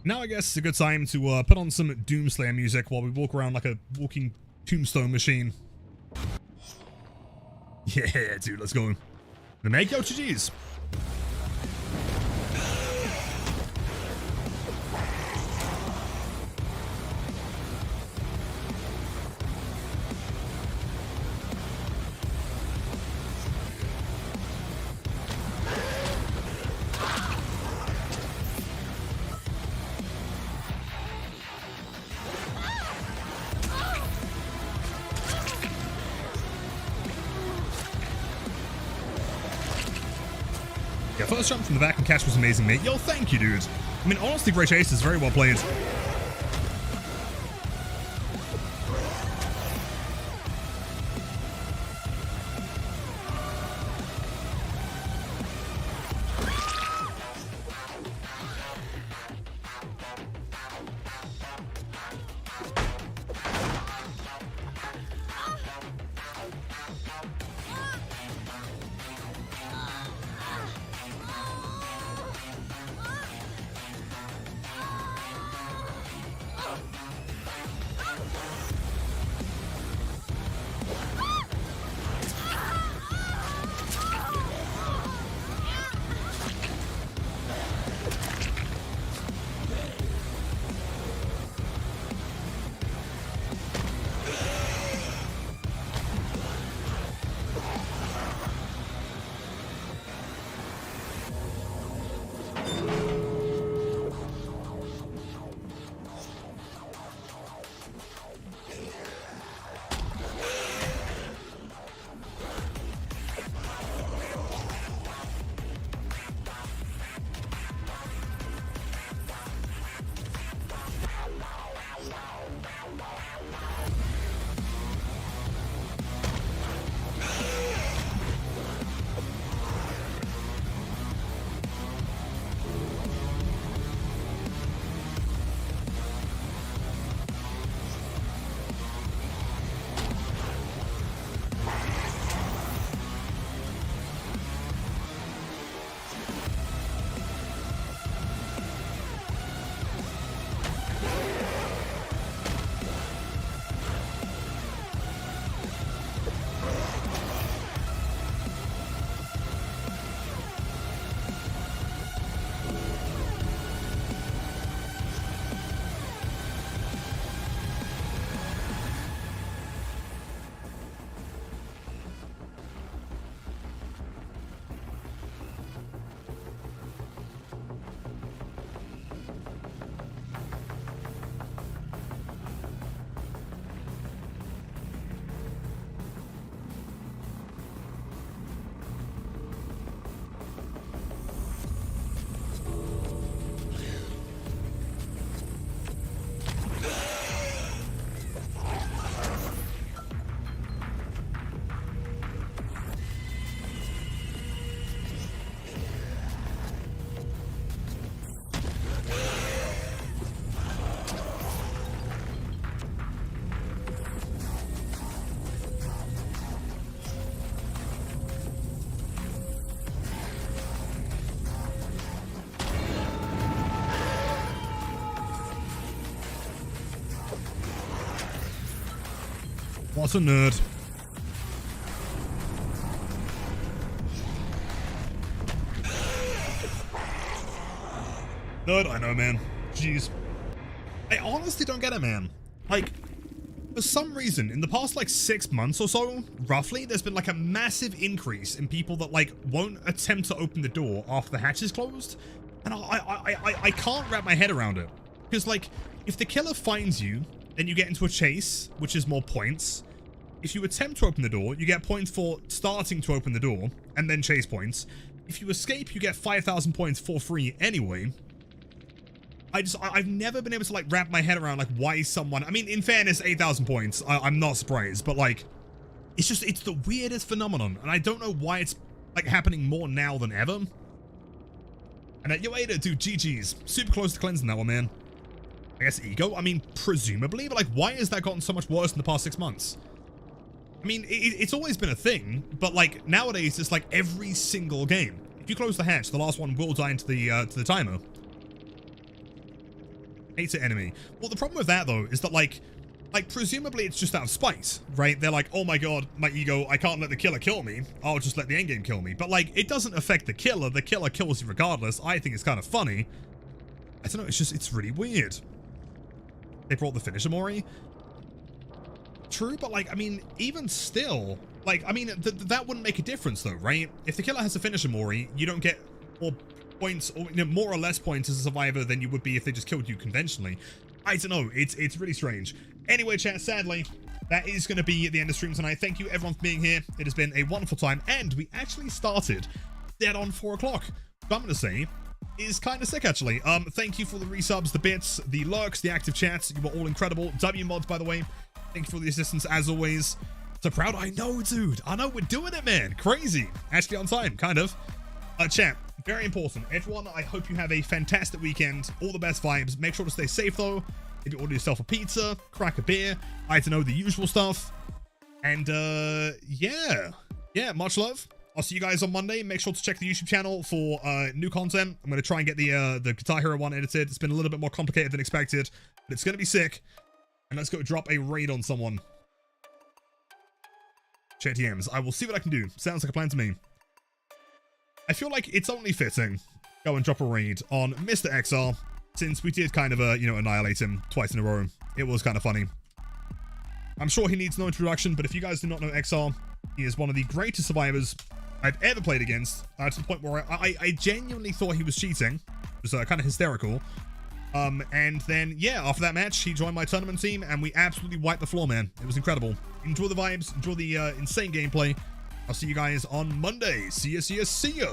Now I guess it's a good time to put on some Doomslayer music while we walk around like a walking tombstone machine. Yeah, dude, let's go. The make yo, GG's. Yeah, first jump from the back and catch was amazing, mate. Yo, thank you, dude. I mean, honestly, Great Chase is very well played. What a nerd. Nerd, I know, man. Jeez. I honestly don't get it, man. Like, for some reason, in the past, like, 6 months or so, roughly, there's been, like, a massive increase in people that, like, won't attempt to open the door after the hatch is closed. And I can't wrap my head around it. Because, like, if the killer finds you, then you get into a chase, which is more points. If you attempt to open the door, you get points for starting to open the door, and then chase points. If you escape, you get 5,000 points for free anyway. I've never been able to, like, wrap my head around, like, why someone... I mean, in fairness, 8,000 points. I'm not surprised, but, like, it's the weirdest phenomenon, and I don't know why it's, like, happening more now than ever. And yo, Ada, dude, GG's. Super close to cleansing that one, man. I guess ego? I mean, presumably, but, like, why has that gotten so much worse in the past 6 months? I mean, it's always been a thing, but, like, nowadays, it's, like, every single game. If you close the hatch, the last one will die into the timer. Hates an enemy. Well, the problem with that, though, is that, like, presumably it's just out of spite, right? They're like, oh my god, my ego, I can't let the killer kill me. I'll just let the endgame kill me. But, like, it doesn't affect the killer. The killer kills you regardless. I think it's kind of funny. I don't know, it's really weird. They brought the finisher Mori. True, but, like, I mean, even still, like, I mean, that wouldn't make a difference, though, right? If the killer has a finisher Mori, you don't get more points, or, you know, more or less points as a survivor than you would be if they just killed you conventionally. I don't know, it's really strange. Anyway, chat, sadly, that is going to be the end of stream tonight. Thank you, everyone, for being here. It has been a wonderful time, and we actually started dead on 4 o'clock. What I'm going to say is kind of sick, actually. Thank you for the resubs, the bits, the lurks, the active chats. You were all incredible. WMods, by the way, thank you for the assistance, as always. So proud. I know, dude. I know, we're doing it, man. Crazy. Actually on time, kind of. Chat, very important. Everyone, I hope you have a fantastic weekend. All the best vibes. Make sure to stay safe, though. If you order yourself a pizza, crack a beer, I don't know, the usual stuff. And, yeah, much love. I'll see you guys on Monday. Make sure to check the YouTube channel for new content. I'm going to try and get the Guitar Hero one edited. It's been a little bit more complicated than expected, but it's going to be sick. And let's go drop a raid on someone. Check DMs. I will see what I can do. Sounds like a plan to me. I feel like it's only fitting go and drop a raid on Mr. XR, since we did kind of, you know, annihilate him twice in a row. It was kind of funny. I'm sure he needs no introduction, but if you guys do not know XR, he is one of the greatest survivors I've ever played against, to the point where I genuinely thought he was cheating. It was kind of hysterical. And then, yeah, after that match, he joined my tournament team, and we absolutely wiped the floor, man. It was incredible. Enjoy the vibes, enjoy the insane gameplay. I'll see you guys on Monday. See ya, see ya, see ya.